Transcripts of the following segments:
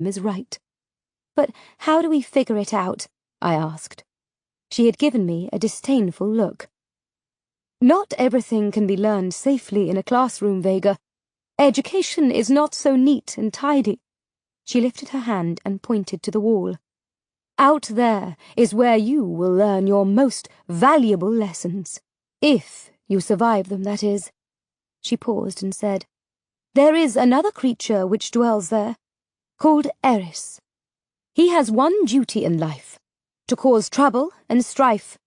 is right. But how do we figure it out? I asked. She had given me a disdainful look. Not everything can be learned safely in a classroom, Vega. Education is not so neat and tidy. She lifted her hand and pointed to the wall. Out there is where you will learn your most valuable lessons. If you survive them, that is. She paused and said, There is another creature which dwells there, called Eris. He has one duty in life, to cause trouble and strife.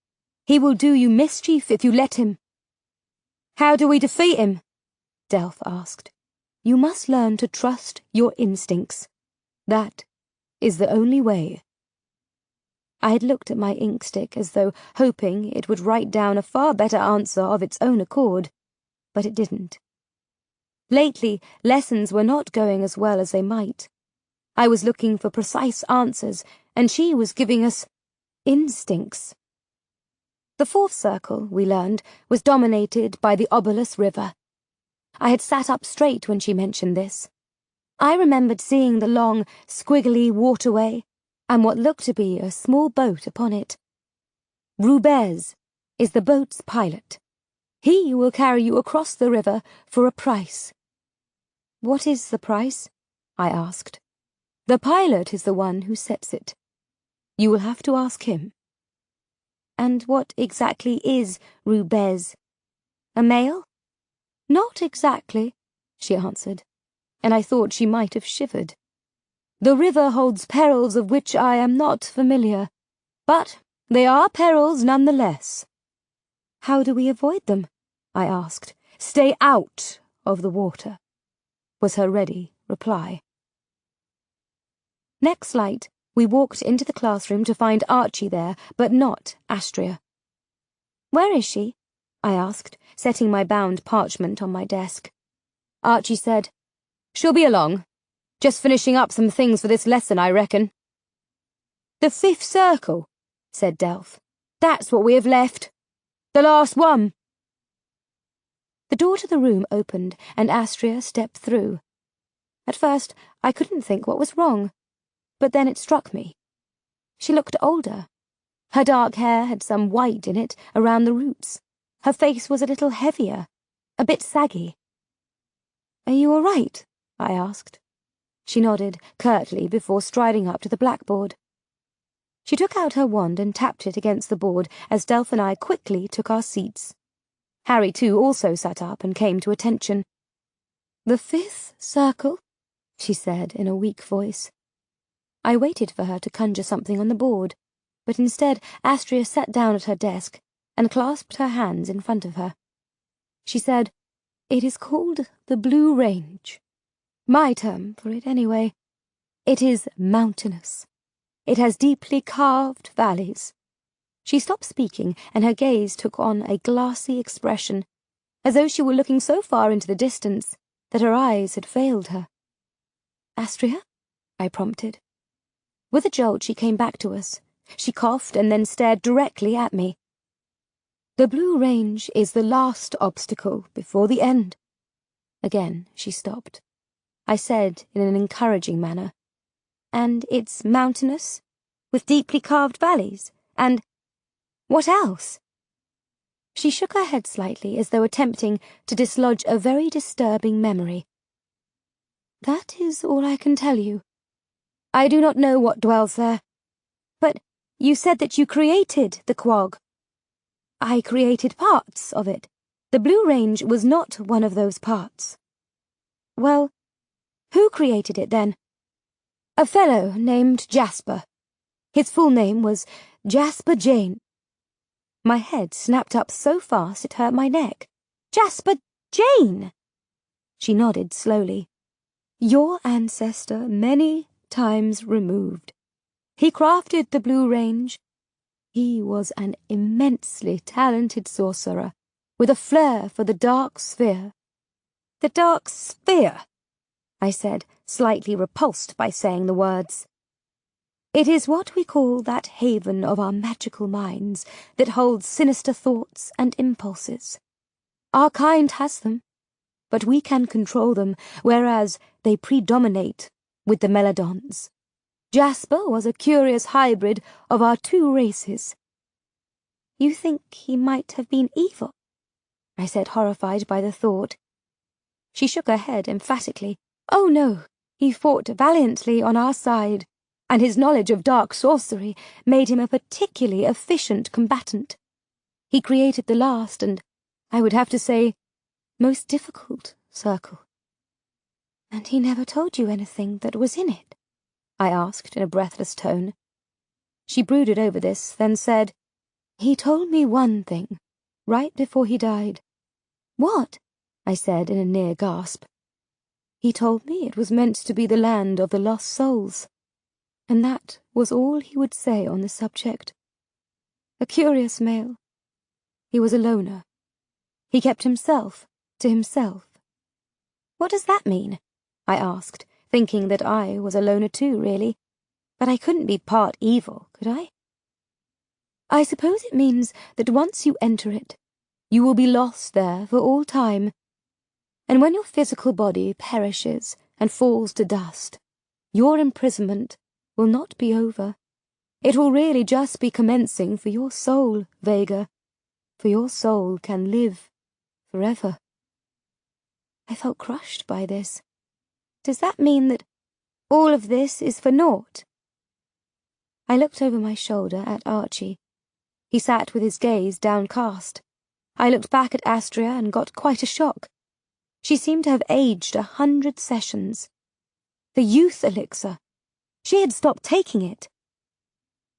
He will do you mischief if you let him. How do we defeat him? Delph asked. You must learn to trust your instincts. That is the only way. I had looked at my inkstick as though hoping it would write down a far better answer of its own accord, but it didn't. Lately, lessons were not going as well as they might. I was looking for precise answers, and she was giving us instincts. The fourth circle, we learned, was dominated by the Obolus River. I had sat up straight when she mentioned this. I remembered seeing the long, squiggly waterway, and what looked to be a small boat upon it. Rubez is the boat's pilot. He will carry you across the river for a price. What is the price? I asked. The pilot is the one who sets it. You will have to ask him. And what exactly is Rubez? A male? Not exactly, she answered, and I thought she might have shivered. The river holds perils of which I am not familiar, but they are perils nonetheless. How do we avoid them? I asked. Stay out of the water, was her ready reply. Next light, we walked into the classroom to find Archie there, but not Astria. Where is she? I asked, setting my bound parchment on my desk. Archie said, She'll be along. Just finishing up some things for this lesson, I reckon. The fifth circle, said Delph. That's what we have left. The last one. The door to the room opened, and Astria stepped through. At first, I couldn't think what was wrong, but then it struck me. She looked older. Her dark hair had some white in it around the roots. Her face was a little heavier, a bit saggy. Are you all right? I asked. She nodded curtly before striding up to the blackboard. She took out her wand and tapped it against the board as Delph and I quickly took our seats. Harry, too, also sat up and came to attention. The fifth circle, she said in a weak voice. I waited for her to conjure something on the board, but instead Astria sat down at her desk and clasped her hands in front of her. She said, It is called the Blue Range. My term for it, anyway. It is mountainous. It has deeply carved valleys. She stopped speaking, and her gaze took on a glassy expression, as though she were looking so far into the distance that her eyes had failed her. Astria? I prompted. With a jolt she came back to us. She coughed and then stared directly at me. The Blue Range is the last obstacle before the end. Again she stopped. I said in an encouraging manner, And it's mountainous, with deeply carved valleys, and what else? She shook her head slightly as though attempting to dislodge a very disturbing memory. That is all I can tell you. I do not know what dwells there. But you said that you created the quag. I created parts of it. The Blue Range was not one of those parts. Well, who created it then? A fellow named Jasper. His full name was Vega Jane. My head snapped up so fast it hurt my neck. Vega Jane! She nodded slowly. Your ancestor many times removed. He crafted the Blue Range. He was an immensely talented sorcerer, with a flair for the dark sphere. The dark sphere, I said, slightly repulsed by saying the words. It is what we call that haven of our magical minds that holds sinister thoughts and impulses. Our kind has them, but we can control them, whereas they predominate with the Melodons. Jasper was a curious hybrid of our two races. You think he might have been evil? I said, horrified by the thought. She shook her head emphatically. Oh no, he fought valiantly on our side, and his knowledge of dark sorcery made him a particularly efficient combatant. He created the last and, I would have to say, most difficult circle. And he never told you anything that was in it? I asked in a breathless tone. She brooded over this, then said, He told me one thing, right before he died. What? I said in a near gasp. He told me it was meant to be the land of the lost souls, and that was all he would say on the subject. A curious male. He was a loner. He kept himself to himself. What does that mean? I asked, thinking that I was a loner too, really, but I couldn't be part evil, could I? I suppose it means that once you enter it, you will be lost there for all time, and when your physical body perishes and falls to dust, your imprisonment will not be over. It will really just be commencing for your soul, Vega, for your soul can live forever. I felt crushed by this. Does that mean that all of this is for naught? I looked over my shoulder at Archie. He sat with his gaze downcast. I looked back at Astria and got quite a shock. She seemed to have aged 100 sessions. The youth elixir. She had stopped taking it.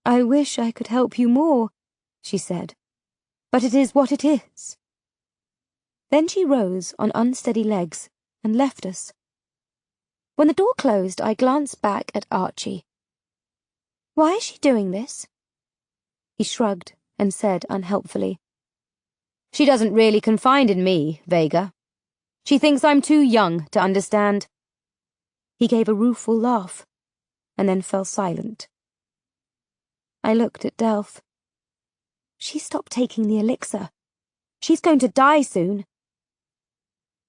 I wish I could help you more, she said, but it is what it is. Then she rose on unsteady legs and left us. When the door closed, I glanced back at Archie. Why is she doing this? He shrugged and said unhelpfully, She doesn't really confide in me, Vega. She thinks I'm too young to understand. He gave a rueful laugh, and then fell silent. I looked at Delph. She stopped taking the elixir. She's going to die soon.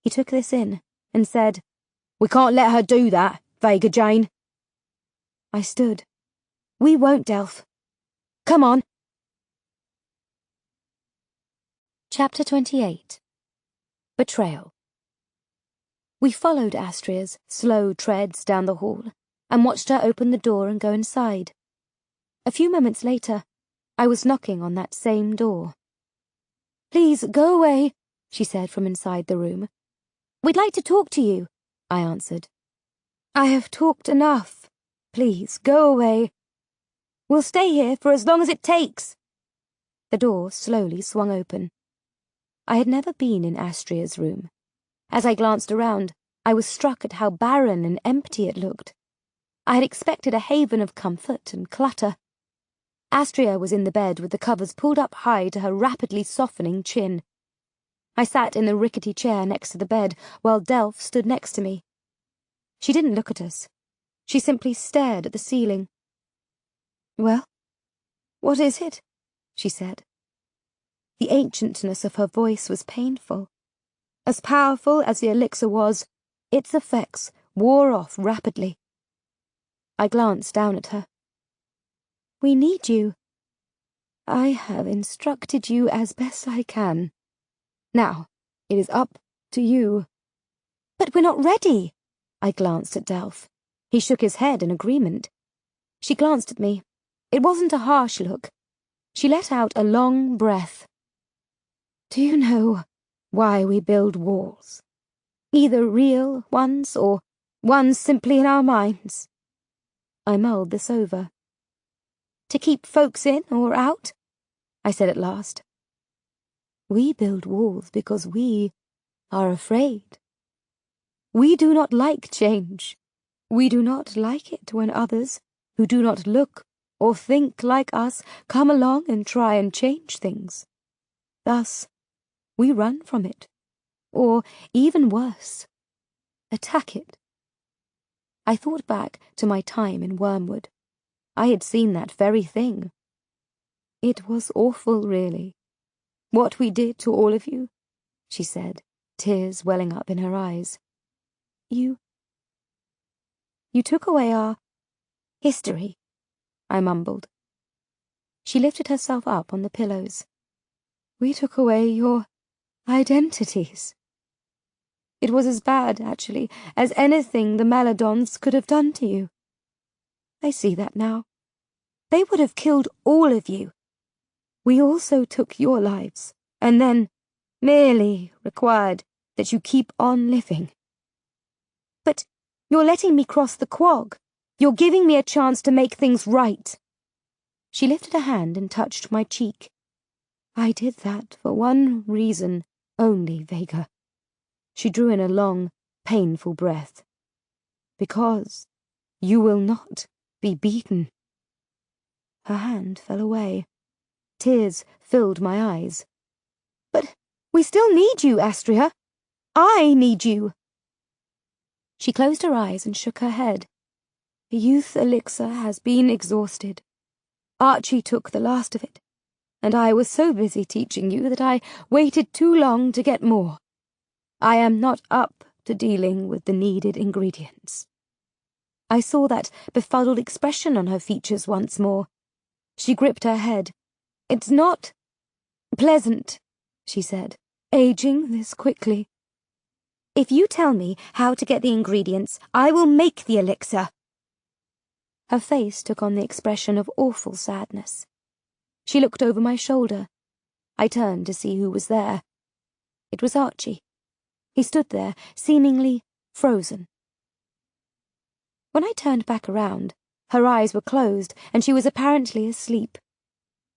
He took this in and said, We can't let her do that, Vega Jane. I stood. We won't, Delph. Come on. Chapter 28. Betrayal. We followed Astria's slow treads down the hall and watched her open the door and go inside. A few moments later, I was knocking on that same door. Please, go away, she said from inside the room. We'd like to talk to you, I answered. I have talked enough. Please, go away. We'll stay here for as long as it takes. The door slowly swung open. I had never been in Astria's room. As I glanced around, I was struck at how barren and empty it looked. I had expected a haven of comfort and clutter. Astria was in the bed with the covers pulled up high to her rapidly softening chin. I sat in the rickety chair next to the bed, while Delph stood next to me. She didn't look at us. She simply stared at the ceiling. Well, what is it? She said. The ancientness of her voice was painful. As powerful as the elixir was, its effects wore off rapidly. I glanced down at her. We need you. I have instructed you as best I can. Now, it is up to you. But we're not ready. I glanced at Delph. He shook his head in agreement. She glanced at me. It wasn't a harsh look. She let out a long breath. Do you know why we build walls? Either real ones or ones simply in our minds. I mulled this over. To keep folks in or out? I said at last. We build walls because we are afraid. We do not like change. We do not like it when others, who do not look or think like us, come along and try and change things. Thus, we run from it, or, even worse, attack it. I thought back to my time in Wormwood. I had seen that very thing. It was awful, really. What we did to all of you, she said, tears welling up in her eyes. You took away our history, I mumbled. She lifted herself up on the pillows. We took away your identities. It was as bad, actually, as anything the Maladons could have done to you. I see that now. They would have killed all of you. We also took your lives, and then merely required that you keep on living. But you're letting me cross the quag. You're giving me a chance to make things right. She lifted a hand and touched my cheek. I did that for one reason only, Vega. She drew in a long, painful breath. Because you will not be beaten. Her hand fell away. Tears filled my eyes. But we still need you, Astria. I need you. She closed her eyes and shook her head. The youth elixir has been exhausted. Archie took the last of it, and I was so busy teaching you that I waited too long to get more. I am not up to dealing with the needed ingredients. I saw that befuddled expression on her features once more. She gripped her head. It's not pleasant, she said, aging this quickly. If you tell me how to get the ingredients, I will make the elixir. Her face took on the expression of awful sadness. She looked over my shoulder. I turned to see who was there. It was Archie. He stood there, seemingly frozen. When I turned back around, her eyes were closed, and she was apparently asleep.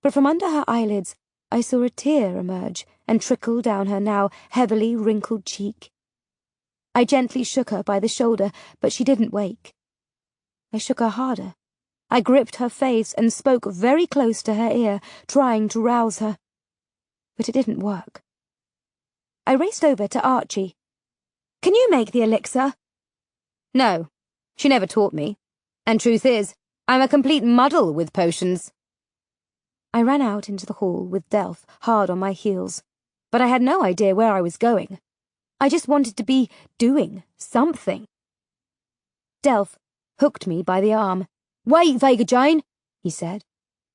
But from under her eyelids, I saw a tear emerge and trickle down her now heavily wrinkled cheek. I gently shook her by the shoulder, but she didn't wake. I shook her harder. I gripped her face and spoke very close to her ear, trying to rouse her. But it didn't work. I raced over to Archie. Can you make the elixir? No, she never taught me. And truth is, I'm a complete muddle with potions. I ran out into the hall with Delph hard on my heels, but I had no idea where I was going. I just wanted to be doing something. Delph hooked me by the arm. Wait, Vega Jane, he said.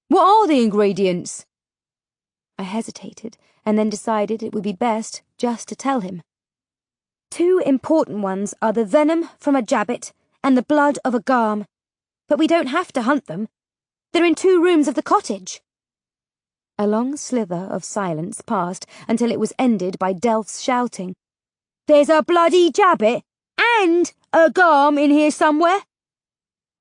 What are the ingredients? I hesitated, and then decided it would be best just to tell him. 2 important ones are the venom from a jabbit and the blood of a garm. But we don't have to hunt them. They're in 2 rooms of the cottage. A long slither of silence passed until it was ended by Delph's shouting. There's a bloody jabbit and a garm in here somewhere.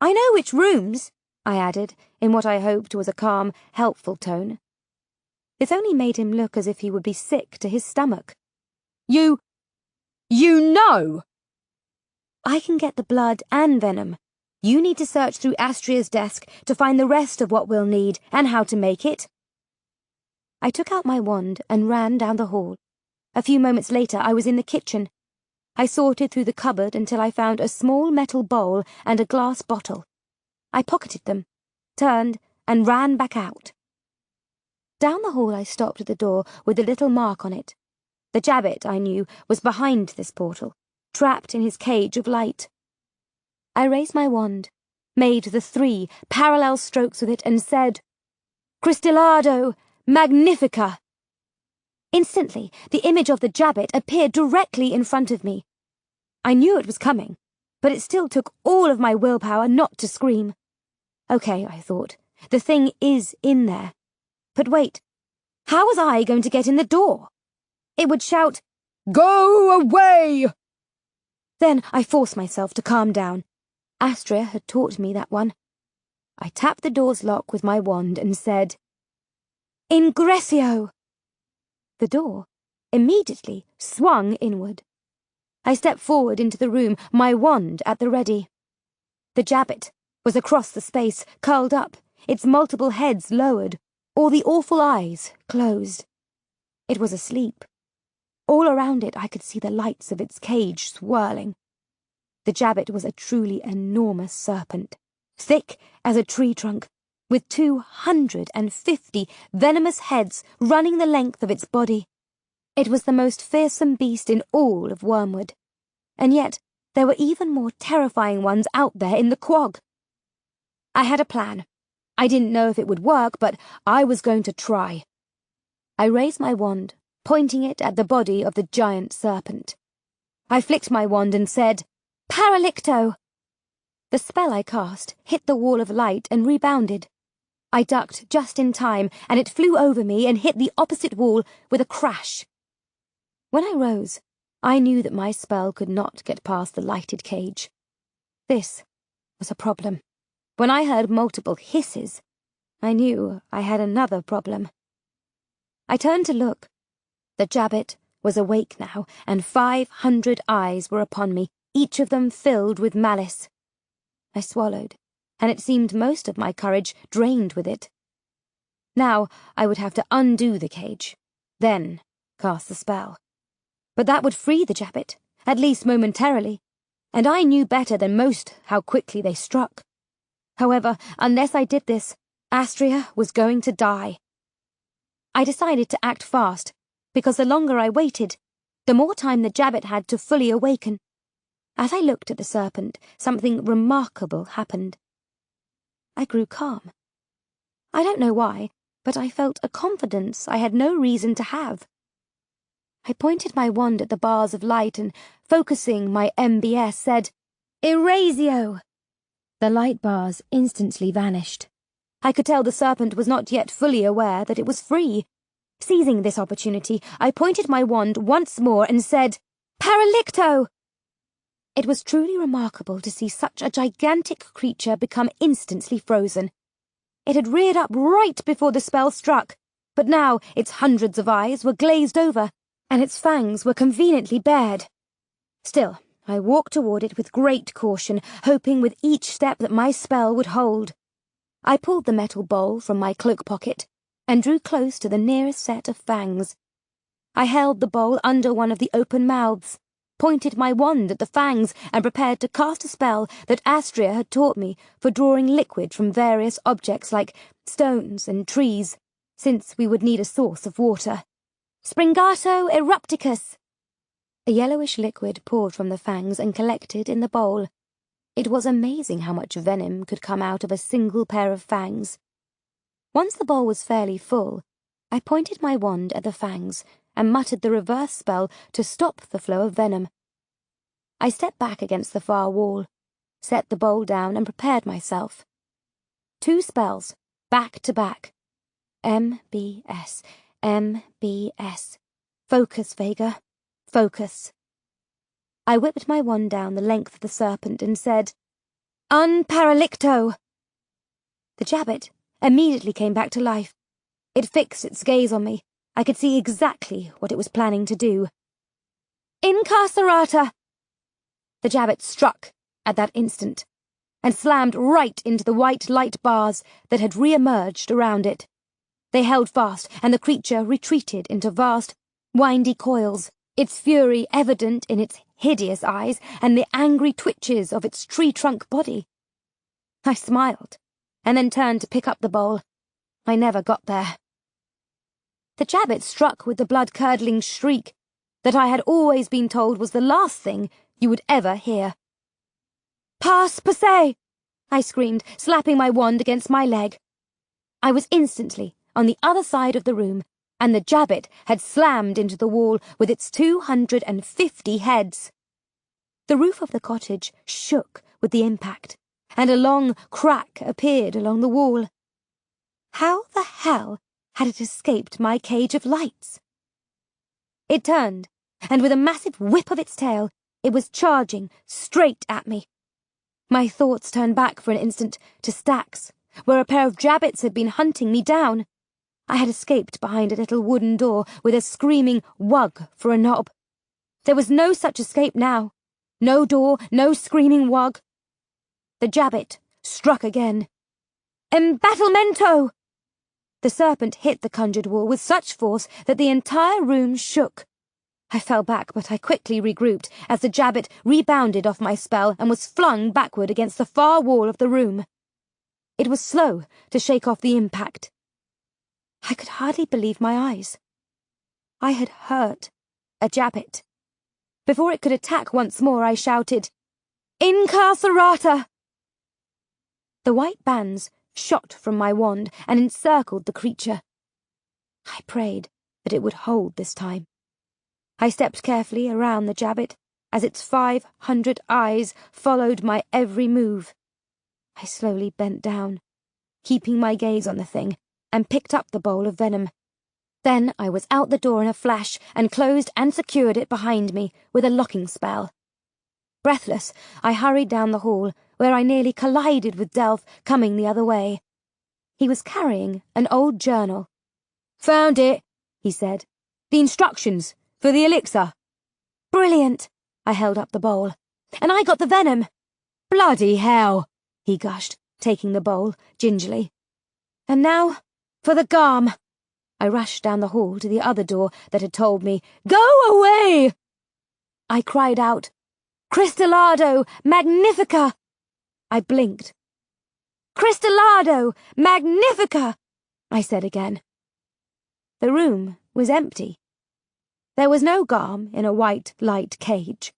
I know which rooms, I added, in what I hoped was a calm, helpful tone. This only made him look as if he would be sick to his stomach. You know! I can get the blood and venom. You need to search through Astria's desk to find the rest of what we'll need and how to make it. I took out my wand and ran down the hall. A few moments later, I was in the kitchen. I sorted through the cupboard until I found a small metal bowl and a glass bottle. I pocketed them, turned, and ran back out. Down the hall I stopped at the door with a little mark on it. The jabbit, I knew, was behind this portal, trapped in his cage of light. I raised my wand, made the 3 parallel strokes with it, and said, Crystallado Magnifica! Instantly, the image of the jabbit appeared directly in front of me. I knew it was coming, but it still took all of my willpower not to scream. Okay, I thought, the thing is in there. But wait, how was I going to get in the door? It would shout, Go away! Then I forced myself to calm down. Astria had taught me that one. I tapped the door's lock with my wand and said, Ingressio! The door immediately swung inward. I stepped forward into the room, my wand at the ready. The jabbit was across the space, curled up, its multiple heads lowered, all the awful eyes closed. It was asleep. All around it I could see the lights of its cage swirling. The jabbit was a truly enormous serpent, thick as a tree trunk, with 250 venomous heads running the length of its body. It was the most fearsome beast in all of Wormwood, and yet there were even more terrifying ones out there in the quag. I had a plan. I didn't know if it would work, but I was going to try. I raised my wand, pointing it at the body of the giant serpent. I flicked my wand and said, "Paralicto!" The spell I cast hit the wall of light and rebounded. I ducked just in time, and it flew over me and hit the opposite wall with a crash. When I rose, I knew that my spell could not get past the lighted cage. This was a problem. When I heard multiple hisses, I knew I had another problem. I turned to look. The Jabbit was awake now, and 500 eyes were upon me, each of them filled with malice. I swallowed, and it seemed most of my courage drained with it. Now I would have to undo the cage, then cast the spell. But that would free the Jabbit, at least momentarily, and I knew better than most how quickly they struck. However, unless I did this, Astria was going to die. I decided to act fast, because the longer I waited, the more time the Jabbit had to fully awaken. As I looked at the serpent, something remarkable happened. I grew calm. I don't know why, but I felt a confidence I had no reason to have. I pointed my wand at the bars of light and, focusing my MBS, said, "Erasio!" The light bars instantly vanished. I could tell the serpent was not yet fully aware that it was free. Seizing this opportunity, I pointed my wand once more and said, "Paralicto!" It was truly remarkable to see such a gigantic creature become instantly frozen. It had reared up right before the spell struck, but now its hundreds of eyes were glazed over, and its fangs were conveniently bared. Still, I walked toward it with great caution, hoping with each step that my spell would hold. I pulled the metal bowl from my cloak pocket and drew close to the nearest set of fangs. I held the bowl under one of the open mouths, pointed my wand at the fangs, and prepared to cast a spell that Astria had taught me for drawing liquid from various objects like stones and trees, since we would need a source of water. Springato erupticus! A yellowish liquid poured from the fangs and collected in the bowl. It was amazing how much venom could come out of a single pair of fangs. Once the bowl was fairly full, I pointed my wand at the fangs and muttered the reverse spell to stop the flow of venom. I stepped back against the far wall, set the bowl down and prepared myself. 2 spells, back to back. MBS, MBS. Focus, Vega. Focus. I whipped my wand down the length of the serpent and said, "Unparalicto!" The Jabbit immediately came back to life. It fixed its gaze on me. I could see exactly what it was planning to do. Incarcerata! The Jabbit struck at that instant and slammed right into the white light bars that had re-emerged around it. They held fast, and the creature retreated into vast, windy coils, its fury evident in its hideous eyes and the angry twitches of its tree-trunk body. I smiled, and then turned to pick up the bowl. I never got there. The Jabbit struck with the blood-curdling shriek that I had always been told was the last thing you would ever hear. "Pass, passe!" I screamed, slapping my wand against my leg. I was instantly on the other side of the room, and the Jabbit had slammed into the wall with its 250 heads. The roof of the cottage shook with the impact, and a long crack appeared along the wall. How the hell had it escaped my cage of lights? It turned, and with a massive whip of its tail, it was charging straight at me. My thoughts turned back for an instant to Stacks, where a pair of Jabbits had been hunting me down. I had escaped behind a little wooden door with a screaming wug for a knob. There was no such escape now. No door, no screaming wug. The Jabbit struck again. Embattlemento! The serpent hit the conjured wall with such force that the entire room shook. I fell back, but I quickly regrouped as the Jabbit rebounded off my spell and was flung backward against the far wall of the room. It was slow to shake off the impact. I could hardly believe my eyes. I had hurt a Jabbit. Before it could attack once more, I shouted, Incarcerata! The white bands shot from my wand and encircled the creature. I prayed that it would hold this time. I stepped carefully around the jabbit as its 500 eyes followed my every move. I slowly bent down, keeping my gaze on the thing, and picked up the bowl of venom. Then I was out the door in a flash and closed and secured it behind me with a locking spell. Breathless, I hurried down the hall, where I nearly collided with Delph coming the other way. He was carrying an old journal. "Found it," he said. "The instructions for the elixir." "Brilliant." I held up the bowl. "And I got the venom." "Bloody hell," he gushed, taking the bowl gingerly. "And now for the garm." I rushed down the hall to the other door that had told me, "Go away!" I cried out, "Crystallado Magnifica!" I blinked. "Crystallado Magnifica!" I said again. The room was empty. There was no garm in a white light cage.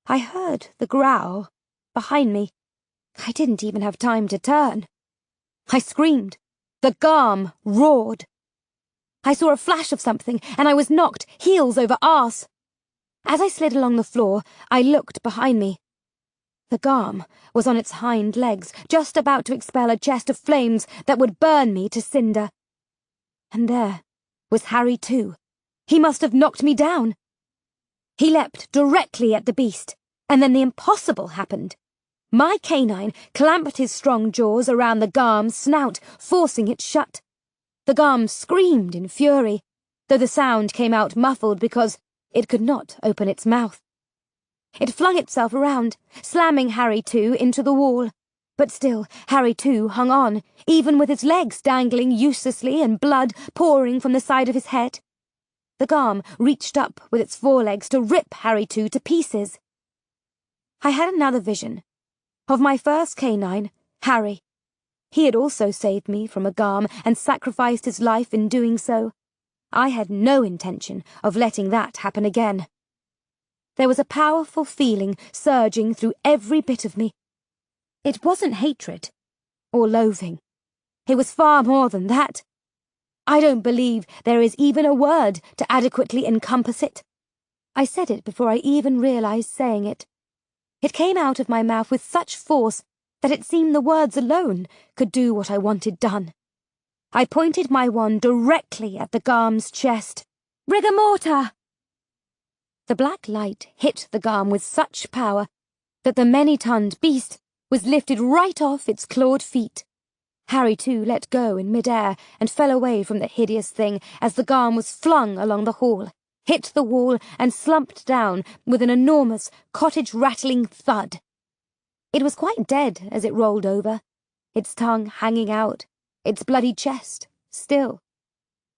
I heard the growl behind me. I didn't even have time to turn. I screamed. The garm roared. I saw a flash of something, and I was knocked heels over arse. As I slid along the floor, I looked behind me. The garm was on its hind legs, just about to expel a chest of flames that would burn me to cinder. And there was Harry too. He must have knocked me down. He leapt directly at the beast, and then the impossible happened. My canine clamped his strong jaws around the garm's snout, forcing it shut. The garm screamed in fury, though the sound came out muffled because it could not open its mouth. It flung itself around, slamming Harry too into the wall. But still, Harry too hung on, even with his legs dangling uselessly and blood pouring from the side of his head. The garm reached up with its forelegs to rip Harry too to pieces. I had another vision of my first canine, Harry. He had also saved me from a garm and sacrificed his life in doing so. I had no intention of letting that happen again. There was a powerful feeling surging through every bit of me. It wasn't hatred or loathing. It was far more than that. I don't believe there is even a word to adequately encompass it. I said it before I even realized saying it. It came out of my mouth with such force that it seemed the words alone could do what I wanted done. I pointed my wand directly at the garm's chest. "Rigor morta!" The black light hit the garm with such power that the many-tonned beast was lifted right off its clawed feet. Harry too let go in mid-air and fell away from the hideous thing as the garm was flung along the hall, hit the wall and slumped down with an enormous, cottage-rattling thud. It was quite dead as it rolled over, its tongue hanging out, its bloody chest still.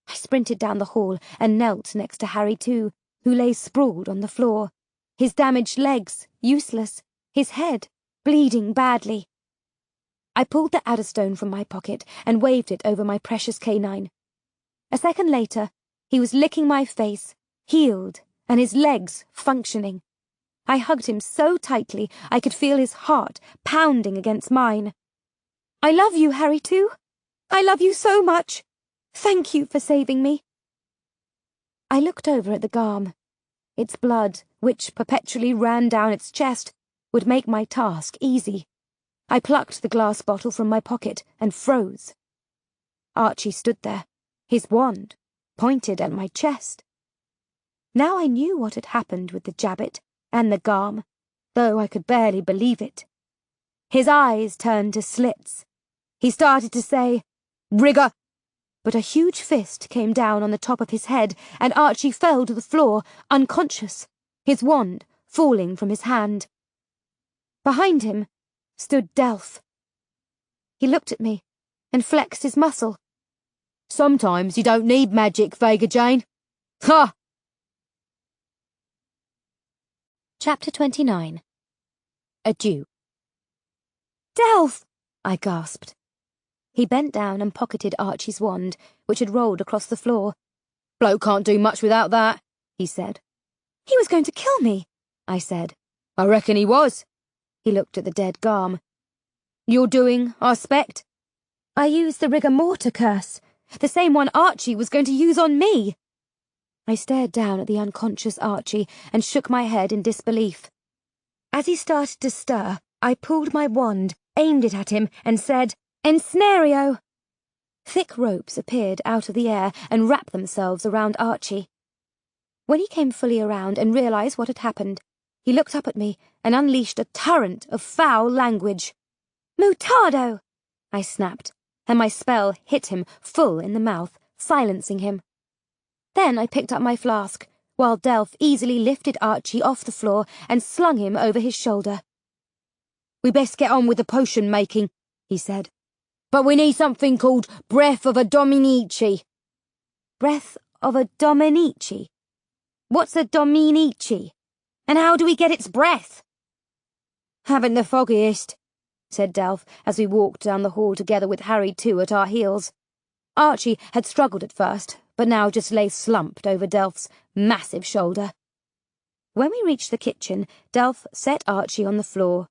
I sprinted down the hall and knelt next to Harry too, who lay sprawled on the floor, his damaged legs useless, his head bleeding badly. I pulled the adderstone from my pocket and waved it over my precious canine. A second later, he was licking my face, healed, and his legs functioning. I hugged him so tightly I could feel his heart pounding against mine. "I love you, Harry too. I love you so much. Thank you for saving me." I looked over at the garm. Its blood, which perpetually ran down its chest, would make my task easy. I plucked the glass bottle from my pocket and froze. Archie stood there, his wand pointed at my chest. Now I knew what had happened with the jabbit and the garm, though I could barely believe it. His eyes turned to slits. He started to say, "Rigor," but a huge fist came down on the top of his head, and Archie fell to the floor, unconscious, his wand falling from his hand. Behind him stood Delph. He looked at me and flexed his muscle. "Sometimes you don't need magic, Vega Jane. Ha!" Chapter 29. Adieu. "Delph!" I gasped. He bent down and pocketed Archie's wand, which had rolled across the floor. "Bloke can't do much without that," he said. "He was going to kill me," I said. "I reckon he was. He looked at the dead Garm. "You're doing, I expect?" "I used the rigor mortar curse, the same one Archie was going to use on me." I stared down at the unconscious Archie and shook my head in disbelief. As he started to stir, I pulled my wand, aimed it at him, and said, "Ensnario!" Thick ropes appeared out of the air and wrapped themselves around Archie. When he came fully around and realized what had happened, he looked up at me and unleashed a torrent of foul language. "Mutado!" I snapped, and my spell hit him full in the mouth, silencing him. Then I picked up my flask, while Delph easily lifted Archie off the floor and slung him over his shoulder. "We best get on with the potion making," he said. "But we need something called Breath of a Dominici." "Breath of a Dominici? What's a Dominici? And how do we get its breath?" "Haven't the foggiest," said Delph as we walked down the hall together with Harry too at our heels. Archie had struggled at first, but now just lay slumped over Delph's massive shoulder. When we reached the kitchen, Delph set Archie on the floor.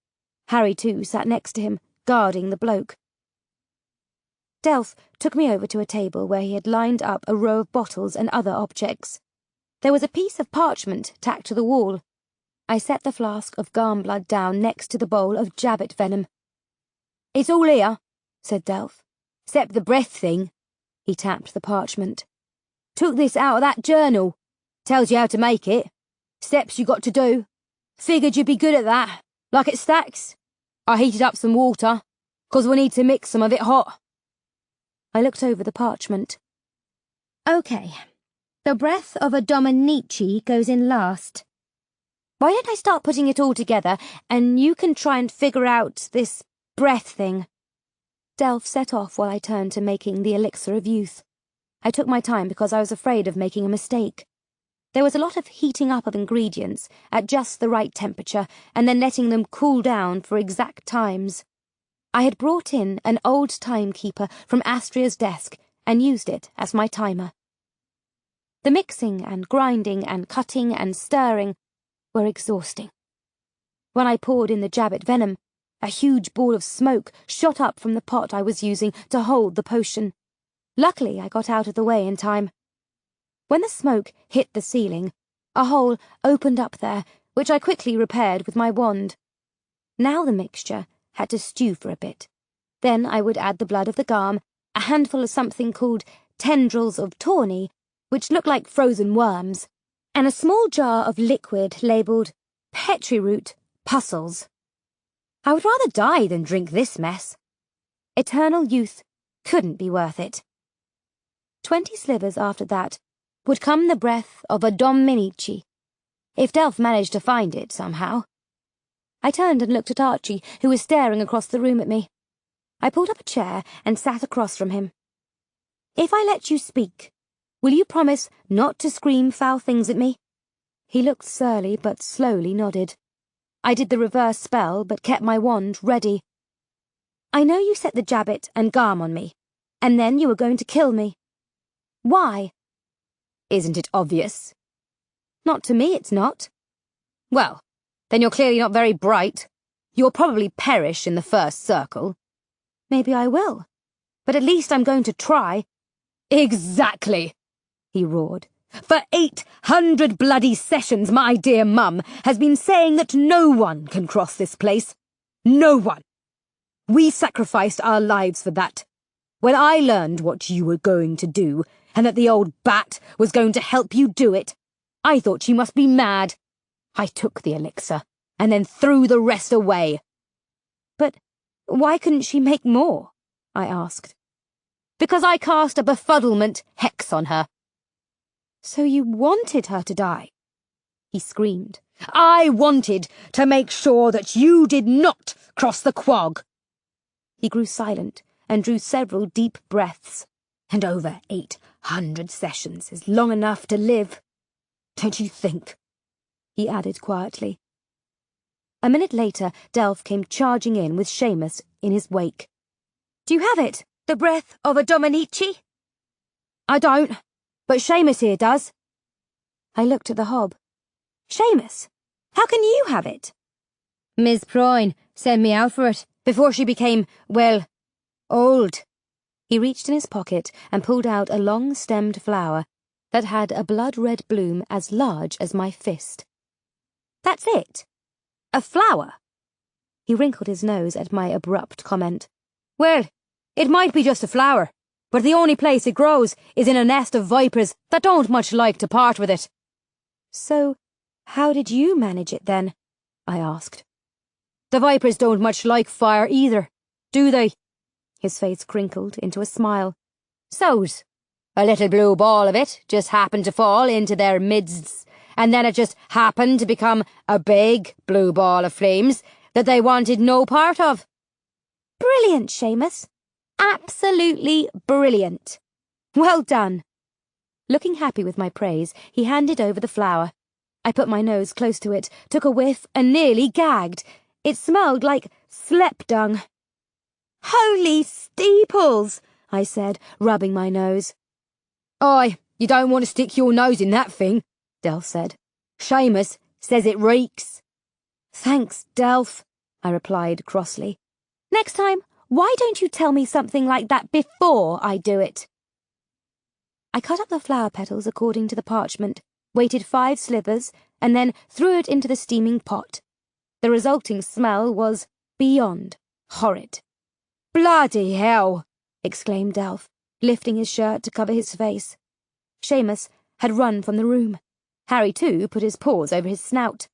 Harry too sat next to him, guarding the bloke. Delph took me over to a table where he had lined up a row of bottles and other objects. There was a piece of parchment tacked to the wall. I set the flask of Garm blood down next to the bowl of jabbit venom. "It's all here," said Delph. "'Cept the breath thing." He tapped the parchment. "Took this out of that journal. Tells you how to make it. Steps you got to do. Figured you'd be good at that. Like it stacks. I heated up some water, 'cause we'll need to mix some of it hot." I looked over the parchment. "Okay. The breath of a Dominici goes in last. Why don't I start putting it all together, and you can try and figure out this breath thing?" Delph set off while I turned to making the elixir of youth. I took my time because I was afraid of making a mistake. There was a lot of heating up of ingredients at just the right temperature and then letting them cool down for exact times. I had brought in an old timekeeper from Astria's desk and used it as my timer. The mixing and grinding and cutting and stirring were exhausting. When I poured in the jabbit venom, a huge ball of smoke shot up from the pot I was using to hold the potion. Luckily, I got out of the way in time. When the smoke hit the ceiling, a hole opened up there, which I quickly repaired with my wand. Now the mixture had to stew for a bit. Then I would add the blood of the Garm, a handful of something called tendrils of tawny, which looked like frozen worms, and a small jar of liquid labelled petri root puzzles. I would rather die than drink this mess. Eternal youth couldn't be worth it. 20 slivers after that would come the breath of a Dominici, if Delph managed to find it somehow. I turned and looked at Archie, who was staring across the room at me. I pulled up a chair and sat across from him. "If I let you speak, will you promise not to scream foul things at me?" He looked surly but slowly nodded. I did the reverse spell but kept my wand ready. "I know you set the jabbit and Garm on me, and then you were going to kill me. Why?" "Isn't it obvious?" "Not to me, it's not." "Well, then you're clearly not very bright. You'll probably perish in the first circle." "Maybe I will, but at least I'm going to try." "Exactly," he roared. "For 800 bloody sessions, my dear mum has been saying that no one can cross this place. No one. We sacrificed our lives for that. When I learned what you were going to do, and that the old bat was going to help you do it, I thought you must be mad. I took the elixir, and then threw the rest away." "But why couldn't she make more?" I asked. "Because I cast a befuddlement hex on her." "So you wanted her to die?" He screamed. "I wanted to make sure that you did not cross the quag." He grew silent and drew several deep breaths. "And over 800 sessions is long enough to live, don't you think?" he added quietly. A minute later, Delph came charging in with Seamus in his wake. "Do you have it? The breath of a Dominici?" "I don't, but Seamus here does." I looked at the hob. "Seamus, how can you have it?" Miss Prine sent me out for it before she became, well, old. He reached in his pocket and pulled out a long-stemmed flower that had a blood-red bloom as large as my fist. That's it? A flower? He wrinkled his nose at my abrupt comment. Well, it might be just a flower, but the only place it grows is in a nest of vipers that don't much like to part with it. So, how did you manage it then? I asked. The vipers don't much like fire either, do they? His face crinkled into a smile. So's. A little blue ball of it just happened to fall into their midst, and then it just happened to become a big blue ball of flames that they wanted no part of. Brilliant, Seamus. Absolutely brilliant. Well done. Looking happy with my praise, he handed over the flower. I put my nose close to it, took a whiff, and nearly gagged. It smelled like slep dung. Holy steeples, I said, rubbing my nose. Aye, you don't want to stick your nose in that thing, Delph said. Seamus says it reeks. Thanks, Delph, I replied crossly. Next time, why don't you tell me something like that before I do it? I cut up the flower petals according to the parchment, waited 5 slithers, and then threw it into the steaming pot. The resulting smell was beyond horrid. Bloody hell! Exclaimed Delph, lifting his shirt to cover his face. Seamus had run from the room. Harry, too, put his paws over his snout.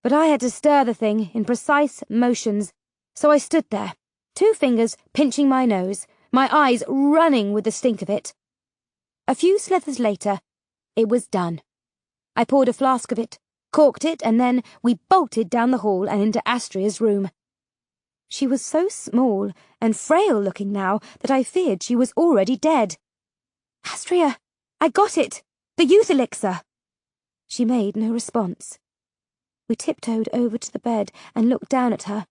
But I had to stir the thing in precise motions, so I stood there, 2 fingers pinching my nose, my eyes running with the stink of it. A few slithers later, it was done. I poured a flask of it, corked it, and then we bolted down the hall and into Astria's room. She was so small and frail-looking now that I feared she was already dead. Astria, I got it! The youth elixir! She made no response. We tiptoed over to the bed and looked down at her.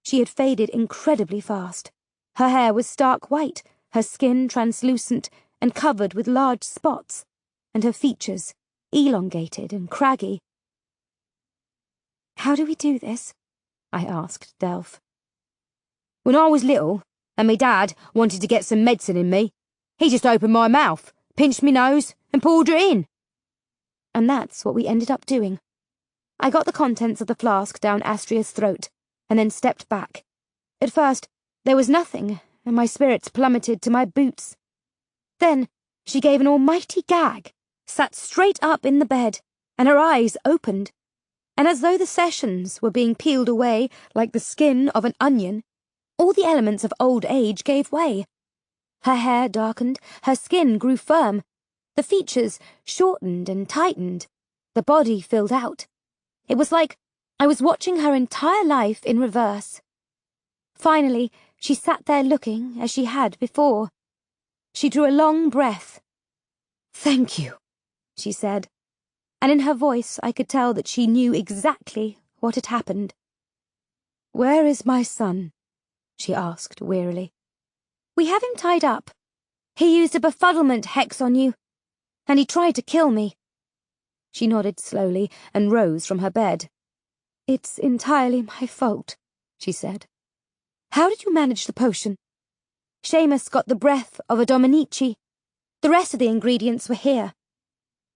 She had faded incredibly fast. Her hair was stark white, her skin translucent and covered with large spots, and her features elongated and craggy. How do we do this? I asked Delph. When I was little, and me dad wanted to get some medicine in me, he just opened my mouth, pinched me nose, and poured it in. And that's what we ended up doing. I got the contents of the flask down Astria's throat, and then stepped back. At first, there was nothing, and my spirits plummeted to my boots. Then, she gave an almighty gag, sat straight up in the bed, and her eyes opened. And as though the sessions were being peeled away like the skin of an onion, all the elements of old age gave way. Her hair darkened, her skin grew firm, the features shortened and tightened, the body filled out. It was like I was watching her entire life in reverse. Finally, she sat there looking as she had before. She drew a long breath. "Thank you," she said, and in her voice I could tell that she knew exactly what had happened. "Where is my son?" she asked wearily. "We have him tied up. He used a befuddlement hex on you, and he tried to kill me." She nodded slowly and rose from her bed. "It's entirely my fault," she said. "How did you manage the potion?" "Seamus got the breath of a Dominici. The rest of the ingredients were here."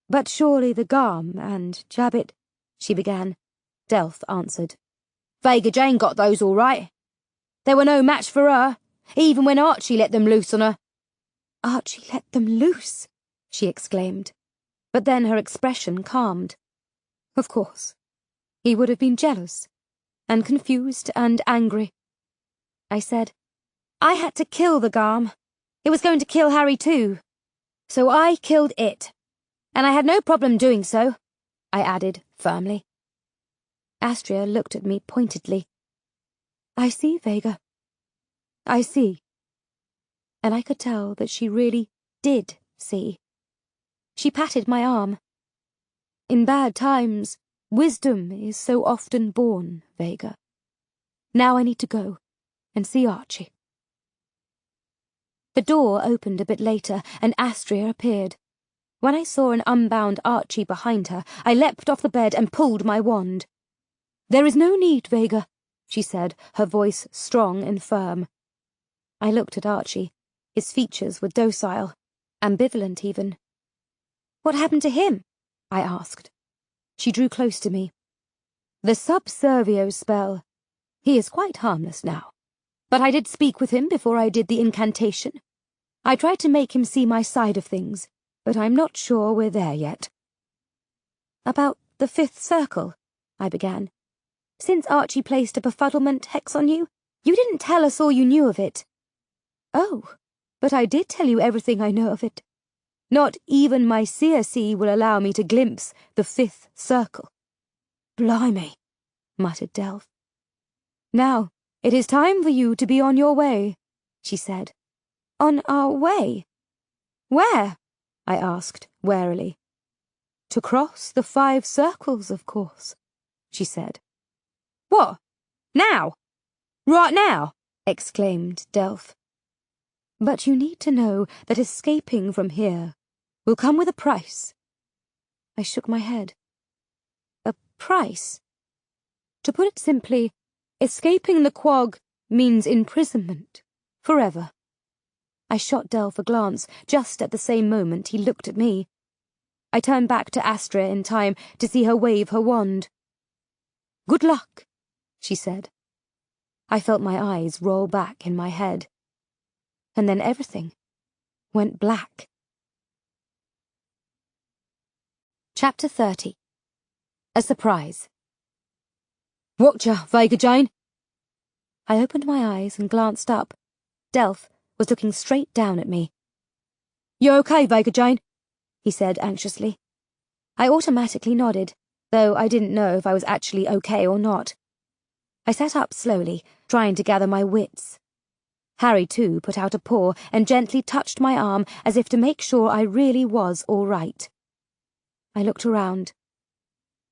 "But surely the Garm and Jabbit," she began. Delph answered. "Vega Jane got those all right. They were no match for her, even when Archie let them loose on her." "Archie let them loose?" she exclaimed. But then her expression calmed. Of course. He would have been jealous, and confused and angry. I said, "I had to kill the Garm. It was going to kill Harry too. So I killed it. And I had no problem doing so," I added firmly. Astria looked at me pointedly. "I see, Vega. I see." And I could tell that she really did see. She patted my arm. "In bad times, wisdom is so often born, Vega. Now I need to go and see Archie." The door opened a bit later, and Astria appeared. When I saw an unbound Archie behind her, I leapt off the bed and pulled my wand. "There is no need, Vega," she said, her voice strong and firm. I looked at Archie. His features were docile, ambivalent even. What happened to him? I asked. She drew close to me. The subservio spell. He is quite harmless now. But I did speak with him before I did the incantation. I tried to make him see my side of things, but I'm not sure we're there yet. About the fifth circle, I began. Since Archie placed a befuddlement hex on you, you didn't tell us all you knew of it. Oh, but I did tell you everything I know of it. Not even my CSE will allow me to glimpse the fifth circle. Blimey, muttered Delph. Now, it is time for you to be on your way, she said. On our way? Where? I asked, warily. To cross the 5 circles, of course, she said. What? Now? Right now? Exclaimed Delph. But you need to know that escaping from here will come with a price. I shook my head. A price? To put it simply, escaping the quag means imprisonment, forever. I shot Delph a glance. Just at the same moment he looked at me. I turned back to Astria in time to see her wave her wand. Good luck, she said. I felt my eyes roll back in my head. And then everything went black. Chapter 30. A surprise. Watcha, Vega Jane. I opened my eyes and glanced up. Delph was looking straight down at me. You okay, Vega Jane? He said anxiously. I automatically nodded, though I didn't know if I was actually okay or not. I sat up slowly, trying to gather my wits. Harry, too, put out a paw and gently touched my arm as if to make sure I really was all right. I looked around.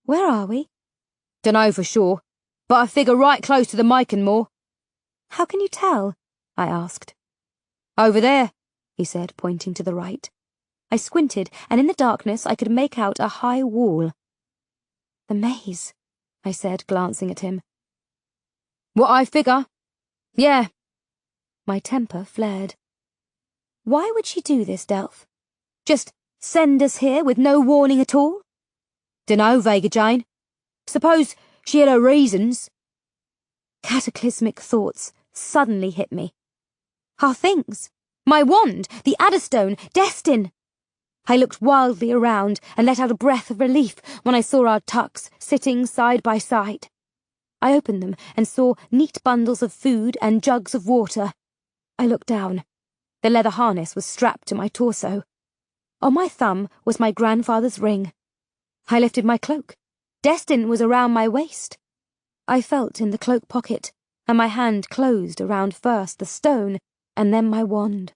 Where are we? Dunno for sure, but I figure right close to the Myken Moor. How can you tell? I asked. Over there, he said, pointing to the right. I squinted, and in the darkness I could make out a high wall. The maze, I said, glancing at him. What I figure? Yeah. My temper flared. Why would she do this, Delph? Just send us here with no warning at all? Dunno, Vega Jane. Suppose she had her reasons. Cataclysmic thoughts suddenly hit me. Our things. My wand, the Adderstone, Destin. I looked wildly around and let out a breath of relief when I saw our tucks sitting side by side. I opened them and saw neat bundles of food and jugs of water. I looked down. The leather harness was strapped to my torso. On my thumb was my grandfather's ring. I lifted my cloak. Destin was around my waist. I felt in the cloak pocket, and my hand closed around first the stone and then my wand.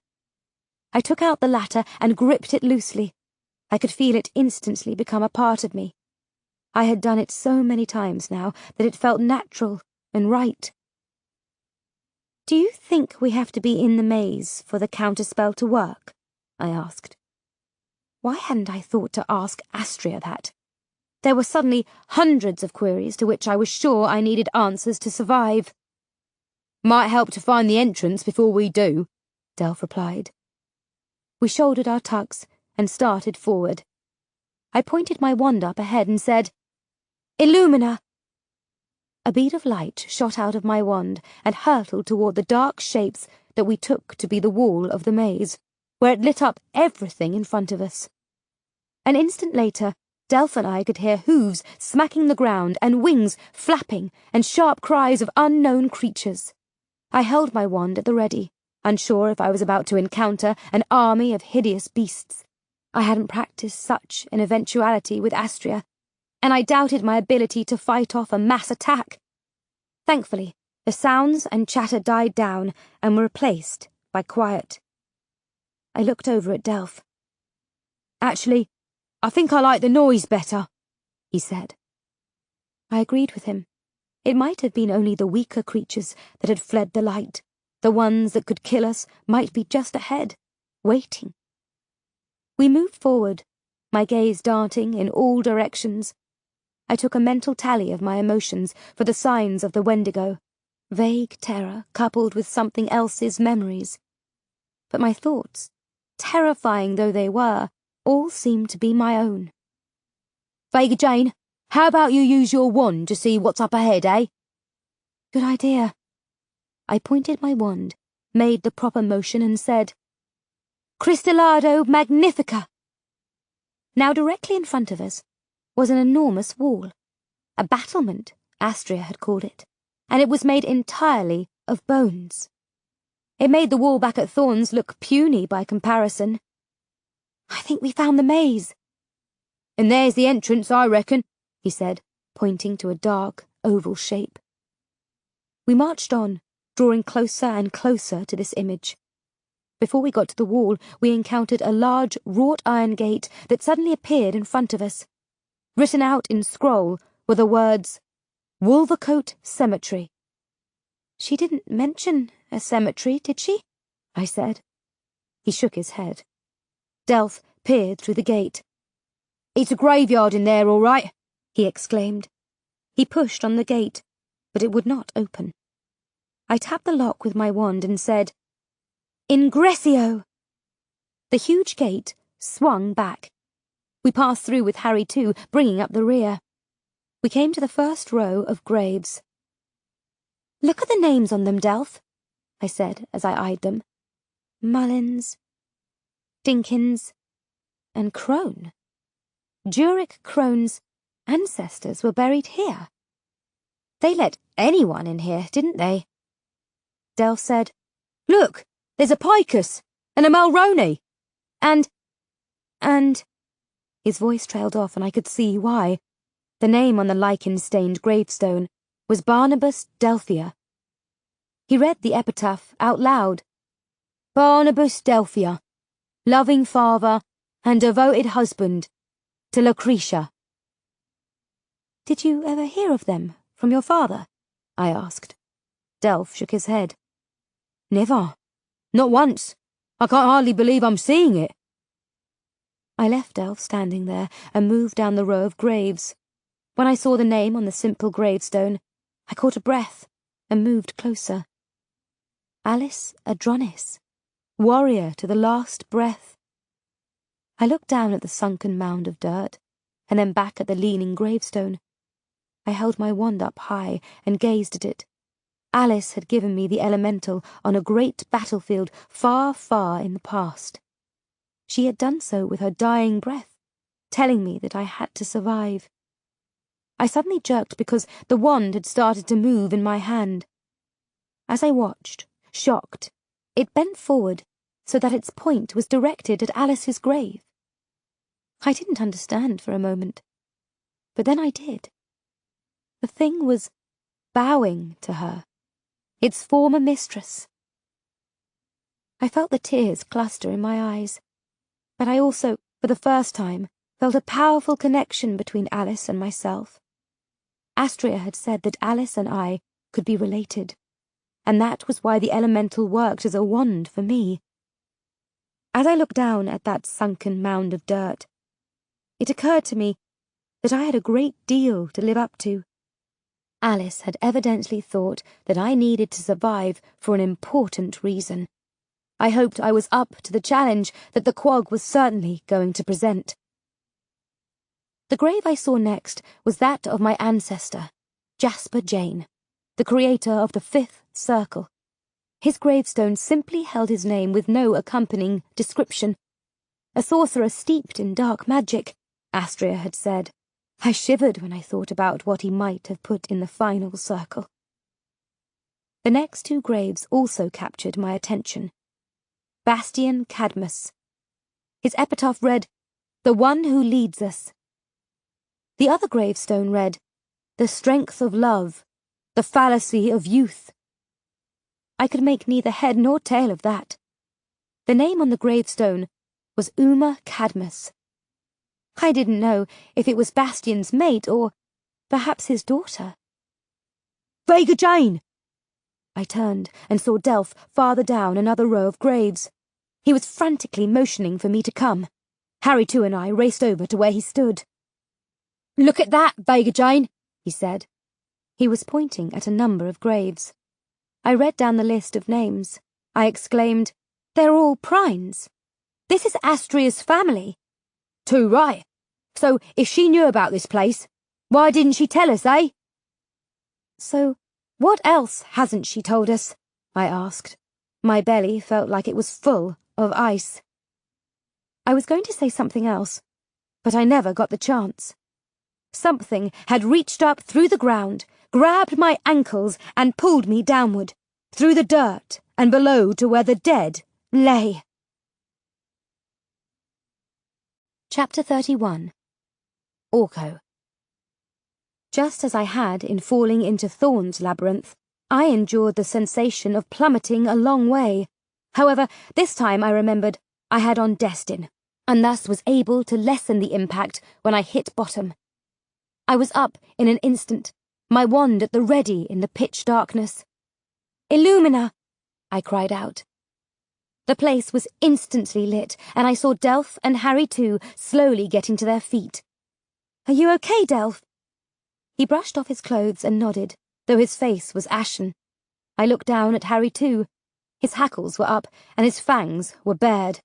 I took out the latter and gripped it loosely. I could feel it instantly become a part of me. I had done it so many times now that it felt natural and right. Do you think we have to be in the maze for the counterspell to work? I asked. Why hadn't I thought to ask Astria that? There were suddenly hundreds of queries to which I was sure I needed answers to survive. Might help to find the entrance before we do, Delph replied. We shouldered our tucks and started forward. I pointed my wand up ahead and said, Illumina! A bead of light shot out of my wand and hurtled toward the dark shapes that we took to be the wall of the maze, where it lit up everything in front of us. An instant later, Delph and I could hear hooves smacking the ground and wings flapping and sharp cries of unknown creatures. I held my wand at the ready, unsure if I was about to encounter an army of hideous beasts. I hadn't practiced such an eventuality with Astria, and I doubted my ability to fight off a mass attack. Thankfully, the sounds and chatter died down and were replaced by quiet. I looked over at Delph. Actually, I think I like the noise better, he said. I agreed with him. It might have been only the weaker creatures that had fled the light. The ones that could kill us might be just ahead, waiting. We moved forward, my gaze darting in all directions. I took a mental tally of my emotions for the signs of the Wendigo, Vague terror coupled with something else's memories. But my thoughts, terrifying though they were, all seemed to be my own. "Vega Jane, how about you use your wand to see what's up ahead, eh?" "Good idea." I pointed my wand, made the proper motion and said, "Cristallado Magnifica!" Now directly in front of us was an enormous wall. A battlement, Astria had called it, and it was made entirely of bones. It made the wall back at Thorns look puny by comparison. "I think we found the maze." "And there's the entrance, I reckon," he said, pointing to a dark, oval shape. We marched on, drawing closer and closer to this image. Before we got to the wall, we encountered a large wrought iron gate that suddenly appeared in front of us. Written out in scroll were the words, "Wolvercote Cemetery." "She didn't mention a cemetery, did she?" I said. He shook his head. Delph peered through the gate. "It's a graveyard in there, all right," he exclaimed. He pushed on the gate, but it would not open. I tapped the lock with my wand and said, "Ingressio!" The huge gate swung back. We passed through with Harry too, bringing up the rear. We came to the first row of graves. "Look at the names on them, Delph," I said as I eyed them. "Mullins, Dinkins, and Crone. Jurek Crone's ancestors were buried here. They let anyone in here, didn't they?" Delph said, "Look, there's a Picus and a Mulroney, and... His voice trailed off and I could see why. The name on the lichen-stained gravestone was Barnabas Delphia. He read the epitaph out loud. "Barnabas Delphia, loving father and devoted husband to Lucretia." "Did you ever hear of them from your father?" I asked. Delph shook his head. "Never. Not once. I can't hardly believe I'm seeing it." I left Delph standing there and moved down the row of graves. When I saw the name on the simple gravestone, I caught a breath and moved closer. Alice Adronis, warrior to the last breath. I looked down at the sunken mound of dirt, and then back at the leaning gravestone. I held my wand up high and gazed at it. Alice had given me the elemental on a great battlefield far, far in the past. She had done so with her dying breath, telling me that I had to survive. I suddenly jerked because the wand had started to move in my hand. As I watched, shocked, it bent forward so that its point was directed at Alice's grave. I didn't understand for a moment, but then I did. The thing was bowing to her, its former mistress. I felt the tears cluster in my eyes, but I also, for the first time, felt a powerful connection between Alice and myself. Astria had said that Alice and I could be related, and that was why the elemental worked as a wand for me. As I looked down at that sunken mound of dirt, it occurred to me that I had a great deal to live up to. Alice had evidently thought that I needed to survive for an important reason. I hoped I was up to the challenge that the Quag was certainly going to present. The grave I saw next was that of my ancestor, Jasper Jane, the creator of the Fifth Circle. His gravestone simply held his name with no accompanying description. A sorcerer steeped in dark magic, Astria had said. I shivered when I thought about what he might have put in the final circle. The next two graves also captured my attention. Bastian Cadmus. His epitaph read, "The one who leads us." The other gravestone read, "The strength of love, the fallacy of youth." I could make neither head nor tail of that. The name on the gravestone was Uma Cadmus. I didn't know if it was Bastian's mate or perhaps his daughter. "Vega Jane!" I turned and saw Delph farther down another row of graves. He was frantically motioning for me to come. Harry too and I raced over to where he stood. "Look at that, Vega Jane," he said. He was pointing at a number of graves. I read down the list of names. I exclaimed, "They're all Prines. This is Astria's family." Too right. So, if she knew about this place, why didn't she tell us, eh? So, what else hasn't she told us? I asked. My belly felt like it was full of ice. I was going to say something else, but I never got the chance. Something had reached up through the ground, grabbed my ankles and pulled me downward, through the dirt and below to where the dead lay. Chapter 31. Orko. Just as I had in falling into Thorn's labyrinth, I endured the sensation of plummeting a long way. However, this time I remembered I had on Destin, and thus was able to lessen the impact when I hit bottom. I was up in an instant, my wand at the ready in the pitch darkness. "Illumina!" I cried out. The place was instantly lit, and I saw Delph and Harry too slowly getting to their feet. "Are you okay, Delph?" He brushed off his clothes and nodded, though his face was ashen. I looked down at Harry too. His hackles were up, and his fangs were bared.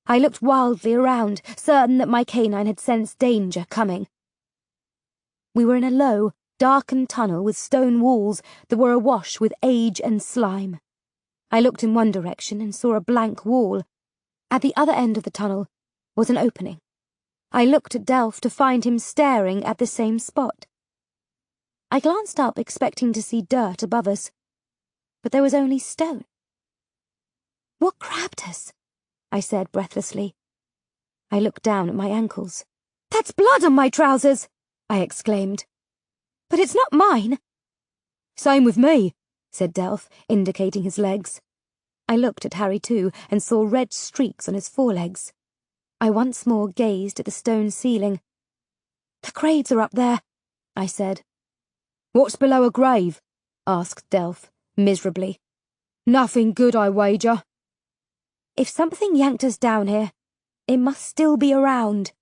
I looked wildly around, certain that my canine had sensed danger coming. We were in a low, darkened tunnel with stone walls that were awash with age and slime. I looked in one direction and saw a blank wall. At the other end of the tunnel was an opening. I looked at Delph to find him staring at the same spot. I glanced up expecting to see dirt above us, but there was only stone. "What grabbed us?" I said breathlessly. I looked down at my ankles. "That's blood on my trousers!" I exclaimed. "But it's not mine." Same with me, said Delph, indicating his legs. I looked at Harry too, and saw red streaks on his forelegs. I once more gazed at the stone ceiling. "The graves are up there," I said. What's below a grave? asked Delph, miserably. Nothing good, I wager. If something yanked us down here, it must still be around.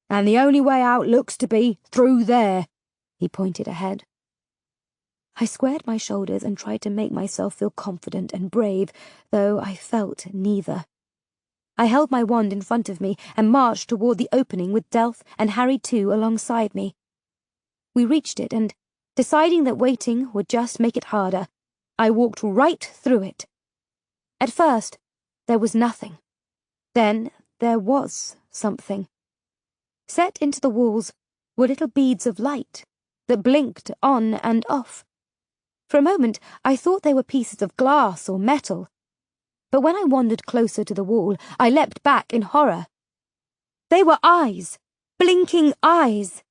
And the only way out looks to be through there. He pointed ahead. I squared my shoulders and tried to make myself feel confident and brave, though I felt neither. I held my wand in front of me and marched toward the opening with Delph and Harry too alongside me. We reached it and, deciding that waiting would just make it harder, I walked right through it. At first, there was nothing. Then there was something. Set into the walls were little beads of light that blinked on and off. For a moment, I thought they were pieces of glass or metal. But when I wandered closer to the wall, I leapt back in horror. They were eyes, blinking eyes.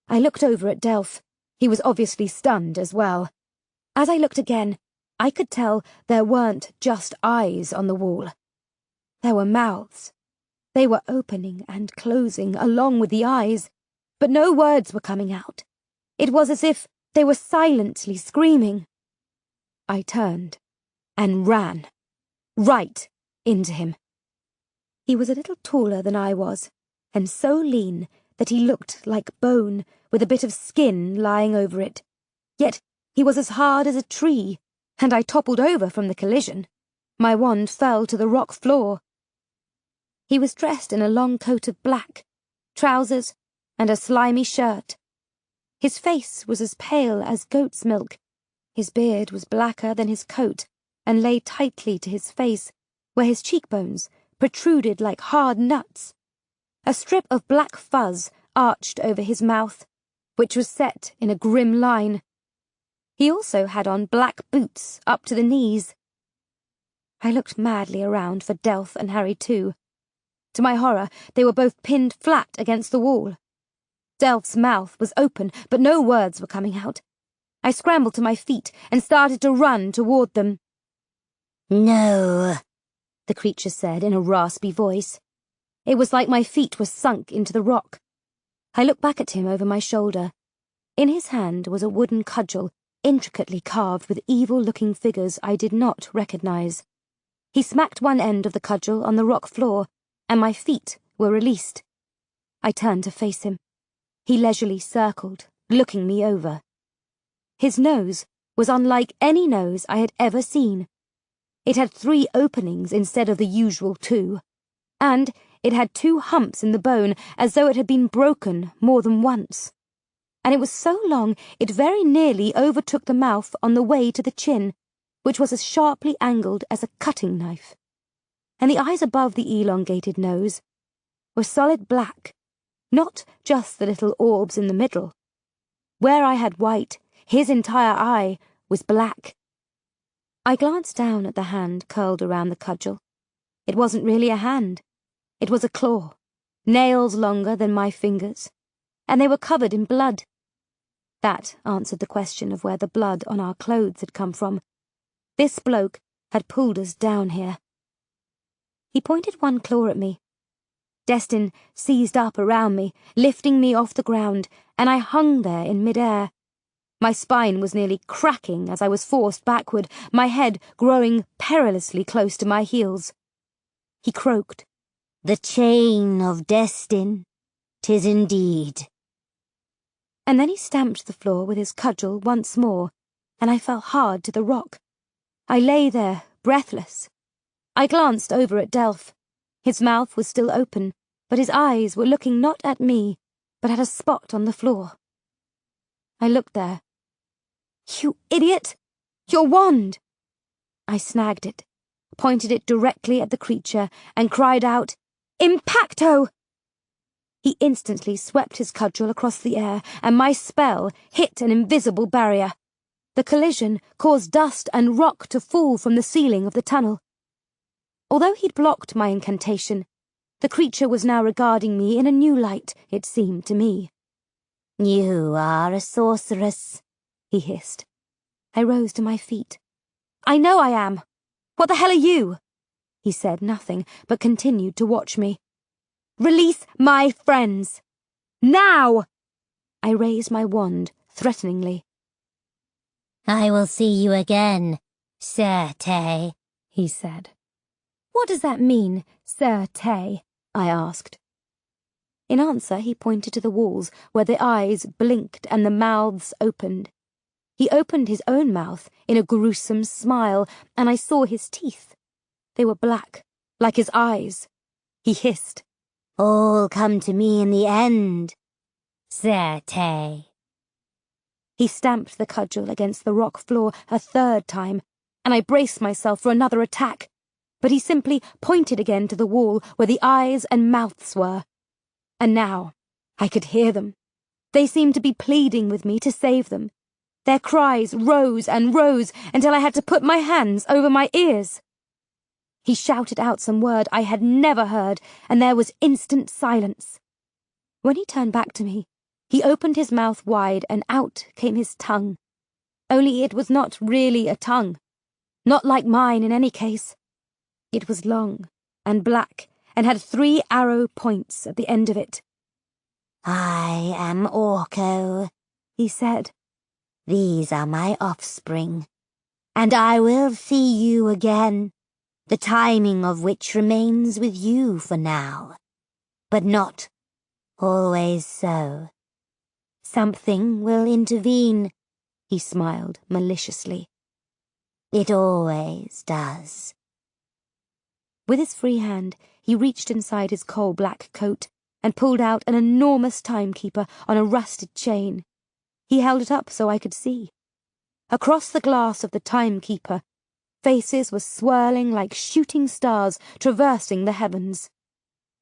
I looked over at Delph. He was obviously stunned as well. As I looked again, I could tell there weren't just eyes on the wall. There were mouths. They were opening and closing along with the eyes, but no words were coming out. It was as if they were silently screaming. I turned and ran, right into him. He was a little taller than I was, and so lean that he looked like bone with a bit of skin lying over it. Yet he was as hard as a tree, and I toppled over from the collision. My wand fell to the rock floor. He was dressed in a long coat of black, trousers, and a slimy shirt. His face was as pale as goat's milk. His beard was blacker than his coat and lay tightly to his face, where his cheekbones protruded like hard nuts. A strip of black fuzz arched over his mouth, which was set in a grim line. He also had on black boots up to the knees. I looked madly around for Delph and Harry too. To my horror, they were both pinned flat against the wall. Delph's mouth was open, but no words were coming out. I scrambled to my feet and started to run toward them. "No," the creature said in a raspy voice. It was like my feet were sunk into the rock. I looked back at him over my shoulder. In his hand was a wooden cudgel, intricately carved with evil-looking figures I did not recognize. He smacked one end of the cudgel on the rock floor, and my feet were released. I turned to face him. He leisurely circled, looking me over. His nose was unlike any nose I had ever seen. It had 3 openings instead of the usual 2, and it had 2 humps in the bone as though it had been broken more than once. And it was so long it very nearly overtook the mouth on the way to the chin, which was as sharply angled as a cutting knife. And the eyes above the elongated nose were solid black, not just the little orbs in the middle. Where I had white, his entire eye was black. I glanced down at the hand curled around the cudgel. It wasn't really a hand. It was a claw, nails longer than my fingers, and they were covered in blood. That answered the question of where the blood on our clothes had come from. This bloke had pulled us down here. He pointed one claw at me. Destin seized up around me, lifting me off the ground, and I hung there in mid-air. My spine was nearly cracking as I was forced backward, my head growing perilously close to my heels. He croaked. The chain of Destin, 'tis indeed. And then he stamped the floor with his cudgel once more, and I fell hard to the rock. I lay there, breathless. I glanced over at Delph. His mouth was still open, but his eyes were looking not at me, but at a spot on the floor. I looked there. You idiot! Your wand! I snagged it, pointed it directly at the creature, and cried out, Impacto! He instantly swept his cudgel across the air, and my spell hit an invisible barrier. The collision caused dust and rock to fall from the ceiling of the tunnel. Although he'd blocked my incantation, the creature was now regarding me in a new light, it seemed to me. You are a sorceress, he hissed. I rose to my feet. I know I am. What the hell are you? He said nothing, but continued to watch me. Release my friends! Now! I raised my wand threateningly. I will see you again, Sir Tay, he said. What does that mean, Sir Tay? I asked. In answer, he pointed to the walls where the eyes blinked and the mouths opened. He opened his own mouth in a gruesome smile, and I saw his teeth. They were black, like his eyes. He hissed. All come to me in the end, Sir Tay. He stamped the cudgel against the rock floor a 3rd time, and I braced myself for another attack, but he simply pointed again to the wall where the eyes and mouths were. And now I could hear them. They seemed to be pleading with me to save them. Their cries rose and rose until I had to put my hands over my ears. He shouted out some word I had never heard, and there was instant silence. When he turned back to me, he opened his mouth wide and out came his tongue. Only it was not really a tongue. Not like mine in any case. It was long and black and had 3 arrow points at the end of it. I am Orko, he said. These are my offspring, and I will see you again, the timing of which remains with you for now, but not always so. Something will intervene, he smiled maliciously. It always does. With his free hand, he reached inside his coal-black coat and pulled out an enormous timekeeper on a rusted chain. He held it up so I could see. Across the glass of the timekeeper, faces were swirling like shooting stars traversing the heavens.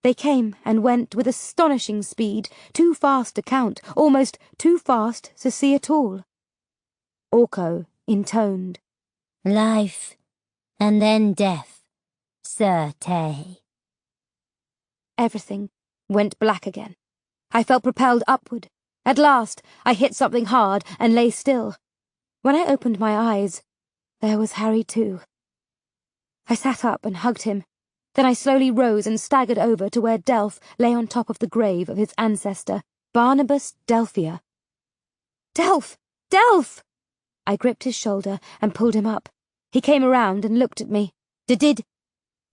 They came and went with astonishing speed, too fast to count, almost too fast to see at all. Orko intoned. Life, and then death, Sir Tay. Everything went black again. I felt propelled upward. At last, I hit something hard and lay still. When I opened my eyes, there was Harry too. I sat up and hugged him. Then I slowly rose and staggered over to where Delph lay on top of the grave of his ancestor, Barnabas Delphia. Delph! Delph! I gripped his shoulder and pulled him up. He came around and looked at me. Did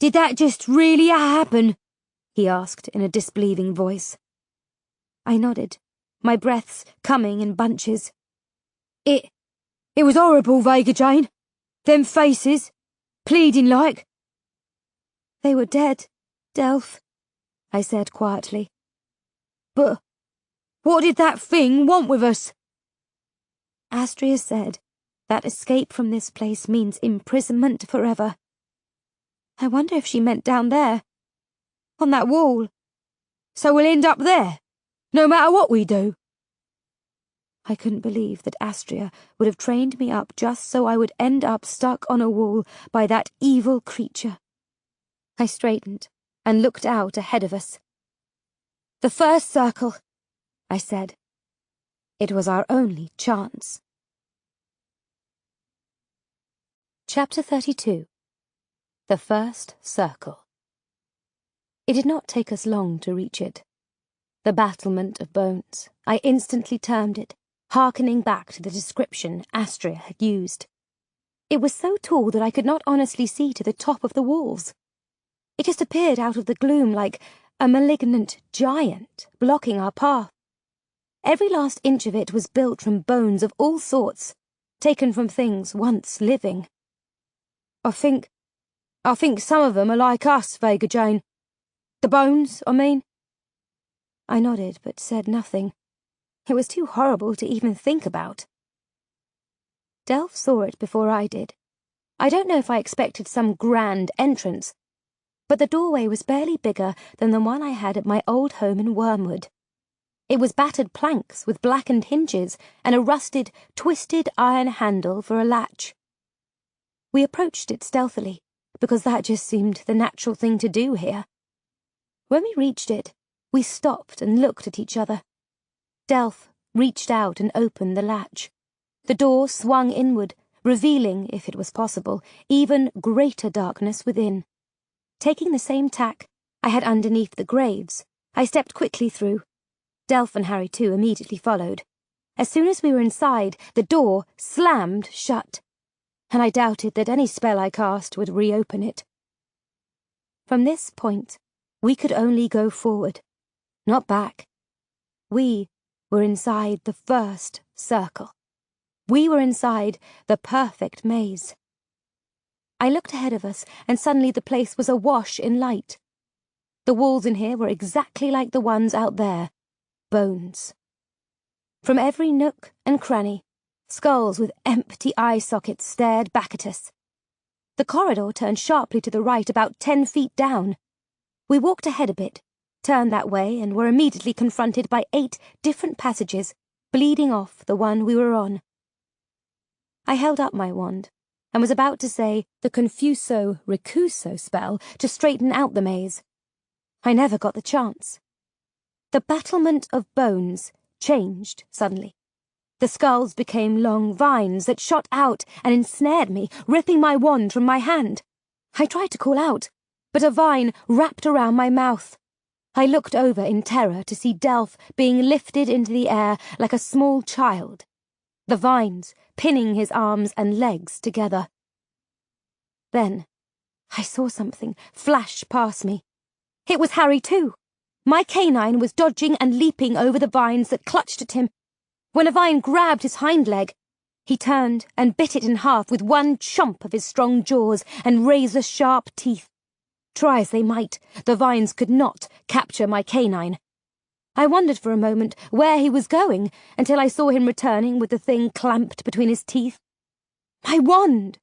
that just really happen? He asked in a disbelieving voice. I nodded, my breaths coming in bunches. It was horrible, Vega Jane. Them faces, pleading like. They were dead, Delph, I said quietly. But what did that thing want with us? Astria said that escape from this place means imprisonment forever. I wonder if she meant down there, on that wall. So we'll end up there, no matter what we do. I couldn't believe that Astria would have trained me up just so I would end up stuck on a wall by that evil creature. I straightened and looked out ahead of us. The first circle, I said. It was our only chance. Chapter 32. The First Circle. It did not take us long to reach it. The battlement of bones, I instantly termed it, hearkening back to the description Astria had used. It was so tall that I could not honestly see to the top of the walls. It just appeared out of the gloom like a malignant giant blocking our path. Every last inch of it was built from bones of all sorts, taken from things once living. I think some of them are like us, Vega Jane. The bones, I mean. I nodded, but said nothing. It was too horrible to even think about. Delph saw it before I did. I don't know if I expected some grand entrance, but the doorway was barely bigger than the one I had at my old home in Wormwood. It was battered planks with blackened hinges and a rusted, twisted iron handle for a latch. We approached it stealthily, because that just seemed the natural thing to do here. When we reached it, we stopped and looked at each other. Delph reached out and opened the latch. The door swung inward, revealing, if it was possible, even greater darkness within. Taking the same tack I had underneath the graves, I stepped quickly through. Delph and Harry too immediately followed. As soon as we were inside, the door slammed shut, and I doubted that any spell I cast would reopen it. From this point, we could only go forward, not back. We were inside the first circle. We were inside the perfect maze. I looked ahead of us, and suddenly the place was awash in light. The walls in here were exactly like the ones out there. Bones. From every nook and cranny, skulls with empty eye sockets stared back at us. The corridor turned sharply to the right about 10 feet down. We walked ahead a bit, turned that way, and were immediately confronted by 8 different passages, bleeding off the one we were on. I held up my wand, and was about to say the Confuso Recuso spell to straighten out the maze. I never got the chance. The battlement of bones changed suddenly. The skulls became long vines that shot out and ensnared me, ripping my wand from my hand. I tried to call out, but a vine wrapped around my mouth. I looked over in terror to see Delph being lifted into the air like a small child, the vines pinning his arms and legs together. Then I saw something flash past me. It was Harry too. My canine was dodging and leaping over the vines that clutched at him. When a vine grabbed his hind leg, he turned and bit it in half with one chomp of his strong jaws and razor-sharp teeth. Try as they might, the vines could not capture my canine. I wondered for a moment where he was going until I saw him returning with the thing clamped between his teeth. My wand!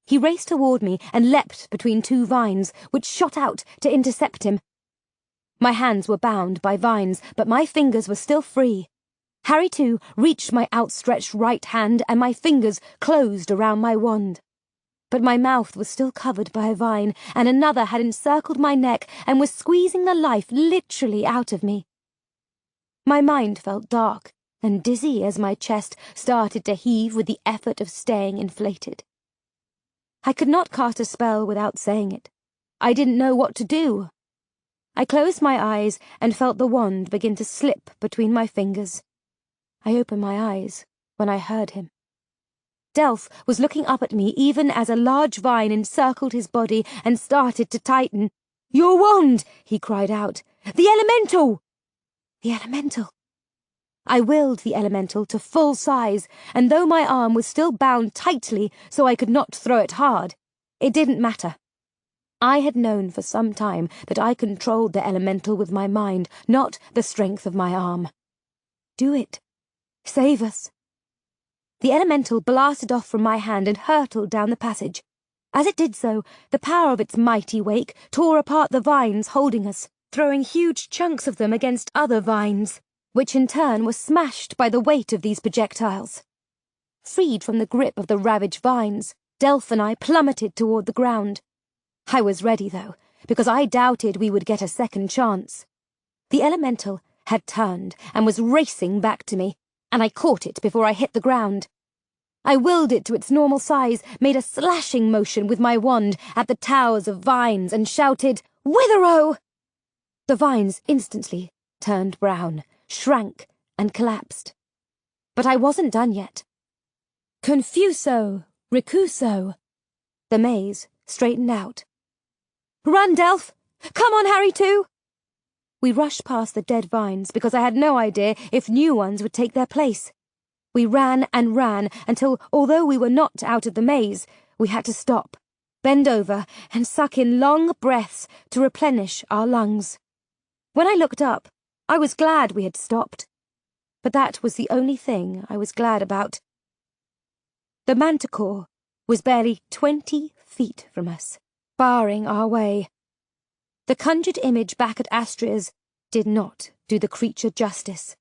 He raced toward me and leapt between 2 vines, which shot out to intercept him. My hands were bound by vines, but my fingers were still free. Harry, too, reached my outstretched right hand, and my fingers closed around my wand. But my mouth was still covered by a vine, and another had encircled my neck and was squeezing the life literally out of me. My mind felt dark and dizzy as my chest started to heave with the effort of staying inflated. I could not cast a spell without saying it. I didn't know what to do. I closed my eyes and felt the wand begin to slip between my fingers. I opened my eyes when I heard him. Delph was looking up at me even as a large vine encircled his body and started to tighten. "Your wand!" he cried out. "The elemental!" The elemental! I willed the elemental to full size, and though my arm was still bound tightly so I could not throw it hard, it didn't matter. I had known for some time that I controlled the elemental with my mind, not the strength of my arm. Do it. Save us. The elemental blasted off from my hand and hurtled down the passage. As it did so, the power of its mighty wake tore apart the vines holding us, throwing huge chunks of them against other vines, which in turn were smashed by the weight of these projectiles. Freed from the grip of the ravaged vines, Delph and I plummeted toward the ground. I was ready, though, because I doubted we would get a second chance. The elemental had turned and was racing back to me, and I caught it before I hit the ground. I willed it to its normal size, made a slashing motion with my wand at the towers of vines, and shouted, "Withero!" The vines instantly turned brown, shrank, and collapsed. But I wasn't done yet. Confuso, recuso. The maze straightened out. "Run, Delph! Come on, Harry, too!" We rushed past the dead vines because I had no idea if new ones would take their place. We ran and ran until, although we were not out of the maze, we had to stop, bend over, and suck in long breaths to replenish our lungs. When I looked up, I was glad we had stopped. But that was the only thing I was glad about. The manticore was barely 20 feet from us, barring our way. The conjured image back at Astria's did not do the creature justice.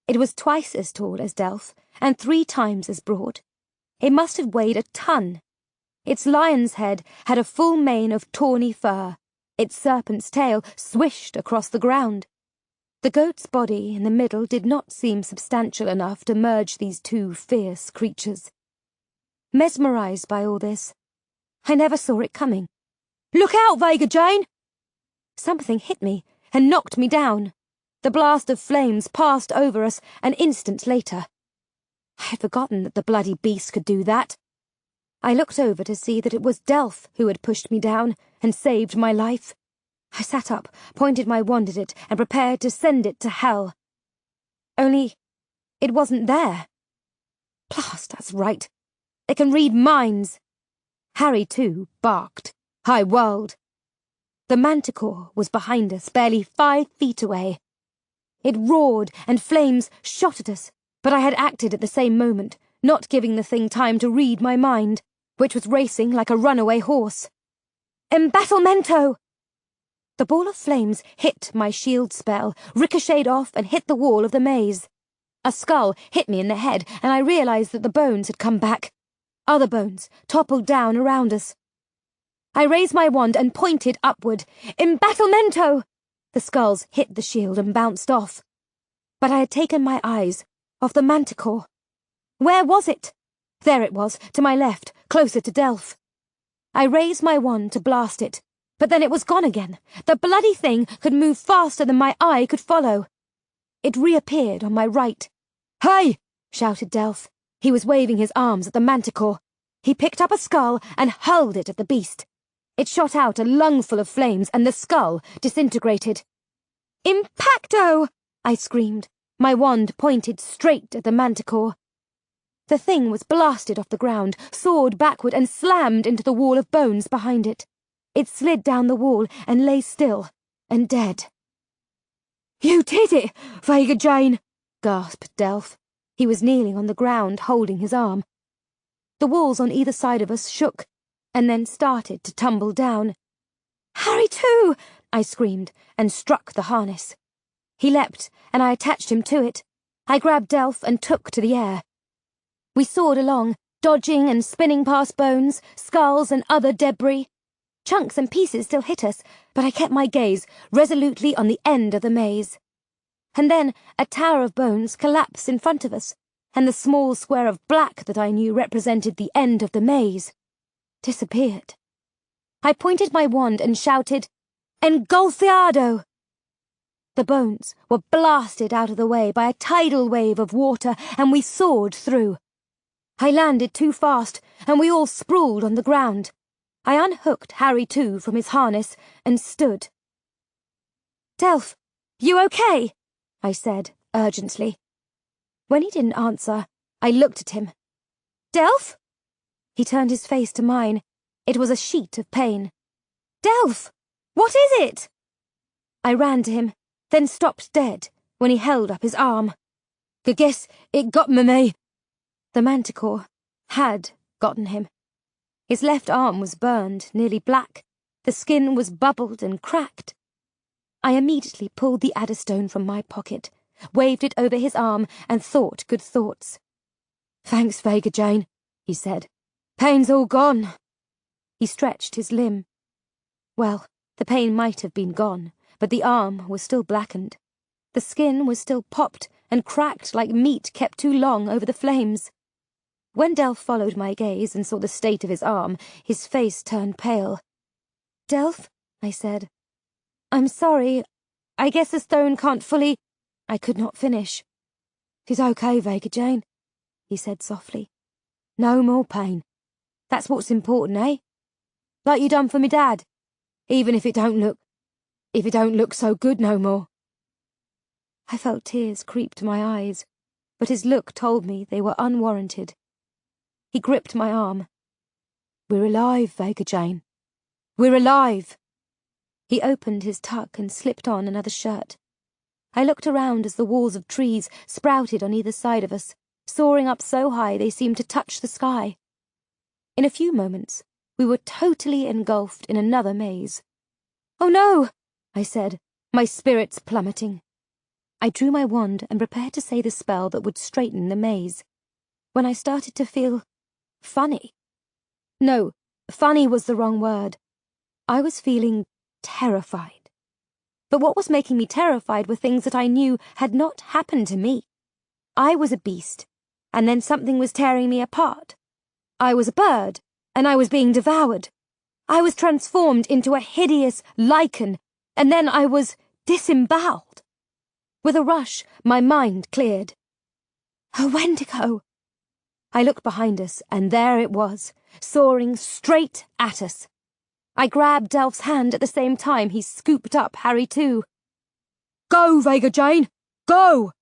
It was twice as tall as Delph, and 3 times as broad. It must have weighed a ton. Its lion's head had a full mane of tawny fur. Its serpent's tail swished across the ground. The goat's body in the middle did not seem substantial enough to merge these 2 fierce creatures. Mesmerized by all this, I never saw it coming. "Look out, Vega Jane!" Something hit me and knocked me down. The blast of flames passed over us an instant later. I had forgotten that the bloody beast could do that. I looked over to see that it was Delph who had pushed me down and saved my life. I sat up, pointed my wand at it, and prepared to send it to hell. Only, it wasn't there. Blast, that's right. It can read minds. Harry, too, barked. I whirled. The manticore was behind us, barely 5 feet away. It roared, and flames shot at us, but I had acted at the same moment, not giving the thing time to read my mind, which was racing like a runaway horse. Embattlemento! The ball of flames hit my shield spell, ricocheted off, and hit the wall of the maze. A skull hit me in the head, and I realized that the bones had come back. Other bones toppled down around us. I raised my wand and pointed upward. Embattlemento! The skulls hit the shield and bounced off. But I had taken my eyes off the manticore. Where was it? There it was, to my left, closer to Delph. I raised my wand to blast it, but then it was gone again. The bloody thing could move faster than my eye could follow. It reappeared on my right. "Hey!" shouted Delph. He was waving his arms at the manticore. He picked up a skull and hurled it at the beast. It shot out a lungful of flames, and the skull disintegrated. "Impacto!" I screamed. My wand pointed straight at the manticore. The thing was blasted off the ground, soared backward, and slammed into the wall of bones behind it. It slid down the wall and lay still and dead. "You did it, Vega Jane!" gasped Delph. He was kneeling on the ground, holding his arm. The walls on either side of us shook, and then started to tumble down. "Harry, too!" I screamed, and struck the harness. He leapt, and I attached him to it. I grabbed Delph and took to the air. We soared along, dodging and spinning past bones, skulls, and other debris. Chunks and pieces still hit us, but I kept my gaze resolutely on the end of the maze. And then a tower of bones collapsed in front of us, and the small square of black that I knew represented the end of the maze disappeared. I pointed my wand and shouted, "Engolfiado!" The bones were blasted out of the way by a tidal wave of water, and we soared through. I landed too fast, and we all sprawled on the ground. I unhooked Harry, too, from his harness and stood. "Delph, you okay?" I said, urgently. When he didn't answer, I looked at him. "Delph?" He turned his face to mine. It was a sheet of pain. "Delph! What is it?" I ran to him, then stopped dead when he held up his arm. "Guess it got me." The manticore had gotten him. His left arm was burned, nearly black. The skin was bubbled and cracked. I immediately pulled the adderstone from my pocket, waved it over his arm, and thought good thoughts. "Thanks, Vega Jane," he said. "Pain's all gone." He stretched his limb. Well, the pain might have been gone, but the arm was still blackened. The skin was still popped and cracked like meat kept too long over the flames. When Delph followed my gaze and saw the state of his arm, his face turned pale. "Delph," I said, "I'm sorry. I guess the stone can't fully—" I could not finish. "'Tis okay, Vega Jane," he said softly. "No more pain. That's what's important, eh? Like you done for me dad, even if it don't look so good no more." I felt tears creep to my eyes, but his look told me they were unwarranted. He gripped my arm. "We're alive, Vega Jane. We're alive." He opened his tuck and slipped on another shirt. I looked around as the walls of trees sprouted on either side of us, soaring up so high they seemed to touch the sky. In a few moments, we were totally engulfed in another maze. "Oh no!" I said, my spirits plummeting. I drew my wand and prepared to say the spell that would straighten the maze, when I started to feel funny. No, funny was the wrong word. I was feeling terrified. But what was making me terrified were things that I knew had not happened to me. I was a beast, and then something was tearing me apart. I was a bird, and I was being devoured. I was transformed into a hideous lichen, and then I was disemboweled. With a rush, my mind cleared. A Wendigo! I looked behind us, and there it was, soaring straight at us. I grabbed Delph's hand at the same time he scooped up Harry too. "Go, Vega Jane! Go!"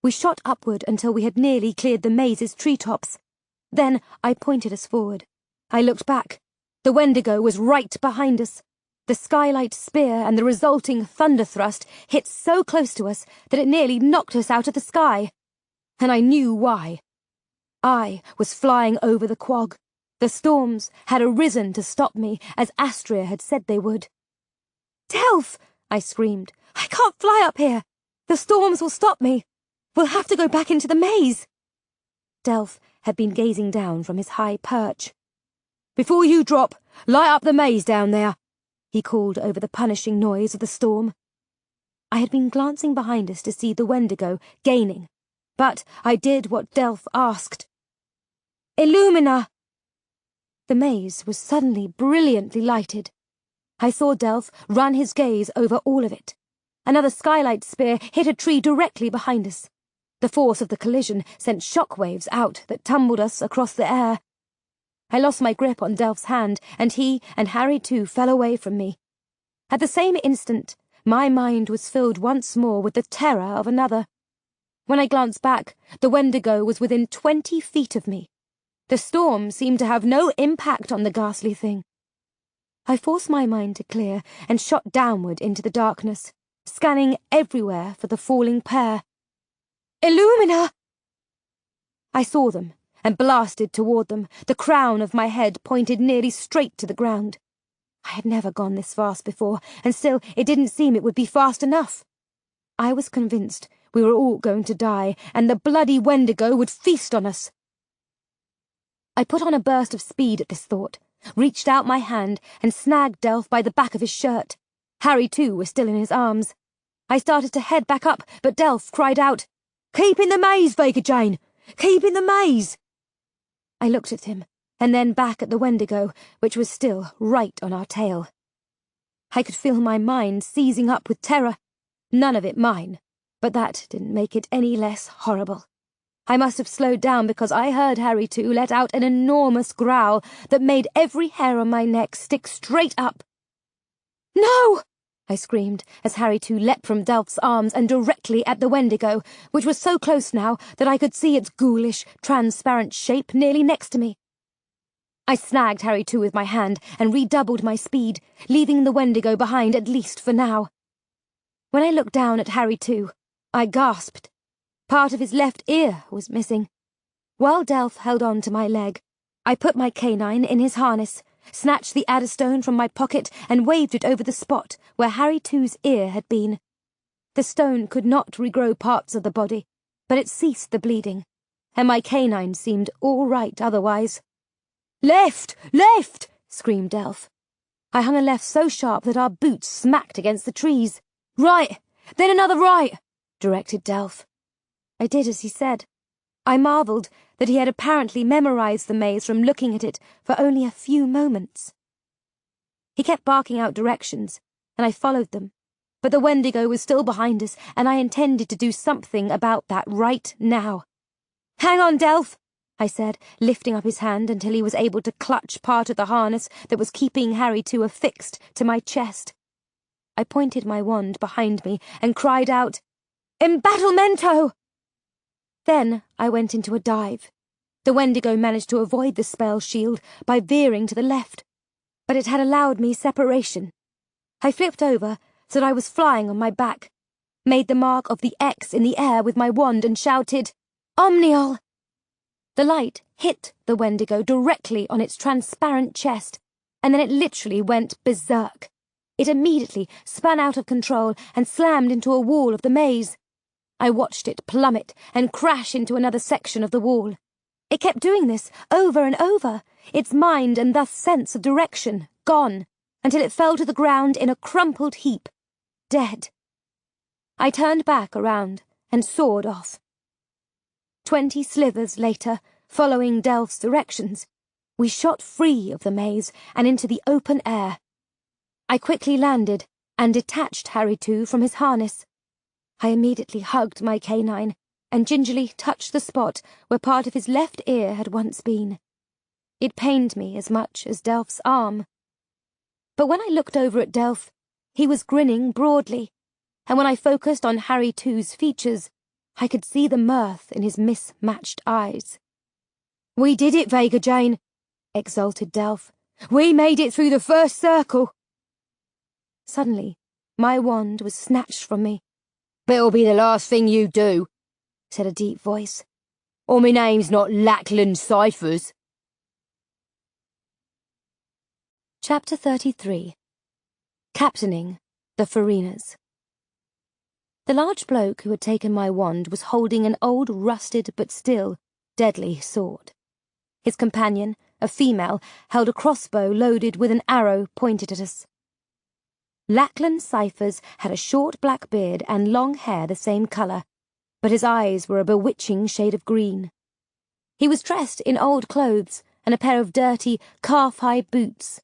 We shot upward until we had nearly cleared the maze's treetops. Then I pointed us forward. I looked back. The Wendigo was right behind us. The skylight spear and the resulting thunder thrust hit so close to us that it nearly knocked us out of the sky. And I knew why. I was flying over the quag. The storms had arisen to stop me, as Astria had said they would. "Delph!" I screamed. "I can't fly up here! The storms will stop me! We'll have to go back into the maze!" Delph had been gazing down from his high perch. "Before you drop, light up the maze down there," he called over the punishing noise of the storm. I had been glancing behind us to see the Wendigo gaining, but I did what Delph asked. "Illumina!" The maze was suddenly brilliantly lighted. I saw Delph run his gaze over all of it. Another skylight spear hit a tree directly behind us. The force of the collision sent shockwaves out that tumbled us across the air. I lost my grip on Delph's hand, and he and Harry too fell away from me. At the same instant, my mind was filled once more with the terror of another. When I glanced back, the Wendigo was within 20 feet of me. The storm seemed to have no impact on the ghastly thing. I forced my mind to clear and shot downward into the darkness, scanning everywhere for the falling pair. "Illumina!" I saw them and blasted toward them, the crown of my head pointed nearly straight to the ground. I had never gone this fast before, and still it didn't seem it would be fast enough. I was convinced we were all going to die, and the bloody Wendigo would feast on us. I put on a burst of speed at this thought, reached out my hand and snagged Delph by the back of his shirt. Harry too was still in his arms. I started to head back up, but Delph cried out, "Keep in the maze, Vega Jane! Keep in the maze!" I looked at him, and then back at the Wendigo, which was still right on our tail. I could feel my mind seizing up with terror. None of it mine, but that didn't make it any less horrible. I must have slowed down because I heard Harry too let out an enormous growl that made every hair on my neck stick straight up. "No!" I screamed, as Harry too leapt from Delph's arms and directly at the Wendigo, which was so close now that I could see its ghoulish, transparent shape nearly next to me. I snagged Harry too with my hand and redoubled my speed, leaving the Wendigo behind at least for now. When I looked down at Harry too, I gasped. Part of his left ear was missing. While Delph held on to my leg, I put my canine in his harness, snatched the adderstone from my pocket and waved it over the spot where Harry too's ear had been. The stone could not regrow parts of the body, but it ceased the bleeding, and my canine seemed all right otherwise. "Left! Left!" screamed Delph. I hung a left so sharp that our boots smacked against the trees. "Right! Then another right!" directed Delph. I did as he said. I marvelled that he had apparently memorized the maze from looking at it for only a few moments. He kept barking out directions, and I followed them, but the Wendigo was still behind us, and I intended to do something about that right now. "Hang on, Delph," I said, lifting up his hand until he was able to clutch part of the harness that was keeping Harry too affixed to my chest. I pointed my wand behind me and cried out, "Embattlemento!" Then I went into a dive. The Wendigo managed to avoid the spell shield by veering to the left, but it had allowed me separation. I flipped over so that I was flying on my back, made the mark of the X in the air with my wand and shouted, "Omnial!" The light hit the Wendigo directly on its transparent chest, and then it literally went berserk. It immediately spun out of control and slammed into a wall of the maze. I watched it plummet and crash into another section of the wall. It kept doing this over and over, its mind and thus sense of direction gone, until it fell to the ground in a crumpled heap, dead. I turned back around and soared off. 20 slithers later, following Delph's directions, we shot free of the maze and into the open air. I quickly landed and detached Harry too from his harness. I immediately hugged my canine and gingerly touched the spot where part of his left ear had once been. It pained me as much as Delph's arm. But when I looked over at Delph, he was grinning broadly, and when I focused on Harry too's features, I could see the mirth in his mismatched eyes. "We did it, Vega Jane," exulted Delph. "We made it through the first circle." Suddenly, my wand was snatched from me. "But it'll be the last thing you do," said a deep voice. "Or me name's not Lackland Ciphers." Chapter 33. Captaining the Farinas. The large bloke who had taken my wand was holding an old rusted but still deadly sword. His companion, a female, held a crossbow loaded with an arrow pointed at us. Lackland Ciphers had a short black beard and long hair the same colour, but his eyes were a bewitching shade of green. He was dressed in old clothes and a pair of dirty, calf-high boots.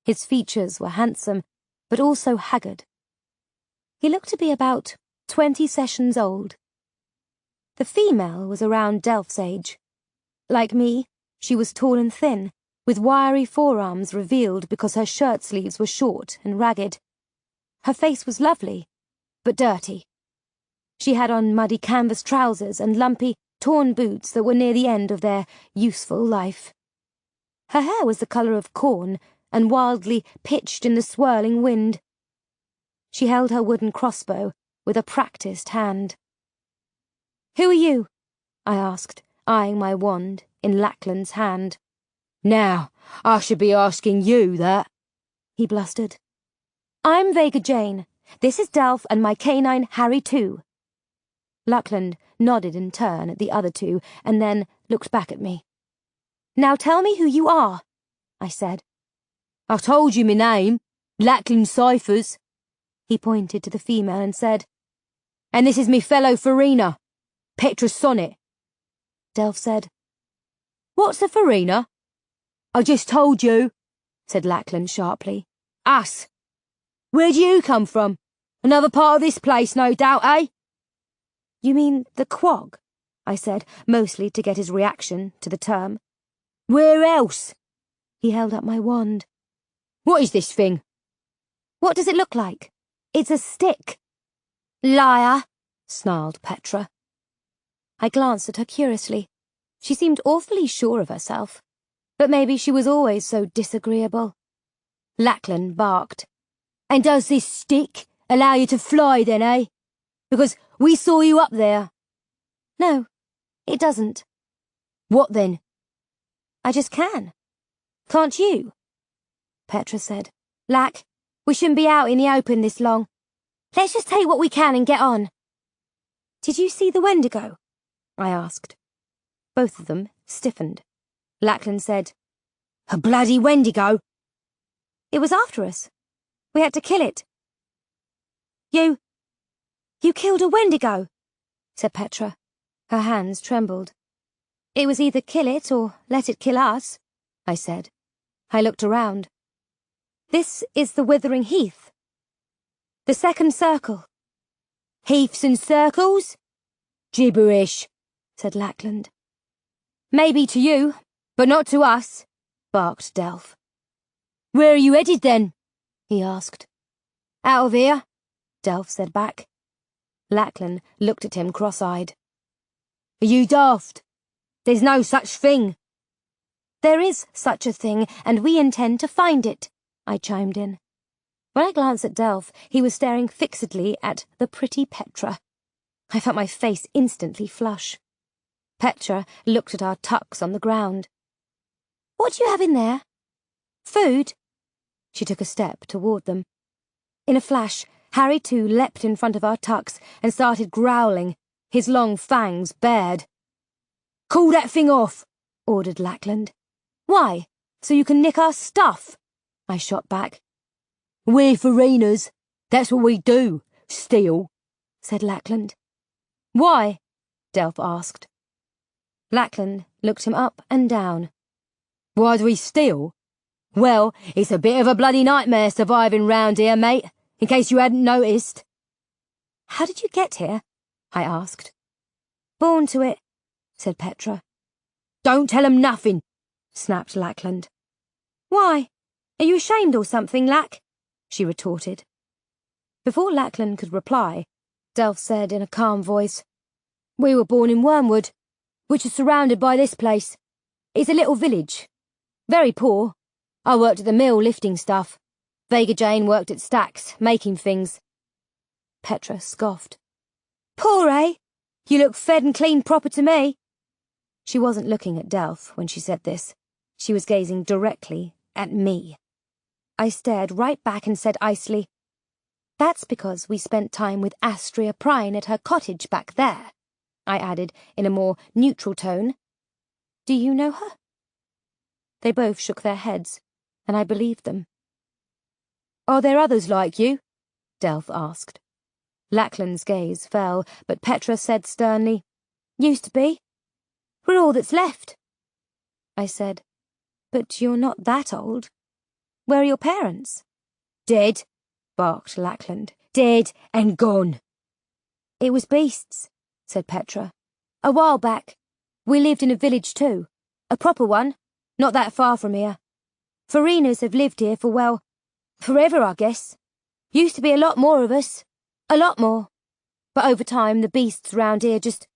His features were handsome, but also haggard. He looked to be about 20 sessions old. The female was around Delph's age. Like me, she was tall and thin, with wiry forearms revealed because her shirt sleeves were short and ragged. Her face was lovely, but dirty. She had on muddy canvas trousers and lumpy, torn boots that were near the end of their useful life. Her hair was the colour of corn and wildly pitched in the swirling wind. She held her wooden crossbow with a practised hand. "Who are you?" I asked, eyeing my wand in Lackland's hand. "Now, I should be asking you that," he blustered. "I'm Vega Jane. This is Delph and my canine Harry too." Lackland nodded in turn at the other two and then looked back at me. "Now tell me who you are," I said. "I told you my name, Lackland Ciphers." He pointed to the female and said, "And this is me fellow Farina, Petra Sonnet." Delph said, "What's a Farina?" "I just told you," said Lackland sharply. "Us. Where do you come from? Another part of this place, no doubt, eh?" "You mean the Quag?" I said, mostly to get his reaction to the term. "Where else?" He held up my wand. "What is this thing?" "What does it look like?" It's a stick. Liar, snarled Petra. I glanced at her curiously. She seemed awfully sure of herself, but maybe she was always so disagreeable. Lachlan barked. And does this stick allow you to fly then, eh? Because we saw you up there. No, it doesn't. What then? I just can. Can't you? Petra said. Lack, we shouldn't be out in the open this long. Let's just take what we can and get on. Did you see the Wendigo? I asked. Both of them stiffened. Lachlan said, A bloody Wendigo? It was after us. We had to kill it. You killed a Wendigo, said Petra. Her hands trembled. It was either kill it or let it kill us, I said. I looked around. This is the Withering Heath. The second circle. Heaths and circles? Gibberish, said Lachlan. Maybe to you, but not to us, barked Delph. Where are you headed then? He asked. Out of here, Delph said back. Lachlan looked at him cross-eyed. Are you daft? There's no such thing. There is such a thing, and we intend to find it, I chimed in. When I glanced at Delph, he was staring fixedly at the pretty Petra. I felt my face instantly flush. Petra looked at our tucks on the ground. What do you have in there? Food? She took a step toward them. In a flash, Harry too leapt in front of our tucks and started growling, his long fangs bared. Call that thing off, ordered Lachlan. Why? So you can nick our stuff? I shot back. We're foreigners. That's what we do. Steal, said Lachlan. Why? Delph asked. Lachlan looked him up and down. Why do we steal? Well, it's a bit of a bloody nightmare surviving round here, mate, in case you hadn't noticed. How did you get here? I asked. Born to it, said Petra. Don't tell 'em nothing, snapped Lachlan. Why? Are you ashamed or something, Lack? She retorted. Before Lachlan could reply, Delph said in a calm voice, We were born in Wormwood, which is surrounded by this place. It's a little village. Very poor. I worked at the mill lifting stuff. Vega Jane worked at stacks, making things. Petra scoffed. Poor, eh? You look fed and clean proper to me. She wasn't looking at Delph when she said this. She was gazing directly at me. I stared right back and said icily, That's because we spent time with Astria Prine at her cottage back there. I added in a more neutral tone. Do you know her? They both shook their heads, and I believed them. Are there others like you? Delph asked. Lachlan's gaze fell, but Petra said sternly, Used to be. We're all that's left. I said, But you're not that old. Where are your parents? Dead, barked Lachlan. Dead and gone. It was beasts, said Petra. A while back, we lived in a village too. A proper one, not that far from here. Foreigners have lived here for, well, forever, I guess. Used to be a lot more of us. A lot more. But over time, the beasts round here just...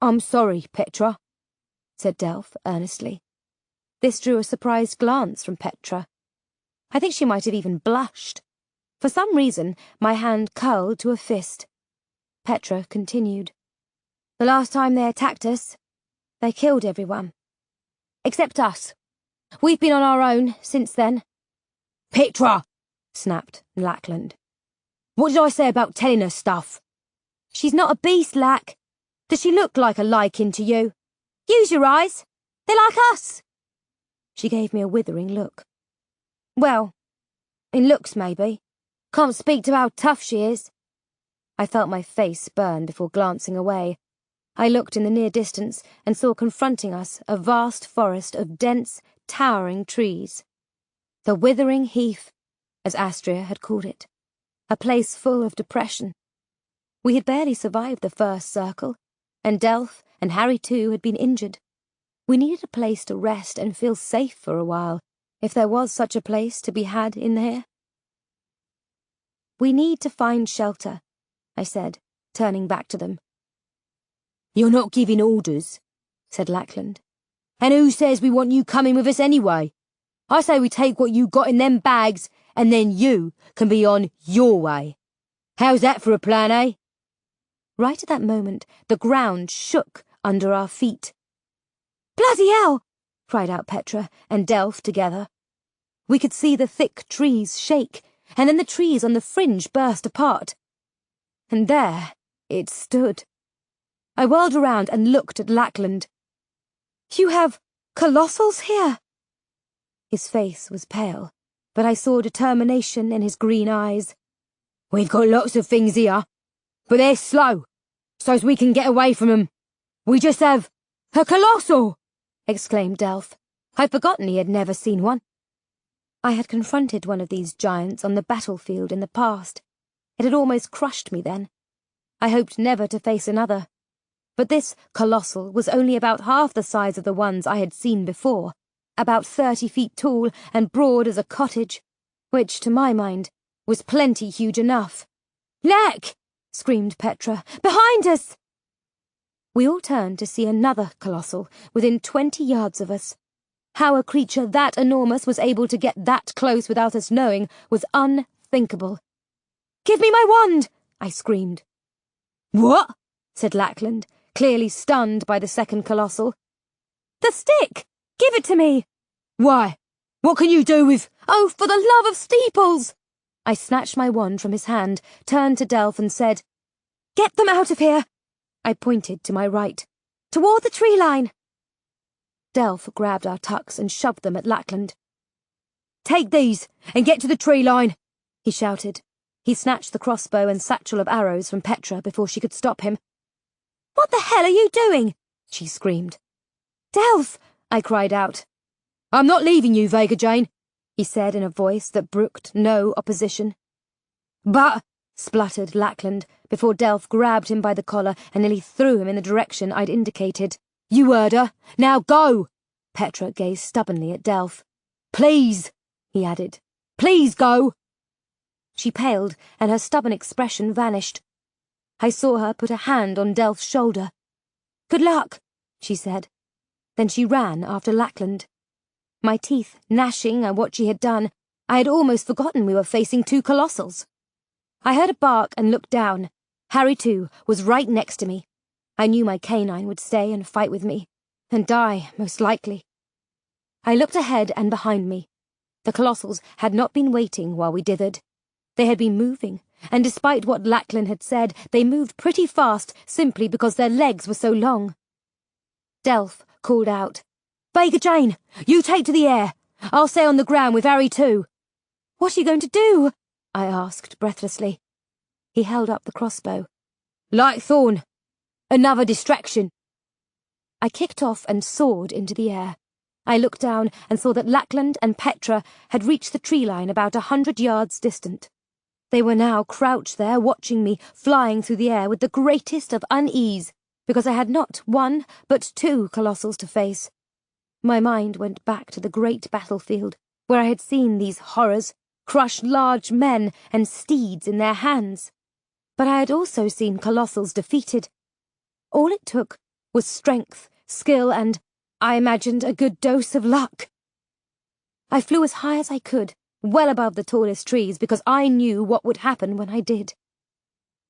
I'm sorry, Petra, said Delph earnestly. This drew a surprised glance from Petra. I think she might have even blushed. For some reason, my hand curled to a fist. Petra continued. The last time they attacked us, they killed everyone. Except us. We've been on our own since then. Petra, snapped Lachlan. What did I say about telling her stuff? She's not a beast, Lack. Does she look like a lichen to you? Use your eyes. They're like us. She gave me a withering look. Well, in looks maybe. Can't speak to how tough she is. I felt my face burn before glancing away. I looked in the near distance and saw confronting us a vast forest of dense, towering trees. The Withering Heath, as Astria had called it. A place full of depression. We had barely survived the first circle, and Delph and Harry too had been injured. We needed a place to rest and feel safe for a while, if there was such a place to be had in there. We need to find shelter, I said, turning back to them. You're not giving orders, said Lackland. And who says we want you coming with us anyway? I say we take what you got in them bags, and then you can be on your way. How's that for a plan, eh? Right at that moment, the ground shook under our feet. Bloody hell! Cried out Petra and Delph together. We could see the thick trees shake, and then the trees on the fringe burst apart. And there it stood. I whirled around and looked at Lackland. You have colossals here? His face was pale, but I saw determination in his green eyes. We've got lots of things here, but they're slow, so's we can get away from them. We just have a colossal! Exclaimed Delph. I'd forgotten he had never seen one. I had confronted one of these giants on the battlefield in the past. It had almost crushed me then. I hoped never to face another. But this colossal was only about half the size of the ones I had seen before, about 30 feet tall and broad as a cottage, which, to my mind, was plenty huge enough. Look! Screamed Petra. Behind us! We all turned to see another colossal within 20 yards of us. How a creature that enormous was able to get that close without us knowing was unthinkable. Give me my wand! I screamed. What? Said Lackland, clearly stunned by the second colossal. The stick! Give it to me! Why? What can you do with... Oh, for the love of steeples! I snatched my wand from his hand, turned to Delph and said, Get them out of here! I pointed to my right. Toward the tree line! Delph grabbed our tucks and shoved them at Lackland. Take these and get to the tree line, he shouted. He snatched the crossbow and satchel of arrows from Petra before she could stop him. What the hell are you doing? She screamed. Delph! I cried out. I'm not leaving you, Vega Jane, he said in a voice that brooked no opposition. But, spluttered Lackland, before Delph grabbed him by the collar and nearly threw him in the direction I'd indicated. You heard her. Now go! Petra gazed stubbornly at Delph. Please, he added. Please go! She paled, and her stubborn expression vanished. I saw her put a hand on Delph's shoulder. Good luck, she said. Then she ran after Lackland. My teeth gnashing at what she had done, I had almost forgotten we were facing two colossals. I heard a bark and looked down. Harry, too, was right next to me. I knew my canine would stay and fight with me, and die, most likely. I looked ahead and behind me. The colossals had not been waiting while we dithered. They had been moving, and despite what Lackland had said, they moved pretty fast simply because their legs were so long. Delph called out, Vega Jane, you take to the air. I'll stay on the ground with Harry too. What are you going to do? I asked breathlessly. He held up the crossbow. Light thorn. Another distraction. I kicked off and soared into the air. I looked down and saw that Lackland and Petra had reached the tree line about 100 yards distant. They were now crouched there watching me flying through the air with the greatest of unease, because I had not one but two colossals to face. My mind went back to the great battlefield, where I had seen these horrors crush large men and steeds in their hands. But I had also seen colossals defeated. All it took was strength, skill, and, I imagined, a good dose of luck. I flew as high as I could, well above the tallest trees, because I knew what would happen when I did.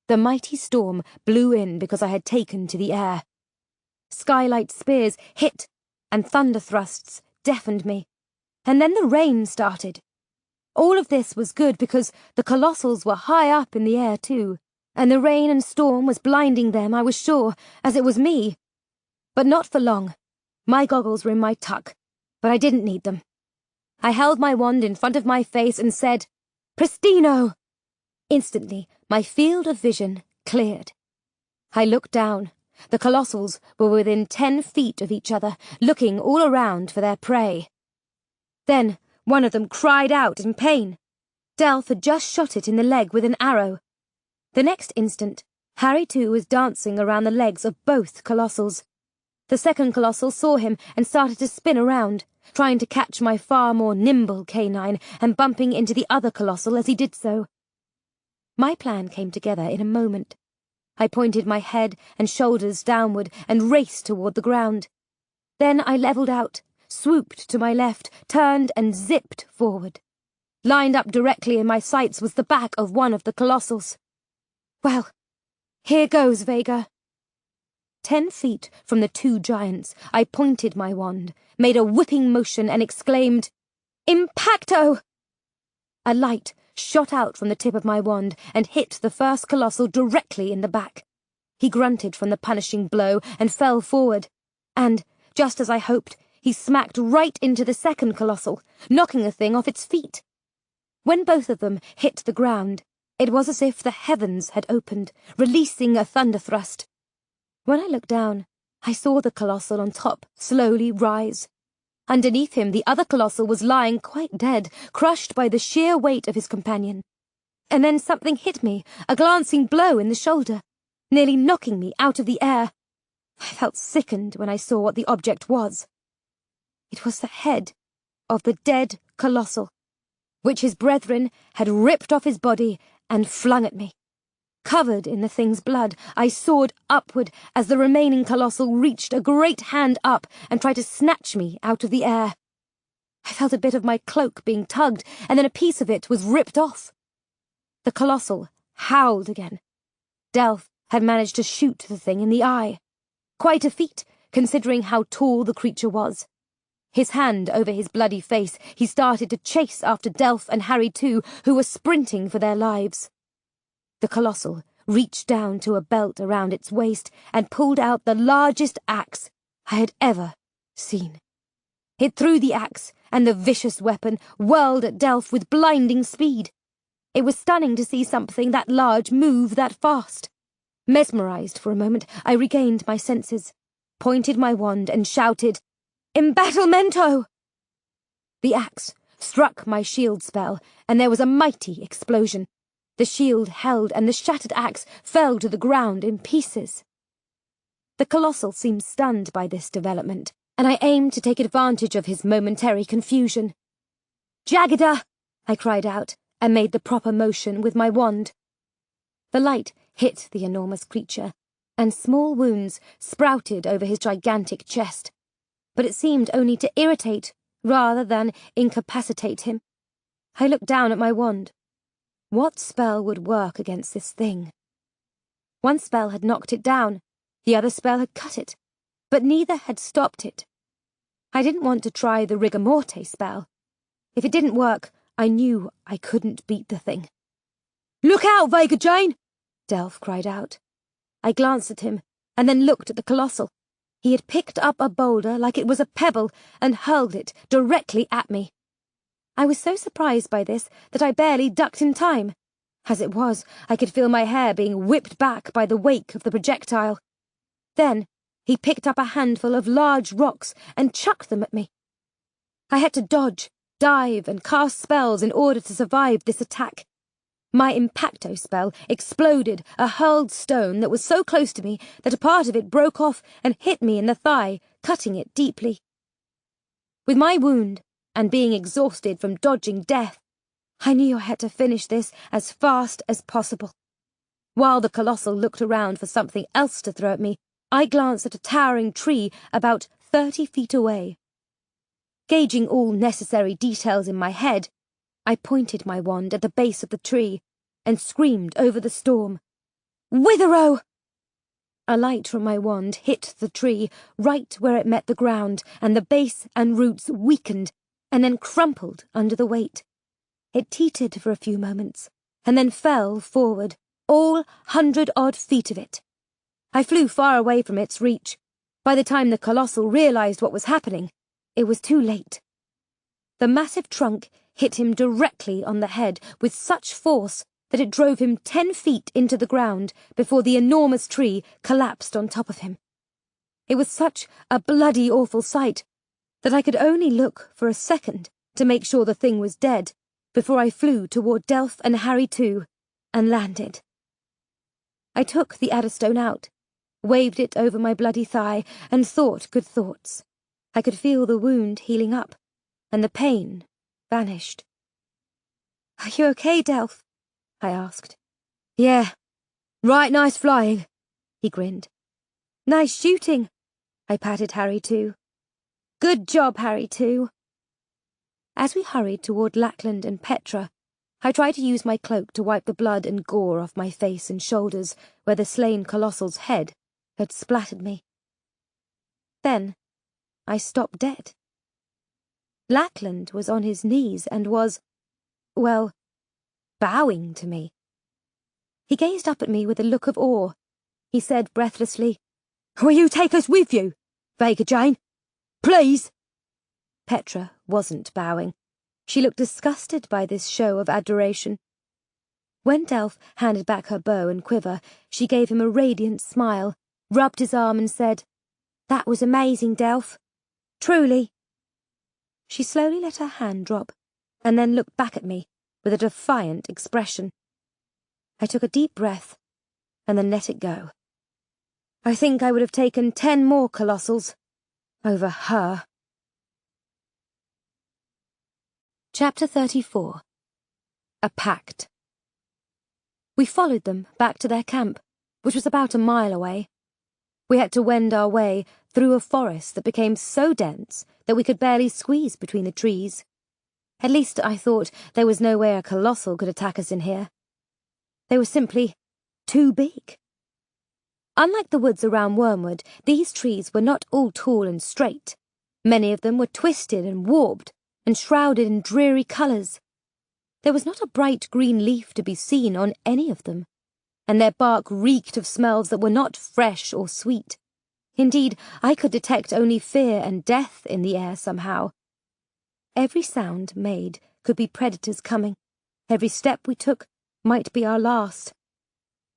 The mighty storm blew in because I had taken to the air. Skylight spears hit, and thunder thrusts deafened me. And then the rain started. All of this was good because the colossals were high up in the air too, and the rain and storm was blinding them, I was sure, as it was me. But not for long. My goggles were in my tuck, but I didn't need them. I held my wand in front of my face and said, Pristino! Instantly, my field of vision cleared. I looked down. The colossals were within 10 feet of each other, looking all around for their prey. Then one of them cried out in pain. Delph had just shot it in the leg with an arrow. The next instant, Harry too was dancing around the legs of both colossals. The second colossal saw him and started to spin around, trying to catch my far more nimble canine and bumping into the other colossal as he did so. My plan came together in a moment. I pointed my head and shoulders downward and raced toward the ground. Then I levelled out, swooped to my left, turned and zipped forward. Lined up directly in my sights was the back of one of the colossals. Well, here goes, Vega. 10 feet from the two giants, I pointed my wand, made a whipping motion and exclaimed, "Impacto!" A light shot out from the tip of my wand and hit the first colossal directly in the back. He grunted from the punishing blow and fell forward, and, just as I hoped, he smacked right into the second colossal, knocking the thing off its feet. When both of them hit the ground, it was as if the heavens had opened, releasing a thunder thrust. When I looked down, I saw the colossal on top slowly rise. Underneath him, the other colossal was lying quite dead, crushed by the sheer weight of his companion. And then something hit me, a glancing blow in the shoulder, nearly knocking me out of the air. I felt sickened when I saw what the object was. It was the head of the dead colossal, which his brethren had ripped off his body and flung at me. Covered in the thing's blood, I soared upward as the remaining colossal reached a great hand up and tried to snatch me out of the air. I felt a bit of my cloak being tugged, and then a piece of it was ripped off. The colossal howled again. Delph had managed to shoot the thing in the eye. Quite a feat, considering how tall the creature was. His hand over his bloody face, he started to chase after Delph and Harry too, who were sprinting for their lives. The colossal reached down to a belt around its waist and pulled out the largest axe I had ever seen. It threw the axe, and the vicious weapon whirled at Delph with blinding speed. It was stunning to see something that large move that fast. Mesmerized for a moment, I regained my senses, pointed my wand and shouted, "Embattlemento!" The axe struck my shield spell, and there was a mighty explosion. The shield held, and the shattered axe fell to the ground in pieces. The colossal seemed stunned by this development, and I aimed to take advantage of his momentary confusion. "Jagada!" I cried out, and made the proper motion with my wand. The light hit the enormous creature, and small wounds sprouted over his gigantic chest, but it seemed only to irritate rather than incapacitate him. I looked down at my wand. What spell would work against this thing? One spell had knocked it down, the other spell had cut it, but neither had stopped it. I didn't want to try the rigor morte spell. If it didn't work, I knew I couldn't beat the thing. "Look out, Vega Jane!" Delph cried out. I glanced at him, and then looked at the colossal. He had picked up a boulder like it was a pebble and hurled it directly at me. I was so surprised by this that I barely ducked in time. As it was, I could feel my hair being whipped back by the wake of the projectile. Then he picked up a handful of large rocks and chucked them at me. I had to dodge, dive, and cast spells in order to survive this attack. My impacto spell exploded a hurled stone that was so close to me that a part of it broke off and hit me in the thigh, cutting it deeply. With my wound, and being exhausted from dodging death, I knew I had to finish this as fast as possible. While the colossal looked around for something else to throw at me, I glanced at a towering tree about 30 feet away. Gauging all necessary details in my head, I pointed my wand at the base of the tree and screamed over the storm, "Withero!" A light from my wand hit the tree right where it met the ground, and the base and roots weakened and then crumpled under the weight. It teetered for a few moments, and then fell forward, all 100-odd feet of it. I flew far away from its reach. By the time the colossal realized what was happening, it was too late. The massive trunk hit him directly on the head with such force that it drove him 10 feet into the ground before the enormous tree collapsed on top of him. It was such a bloody awful sight that I could only look for a second to make sure the thing was dead before I flew toward Delph and Harry too, and landed. I took the adderstone out, waved it over my bloody thigh, and thought good thoughts. I could feel the wound healing up, and the pain vanished. "Are you okay, Delph?" I asked. Yeah, right nice flying, he grinned. Nice shooting, I patted Harry too. Good job, Harry too. As we hurried toward Lackland and Petra, I tried to use my cloak to wipe the blood and gore off my face and shoulders where the slain colossal's head had splattered me. Then I stopped dead. Lackland was on his knees and was, well, bowing to me. He gazed up at me with a look of awe. He said breathlessly, "Will you take us with you, Vega Jane? Please?" Petra wasn't bowing. She looked disgusted by this show of adoration. When Delph handed back her bow and quiver, she gave him a radiant smile, rubbed his arm and said, "That was amazing, Delph. Truly." She slowly let her hand drop, and then looked back at me with a defiant expression. I took a deep breath, and then let it go. I think I would have taken 10 more colossals over her. Chapter 34. A Pact. We followed them back to their camp, which was about a mile away. We had to wend our way through a forest that became so dense that we could barely squeeze between the trees. At least I thought there was no way a colossal could attack us in here. They were simply too big. Unlike the woods around Wormwood, these trees were not all tall and straight. Many of them were twisted and warped and shrouded in dreary colours. There was not a bright green leaf to be seen on any of them, and their bark reeked of smells that were not fresh or sweet. Indeed, I could detect only fear and death in the air somehow. Every sound made could be predators coming. Every step we took might be our last.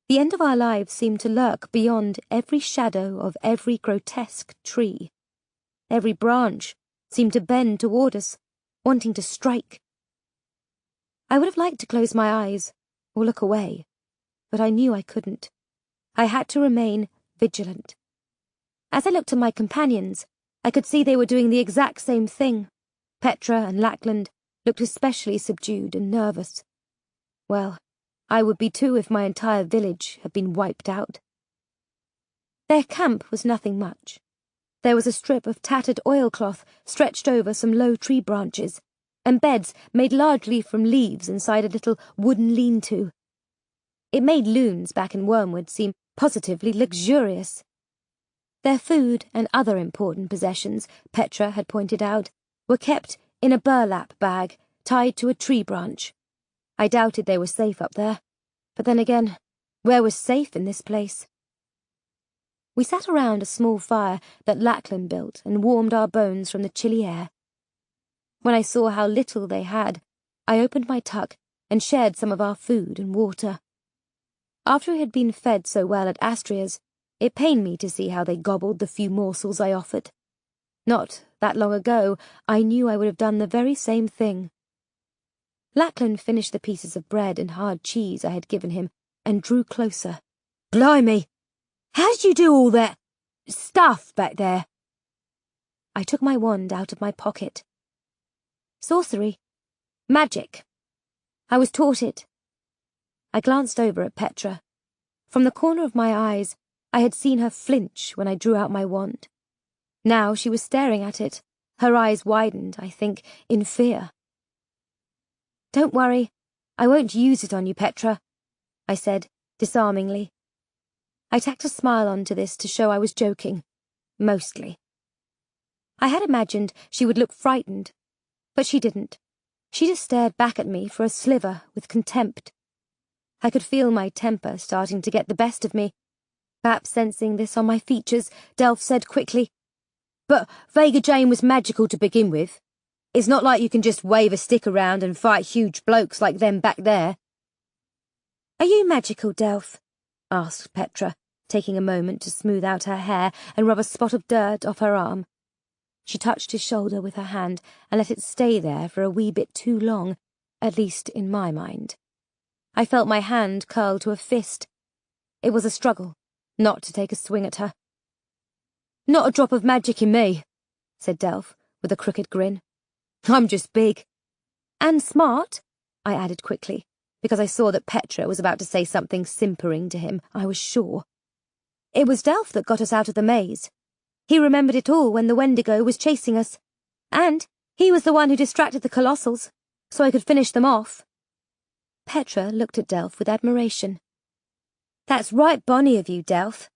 The end of our lives seemed to lurk beyond every shadow of every grotesque tree. Every branch seemed to bend toward us, wanting to strike. I would have liked to close my eyes or look away, but I knew I couldn't. I had to remain vigilant. As I looked at my companions, I could see they were doing the exact same thing. Petra and Lackland looked especially subdued and nervous. Well, I would be too if my entire village had been wiped out. Their camp was nothing much. There was a strip of tattered oilcloth stretched over some low tree branches, and beds made largely from leaves inside a little wooden lean-to. It made loons back in Wormwood seem positively luxurious. Their food and other important possessions, Petra had pointed out, were kept in a burlap bag tied to a tree branch. I doubted they were safe up there, but then again, where was safe in this place? We sat around a small fire that Lackland built and warmed our bones from the chilly air. When I saw how little they had, I opened my tuck and shared some of our food and water. After we had been fed so well at Astria's, it pained me to see how they gobbled the few morsels I offered. Not that long ago, I knew I would have done the very same thing. Lackland finished the pieces of bread and hard cheese I had given him and drew closer. "Blimey! How did you do all that stuff back there?" I took my wand out of my pocket. "Sorcery. Magic. I was taught it." I glanced over at Petra. From the corner of my eyes, I had seen her flinch when I drew out my wand. Now she was staring at it, her eyes widened, I think, in fear. "Don't worry, I won't use it on you, Petra," I said, disarmingly. I tacked a smile onto this to show I was joking, mostly. I had imagined she would look frightened, but she didn't. She just stared back at me for a sliver with contempt. I could feel my temper starting to get the best of me. Perhaps sensing this on my features, Delph said quickly, "But Vega Jane was magical to begin with. It's not like you can just wave a stick around and fight huge blokes like them back there." "Are you magical, Delph?" asked Petra, taking a moment to smooth out her hair and rub a spot of dirt off her arm. She touched his shoulder with her hand and let it stay there for a wee bit too long, at least in my mind. I felt my hand curl to a fist. It was a struggle not to take a swing at her. "Not a drop of magic in me," said Delph, with a crooked grin. "I'm just big." "And smart," I added quickly, because I saw that Petra was about to say something simpering to him, I was sure. It was Delph that got us out of the maze. He remembered it all when the Wendigo was chasing us, and he was the one who distracted the Colossals, so I could finish them off. Petra looked at Delph with admiration. That's right bonny of you, Delph.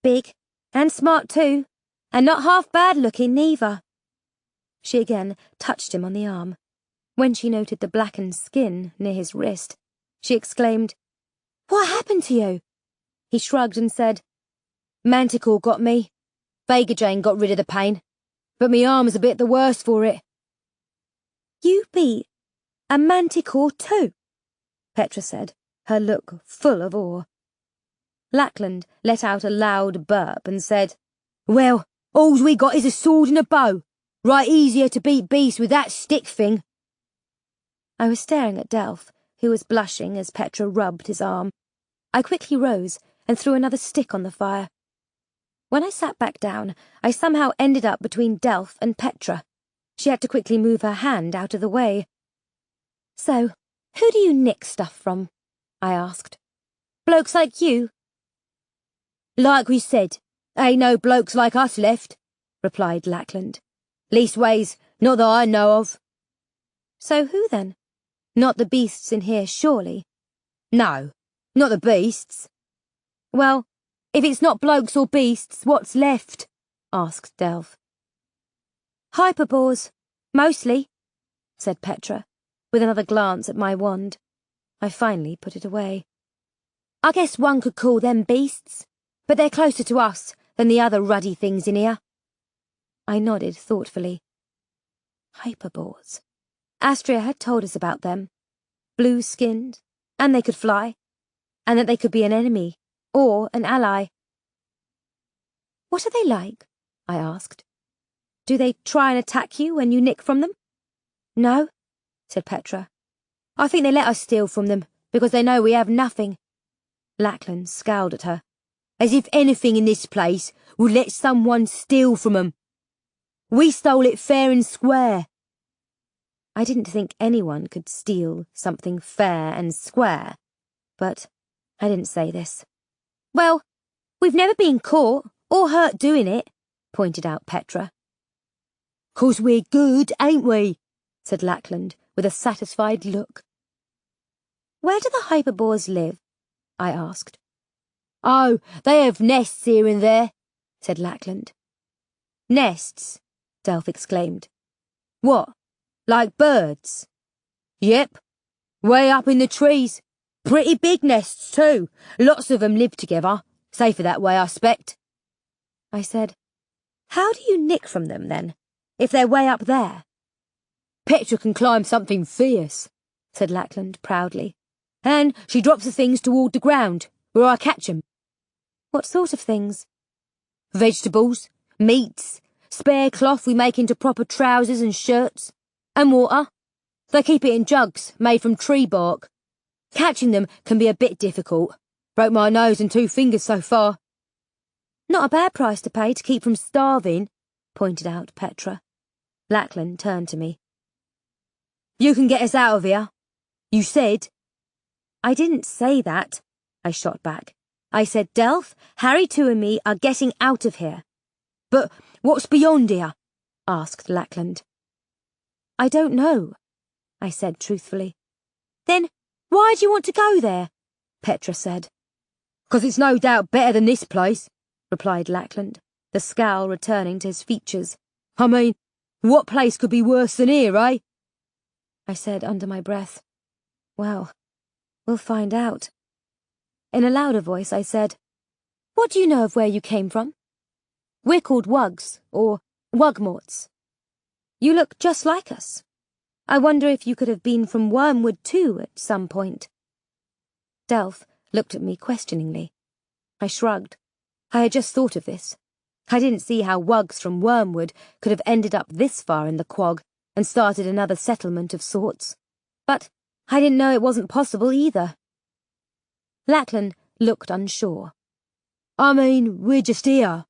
Big, and smart too, and not half bad looking neither. She again touched him on the arm. When she noted the blackened skin near his wrist, she exclaimed, What happened to you? He shrugged and said, Manticore got me. Vega Jane got rid of the pain, but me arm's a bit the worse for it. You be a manticore too, Petra said, her look full of awe. Lackland let out a loud burp and said, Well, all's we got is a sword and a bow. Right easier to beat beasts with that stick thing. I was staring at Delph, who was blushing as Petra rubbed his arm. I quickly rose and threw another stick on the fire. When I sat back down, I somehow ended up between Delph and Petra. She had to quickly move her hand out of the way. So, who do you nick stuff from? I asked. Blokes like you? Like we said, ain't no blokes like us left, replied Lackland. Leastways, not that I know of. So who then? Not the beasts in here, surely? No, not the beasts. Well, if it's not blokes or beasts, what's left? Asked Delph. Hyperbores, mostly, said Petra, with another glance at my wand. I finally put it away. I guess one could call them beasts, but they're closer to us than the other ruddy things in here. I nodded thoughtfully. Hyperbores. Astria had told us about them. Blue-skinned, and they could fly, and that they could be an enemy, or an ally. What are they like? I asked. Do they try and attack you when you nick from them? No, said Petra. I think they let us steal from them, because they know we have nothing. Lackland scowled at her. As if anything in this place would let someone steal from them. We stole it fair and square. I didn't think anyone could steal something fair and square, but I didn't say this. Well, we've never been caught or hurt doing it, pointed out Petra. 'Cause we're good, ain't we? Said Lackland with a satisfied look. Where do the hyperbores live? I asked. Oh, they have nests here and there, said Lackland. Nests? Delph exclaimed. What? Like birds? Yep. Way up in the trees. Pretty big nests, too. Lots of them live together. Safer that way, I expect. I said, How do you nick from them, then, if they're way up there? Petra can climb something fierce, said Lackland proudly. And she drops the things toward the ground, where I catch 'em. What sort of things? Vegetables, meats, spare cloth we make into proper trousers and shirts, and water. They keep it in jugs made from tree bark. Catching them can be a bit difficult. Broke my nose and 2 fingers so far. Not a bad price to pay to keep from starving, pointed out Petra. Lackland turned to me. You can get us out of here. You said. I didn't say that, I shot back. I said Delph, Harry 2 and me are getting out of here. But what's beyond here? Asked Lackland. I don't know, I said truthfully. Then why do you want to go there? Petra said. 'Cause it's no doubt better than this place, replied Lackland, the scowl returning to his features. I mean, what place could be worse than here, eh? I said under my breath, Well, we'll find out. In a louder voice I said, What do you know of where you came from? We're called Wugs, or Wugmorts. You look just like us. I wonder if you could have been from Wormwood too at some point. Delph looked at me questioningly. I shrugged. I had just thought of this. I didn't see how Wugs from Wormwood could have ended up this far in the quag and started another settlement of sorts. But I didn't know it wasn't possible either. Lackland looked unsure. I mean, we're just here.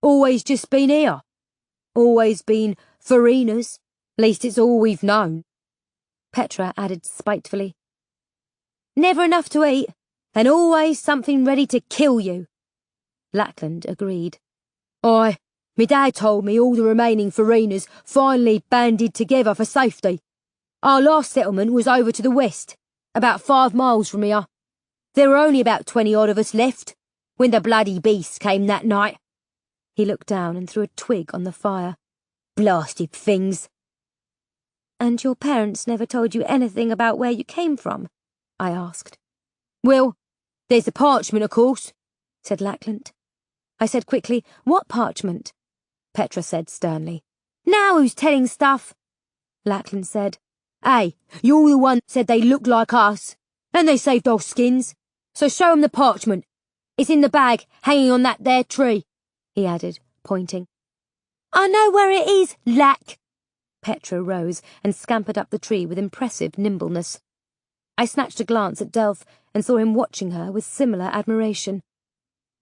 Always just been here. Always been foreigners. Least it's all we've known. Petra added spitefully. Never enough to eat, and always something ready to kill you. Lackland agreed. Aye, me dad told me all the remaining foreigners finally banded together for safety. Our last settlement was over to the west, about 5 miles from here. There were only about 20-odd of us left when the bloody beast came that night. He looked down and threw a twig on the fire. Blasted things. And your parents never told you anything about where you came from? I asked. Well, there's the parchment, of course, said Lackland. I said quickly, What parchment? Petra said sternly. Now who's telling stuff? Lackland said, Hey, you're the one that said they looked like us, and they saved our skins, so show 'em the parchment. It's in the bag, hanging on that there tree, he added, pointing. I know where it is, Lack. Petra rose and scampered up the tree with impressive nimbleness. I snatched a glance at Delph and saw him watching her with similar admiration.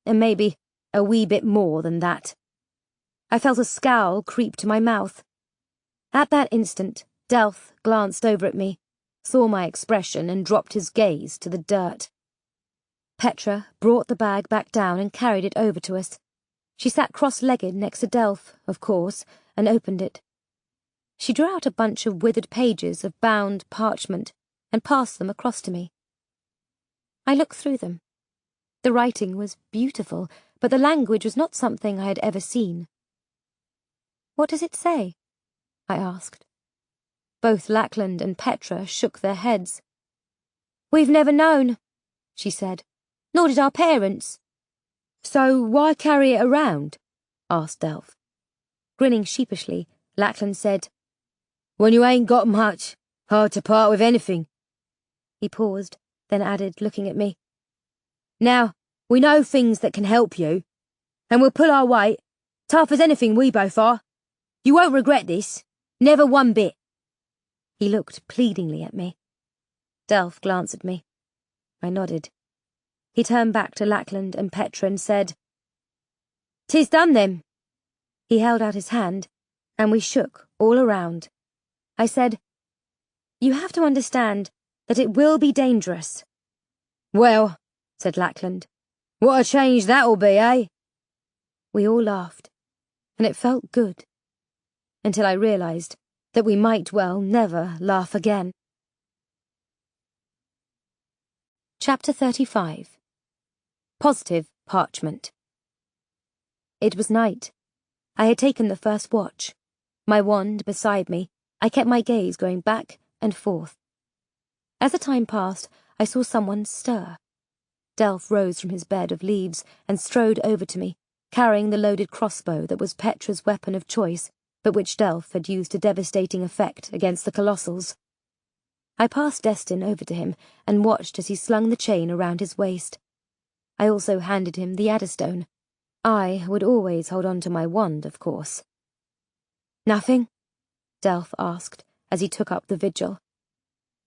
And maybe a wee bit more than that. I felt a scowl creep to my mouth. At that instant, Delph glanced over at me, saw my expression and dropped his gaze to the dirt. Petra brought the bag back down and carried it over to us. She sat cross-legged next to Delph, of course, and opened it. She drew out a bunch of withered pages of bound parchment and passed them across to me. I looked through them. The writing was beautiful, but the language was not something I had ever seen. What does it say? I asked. Both Lackland and Petra shook their heads. We've never known, she said. Nor did our parents. So why carry it around? Asked Delph. Grinning sheepishly, Lackland said, When you ain't got much, hard to part with anything. He paused, then added, looking at me. Now, we know things that can help you, and we'll pull our weight, tough as anything we both are. You won't regret this, never one bit. He looked pleadingly at me. Delph glanced at me. I nodded. He turned back to Lackland and Petra and said, 'Tis done then. He held out his hand, and we shook all around. I said, You have to understand that it will be dangerous. Well, said Lackland, what a change that'll be, eh? We all laughed, and it felt good, until I realised that we might well never laugh again. Chapter 35. Positive Parchment. It was night. I had taken the first watch. My wand beside me, I kept my gaze going back and forth. As the time passed, I saw someone stir. Delph rose from his bed of leaves and strode over to me, carrying the loaded crossbow that was Petra's weapon of choice, but which Delph had used to devastating effect against the Colossals. I passed Destin over to him and watched as he slung the chain around his waist. I also handed him the Adderstone. I would always hold on to my wand, of course. Nothing? Delph asked as he took up the vigil.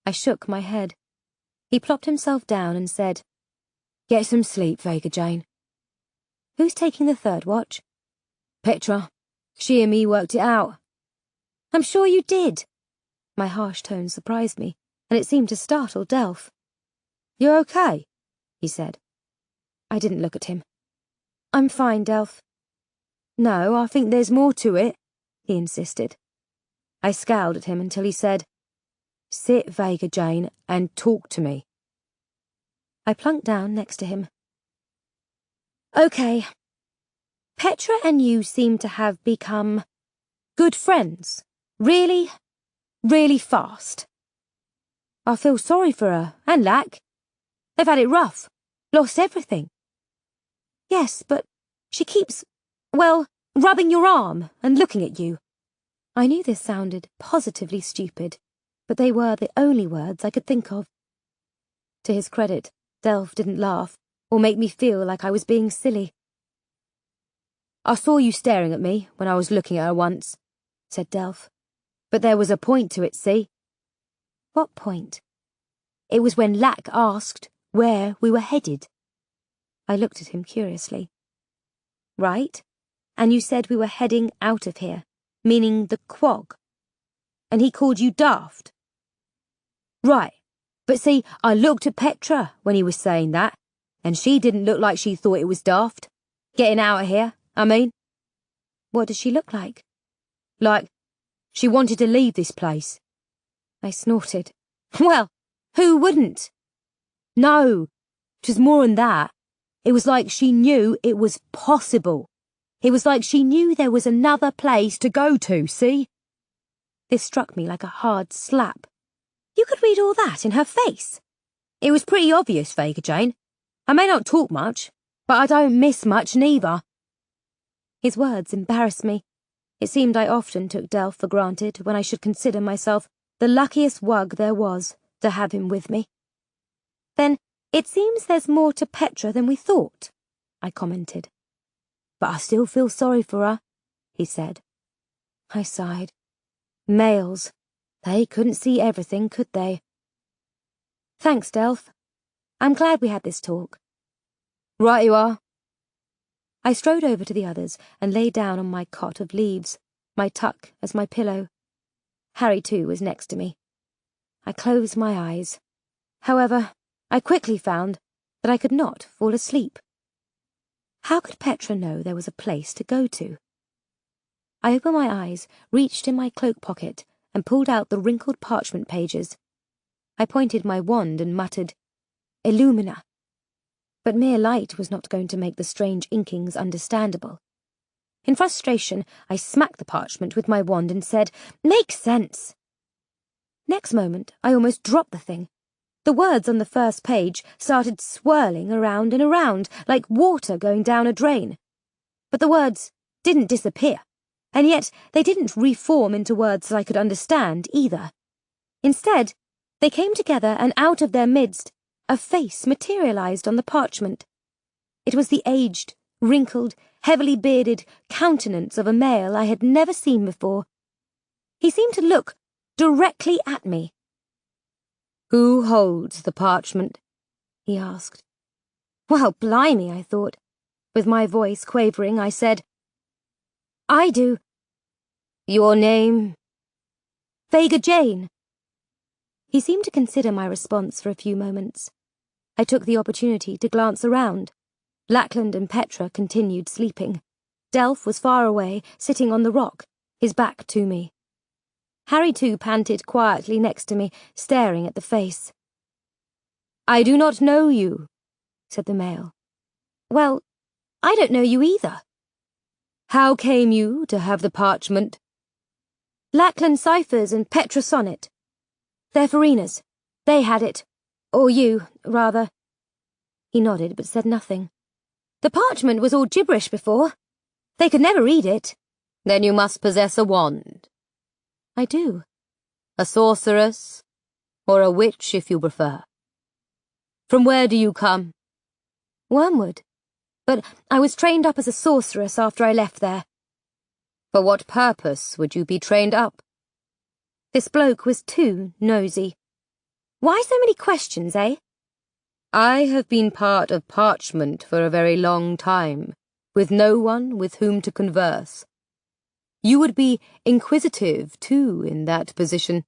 I shook my head. He plopped himself down and said, Get some sleep, Vega Jane. Who's taking the third watch? Petra. She and me worked it out. I'm sure you did. My harsh tone surprised me, and it seemed to startle Delph. You're okay, he said. I didn't look at him. I'm fine, Delph. No, I think there's more to it, he insisted. I scowled at him until he said, Sit, Vega Jane, and talk to me. I plunked down next to him. Okay. Petra and you seem to have become good friends. Really, really fast. I feel sorry for her, and Lack. They've had it rough, lost everything. Yes, but she keeps, well, rubbing your arm and looking at you. I knew this sounded positively stupid, but they were the only words I could think of. To his credit, Delph didn't laugh or make me feel like I was being silly. I saw you staring at me when I was looking at her once, said Delph. But there was a point to it, see? What point? It was when Lack asked where we were headed. I looked at him curiously. Right, and you said we were heading out of here, meaning the Quag. And he called you daft. Right, But see, I looked at Petra when he was saying that, and she didn't look like she thought it was daft. Getting out of here, I mean. What does she look like? Like, she wanted to leave this place. I snorted. Well, who wouldn't? No, it was more than that. It was like she knew it was possible. It was like she knew there was another place to go to, see? This struck me like a hard slap. You could read all that in her face. It was pretty obvious, Vega Jane. I may not talk much, but I don't miss much neither. His words embarrassed me. It seemed I often took Delph for granted when I should consider myself the luckiest wug there was to have him with me. Then it seems there's more to Petra than we thought, I commented. But I still feel sorry for her, he said. I sighed. Males. They couldn't see everything, could they? Thanks, Delph. I'm glad we had this talk. Right you are. I strode over to the others and lay down on my cot of leaves, my tuck as my pillow. Harry, too, was next to me. I closed my eyes. However, I quickly found that I could not fall asleep. How could Petra know there was a place to go to? I opened my eyes, reached in my cloak pocket, and pulled out the wrinkled parchment pages. I pointed my wand and muttered, "Illumina." But mere light was not going to make the strange inkings understandable. In frustration, I smacked the parchment with my wand and said, "Make sense!" Next moment, I almost dropped the thing. The words on the first page started swirling around and around, like water going down a drain. But the words didn't disappear, and yet they didn't reform into words that I could understand either. Instead, they came together, and out of their midst, a face materialized on the parchment. It was the aged, wrinkled, heavily bearded countenance of a male I had never seen before. He seemed to look directly at me. "Who holds the parchment?" he asked. Well, blimey, I thought. With my voice quavering, I said, "I do." "Your name?" "Vega Jane." He seemed to consider my response for a few moments. I took the opportunity to glance around. Lackland and Petra continued sleeping. Delph was far away, sitting on the rock, his back to me. Harry, too, panted quietly next to me, staring at the face. "I do not know you," said the male. "Well, I don't know you either." "How came you to have the parchment?" "Lackland ciphers and Petra sonnet. They're Farina's. They had it. Or you, rather." He nodded but said nothing. "The parchment was all gibberish before. They could never read it." "Then you must possess a wand." "I do." "A sorceress, or a witch if you prefer. From where do you come?" "Wormwood. But I was trained up as a sorceress after I left there." "For what purpose would you be trained up?" This bloke was too nosy. "Why so many questions, eh?" "I have been part of parchment for a very long time, with no one with whom to converse. You would be inquisitive, too, in that position."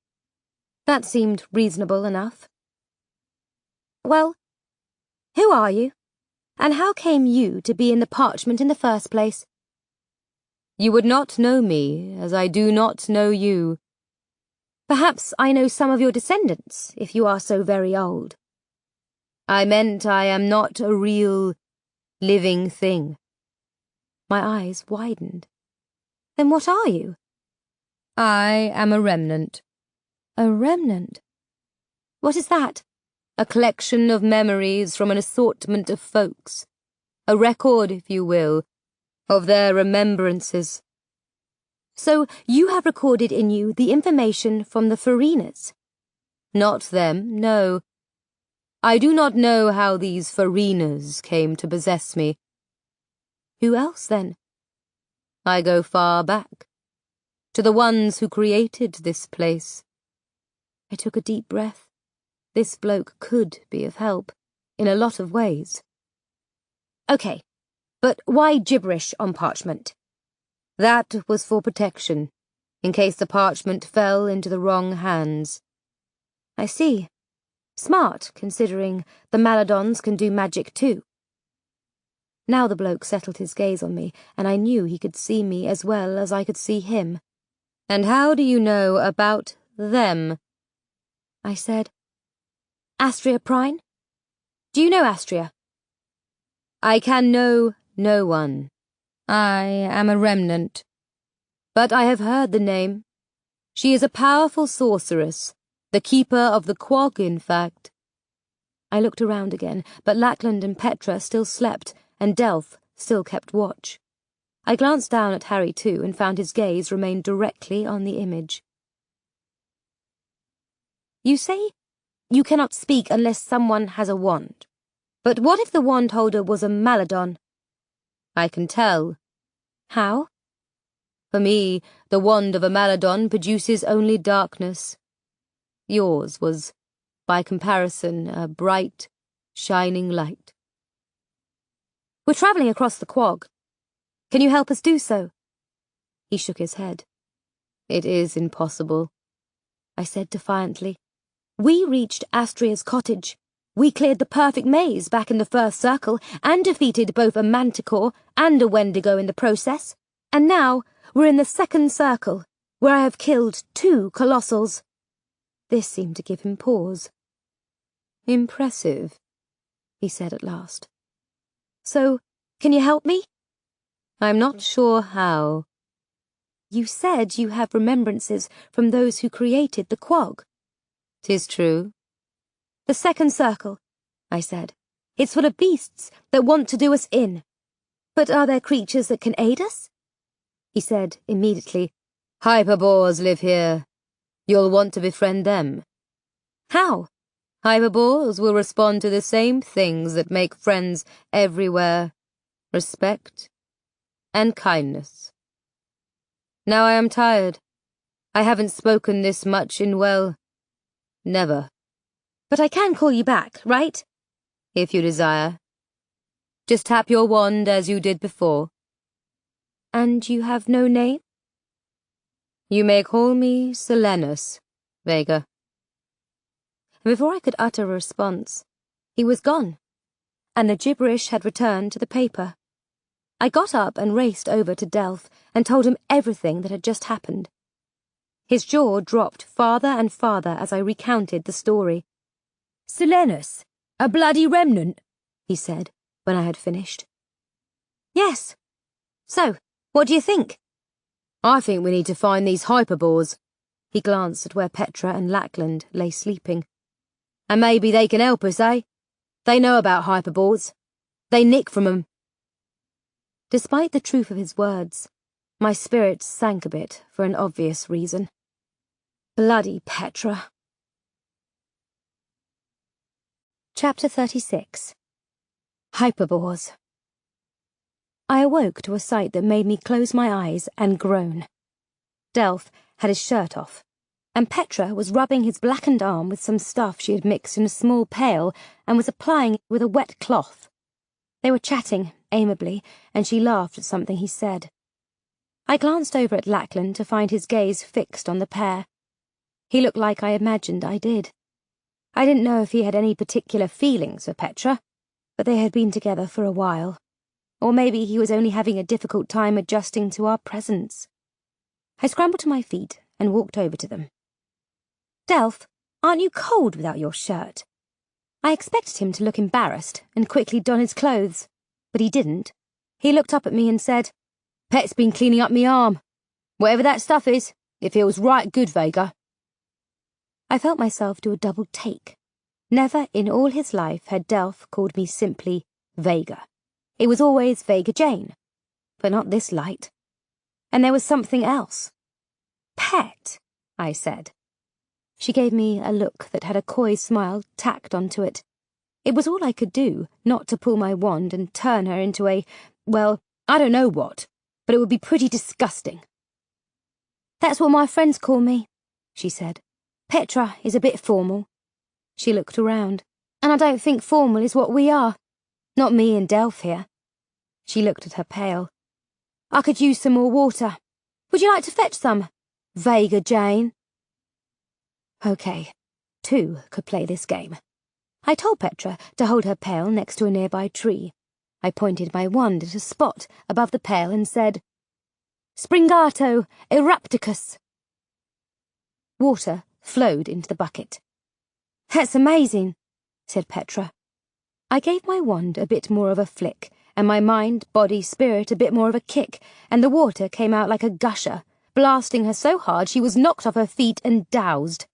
That seemed reasonable enough. "Well, who are you? And how came you to be in the parchment in the first place?" "You would not know me, as I do not know you." "Perhaps I know some of your descendants, if you are so very old." "I meant I am not a real, living thing." My eyes widened. "Then what are you?" "I am a remnant." "A remnant? What is that?" "A collection of memories from an assortment of folks. A record, if you will, of their remembrances." "So you have recorded in you the information from the Farinas?" "Not them, no. I do not know how these Farinas came to possess me." "Who else, then?" "I go far back, to the ones who created this place." I took a deep breath. This bloke could be of help, in a lot of ways. "Okay, but why gibberish on parchment?" "That was for protection, in case the parchment fell into the wrong hands." "I see. Smart, considering the Maladons can do magic too. Now the bloke settled his gaze on me, and I knew he could see me as well as I could see him. "And how do you know about them?" I said. "Astria Prine? Do you know Astria?" "I can know no one. I am a remnant. But I have heard the name. She is a powerful sorceress, the keeper of the quag, in fact." I looked around again, but Lackland and Petra still slept, and Delph still kept watch. I glanced down at Harry too, and found his gaze remained directly on the image. "You say you cannot speak unless someone has a wand. But what if the wand holder was a Maladon?" "I can tell." "How?" "For me, the wand of a Maladon produces only darkness. Yours was, by comparison, a bright, shining light." "We're travelling across the quag. Can you help us do so?" He shook his head. "It is impossible," I said defiantly. "We reached Astria's cottage. We cleared the perfect maze back in the first circle and defeated both a manticore and a wendigo in the process. And now we're in the second circle, where I have killed 2 colossals." This seemed to give him pause. "Impressive," he said at last. "So, can you help me?" "I'm not sure how." "You said you have remembrances from those who created the quag." "'Tis true." "The second circle," I said. "It's full of beasts that want to do us in. But are there creatures that can aid us?" He said immediately, "Hyperbores live here. You'll want to befriend them." "How?" "Hyperbores will respond to the same things that make friends everywhere: respect and kindness. Now I am tired. I haven't spoken this much in, well, never." "But I can call you back, right?" "If you desire. Just tap your wand as you did before." "And you have no name?" "You may call me Silenus, Vega." And before I could utter a response, he was gone, and the gibberish had returned to the paper. I got up and raced over to Delph and told him everything that had just happened. His jaw dropped farther and farther as I recounted the story. "Silenus, a bloody remnant," he said, when I had finished. "Yes. So, what do you think?" "I think we need to find these hyperbores." He glanced at where Petra and Lackland lay sleeping. "And maybe they can help us, eh? They know about hyperbores. They nick from 'em." Despite the truth of his words, my spirits sank a bit for an obvious reason. Bloody Petra. Chapter 36. Hyperbores. I awoke to a sight that made me close my eyes and groan. Delph had his shirt off, and Petra was rubbing his blackened arm with some stuff she had mixed in a small pail and was applying it with a wet cloth. They were chatting amiably, and she laughed at something he said. I glanced over at Lackland to find his gaze fixed on the pair. He looked like I imagined I did. I didn't know if he had any particular feelings for Petra, but they had been together for a while. Or maybe he was only having a difficult time adjusting to our presence. I scrambled to my feet and walked over to them. "Delph, aren't you cold without your shirt?" I expected him to look embarrassed and quickly don his clothes, but he didn't. He looked up at me and said, "Pet's been cleaning up me arm. Whatever that stuff is, it feels right good, Vega." I felt myself do a double take. Never in all his life had Delph called me simply Vega. It was always Vega Jane, but not this light. And there was something else. "Pet," I said. She gave me a look that had a coy smile tacked onto it. It was all I could do not to pull my wand and turn her into well, I don't know what, but it would be pretty disgusting. "That's what my friends call me," she said. "Petra is a bit formal." She looked around. "And I don't think formal is what we are. Not me and Delph here." She looked at her pail. "I could use some more water. Would you like to fetch some, Vega Jane?" Okay, 2 could play this game. I told Petra to hold her pail next to a nearby tree. I pointed my wand at a spot above the pail and said, Springato erupticus. Water flowed into the bucket. That's amazing, said Petra. I gave my wand a bit more of a flick, and my mind, body, spirit a bit more of a kick, and the water came out like a gusher, blasting her so hard she was knocked off her feet and doused.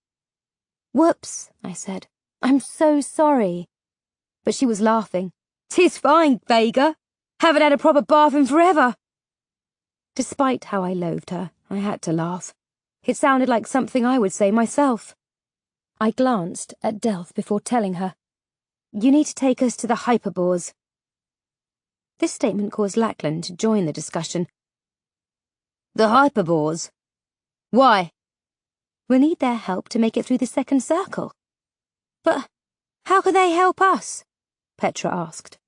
Whoops, I said. I'm so sorry. But she was laughing. 'Tis fine, Vega. Haven't had a proper bath in forever. Despite how I loathed her, I had to laugh. It sounded like something I would say myself. I glanced at Delph before telling her, You need to take us to the hyperbores. This statement caused Lackland to join the discussion. The hyperbores? Why? We'll need their help to make it through the second circle. But how can they help us? Petra asked.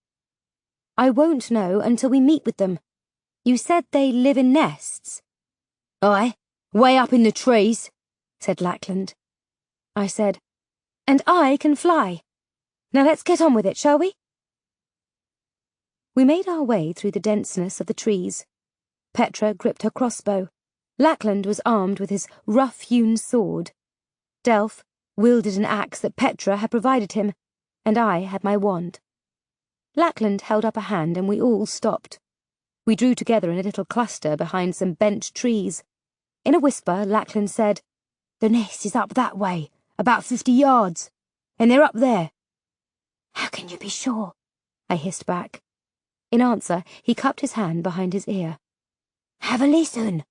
I won't know until we meet with them. You said they live in nests. Aye, way up in the trees, said Lackland. I said, and I can fly. Now let's get on with it, shall we? We made our way through the denseness of the trees. Petra gripped her crossbow. Lackland was armed with his rough-hewn sword. Delph wielded an axe that Petra had provided him, and I had my wand. Lackland held up a hand and we all stopped. We drew together in a little cluster behind some bent trees. In a whisper, Lackland said, The nest is up that way, about 50 yards, and they're up there. How can you be sure? I hissed back. In answer, he cupped his hand behind his ear. Have a listen.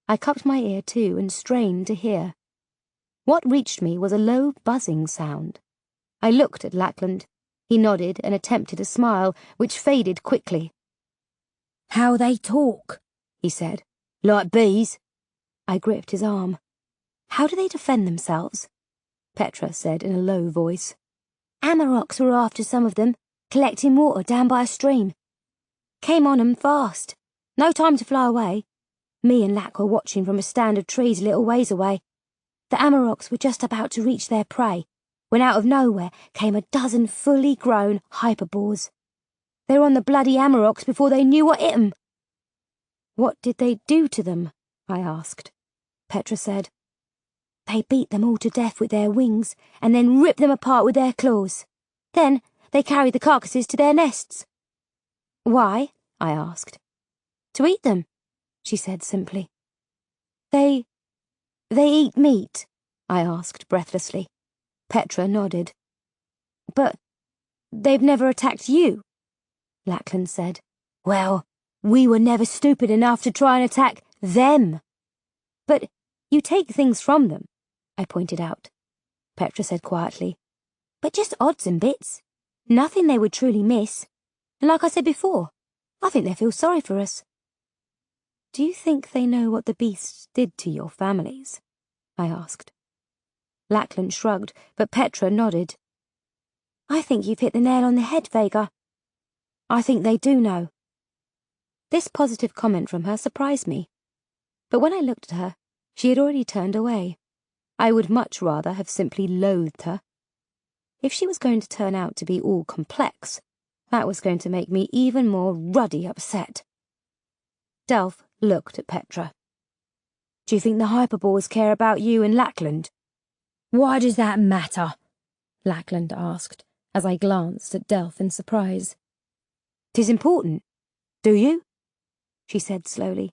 I cupped my ear too and strained to hear. What reached me was a low buzzing sound. I looked at Lackland. He nodded and attempted a smile, which faded quickly. How they talk, he said. Like bees. I gripped his arm. How do they defend themselves? Petra said in a low voice. Amaroks were after some of them, collecting water down by a stream. Came on 'em fast. No time to fly away. Me and Lack were watching from a stand of trees a little ways away. The Amaroks were just about to reach their prey, when out of nowhere came a dozen fully grown hyperbores. They were on the bloody Amaroks before they knew what hit 'em. What did they do to them? I asked. Petra said, They beat them all to death with their wings, and then ripped them apart with their claws. Then they carried the carcasses to their nests. Why? I asked. To eat them, she said simply. They eat meat? I asked breathlessly. Petra nodded. But they've never attacked you, Lackland said. Well, we were never stupid enough to try and attack them. But you take things from them, I pointed out. Petra said quietly. But just odds and bits. Nothing they would truly miss. And like I said before, I think they feel sorry for us. Do you think they know what the beasts did to your families? I asked. Lackland shrugged, but Petra nodded. I think you've hit the nail on the head, Vega. I think they do know. This positive comment from her surprised me. But when I looked at her, she had already turned away. I would much rather have simply loathed her. If she was going to turn out to be all complex, that was going to make me even more ruddy upset. Delph looked at Petra. Do you think the hyperbores care about you and Lackland? Why does that matter? Lackland asked, as I glanced at Delph in surprise. 'Tis important. Do you? She said slowly.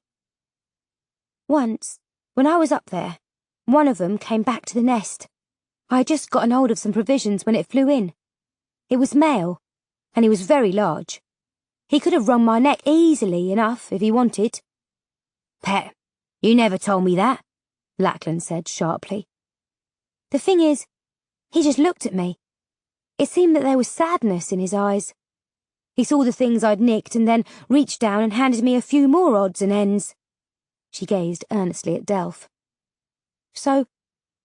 Once, when I was up there, one of them came back to the nest. I had just gotten hold of some provisions when it flew in. It was male, and he was very large. He could have wrung my neck easily enough if he wanted. Pet, you never told me that, Lackland said sharply. The thing is, he just looked at me. It seemed that there was sadness in his eyes. He saw the things I'd nicked and then reached down and handed me a few more odds and ends. She gazed earnestly at Delph. So,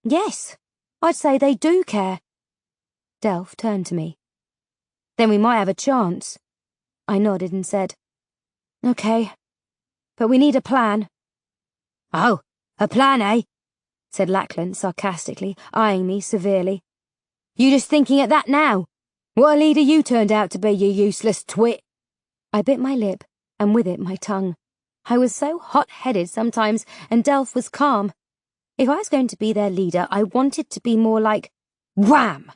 yes, I'd say they do care. Delph turned to me. Then we might have a chance. I nodded and said, Okay, but we need a plan. Oh, a plan, eh? Said Lackland sarcastically, eyeing me severely. You just thinking at that now? What a leader you turned out to be, you useless twit. I bit my lip, and with it my tongue. I was so hot-headed sometimes, and Delph was calm. If I was going to be their leader, I wanted to be more like wham!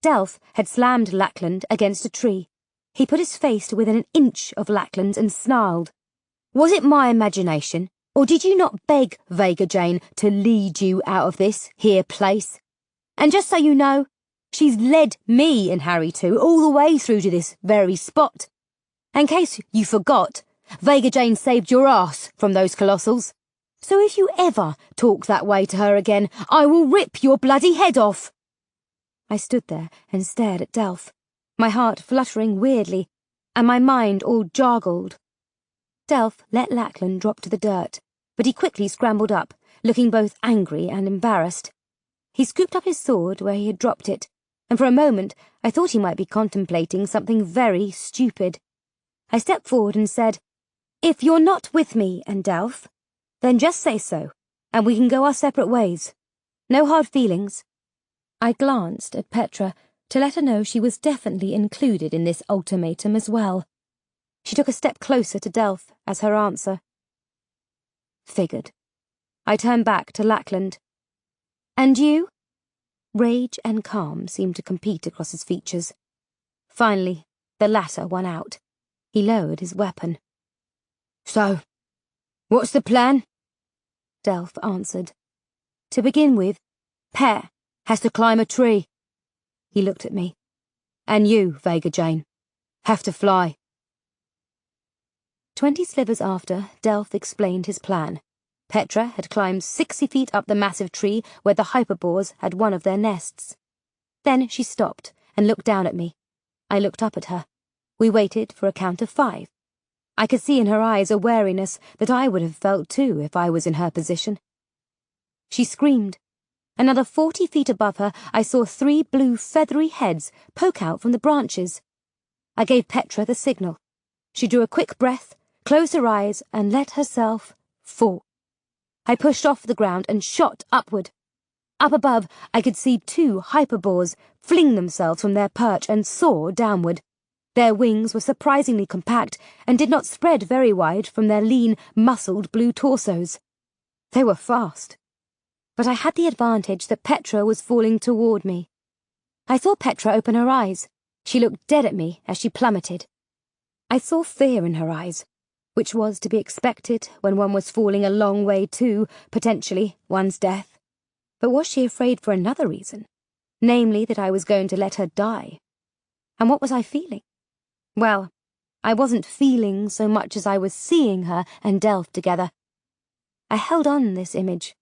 Delph had slammed Lackland against a tree. He put his face to within an inch of Lackland's and snarled. Was it my imagination, or did you not beg Vega Jane to lead you out of this here place? And just so you know, she's led me and Harry too all the way through to this very spot. In case you forgot, Vega Jane saved your ass from those colossals. So if you ever talk that way to her again, I will rip your bloody head off. I stood there and stared at Delph, my heart fluttering weirdly, and my mind all jargled. Delph let Lackland drop to the dirt, but he quickly scrambled up, looking both angry and embarrassed. He scooped up his sword where he had dropped it, and for a moment I thought he might be contemplating something very stupid. I stepped forward and said, If you're not with me and Delph, then just say so, and we can go our separate ways. No hard feelings. I glanced at Petra to let her know she was definitely included in this ultimatum as well. She took a step closer to Delph as her answer. Figured. I turned back to Lackland. And you? Rage and calm seemed to compete across his features. Finally, the latter won out. He lowered his weapon. So, what's the plan? Delph answered. To begin with, Pet has to climb a tree. He looked at me. And you, Vega Jane, have to fly. 20 slivers after, Delph explained his plan. Petra had climbed 60 feet up the massive tree where the hyperboars had one of their nests. Then she stopped and looked down at me. I looked up at her. We waited for a count of 5. I could see in her eyes a wariness that I would have felt too if I was in her position. She screamed. Another 40 feet above her, I saw 3 blue feathery heads poke out from the branches. I gave Petra the signal. She drew a quick breath, closed her eyes, and let herself fall. I pushed off the ground and shot upward. Up above, I could see 2 hyperboars fling themselves from their perch and soar downward. Their wings were surprisingly compact and did not spread very wide from their lean, muscled blue torsos. They were fast. But I had the advantage that Petra was falling toward me. I saw Petra open her eyes. She looked dead at me as she plummeted. I saw fear in her eyes, which was to be expected when one was falling a long way to, potentially, one's death. But was she afraid for another reason? Namely, that I was going to let her die. And what was I feeling? Well, I wasn't feeling so much as I was seeing her and Delph together. I held on this image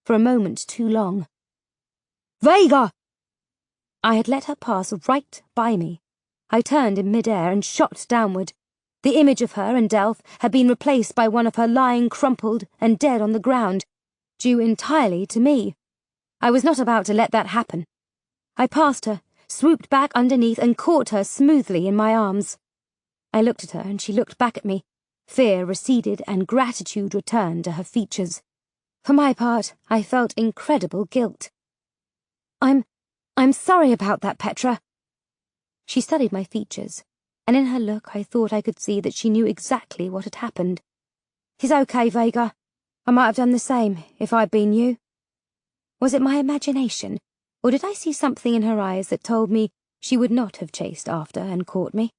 for a moment too long. Vega! I had let her pass right by me. I turned in mid-air and shot downward. The image of her and Delph had been replaced by one of her lying crumpled and dead on the ground, due entirely to me. I was not about to let that happen. I passed her, swooped back underneath and caught her smoothly in my arms. I looked at her and she looked back at me. Fear receded and gratitude returned to her features. For my part, I felt incredible guilt. I'm sorry about that, Petra. She studied my features, and in her look I thought I could see that she knew exactly what had happened. It's okay, Vega. I might have done the same if I'd been you. Was it my imagination, or did I see something in her eyes that told me she would not have chased after and caught me?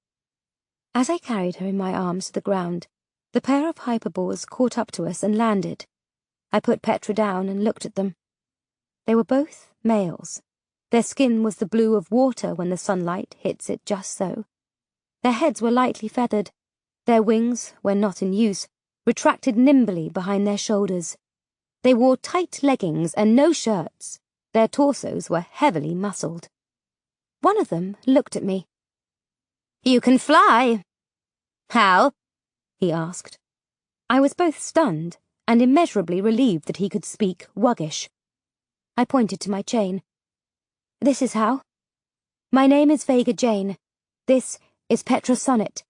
As I carried her in my arms to the ground, the pair of hyperboars caught up to us and landed. I put Petra down and looked at them. They were both males. Their skin was the blue of water when the sunlight hits it just so. Their heads were lightly feathered. Their wings, when not in use, retracted nimbly behind their shoulders. They wore tight leggings and no shirts. Their torsos were heavily muscled. One of them looked at me. You can fly. How? He asked. I was both stunned and immeasurably relieved that he could speak Wuggish. I pointed to my chain. This is how. My name is Vega Jane. This is Petra Sonnet.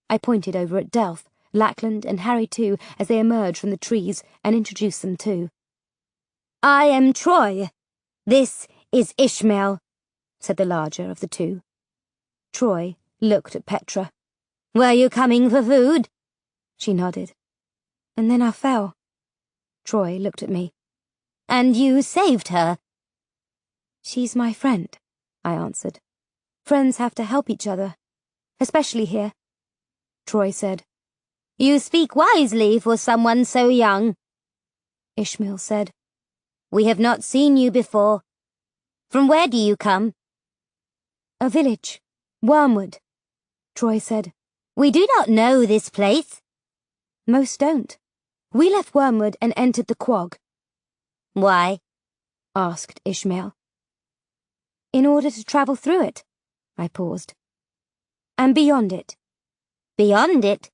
I pointed over at Delph, Lackland, and Harry too as they emerged from the trees and introduced them too. I am Troy. This is Ishmael. said the larger of the two. Troy looked at Petra. Were you coming for food? She nodded. And then I fell. Troy looked at me. And you saved her? She's my friend, I answered. Friends have to help each other, especially here. Troy said. You speak wisely for someone so young. Ishmael said. We have not seen you before. From where do you come? A village. Wormwood, Troy said. We do not know this place. Most don't. We left Wormwood and entered the quag. Why? Asked Ishmael. In order to travel through it, I paused. And beyond it. Beyond it?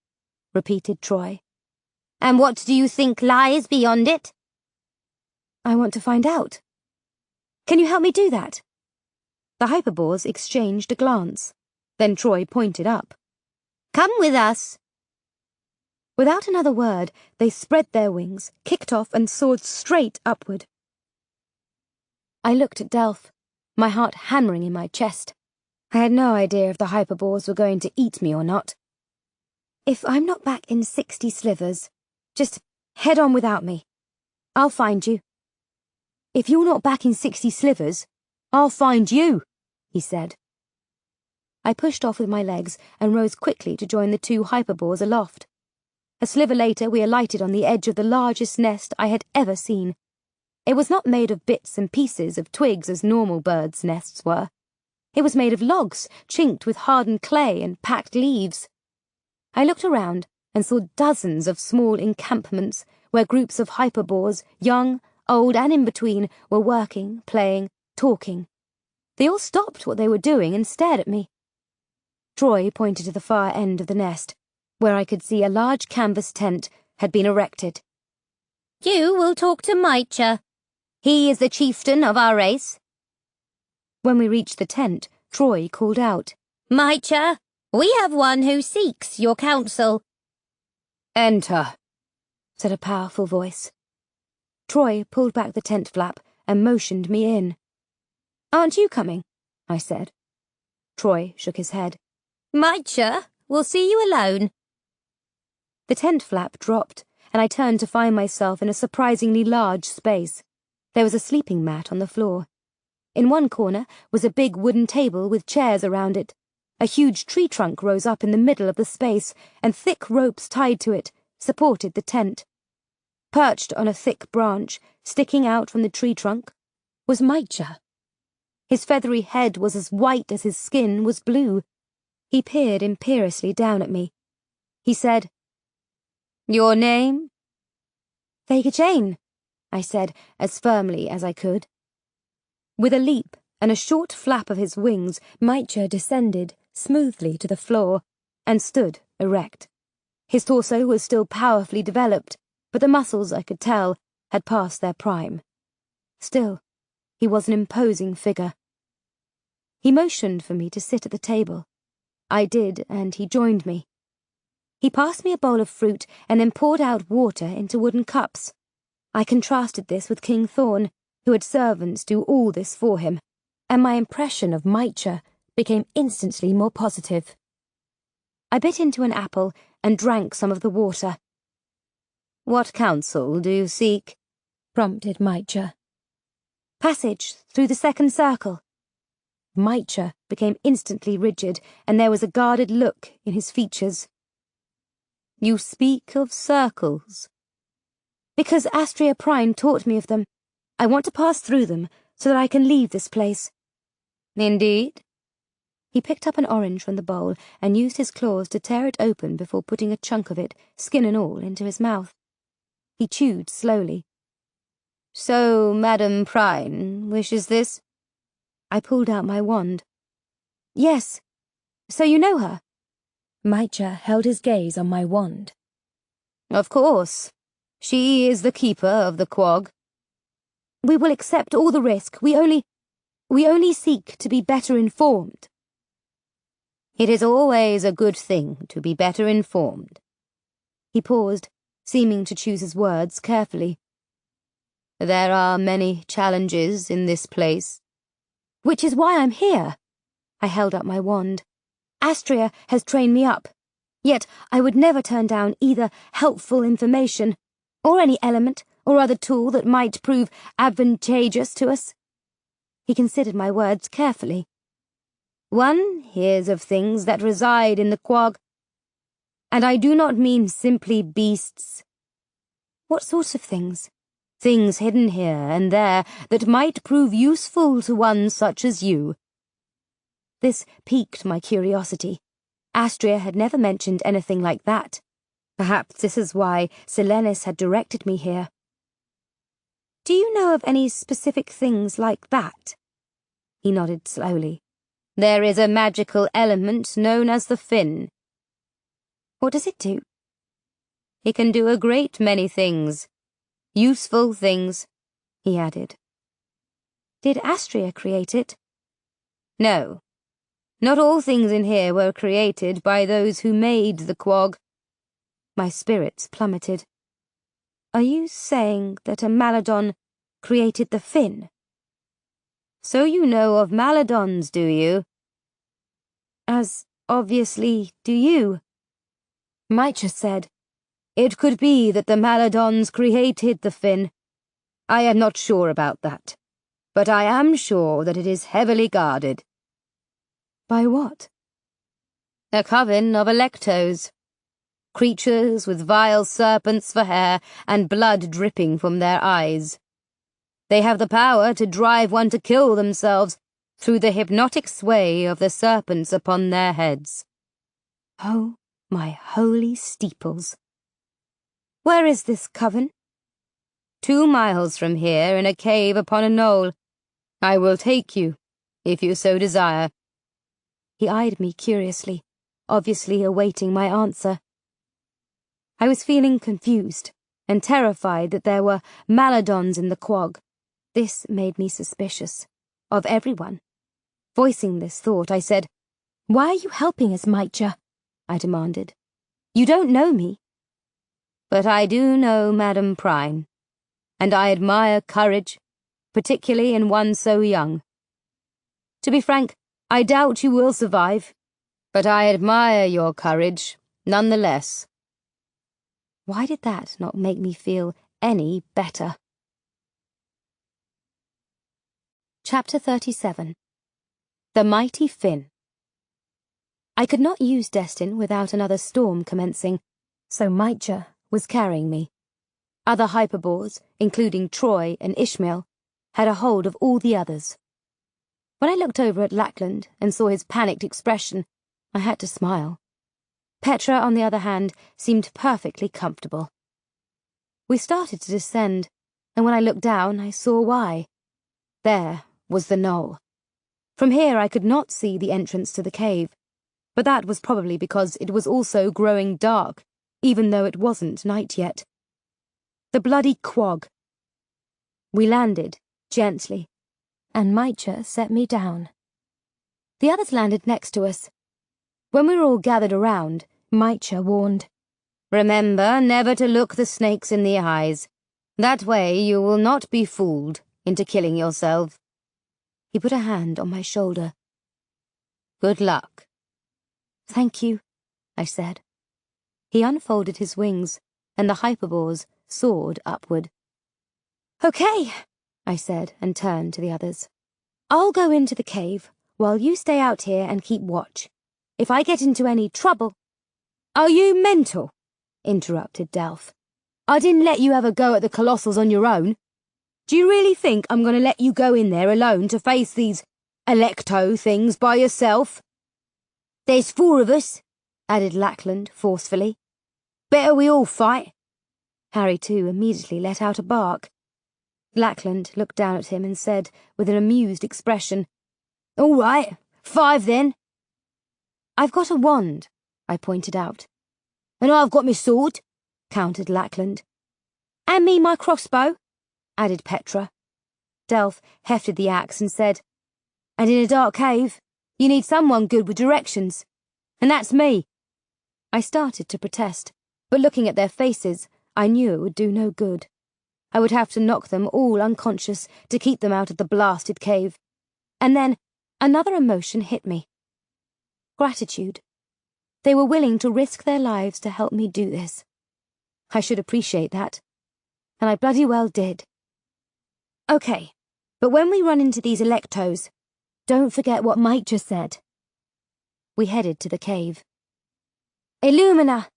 Repeated Troy. And what do you think lies beyond it? I want to find out. Can you help me do that? The hyperbores exchanged a glance. Then Troy pointed up. Come with us. Without another word, they spread their wings, kicked off, and soared straight upward. I looked at Delph, my heart hammering in my chest. I had no idea if the hyperbores were going to eat me or not. If I'm not back in 60 slivers, just head on without me. I'll find you. If you're not back in 60 slivers, I'll find you, he said. I pushed off with my legs and rose quickly to join the two hyperbores aloft. A sliver later, we alighted on the edge of the largest nest I had ever seen. It was not made of bits and pieces of twigs as normal birds' nests were. It was made of logs, chinked with hardened clay and packed leaves. I looked around and saw dozens of small encampments where groups of hyperbores, young, old, and in between, were working, playing, talking. They all stopped what they were doing and stared at me. Troy pointed to the far end of the nest, where I could see a large canvas tent had been erected. You will talk to Maicha. He is the chieftain of our race. When we reached the tent, Troy called out, Maicha, we have one who seeks your counsel. Enter, said a powerful voice. Troy pulled back the tent flap and motioned me in. Aren't you coming? I said. Troy shook his head. Maicha, we'll see you alone. The tent flap dropped, and I turned to find myself in a surprisingly large space. There was a sleeping mat on the floor. In one corner was a big wooden table with chairs around it. A huge tree trunk rose up in the middle of the space, and thick ropes tied to it supported the tent. Perched on a thick branch, sticking out from the tree trunk, was Maicha. His feathery head was as white as his skin was blue. He peered imperiously down at me. He said, Your name? Vega Jane, I said as firmly as I could. With a leap and a short flap of his wings, Maicha descended smoothly to the floor and stood erect. His torso was still powerfully developed, but the muscles, I could tell, had passed their prime. Still, he was an imposing figure. He motioned for me to sit at the table. I did, and he joined me. He passed me a bowl of fruit and then poured out water into wooden cups. I contrasted this with King Thorn, who had servants do all this for him, and my impression of Maicha became instantly more positive. I bit into an apple and drank some of the water. What counsel do you seek? Prompted Maicha. Passage through the second circle. Maicha became instantly rigid, and there was a guarded look in his features. You speak of circles? Because Astria Prime taught me of them. I want to pass through them so that I can leave this place. Indeed? He picked up an orange from the bowl and used his claws to tear it open before putting a chunk of it, skin and all, into his mouth. He chewed slowly. So Madame Prine wishes this? I pulled out my wand. Yes. So you know her? Maicha held his gaze on my wand. Of course. She is the keeper of the quag. We will accept all the risk. We only seek to be better informed. It is always a good thing to be better informed. He paused, seeming to choose his words carefully. There are many challenges in this place. Which is why I'm here. I held up my wand. Astria has trained me up. Yet I would never turn down either helpful information, or any element or other tool that might prove advantageous to us. He considered my words carefully. One hears of things that reside in the quag, and I do not mean simply beasts. What sorts of things? Things hidden here and there that might prove useful to one such as you. This piqued my curiosity. Astria had never mentioned anything like that. Perhaps this is why Selenis had directed me here. Do you know of any specific things like that? He nodded slowly. There is a magical element known as the fin. What does it do? It can do a great many things. Useful things, he added. Did Astria create it? No. Not all things in here were created by those who made the quag. My spirits plummeted. Are you saying that a Maladon created the fin? So you know of Maladons, do you? As obviously do you. Maicha said, it could be that the Maladons created the fin. I am not sure about that, but I am sure that it is heavily guarded. By what? A coven of electos. Creatures with vile serpents for hair and blood dripping from their eyes. They have the power to drive one to kill themselves through the hypnotic sway of the serpents upon their heads. Oh, my holy steeples. Where is this coven? 2 miles from here in a cave upon a knoll. I will take you, if you so desire. He eyed me curiously, obviously awaiting my answer. I was feeling confused and terrified that there were Maladons in the quag. This made me suspicious. Of everyone. Voicing this thought, I said, Why are you helping us, Maicha? I demanded. You don't know me. But I do know Madam Prime, and I admire courage, particularly in one so young. To be frank, I doubt you will survive, but I admire your courage, nonetheless. Why did that not make me feel any better? Chapter 37. The Mighty Fin. I could not use Destin without another storm commencing, so Maicha was carrying me. Other hyperbores, including Troy and Ishmael, had a hold of all the others. When I looked over at Lackland and saw his panicked expression, I had to smile. Petra, on the other hand, seemed perfectly comfortable. We started to descend, and when I looked down, I saw why. There was the knoll. From here I could not see the entrance to the cave, but that was probably because it was also growing dark, even though it wasn't night yet. The bloody quag. We landed, gently, and Maicha set me down. The others landed next to us. When we were all gathered around, Maicha warned, Remember never to look the snakes in the eyes. That way you will not be fooled into killing yourself. He put a hand on my shoulder. Good luck. Thank you, I said. He unfolded his wings, and the hyperbores soared upward. Okay, I said, and turned to the others. I'll go into the cave, while you stay out here and keep watch. If I get into any trouble— Are you mental? Interrupted Delph. I didn't let you have a go at the Colossals on your own. Do you really think I'm going to let you go in there alone to face these electo things by yourself? There's 4 of us, added Lackland forcefully. Better we all fight. Harry, too, immediately let out a bark. Lackland looked down at him and said, with an amused expression, All right, 5 then. I've got a wand, I pointed out. And I've got my sword, countered Lackland. And me my crossbow, added Petra. Delph hefted the axe and said, And in a dark cave, you need someone good with directions. And that's me. I started to protest, but looking at their faces, I knew it would do no good. I would have to knock them all unconscious to keep them out of the blasted cave. And then another emotion hit me. Gratitude. They were willing to risk their lives to help me do this. I should appreciate that. And I bloody well did. Okay, but when we run into these electos, don't forget what Mitra said. We headed to the cave. Illumina!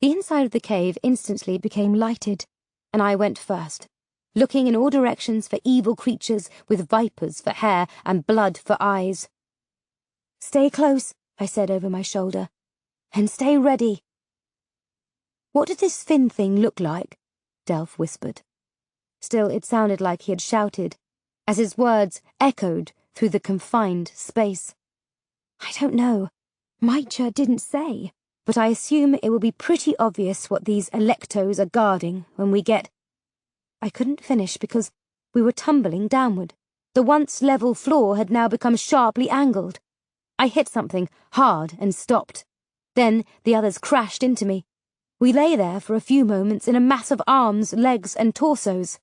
The inside of the cave instantly became lighted, and I went first, looking in all directions for evil creatures with vipers for hair and blood for eyes. Stay close, I said over my shoulder, and stay ready. What did this fin thing look like? Delph whispered. Still, it sounded like he had shouted, as his words echoed through the confined space. I don't know. Mitra didn't say, but I assume it will be pretty obvious what these electos are guarding when we get... I couldn't finish because we were tumbling downward. The once level floor had now become sharply angled. I hit something hard and stopped. Then the others crashed into me. We lay there for a few moments in a mass of arms, legs, and torsos.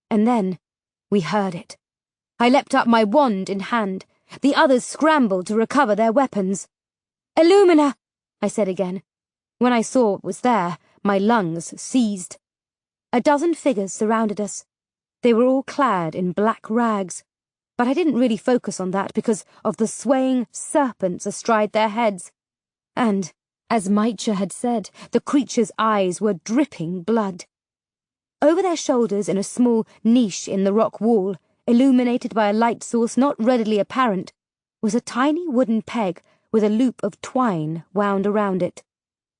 And then we heard it. I leapt up, my wand in hand. The others scrambled to recover their weapons. Illumina, I said again. When I saw what was there, my lungs seized. A dozen figures surrounded us. They were all clad in black rags, but I didn't really focus on that because of the swaying serpents astride their heads. And, as Mitra had said, the creatures' eyes were dripping blood. Over their shoulders, in a small niche in the rock wall, illuminated by a light source not readily apparent, was a tiny wooden peg with a loop of twine wound around it.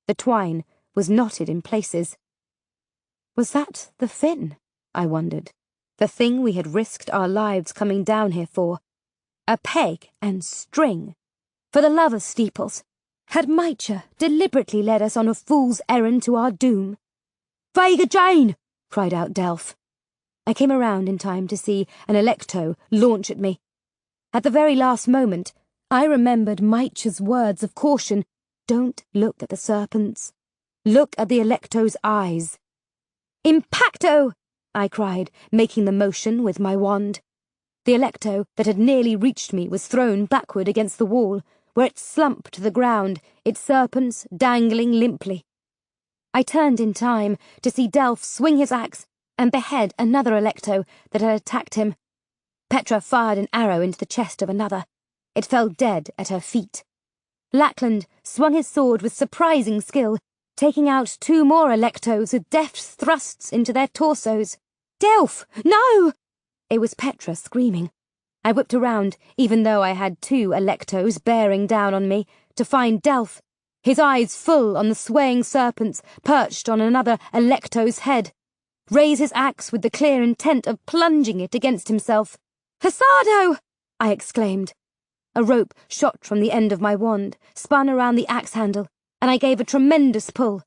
The twine was knotted in places. Was that the fin? I wondered. The thing we had risked our lives coming down here for. A peg and string. For the love of steeples. Had Mitra deliberately led us on a fool's errand to our doom? Vega Jane! Cried out Delph. I came around in time to see an electo launch at me. At the very last moment, I remembered Mitra's words of caution. Don't look at the serpents. Look at the electo's eyes. Impacto! I cried, making the motion with my wand. The electo that had nearly reached me was thrown backward against the wall, where it slumped to the ground, its serpents dangling limply. I turned in time to see Delph swing his axe and behead another electo that had attacked him. Petra fired an arrow into the chest of another. It fell dead at her feet. Lackland swung his sword with surprising skill, taking out two more electos with deft thrusts into their torsos. Delph! No! It was Petra screaming. I whipped around, even though I had two electos bearing down on me, to find Delph, his eyes full on the swaying serpents perched on another electo's head. Raise his axe with the clear intent of plunging it against himself. Hasado! I exclaimed. A rope shot from the end of my wand, spun around the axe handle, and I gave a tremendous pull.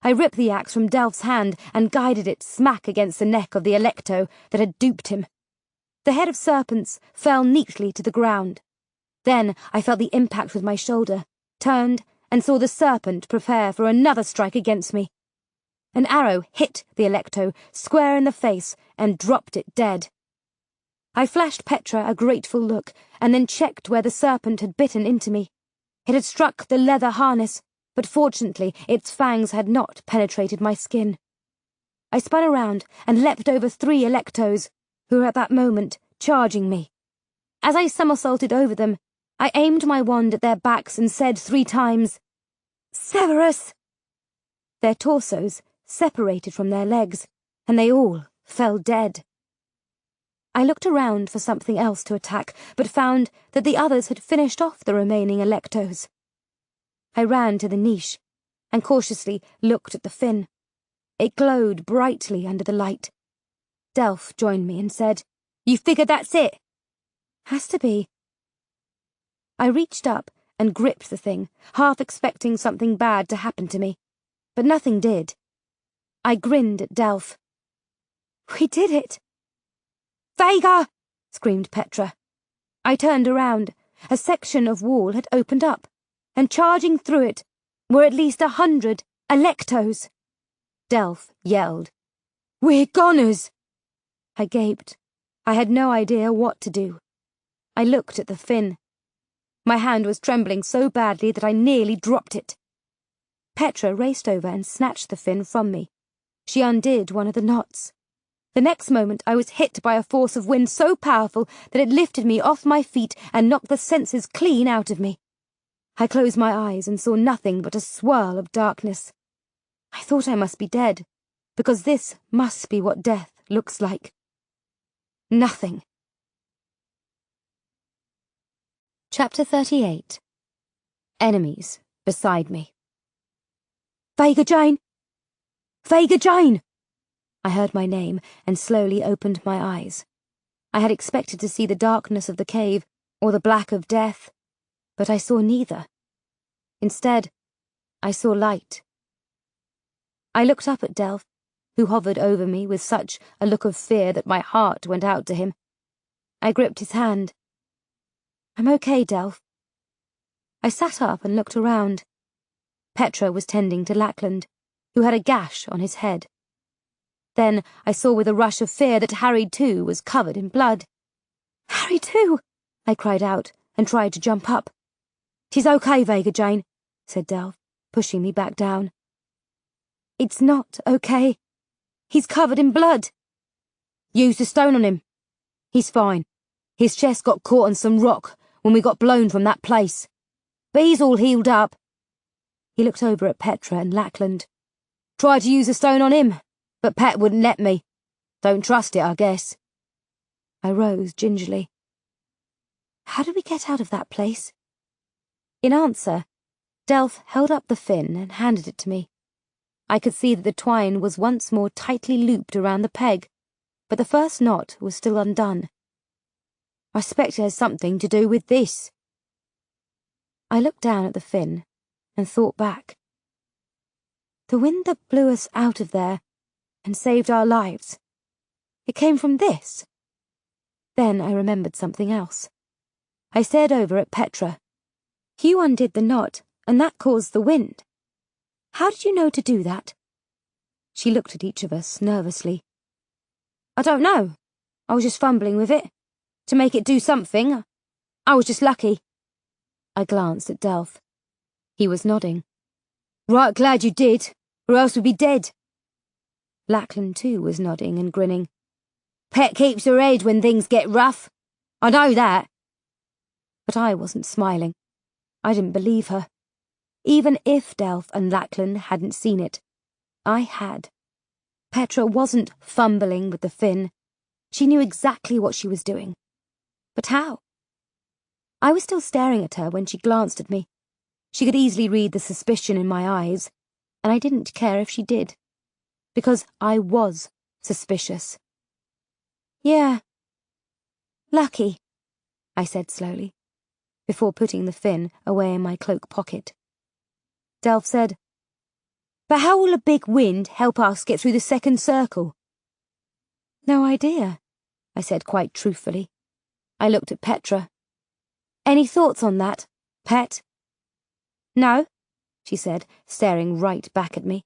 I ripped the axe from Delph's hand and guided it smack against the neck of the electo that had duped him. The head of serpents fell neatly to the ground. Then I felt the impact with my shoulder, turned, and saw the serpent prepare for another strike against me. An arrow hit the electo square in the face and dropped it dead. I flashed Petra a grateful look, and then checked where the serpent had bitten into me. It had struck the leather harness, but fortunately its fangs had not penetrated my skin. I spun around and leapt over 3 electos, who were at that moment charging me. As I somersaulted over them, I aimed my wand at their backs and said 3 times, Severus! Their torsos separated from their legs, and they all fell dead. I looked around for something else to attack, but found that the others had finished off the remaining electos. I ran to the niche, and cautiously looked at the fin. It glowed brightly under the light. Delph joined me and said, You figured that's it? Has to be. I reached up and gripped the thing, half expecting something bad to happen to me, but nothing did. I grinned at Delph. We did it! Vega! Screamed Petra. I turned around. A section of wall had opened up, and charging through it were at least 100 electos. Delph yelled, We're goners! I gaped. I had no idea what to do. I looked at the fin. My hand was trembling so badly that I nearly dropped it. Petra raced over and snatched the fin from me. She undid one of the knots. The next moment I was hit by a force of wind so powerful that it lifted me off my feet and knocked the senses clean out of me. I closed my eyes and saw nothing but a swirl of darkness. I thought I must be dead, because this must be what death looks like. Nothing. Chapter 38. Enemies beside me. Vega Jane! Vega Jane! I heard my name and slowly opened my eyes. I had expected to see the darkness of the cave or the black of death, but I saw neither. Instead, I saw light. I looked up at Delph, who hovered over me with such a look of fear that my heart went out to him. I gripped his hand. I'm okay, Delph. I sat up and looked around. Petra was tending to Lackland, who had a gash on his head. Then I saw with a rush of fear that Harry, too, was covered in blood. Harry, too! I cried out and tried to jump up. "'Tis okay, Vega Jane," said Delph, pushing me back down. "It's not okay. He's covered in blood." "Use the stone on him. He's fine. His chest got caught on some rock when we got blown from that place. But he's all healed up." He looked over at Petra and Lackland. "Tried to use the stone on him, but Pet wouldn't let me. Don't trust it, I guess." I rose gingerly. How did we get out of that place? In answer, Delph held up the fin and handed it to me. I could see that the twine was once more tightly looped around the peg, but the first knot was still undone. "I expect it has something to do with this." I looked down at the fin and thought back. The wind that blew us out of there and saved our lives, it came from this. Then I remembered something else. I stared over at Petra. "You undid the knot, and that caused the wind. How did you know to do that?" She looked at each of us nervously. "I don't know. I was just fumbling with it, to make it do something. I was just lucky." I glanced at Delph. He was nodding. "Right glad you did, or else we'd be dead." Lackland, too, was nodding and grinning. "Pet keeps her head when things get rough. I know that." But I wasn't smiling. I didn't believe her. Even if Delph and Lackland hadn't seen it, I had. Petra wasn't fumbling with the fin. She knew exactly what she was doing. But how? I was still staring at her when she glanced at me. She could easily read the suspicion in my eyes, and I didn't care if she did, because I was suspicious. "Yeah. Lucky," I said slowly, before putting the fin away in my cloak pocket. Delph said, "But how will a big wind help us get through the second circle?" "No idea," I said quite truthfully. I looked at Petra. "Any thoughts on that, Pet?" "No," she said, staring right back at me.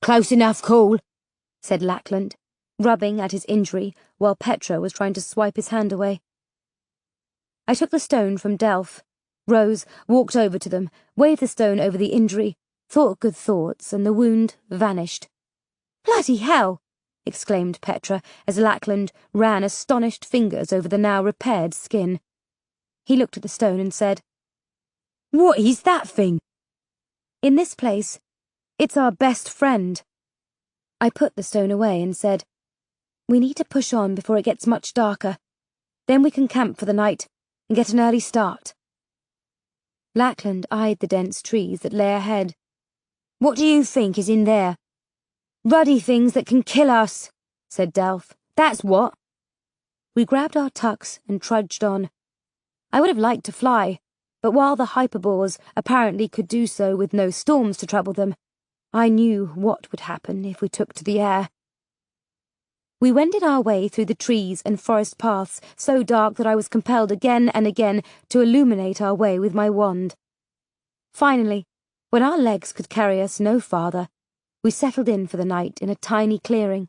"Close enough, cool," said Lackland, rubbing at his injury while Petra was trying to swipe his hand away. I took the stone from Delph, rose, walked over to them, waved the stone over the injury, thought good thoughts, and the wound vanished. "Bloody hell!" exclaimed Petra as Lackland ran astonished fingers over the now repaired skin. He looked at the stone and said, "What is that thing?" "In this place, it's our best friend." I put the stone away and said, "We need to push on before it gets much darker. Then we can camp for the night and get an early start." Lackland eyed the dense trees that lay ahead. "What do you think is in there?" "Ruddy things that can kill us," said Delph. "That's what." We grabbed our tucks and trudged on. I would have liked to fly, but while the hyperbores apparently could do so with no storms to trouble them, I knew what would happen if we took to the air. We wended our way through the trees and forest paths so dark that I was compelled again and again to illuminate our way with my wand. Finally, when our legs could carry us no farther, we settled in for the night in a tiny clearing.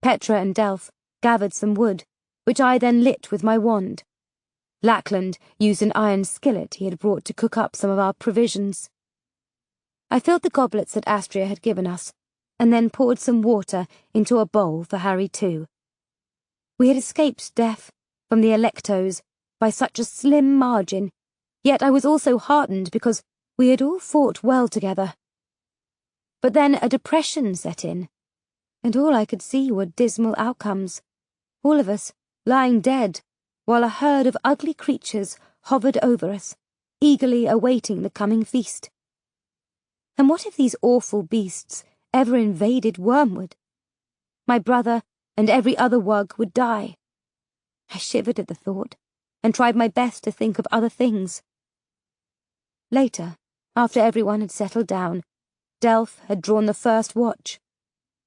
Petra and Delph gathered some wood, which I then lit with my wand, Lackland used an iron skillet he had brought to cook up some of our provisions. I filled the goblets that Astria had given us, and then poured some water into a bowl for Harry too. We had escaped death from the Electos by such a slim margin, yet I was also heartened because we had all fought well together. But then a depression set in, and all I could see were dismal outcomes, all of us lying dead, while a herd of ugly creatures hovered over us, eagerly awaiting the coming feast. And what if these awful beasts ever invaded Wormwood? My brother and every other wug would die. I shivered at the thought, and tried my best to think of other things. Later, after everyone had settled down, Delph had drawn the first watch.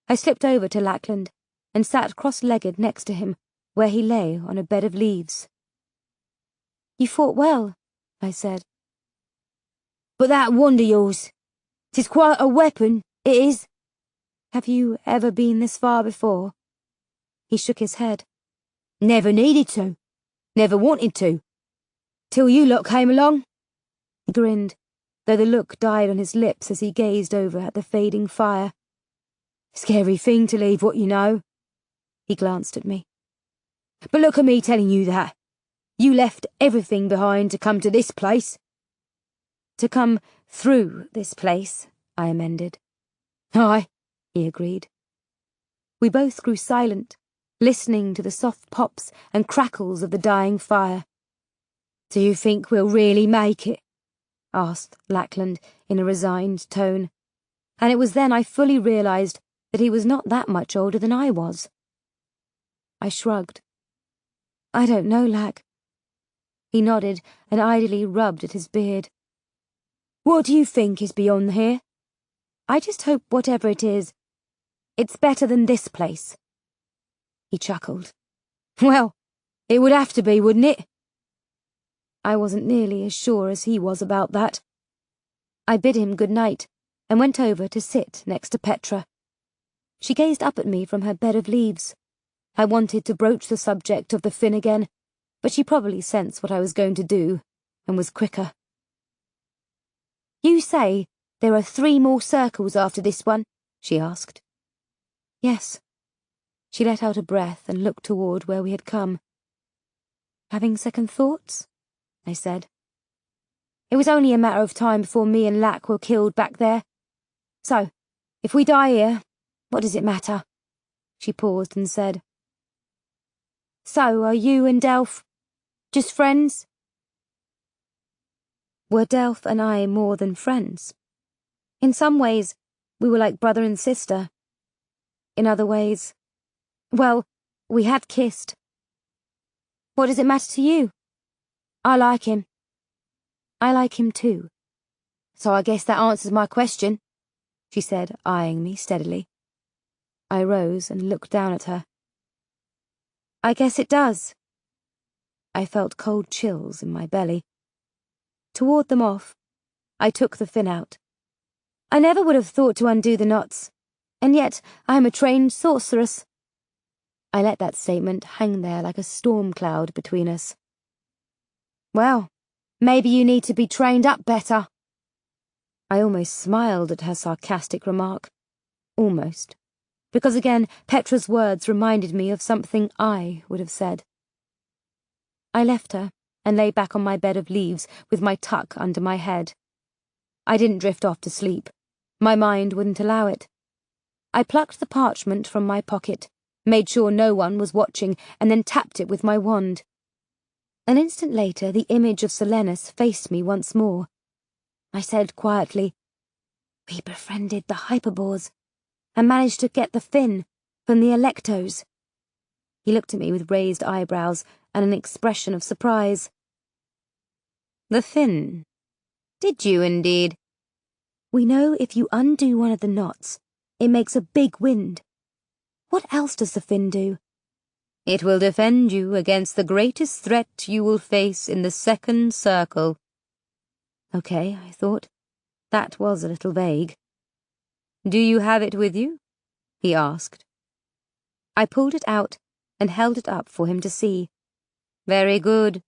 I slipped over to Lackland and sat cross-legged next to him, where he lay on a bed of leaves. "You fought well," I said. "But that wand of yours, 'tis quite a weapon, it is." "Have you ever been this far before?" He shook his head. "Never needed to, never wanted to, till you lot came along." He grinned, though the look died on his lips as he gazed over at the fading fire. "Scary thing to leave what you know." He glanced at me. "But look at me telling you that. You left everything behind to come to this place." "To come through this place," I amended. "Aye," he agreed. We both grew silent, listening to the soft pops and crackles of the dying fire. "Do you think we'll really make it?" asked Lackland in a resigned tone, and it was then I fully realized that he was not that much older than I was. I shrugged. "I don't know, Lack." He nodded and idly rubbed at his beard. "What do you think is beyond here?" "I just hope whatever it is, it's better than this place." He chuckled. "Well, it would have to be, wouldn't it?" I wasn't nearly as sure as he was about that. I bid him good night and went over to sit next to Petra. She gazed up at me from her bed of leaves. I wanted to broach the subject of the fin again, but she probably sensed what I was going to do and was quicker. "You say there are 3 more circles after this one?" she asked. "Yes." She let out a breath and looked toward where we had come. "Having second thoughts?" I said. "It was only a matter of time before me and Lack were killed back there. So, if we die here, what does it matter?" She paused and said, "So, are you and Delph just friends?" Were Delph and I more than friends? In some ways, we were like brother and sister. In other ways, well, we had kissed. "What does it matter to you?" "I like him." "I like him too." "So I guess that answers my question," she said, eyeing me steadily. I rose and looked down at her. "I guess it does." I felt cold chills in my belly. To ward them off, I took the fin out. I never would have thought to undo the knots, and yet I am a trained sorceress. I let that statement hang there like a storm cloud between us. "Well, maybe you need to be trained up better." I almost smiled at her sarcastic remark. Almost. Because again, Petra's words reminded me of something I would have said. I left her and lay back on my bed of leaves with my tuck under my head. I didn't drift off to sleep. My mind wouldn't allow it. I plucked the parchment from my pocket, made sure no one was watching, and then tapped it with my wand. An instant later, the image of Silenus faced me once more. I said quietly, "We befriended the Hyperbores and managed to get the fin from the Electos." He looked at me with raised eyebrows and an expression of surprise. "The fin? Did you indeed?" "We know if you undo one of the knots, it makes a big wind. What else does the fin do?" "It will defend you against the greatest threat you will face in the second circle." Okay, I thought. That was a little vague. "Do you have it with you?" he asked. I pulled it out and held it up for him to see. "Very good.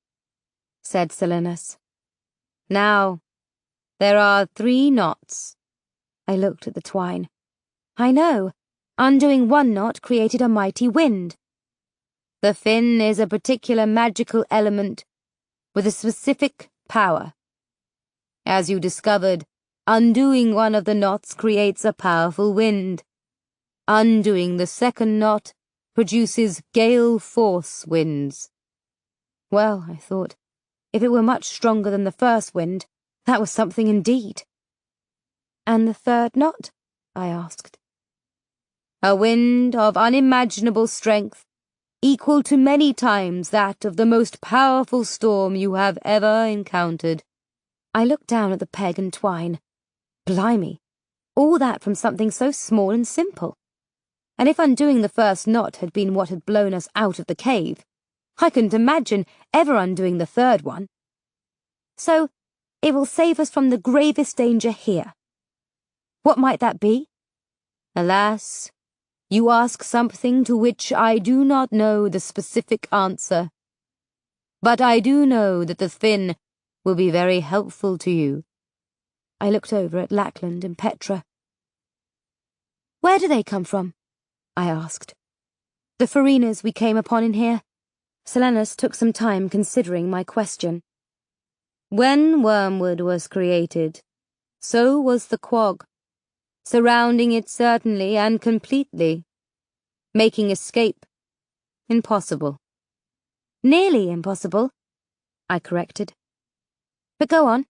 said Silenus. Now, there are 3 knots. I looked at the twine. I know. Undoing 1 knot created a mighty wind. The fin is a particular magical element with a specific power. As you discovered, undoing 1 of the knots creates a powerful wind. Undoing the 2nd knot produces gale force winds. Well, I thought, if it were much stronger than the first wind, that was something indeed. And the 3rd knot? I asked. A wind of unimaginable strength, equal to many times that of the most powerful storm you have ever encountered. I looked down at the peg and twine. Blimey, all that from something so small and simple. And if undoing the 1st knot had been what had blown us out of the cave, I couldn't imagine ever undoing the 3rd one. So, it will save us from the gravest danger here. What might that be? Alas, you ask something to which I do not know the specific answer. But I do know that the fin will be very helpful to you. I looked over at Lackland and Petra. Where do they come from? I asked. The Farinas we came upon in here? Silenus took some time considering my question. When Wormwood was created, so was the quag, surrounding it certainly and completely, making escape impossible. Nearly impossible, I corrected. But go on.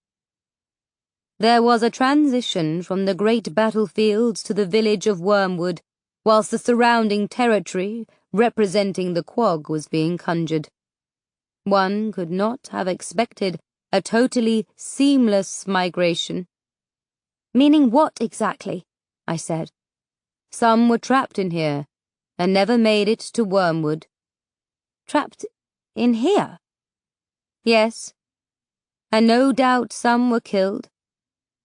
There was a transition from the great battlefields to the village of Wormwood, whilst the surrounding territory, representing the quag, was being conjured. One could not have expected a totally seamless migration. Meaning what exactly? I said. Some were trapped in here, and never made it to Wormwood. Trapped in here? Yes. And no doubt some were killed,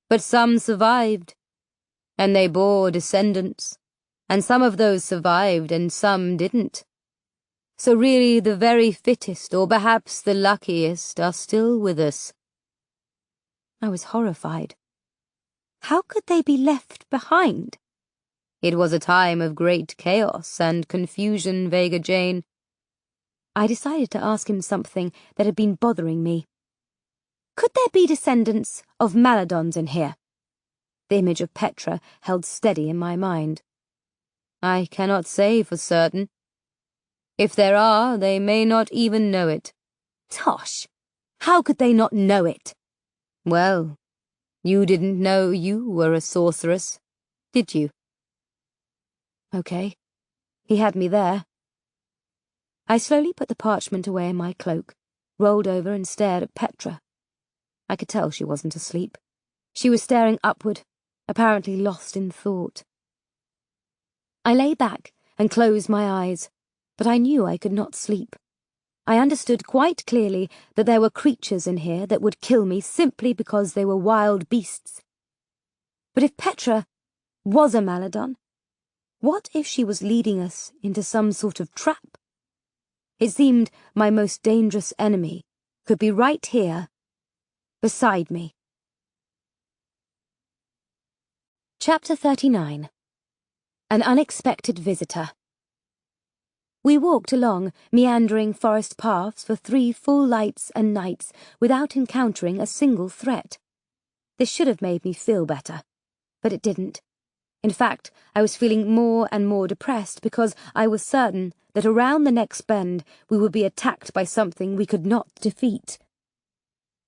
but some survived, and they bore descendants, and some of those survived and some didn't. So really the very fittest, or perhaps the luckiest, are still with us. I was horrified. How could they be left behind? It was a time of great chaos and confusion, Vega Jane. I decided to ask him something that had been bothering me. Could there be descendants of Maladons in here? The image of Petra held steady in my mind. I cannot say for certain. If there are, they may not even know it. Tosh! How could they not know it? Well, you didn't know you were a sorceress, did you? Okay, he had me there. I slowly put the parchment away in my cloak, rolled over and stared at Petra. I could tell she wasn't asleep. She was staring upward, apparently lost in thought. I lay back and closed my eyes, but I knew I could not sleep. I understood quite clearly that there were creatures in here that would kill me simply because they were wild beasts. But if Petra was a Maladon, what if she was leading us into some sort of trap? It seemed my most dangerous enemy could be right here, beside me. Chapter 39. An Unexpected Visitor. We walked along meandering forest paths for 3 full lights and nights without encountering a single threat. This should have made me feel better, but it didn't. In fact, I was feeling more and more depressed because I was certain that around the next bend we would be attacked by something we could not defeat.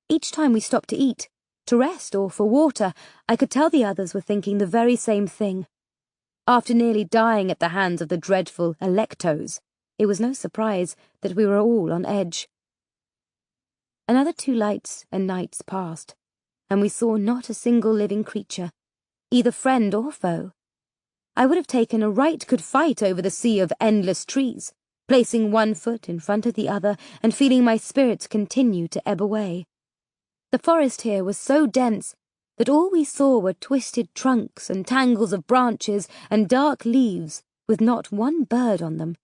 Each time we stopped to eat, to rest, or for water, I could tell the others were thinking the very same thing. After nearly dying at the hands of the dreadful Electos, it was no surprise that we were all on edge. Another 2 lights and nights passed, and we saw not a single living creature, either friend or foe. I would have taken a right good fight over the sea of endless trees, placing one foot in front of the other and feeling my spirits continue to ebb away. The forest here was so dense that all we saw were twisted trunks and tangles of branches and dark leaves with not one bird on them.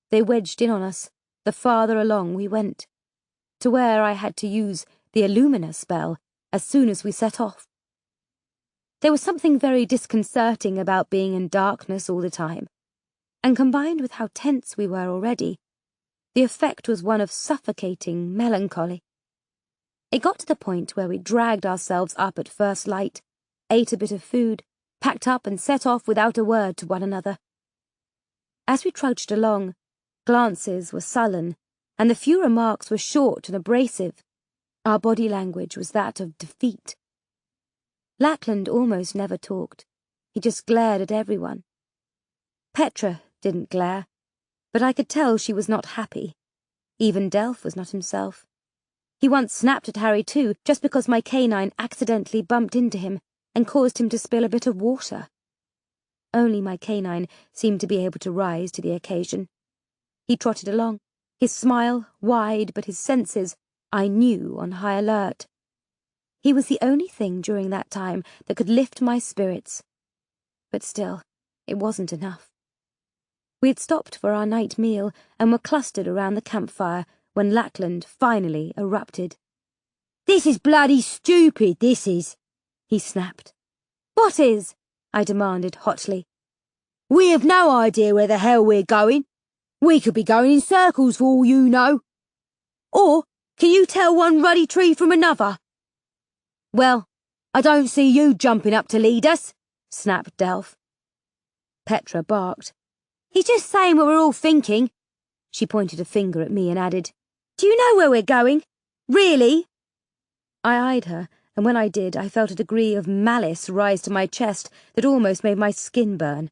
They wedged in on us, the farther along we went. to where I had to use the Illumina spell as soon as we set off. There was something very disconcerting about being in darkness all the time, and combined with how tense we were already, the effect was one of suffocating melancholy. It got to the point where we dragged ourselves up at first light, ate a bit of food, packed up and set off without a word to one another. As we trudged along, glances were sullen, and the few remarks were short and abrasive. Our body language was that of defeat. Lackland almost never talked. He just glared at everyone. Petra didn't glare, but I could tell she was not happy. Even Delph was not himself. He once snapped at Harry too, just because my canine accidentally bumped into him and caused him to spill a bit of water. Only my canine seemed to be able to rise to the occasion. He trotted along, his smile wide, but his senses, I knew, on high alert. He was the only thing during that time that could lift my spirits. But still, it wasn't enough. We had stopped for our night meal and were clustered around the campfire when Lackland finally erupted. "This is bloody stupid, this is," he snapped. "What is?" I demanded hotly. "We have no idea where the hell we're going. We could be going in circles for all you know. Or can you tell one ruddy tree from another?" "Well, I don't see you jumping up to lead us," snapped Delph. Petra barked. "He's just saying what we're all thinking." She pointed a finger at me and added, "Do you know where we're going? Really?" I eyed her, and when I did, I felt a degree of malice rise to my chest that almost made my skin burn.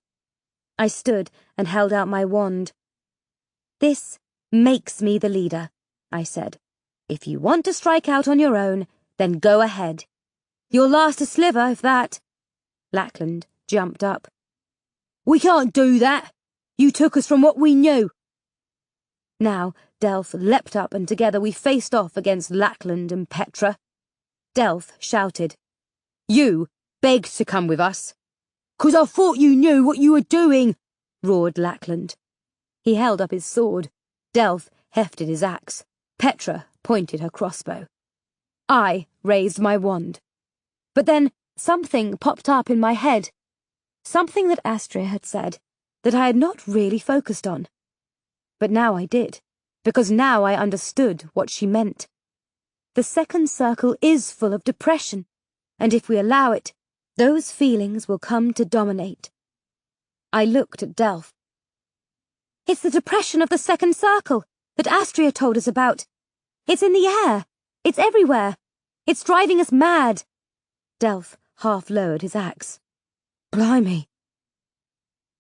I stood and held out my wand. "This makes me the leader," I said. "If you want to strike out on your own, then go ahead. You'll last a sliver, if that." Lackland jumped up. "We can't do that. You took us from what we knew." Now Delph leapt up and together we faced off against Lackland and Petra. Delph shouted, "You begged to come with us." "'Cause I thought you knew what you were doing," roared Lackland. He held up his sword. Delph hefted his axe. Petra pointed her crossbow. I raised my wand. But then something popped up in my head. Something that Astria had said that I had not really focused on. But now I did, because now I understood what she meant. The second circle is full of depression, and if we allow it, those feelings will come to dominate. I looked at Delph. "It's the depression of the second circle that Astria told us about. It's in the air. It's everywhere. It's driving us mad." Delph half lowered his axe. "Blimey."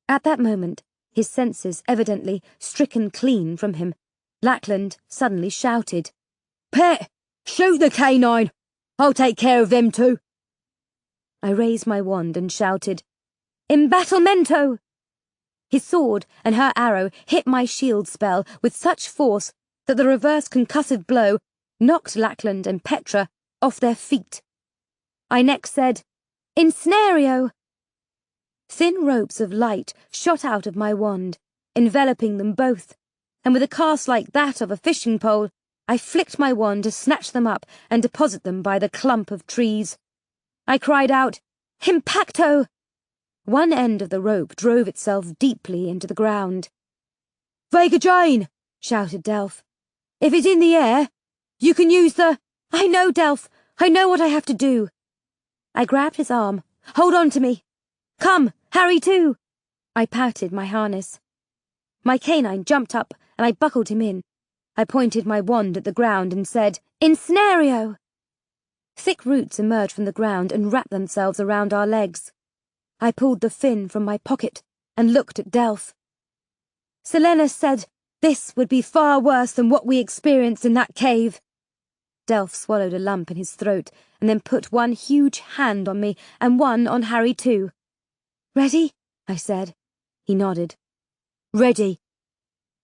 At that moment, his senses evidently stricken clean from him, Lackland suddenly shouted, "Pet, shoot the canine. I'll take care of them too." I raised my wand and shouted, "Embattlemento!" His sword and her arrow hit my shield spell with such force that the reverse concussive blow knocked Lackland and Petra off their feet. I next said, "Ensnario!" Thin ropes of light shot out of my wand, enveloping them both, and with a cast like that of a fishing pole, I flicked my wand to snatch them up and deposit them by the clump of trees. I cried out, "Impacto!" One end of the rope drove itself deeply into the ground. "Vega Jane!" shouted Delph. "If it's in the air, you can use the—" "I know, Delph. I know what I have to do." I grabbed his arm. "Hold on to me. Come, Harry too." I patted my harness. My canine jumped up and I buckled him in. I pointed my wand at the ground and said, "Ensnario!" Thick roots emerged from the ground and wrapped themselves around our legs. I pulled the fin from my pocket and looked at Delph. "Selena said this would be far worse than what we experienced in that cave." Delph swallowed a lump in his throat and then put one huge hand on me and one on Harry too. "Ready?" I said. He nodded. "Ready."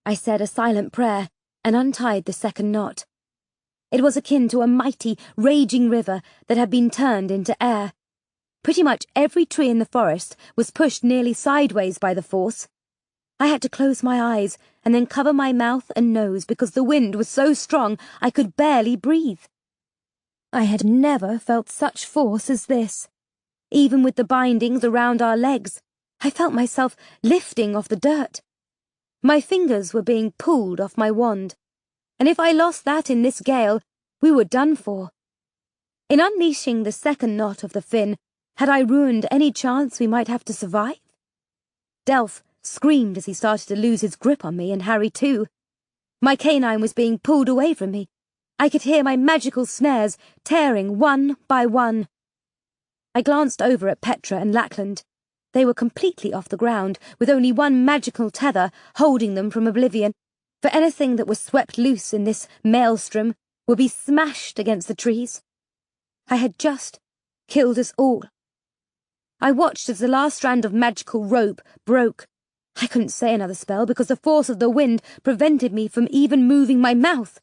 I said a silent prayer and untied the second knot. It was akin to a mighty, raging river that had been turned into air. Pretty much every tree in the forest was pushed nearly sideways by the force. I had to close my eyes and then cover my mouth and nose because the wind was so strong I could barely breathe. I had never felt such force as this. Even with the bindings around our legs, I felt myself lifting off the dirt. My fingers were being pulled off my wand, and if I lost that in this gale, we were done for. In unleashing the second knot of the fin, had I ruined any chance we might have to survive? Delph screamed as he started to lose his grip on me, and Harry too. My canine was being pulled away from me. I could hear my magical snares tearing one by one. I glanced over at Petra and Lackland. They were completely off the ground, with only one magical tether holding them from oblivion, for anything that was swept loose in this maelstrom would be smashed against the trees. I had just killed us all. I watched as the last strand of magical rope broke. I couldn't say another spell because the force of the wind prevented me from even moving my mouth.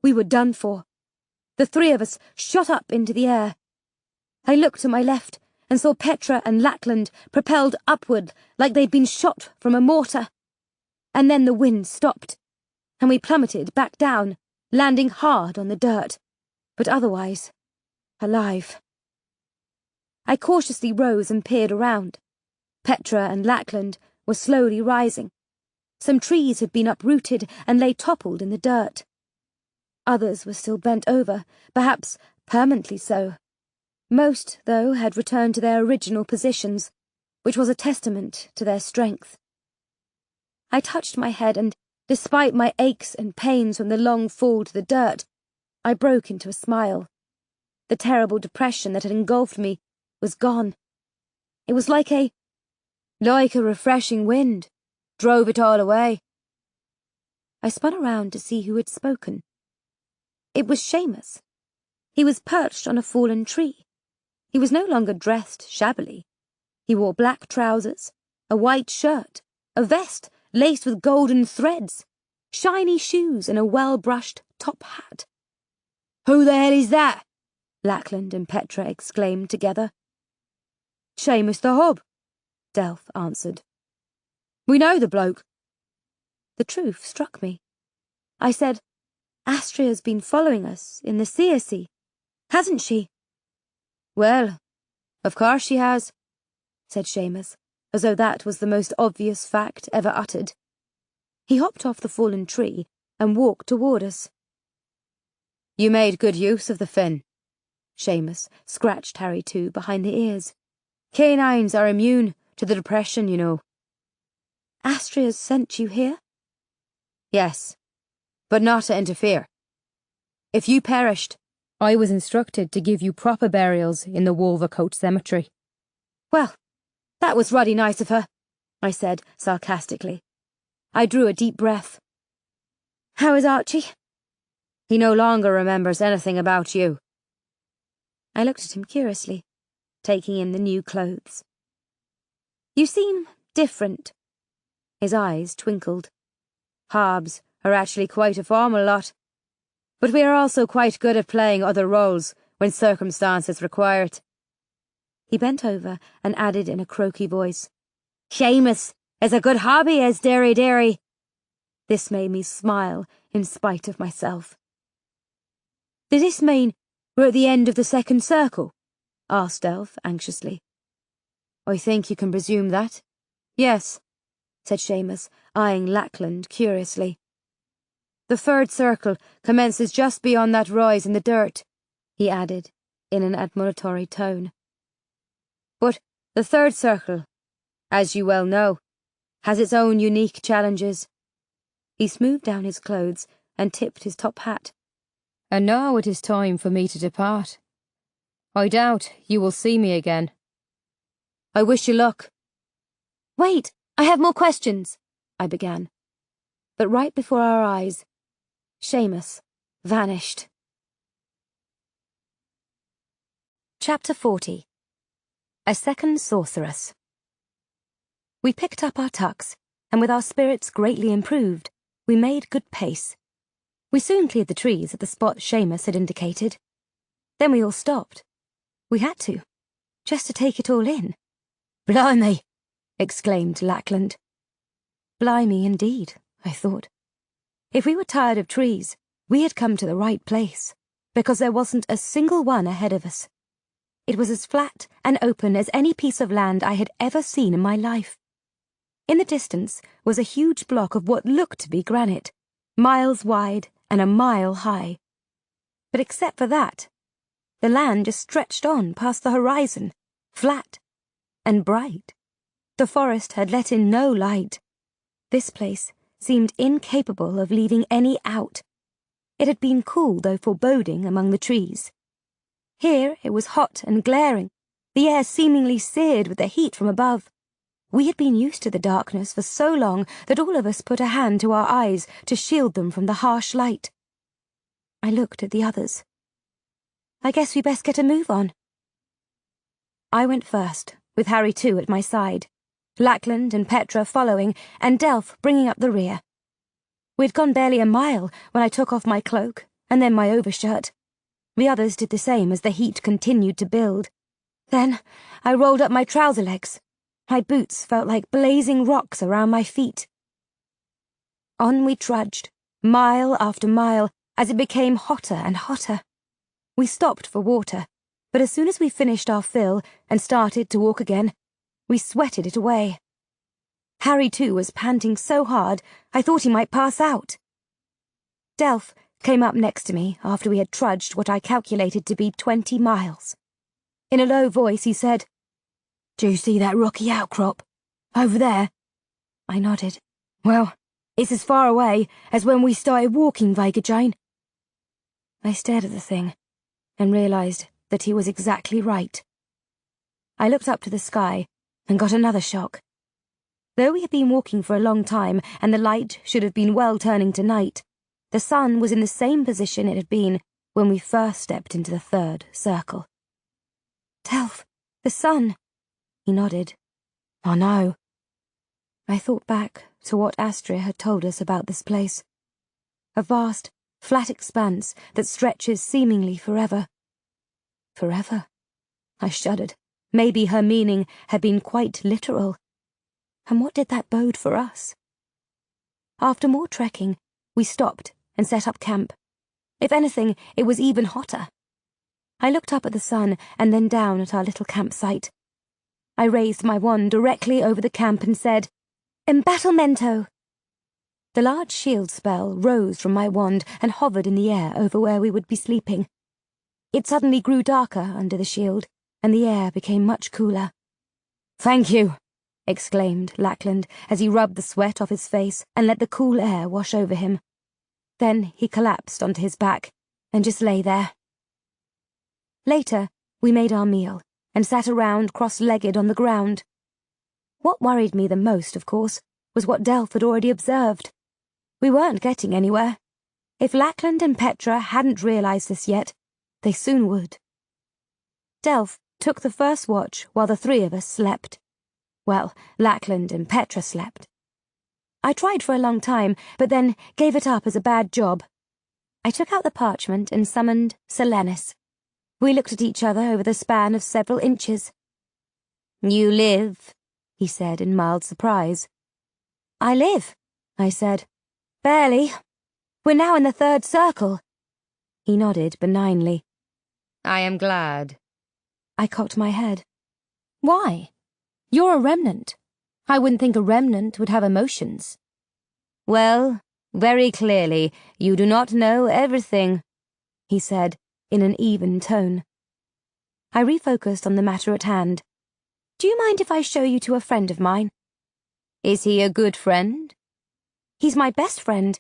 We were done for. The three of us shot up into the air. I looked to my left and saw Petra and Lackland propelled upward like they'd been shot from a mortar. And then the wind stopped, and we plummeted back down, landing hard on the dirt, but otherwise alive. I cautiously rose and peered around. Petra and Lackland were slowly rising. Some trees had been uprooted and lay toppled in the dirt. Others were still bent over, perhaps permanently so. Most, though, had returned to their original positions, which was a testament to their strength. I touched my head and, despite my aches and pains from the long fall to the dirt, I broke into a smile. The terrible depression that had engulfed me was gone. It was like a refreshing wind, drove it all away. I spun around to see who had spoken. It was Seamus. He was perched on a fallen tree. He was no longer dressed shabbily. He wore black trousers, a white shirt, a vest laced with golden threads, shiny shoes and a well-brushed top hat. "Who the hell is that?" Lackland and Petra exclaimed together. "Seamus the Hub," Delph answered. "We know the bloke." The truth struck me. I said, "Astria's been following us in the Sea, hasn't she?" "Well, of course she has," said Seamus, as though that was the most obvious fact ever uttered. He hopped off the fallen tree and walked toward us. "You made good use of the fin." Seamus scratched Harry too behind the ears. "Canines are immune to the depression, you know." "Astria's sent you here?" "Yes, but not to interfere. If you perished, I was instructed to give you proper burials in the Wolvercote Cemetery." "Well, that was ruddy nice of her," I said sarcastically. I drew a deep breath. "How is Archie?" "He no longer remembers anything about you." I looked at him curiously, taking in the new clothes. "You seem different." His eyes twinkled. "Hobbs are actually quite a formal lot. But we are also quite good at playing other roles when circumstances require it." He bent over and added in a croaky voice, "Seamus is a good hobby as dearie." This made me smile in spite of myself. "Does this mean we're at the end of the second circle?" asked Delph anxiously. "I think you can presume that. Yes," said Seamus, eyeing Lackland curiously. "The third circle commences just beyond that rise in the dirt," he added, in an admonitory tone. "But the third circle, as you well know, has its own unique challenges." He smoothed down his clothes and tipped his top hat. "And now it is time for me to depart. I doubt you will see me again." "I wish you luck." "Wait, I have more questions," I began. But right before our eyes, Seamus vanished. Chapter 40. A Second Sorceress. We picked up our tucks, and with our spirits greatly improved, we made good pace. We soon cleared the trees at the spot Seamus had indicated. Then we all stopped. We had to, just to take it all in. "Blimey!" exclaimed Lackland. Blimey indeed, I thought. If we were tired of trees, we had come to the right place, because there wasn't a single one ahead of us. It was as flat and open as any piece of land I had ever seen in my life. In the distance was a huge block of what looked to be granite, miles wide and a mile high. But except for that, the land just stretched on past the horizon, flat and bright. The forest had let in no light. This place seemed incapable of leaving any out. It had been cool, though foreboding, among the trees. Here it was hot and glaring, the air seemingly seared with the heat from above. We had been used to the darkness for so long that all of us put a hand to our eyes to shield them from the harsh light. I looked at the others. I guess we best get a move on. I went first, with Harry too at my side, Lackland and Petra following, and Delph bringing up the rear. We'd gone barely a mile when I took off my cloak, and then my overshirt. The others did the same as the heat continued to build. Then I rolled up my trouser legs. My boots felt like blazing rocks around my feet. On we trudged, mile after mile, as it became hotter and hotter. We stopped for water, but as soon as we finished our fill and started to walk again, we sweated it away. Harry, too, was panting so hard I thought he might pass out. Delph came up next to me after we had trudged what I calculated to be 20 miles. In a low voice he said, "Do you see that rocky outcrop? Over there?" I nodded. "Well, it's as far away as when we started walking, Vega Jane." I stared at the thing and realized that he was exactly right. I looked up to the sky and got another shock. Though we had been walking for a long time and the light should have been well turning to night, the sun was in the same position it had been when we first stepped into the third circle. "Delph, the sun." He nodded. "I know." I thought back to what Astria had told us about this place. A vast, flat expanse that stretches seemingly forever. Forever? I shuddered. Maybe her meaning had been quite literal. And what did that bode for us? After more trekking, we stopped and set up camp. If anything, it was even hotter. I looked up at the sun and then down at our little campsite. I raised my wand directly over the camp and said, "Embattlemento!" The large shield spell rose from my wand and hovered in the air over where we would be sleeping. It suddenly grew darker under the shield, and the air became much cooler. "Thank you!" exclaimed Lackland as he rubbed the sweat off his face and let the cool air wash over him. Then he collapsed onto his back and just lay there. Later, we made our meal and sat around cross-legged on the ground. What worried me the most, of course, was what Delph had already observed. We weren't getting anywhere. If Lackland and Petra hadn't realized this yet, they soon would. Delph took the first watch while the three of us slept. Well, Lackland and Petra slept. I tried for a long time, but then gave it up as a bad job. I took out the parchment and summoned Silenus. We looked at each other over the span of several inches. "You live," he said in mild surprise. "I live," I said. "Barely. We're now in the third circle." He nodded benignly. "I am glad." I cocked my head. "Why? You're a remnant. I wouldn't think a remnant would have emotions." "Well, very clearly, you do not know everything," he said in an even tone. I refocused on the matter at hand. "Do you mind if I show you to a friend of mine?" "Is he a good friend?" "He's my best friend."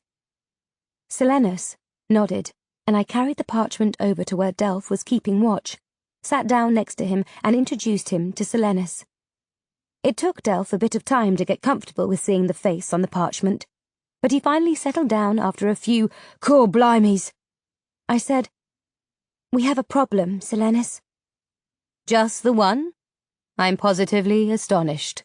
Silenus nodded, and I carried the parchment over to where Delph was keeping watch, sat down next to him and introduced him to Silenus. It took Delph a bit of time to get comfortable with seeing the face on the parchment, but he finally settled down after a few "Cool blimies." I said, "We have a problem, Silenus." "Just the one? I'm positively astonished."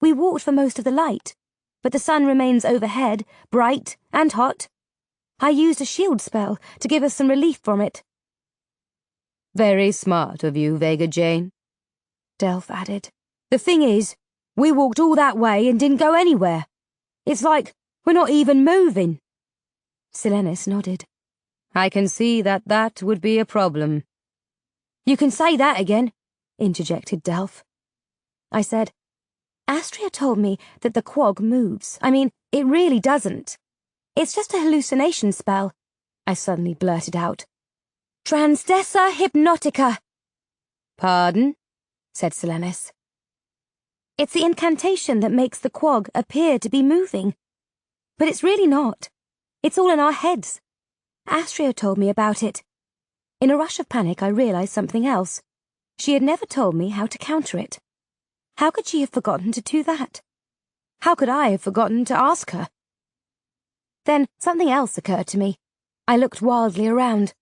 "We walked for most of the light, but the sun remains overhead, bright and hot. I used a shield spell to give us some relief from it." "Very smart of you, Vega Jane," Delph added. "The thing is, we walked all that way and didn't go anywhere. It's like we're not even moving. Silenis nodded. I can see that would be a problem. You can say that again, interjected Delph. I said, Astria told me that the quag moves. I mean, it really doesn't. It's just a hallucination spell, I suddenly blurted out. Transdessa hypnotica. Pardon? Said Silenis. It's the incantation that makes the quag appear to be moving. But it's really not. It's all in our heads. Astria told me about it. In a rush of panic, I realized something else. She had never told me how to counter it. How could she have forgotten to do that? How could I have forgotten to ask her? Then something else occurred to me. I looked wildly around.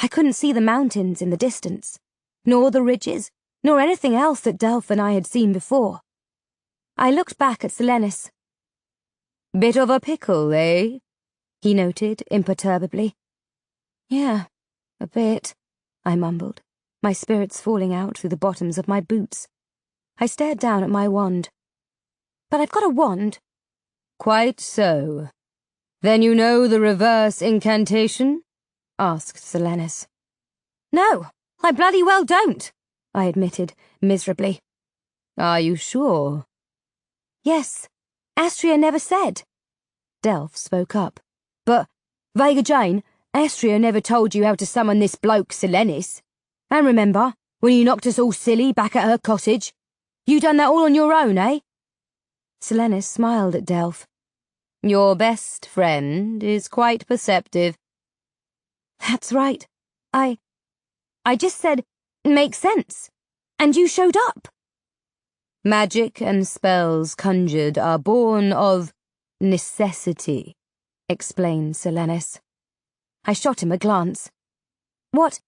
I couldn't see the mountains in the distance, nor the ridges, nor anything else that Delph and I had seen before. I looked back at Silenis. Bit of a pickle, eh? He noted imperturbably. Yeah, a bit, I mumbled, my spirits falling out through the bottoms of my boots. I stared down at my wand. But I've got a wand. Quite so. Then you know the reverse incantation? Asked Silenis. No, I bloody well don't, I admitted, miserably. Are you sure? Yes, Astria never said. Delph spoke up. But, Vega Jane, Astria never told you how to summon this bloke Silenis. And remember, when you knocked us all silly back at her cottage? You done that all on your own, eh? Silenis smiled at Delph. Your best friend is quite perceptive. That's right. I just said, makes sense. And you showed up. Magic and spells conjured are born of necessity, explained Silenis. I shot him a glance. What?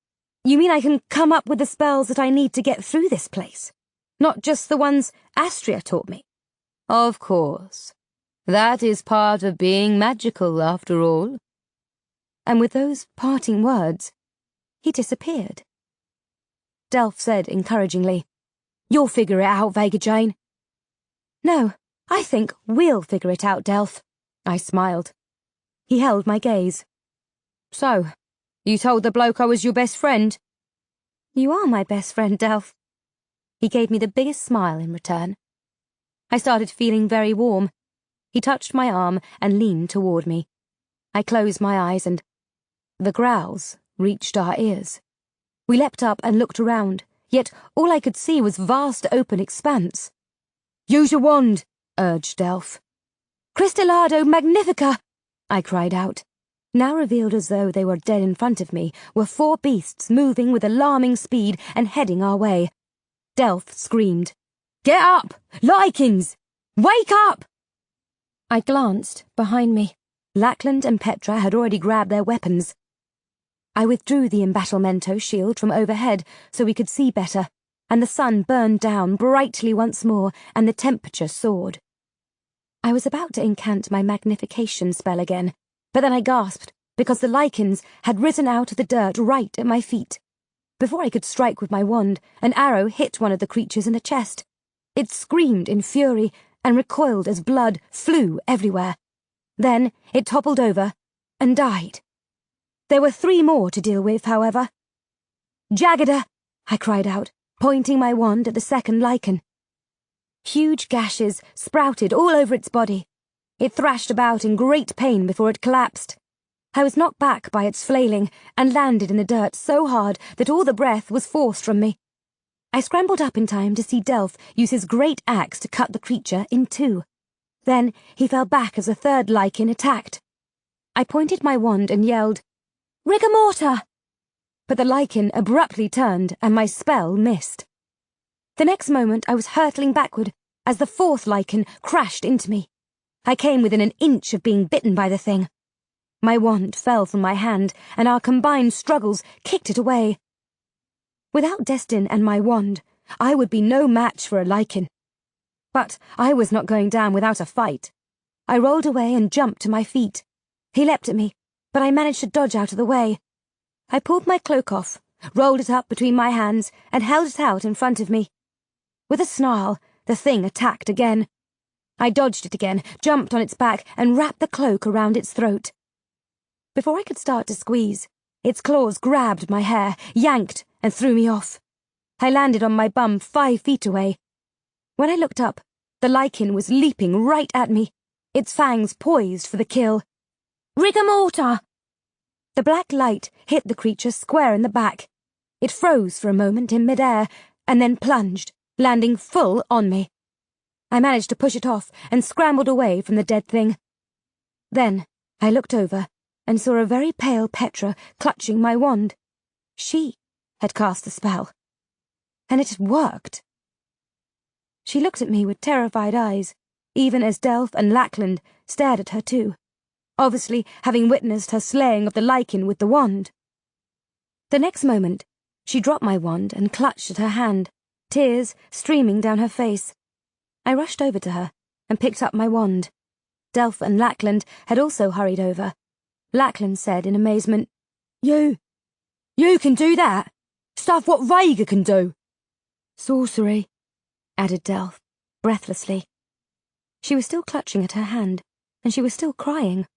You mean I can come up with the spells that I need to get through this place? Not just the ones Astria taught me? Of course. That is part of being magical, after all. And with those parting words, he disappeared. Delph said encouragingly, You'll figure it out, Vega Jane. No, I think we'll figure it out, Delph. I smiled. He held my gaze. So, you told the bloke I was your best friend? You are my best friend, Delph. He gave me the biggest smile in return. I started feeling very warm. He touched my arm and leaned toward me. I closed my eyes and the growls reached our ears. We leapt up and looked around, yet all I could see was vast open expanse. Use your wand, urged Delph. Crystallado Magnifica! I cried out. Now revealed as though they were dead in front of me were 4 beasts moving with alarming speed and heading our way. Delph screamed, Get up! Lycans! Wake up! I glanced behind me. Lackland and Petra had already grabbed their weapons. I withdrew the embattlemento shield from overhead so we could see better, and the sun burned down brightly once more and the temperature soared. I was about to incant my magnification spell again, but then I gasped because the lichens had risen out of the dirt right at my feet. Before I could strike with my wand, an arrow hit one of the creatures in the chest. It screamed in fury and recoiled as blood flew everywhere. Then it toppled over and died. There were 3 more to deal with, however. Jaggeda! I cried out, pointing my wand at the second lichen. Huge gashes sprouted all over its body. It thrashed about in great pain before it collapsed. I was knocked back by its flailing and landed in the dirt so hard that all the breath was forced from me. I scrambled up in time to see Delph use his great axe to cut the creature in 2. Then he fell back as a 3rd lichen attacked. I pointed my wand and yelled, Rigor morta! But the lichen abruptly turned and my spell missed. The next moment I was hurtling backward as the 4th lichen crashed into me. I came within an inch of being bitten by the thing. My wand fell from my hand and our combined struggles kicked it away. Without Destin and my wand, I would be no match for a lichen. But I was not going down without a fight. I rolled away and jumped to my feet. He leapt at me, but I managed to dodge out of the way. I pulled my cloak off, rolled it up between my hands, and held it out in front of me. With a snarl, the thing attacked again. I dodged it again, jumped on its back, and wrapped the cloak around its throat. Before I could start to squeeze, its claws grabbed my hair, yanked, and threw me off. I landed on my bum 5 feet away. When I looked up, the lichen was leaping right at me, its fangs poised for the kill. Rigor mortar! The black light hit the creature square in the back. It froze for a moment in midair, and then plunged, landing full on me. I managed to push it off and scrambled away from the dead thing. Then I looked over and saw a very pale Petra clutching my wand. She had cast the spell. And it had worked. She looked at me with terrified eyes, even as Delph and Lackland stared at her too, obviously having witnessed her slaying of the lichen with the wand. The next moment, she dropped my wand and clutched at her hand, tears streaming down her face. I rushed over to her and picked up my wand. Delph and Lackland had also hurried over. Lackland said in amazement, You can do that? Stuff what Vega can do. Sorcery, added Delph, breathlessly. She was still clutching at her hand, and she was still crying.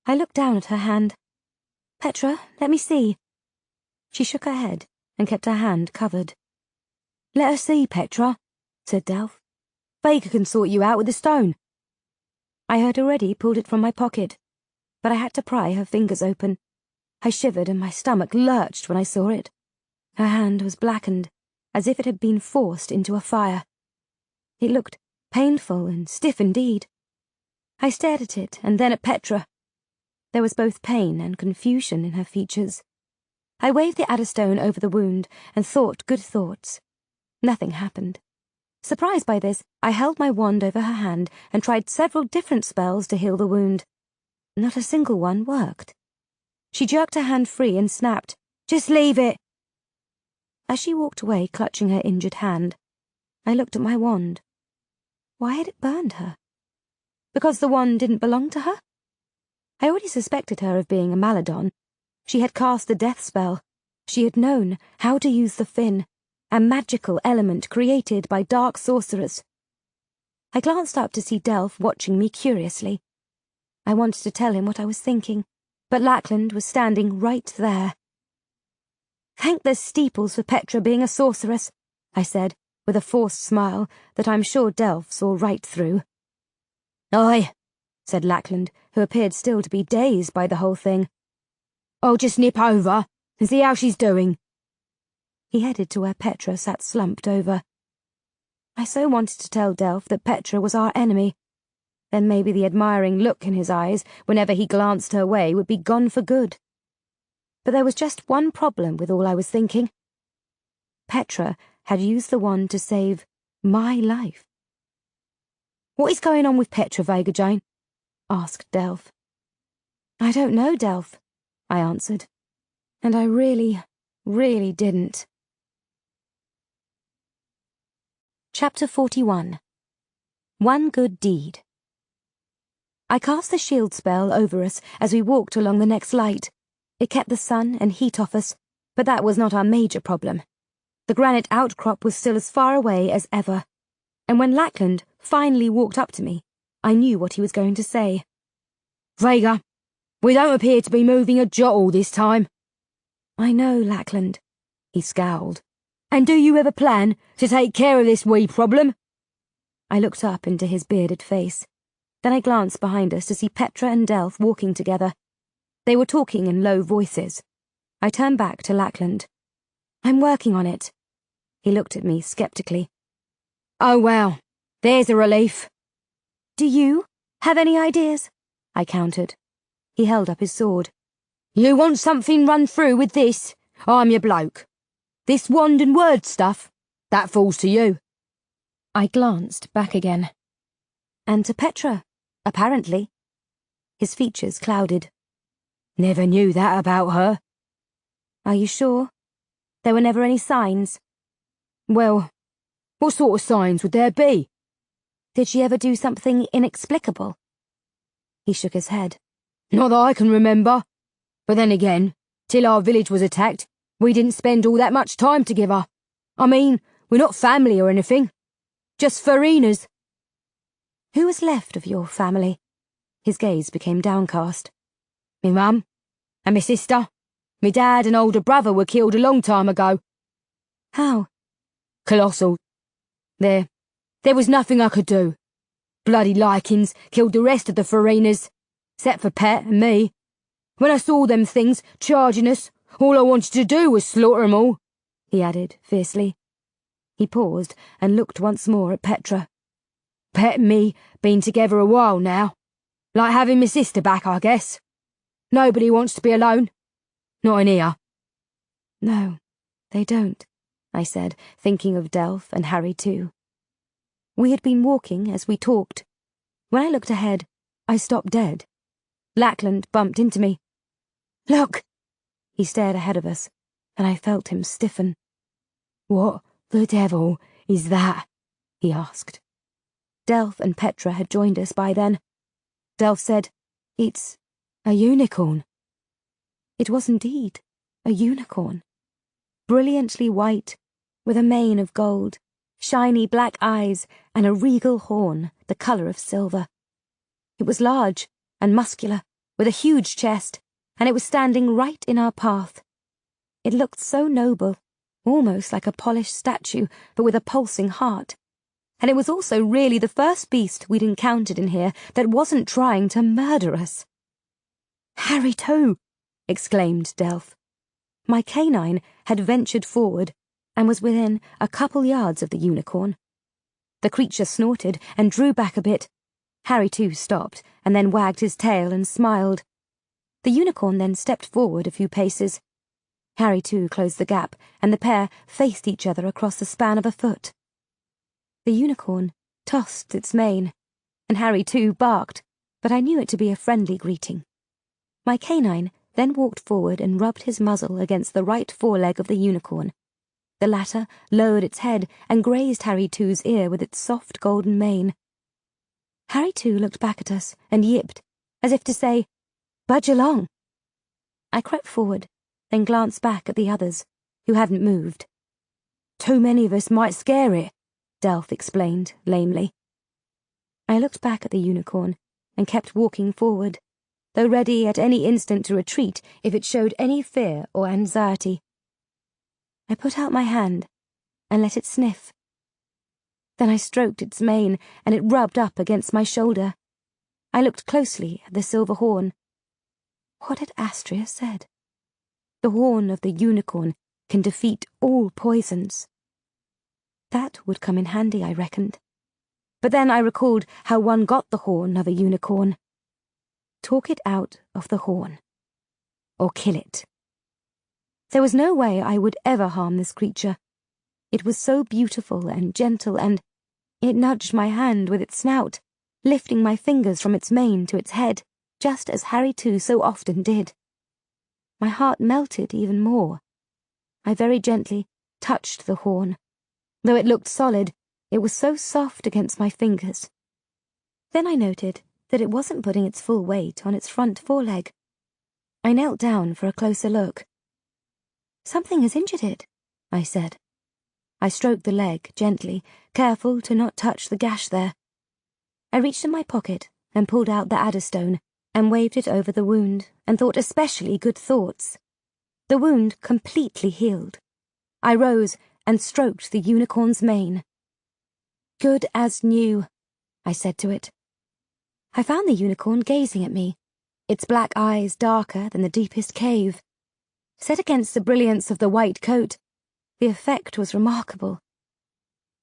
I looked down at her hand. Petra, let me see. She shook her head and kept her hand covered. Let her see, Petra, said Delph. Vega can sort you out with the stone. I had already pulled it from my pocket, but I had to pry her fingers open. I shivered and my stomach lurched when I saw it. Her hand was blackened, as if it had been forced into a fire. It looked painful and stiff indeed. I stared at it and then at Petra. There was both pain and confusion in her features. I waved the adderstone over the wound and thought good thoughts. Nothing happened. Surprised by this, I held my wand over her hand and tried several different spells to heal the wound. Not a single one worked. She jerked her hand free and snapped, Just leave it. As she walked away clutching her injured hand, I looked at my wand. Why had it burned her? Because the wand didn't belong to her? I already suspected her of being a Maladon. She had cast the death spell. She had known how to use the fin, a magical element created by dark sorcerers. I glanced up to see Delph watching me curiously. I wanted to tell him what I was thinking, but Lackland was standing right there. Thank the steeples for Petra being a sorceress, I said, with a forced smile that I'm sure Delph saw right through. Aye, said Lackland, who appeared still to be dazed by the whole thing. I'll just nip over and see how she's doing. He headed to where Petra sat slumped over. I so wanted to tell Delph that Petra was our enemy. Then maybe the admiring look in his eyes whenever he glanced her way would be gone for good. But there was just one problem with all I was thinking. Petra had used the wand to save my life. What is going on with Petra, Vega Jane? Asked Delph. I don't know, Delph, I answered. And I really didn't. Chapter 41. One Good Deed. I cast the shield spell over us as we walked along the next light. It kept the sun and heat off us, but that was not our major problem. The granite outcrop was still as far away as ever, and when Lackland finally walked up to me, I knew what he was going to say. Vega, we don't appear to be moving a jot all this time. I know, Lackland, he scowled. And do you ever plan to take care of this wee problem? I looked up into his bearded face. Then I glanced behind us to see Petra and Delph walking together. They were talking in low voices. I turned back to Lackland. I'm working on it. He looked at me skeptically. Oh, well, there's a relief. Do you have any ideas? I countered. He held up his sword. You want something run through with this? I'm your bloke. This wand and word stuff, that falls to you. I glanced back again. And to Petra, apparently. His features clouded. Never knew that about her. Are you sure? There were never any signs? Well, what sort of signs would there be? Did she ever do something inexplicable? He shook his head. Not that I can remember. But then again, till our village was attacked, we didn't spend all that much time together. I mean, we're not family or anything. Just Farinas. Who was left of your family? His gaze became downcast. Me mum and me sister. Me dad and older brother were killed a long time ago. How? Colossal. There was nothing I could do. Bloody Likens killed the rest of the foreigners, except for Pet and me. When I saw them things charging us, all I wanted to do was slaughter 'em all, he added fiercely. He paused and looked once more at Petra. Pet and me been together a while now. Like having my sister back, I guess. Nobody wants to be alone. Not in here. No, they don't, I said, thinking of Delph and Harry too. We had been walking as we talked. When I looked ahead, I stopped dead. Lackland bumped into me. Look! He stared ahead of us, and I felt him stiffen. What the devil is that? He asked. Delph and Petra had joined us by then. Delph said, It's a unicorn. It was indeed a unicorn. Brilliantly white, with a mane of gold, shiny black eyes, and a regal horn the colour of silver. It was large and muscular, with a huge chest, and it was standing right in our path. It looked so noble, almost like a polished statue, but with a pulsing heart. And it was also really the first beast we'd encountered in here that wasn't trying to murder us. Harry too! Exclaimed Delph. My canine had ventured forward and was within a couple yards of the unicorn. The creature snorted and drew back a bit. Harry too stopped and then wagged his tail and smiled. The unicorn then stepped forward a few paces. Harry too closed the gap, and the pair faced each other across the span of a foot. The unicorn tossed its mane, and Harry too barked, but I knew it to be a friendly greeting. My canine then walked forward and rubbed his muzzle against the right foreleg of the unicorn. The latter lowered its head and grazed Harry too's ear with its soft golden mane. Harry too looked back at us and yipped, as if to say, Budge along. I crept forward, then glanced back at the others, who hadn't moved. Too many of us might scare it, Delph explained lamely. I looked back at the unicorn and kept walking forward, though ready at any instant to retreat if it showed any fear or anxiety. I put out my hand and let it sniff. Then I stroked its mane and it rubbed up against my shoulder. I looked closely at the silver horn. What had Astria said? The horn of the unicorn can defeat all poisons. That would come in handy, I reckoned. But then I recalled how one got the horn of a unicorn. Talk it out of the horn. Or kill it. There was no way I would ever harm this creature. It was so beautiful and gentle, and it nudged my hand with its snout, lifting my fingers from its mane to its head, just as Harry too so often did. My heart melted even more. I very gently touched the horn. Though it looked solid, it was so soft against my fingers. Then I noted that it wasn't putting its full weight on its front foreleg. I knelt down for a closer look. Something has injured it, I said. I stroked the leg gently, careful to not touch the gash there. I reached in my pocket and pulled out the adderstone and waved it over the wound and thought especially good thoughts. The wound completely healed. I rose and stroked the unicorn's mane. Good as new, I said to it. I found the unicorn gazing at me, its black eyes darker than the deepest cave. Set against the brilliance of the white coat, the effect was remarkable.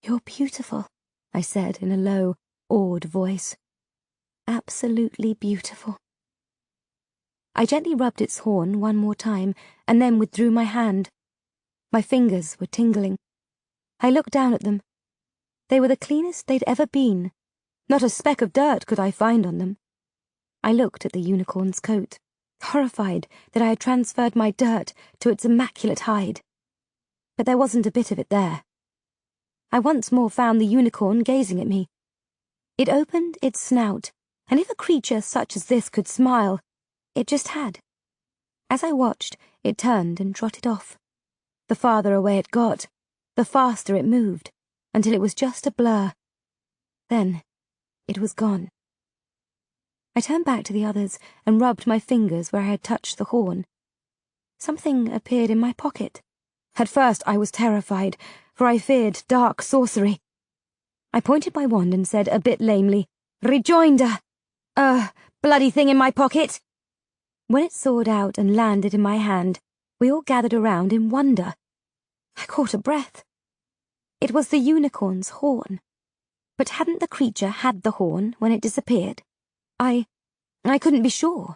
You're beautiful, I said in a low, awed voice. Absolutely beautiful. I gently rubbed its horn one more time and then withdrew my hand. My fingers were tingling. I looked down at them. They were the cleanest they'd ever been. Not a speck of dirt could I find on them. I looked at the unicorn's coat, horrified that I had transferred my dirt to its immaculate hide. But there wasn't a bit of it there. I once more found the unicorn gazing at me. It opened its snout, and if a creature such as this could smile, it just had. As I watched, it turned and trotted off. The farther away it got, the faster it moved, until it was just a blur. Then It was gone. I turned back to the others and rubbed my fingers where I had touched the horn. Something appeared in my pocket. At first I was terrified, for I feared dark sorcery. I pointed my wand and said a bit lamely, "Rejoinder! Bloody thing in my pocket!" When it soared out and landed in my hand, we all gathered around in wonder. I caught a breath. It was the unicorn's horn. But hadn't the creature had the horn when it disappeared? I couldn't be sure.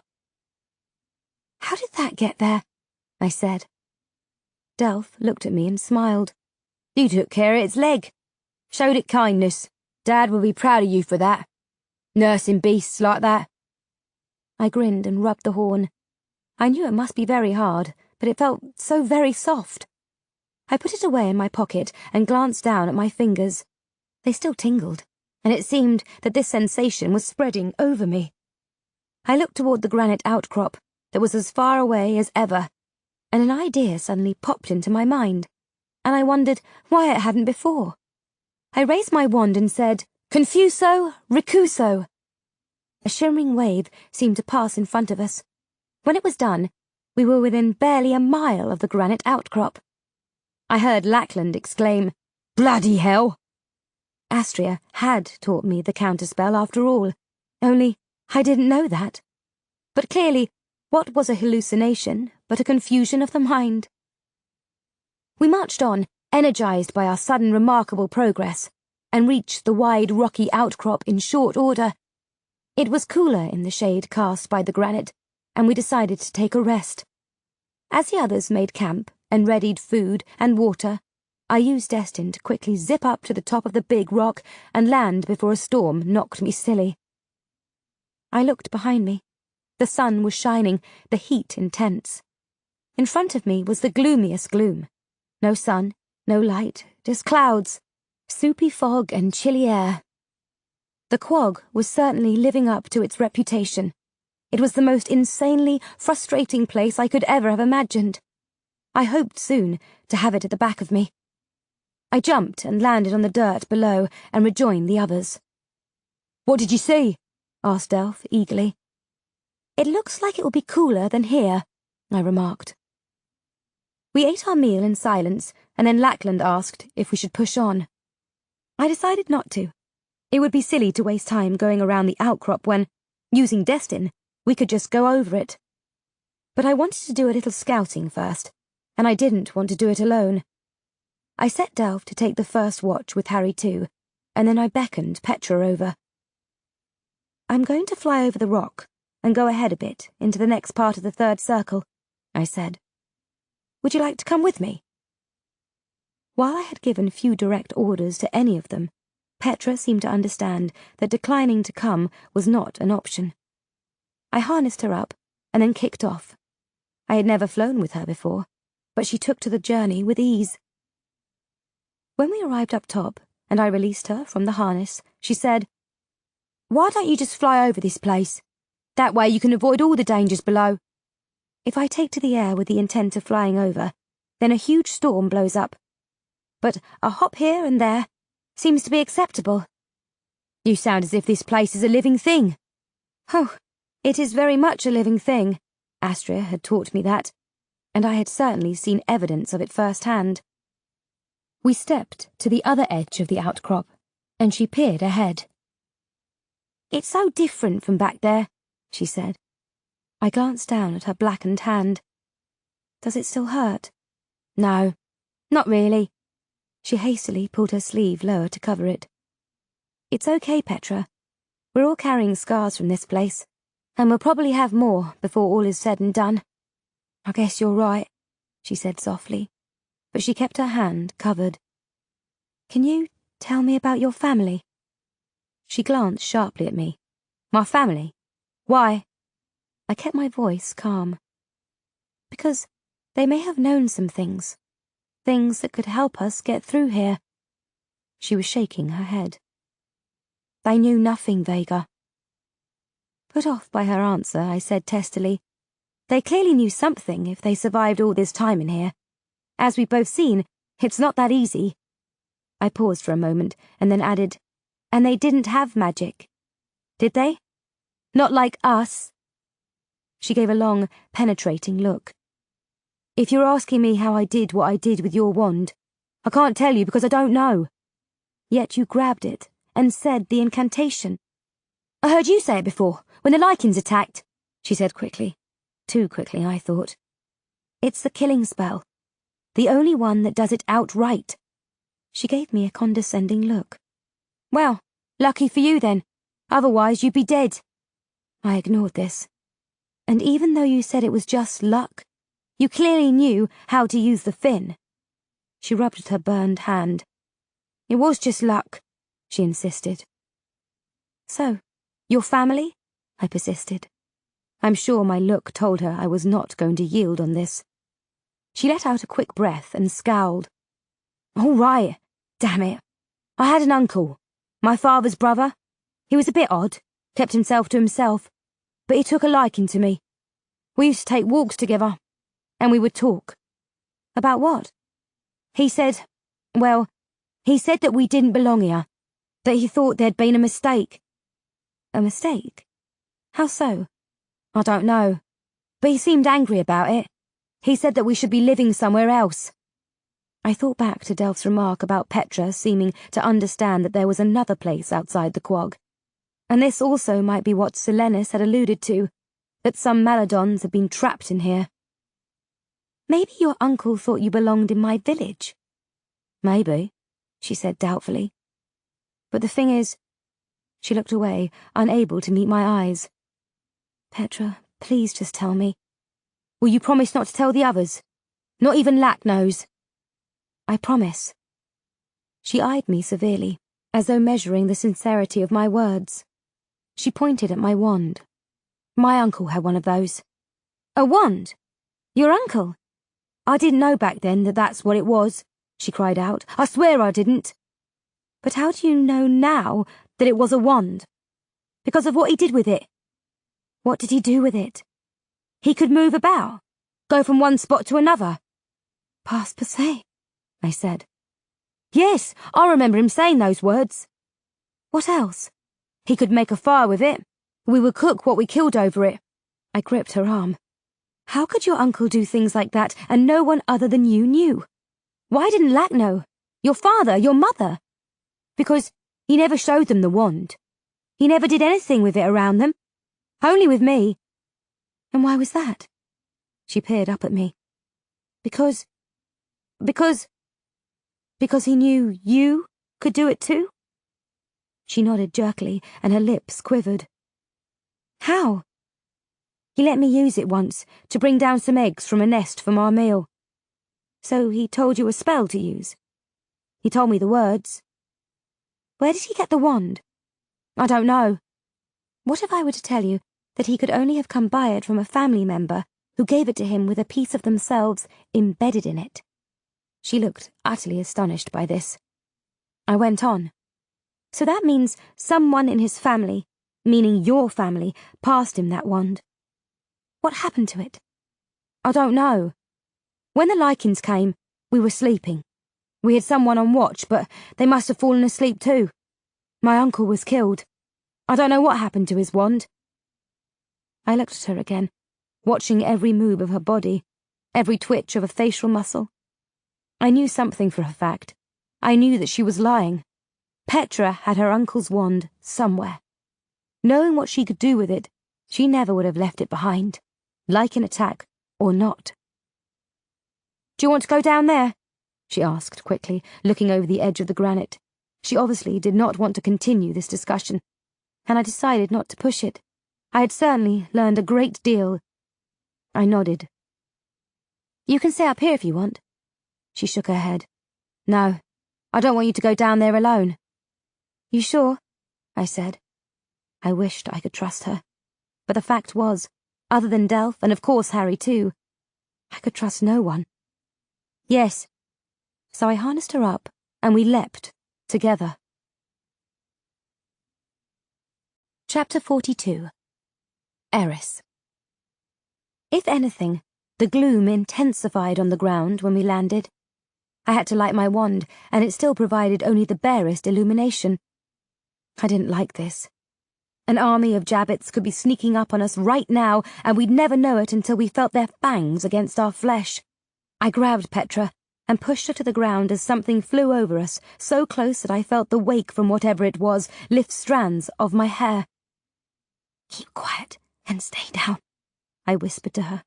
"How did that get there?" I said. Delph looked at me and smiled. "You took care of its leg. Showed it kindness. Dad will be proud of you for that. Nursing beasts like that." I grinned and rubbed the horn. I knew it must be very hard, but it felt so very soft. I put it away in my pocket and glanced down at my fingers. They still tingled, and it seemed that this sensation was spreading over me. I looked toward the granite outcrop that was as far away as ever, and an idea suddenly popped into my mind, and I wondered why it hadn't before. I raised my wand and said, "Confuso, Ricuso." A shimmering wave seemed to pass in front of us. When it was done, we were within barely a mile of the granite outcrop. I heard Lackland exclaim, "Bloody hell!" Astria had taught me the counterspell after all, only I didn't know that. But clearly, what was a hallucination but a confusion of the mind? We marched on, energized by our sudden remarkable progress, and reached the wide rocky outcrop in short order. It was cooler in the shade cast by the granite, and we decided to take a rest. As the others made camp and readied food and water, I used Destin to quickly zip up to the top of the big rock and land before a storm knocked me silly. I looked behind me. The sun was shining, the heat intense. In front of me was the gloomiest gloom. No sun, no light, just clouds, soupy fog and chilly air. The quag was certainly living up to its reputation. It was the most insanely frustrating place I could ever have imagined. I hoped soon to have it at the back of me. I jumped and landed on the dirt below and rejoined the others. "What did you see?" asked Delph eagerly. "It looks like it will be cooler than here," I remarked. We ate our meal in silence, and then Lackland asked if we should push on. I decided not to. It would be silly to waste time going around the outcrop when, using Destin, we could just go over it. But I wanted to do a little scouting first, and I didn't want to do it alone. I set Delph to take the first watch with Harry too, and then I beckoned Petra over. "I'm going to fly over the rock and go ahead a bit into the next part of the third circle," I said. "Would you like to come with me?" While I had given few direct orders to any of them, Petra seemed to understand that declining to come was not an option. I harnessed her up and then kicked off. I had never flown with her before, but she took to the journey with ease. When we arrived up top and I released her from the harness, she said, "Why don't you just fly over this place? That way you can avoid all the dangers below. If I take to the air with the intent of flying over, then a huge storm blows up. But a hop here and there seems to be acceptable." "You sound as if this place is a living thing." "Oh, it is very much a living thing." Astria had taught me that, and I had certainly seen evidence of it firsthand. We stepped to the other edge of the outcrop, and she peered ahead. "It's so different from back there," she said. I glanced down at her blackened hand. "Does it still hurt?" "No, not really." She hastily pulled her sleeve lower to cover it. "It's okay, Petra. We're all carrying scars from this place, and we'll probably have more before all is said and done." "I guess you're right," she said softly, but she kept her hand covered. "Can you tell me about your family?" She glanced sharply at me. "My family? Why?" I kept my voice calm. "Because they may have known some things that could help us get through here." She was shaking her head. "They knew nothing, Vega." Put off by her answer, I said testily, "They clearly knew something if they survived all this time in here. As we've both seen, it's not that easy." I paused for a moment and then added, "And they didn't have magic. Did they? Not like us? She gave a long, penetrating look. If you're asking me how I did what I did with your wand, I can't tell you because I don't know. Yet you grabbed it and said the incantation. I heard you say it before, when the lichens attacked, she said quickly. Too quickly, I thought. It's the killing spell. The only one that does it outright. She gave me a condescending look. Well, lucky for you then. Otherwise you'd be dead. I ignored this. And even though you said it was just luck, you clearly knew how to use the fin. She rubbed at her burned hand. It was just luck, she insisted. So, your family? I persisted. I'm sure my look told her I was not going to yield on this. She let out a quick breath and scowled. All right, damn it. I had an uncle, my father's brother. He was a bit odd, kept himself to himself, but he took a liking to me. We used to take walks together, and we would talk. About what? He said that we didn't belong here, that he thought there'd been a mistake. A mistake? How so? I don't know, but he seemed angry about it. He said that we should be living somewhere else. I thought back to Delph's remark about Petra seeming to understand that there was another place outside the quag. And this also might be what Silenus had alluded to, that some Maladons had been trapped in here. Maybe your uncle thought you belonged in my village. Maybe, she said doubtfully. But the thing is, she looked away, unable to meet my eyes. Petra, please just tell me. Will you promise not to tell the others? Not even Lack knows. I promise. She eyed me severely, as though measuring the sincerity of my words. She pointed at my wand. My uncle had one of those. A wand? Your uncle? I didn't know back then that that's what it was, she cried out. I swear I didn't. But how do you know now that it was a wand? Because of what he did with it. What did he do with it? He could move about, go from one spot to another. Pas passé, I said. Yes, I remember him saying those words. What else? He could make a fire with it. We would cook what we killed over it. I gripped her arm. How could your uncle do things like that and no one other than you knew? Why didn't Lack know? Your father, your mother? Because he never showed them the wand. He never did anything with it around them. Only with me. And why was that? She peered up at me. Because he knew you could do it too? She nodded jerkily, and her lips quivered. How? He let me use it once, to bring down some eggs from a nest for our meal. So he told you a spell to use. He told me the words. Where did he get the wand? I don't know. What if I were to tell you that he could only have come by it from a family member who gave it to him with a piece of themselves embedded in it? She looked utterly astonished by this. I went on. So that means someone in his family, meaning your family, passed him that wand. What happened to it? I don't know. When the lichens came, we were sleeping. We had someone on watch, but they must have fallen asleep too. My uncle was killed. I don't know what happened to his wand. I looked at her again, watching every move of her body, every twitch of a facial muscle. I knew something for a fact. I knew that she was lying. Petra had her uncle's wand somewhere. Knowing what she could do with it, she never would have left it behind, like an attack or not. Do you want to go down there? She asked quickly, looking over the edge of the granite. She obviously did not want to continue this discussion, and I decided not to push it. I had certainly learned a great deal. I nodded. You can stay up here if you want. She shook her head. No, I don't want you to go down there alone. You sure? I said. I wished I could trust her. But the fact was, other than Delph, and of course Harry too, I could trust no one. Yes. So I harnessed her up, and we leapt, together. Chapter 42. Eris. If anything, the gloom intensified on the ground when we landed. I had to light my wand, and it still provided only the barest illumination. I didn't like this. An army of Jabbits could be sneaking up on us right now, and we'd never know it until we felt their fangs against our flesh. I grabbed Petra and pushed her to the ground as something flew over us, so close that I felt the wake from whatever it was lift strands of my hair. "Keep quiet and stay down," I whispered to her.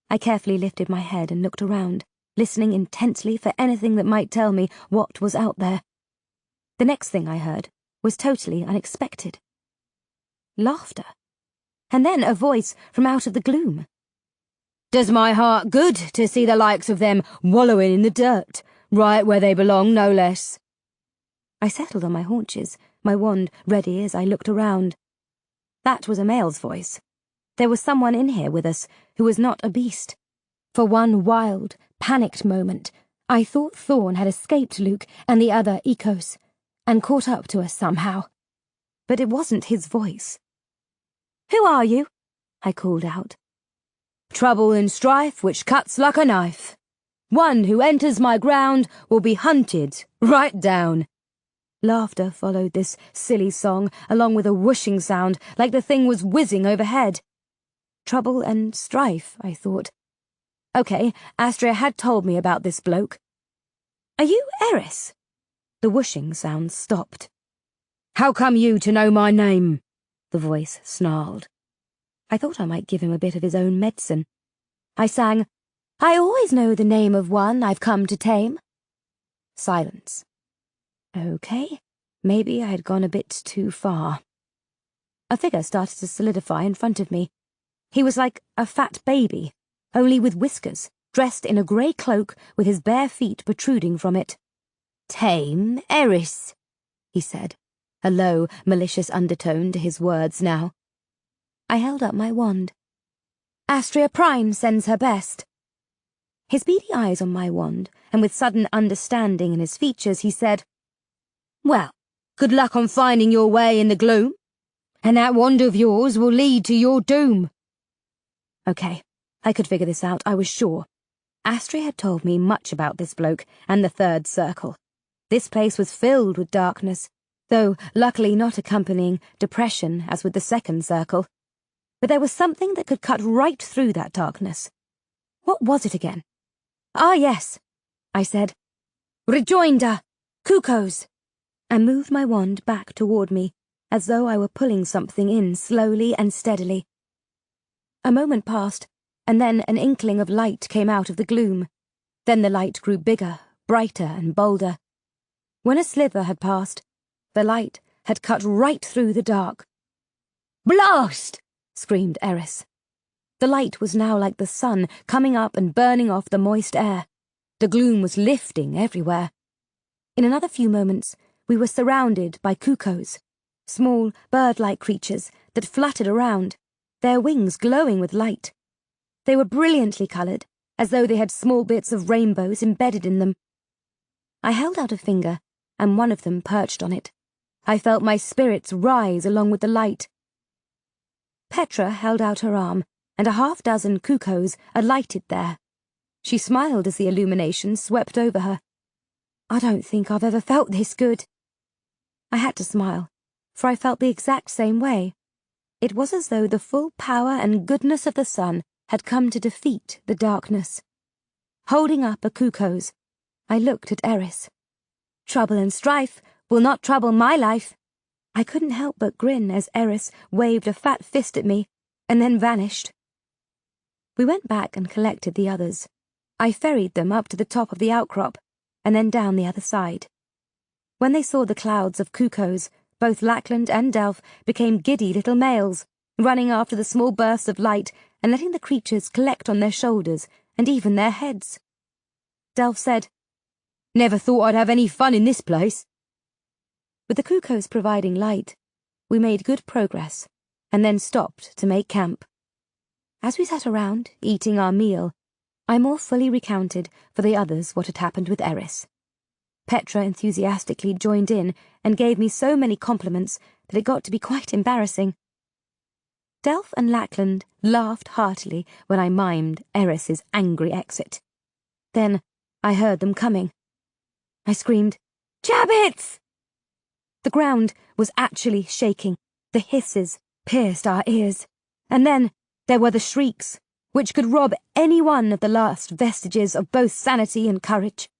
I carefully lifted my head and looked around, listening intensely for anything that might tell me what was out there. The next thing I heard was totally unexpected. Laughter, and then a voice from out of the gloom. "Does my heart good to see the likes of them wallowing in the dirt, right where they belong, no less." I settled on my haunches, my wand ready as I looked around. That was a male's voice. There was someone in here with us who was not a beast. For one wild, panicked moment, I thought Thorn had escaped Luke and the other Ecos, and caught up to us somehow. But it wasn't his voice. "Who are you?" I called out. "Trouble and strife which cuts like a knife. One who enters my ground will be hunted right down." Laughter followed this silly song, along with a whooshing sound, like the thing was whizzing overhead. Trouble and strife, I thought. Okay, Astria had told me about this bloke. "Are you Eris?" The whooshing sound stopped. "How come you to know my name?" the voice snarled. I thought I might give him a bit of his own medicine. I sang, "I always know the name of one I've come to tame." Silence. Okay, maybe I had gone a bit too far. A figure started to solidify in front of me. He was like a fat baby, only with whiskers, dressed in a grey cloak with his bare feet protruding from it. "Tame Eris," he said, a low, malicious undertone to his words now. I held up my wand. "Astria Prime sends her best." His beady eyes on my wand, and with sudden understanding in his features, he said, "Well, good luck on finding your way in the gloom, and that wand of yours will lead to your doom." Okay, I could figure this out, I was sure. Astria had told me much about this bloke and the third circle. This place was filled with darkness, though luckily not accompanying depression as with the second circle. But there was something that could cut right through that darkness. What was it again? "Ah, yes," I said. "Rejoinder! Cuckoos!" I moved my wand back toward me, as though I were pulling something in slowly and steadily. A moment passed, and then an inkling of light came out of the gloom. Then the light grew bigger, brighter, and bolder. When a sliver had passed, the light had cut right through the dark. "Blast!" screamed Eris. The light was now like the sun, coming up and burning off the moist air. The gloom was lifting everywhere. In another few moments, we were surrounded by cuckoos, small, bird-like creatures that fluttered around, their wings glowing with light. They were brilliantly coloured, as though they had small bits of rainbows embedded in them. I held out a finger, and one of them perched on it. I felt my spirits rise along with the light. Petra held out her arm, and a half-dozen cuckoos alighted there. She smiled as the illumination swept over her. "I don't think I've ever felt this good." I had to smile, for I felt the exact same way. It was as though the full power and goodness of the sun had come to defeat the darkness. Holding up a cuckoos, I looked at Eris. "Trouble and strife will not trouble my life." I couldn't help but grin as Eris waved a fat fist at me, and then vanished. We went back and collected the others. I ferried them up to the top of the outcrop, and then down the other side. When they saw the clouds of cuckoos, both Lackland and Delph became giddy little males, running after the small bursts of light and letting the creatures collect on their shoulders and even their heads. Delph said, "Never thought I'd have any fun in this place." With the cuckoos providing light, we made good progress, and then stopped to make camp. As we sat around, eating our meal, I more fully recounted for the others what had happened with Eris. Petra enthusiastically joined in and gave me so many compliments that it got to be quite embarrassing. Delph and Lackland laughed heartily when I mimed Eris's angry exit. Then I heard them coming. I screamed, "Jabbits!" The ground was actually shaking, The hisses pierced our ears, and then there were the shrieks, which could rob any one of the last vestiges of both sanity and courage.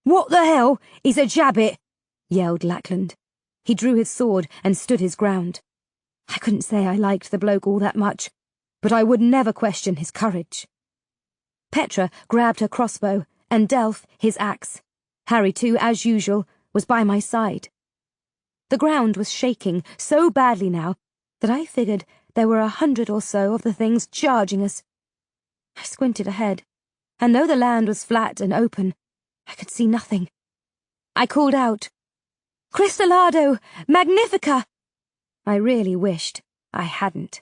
"What the hell is a jabbit?" yelled Lackland. He drew his sword and stood his ground. I couldn't say I liked the bloke all that much, but I would never question his courage. Petra grabbed her crossbow, and Delph his axe. Harry, too, as usual, was by my side. The ground was shaking so badly now that I figured there were 100 or so of the things charging us. I squinted ahead, and though the land was flat and open, I could see nothing. I called out, "Crystallado! Magnifica!" I really wished I hadn't.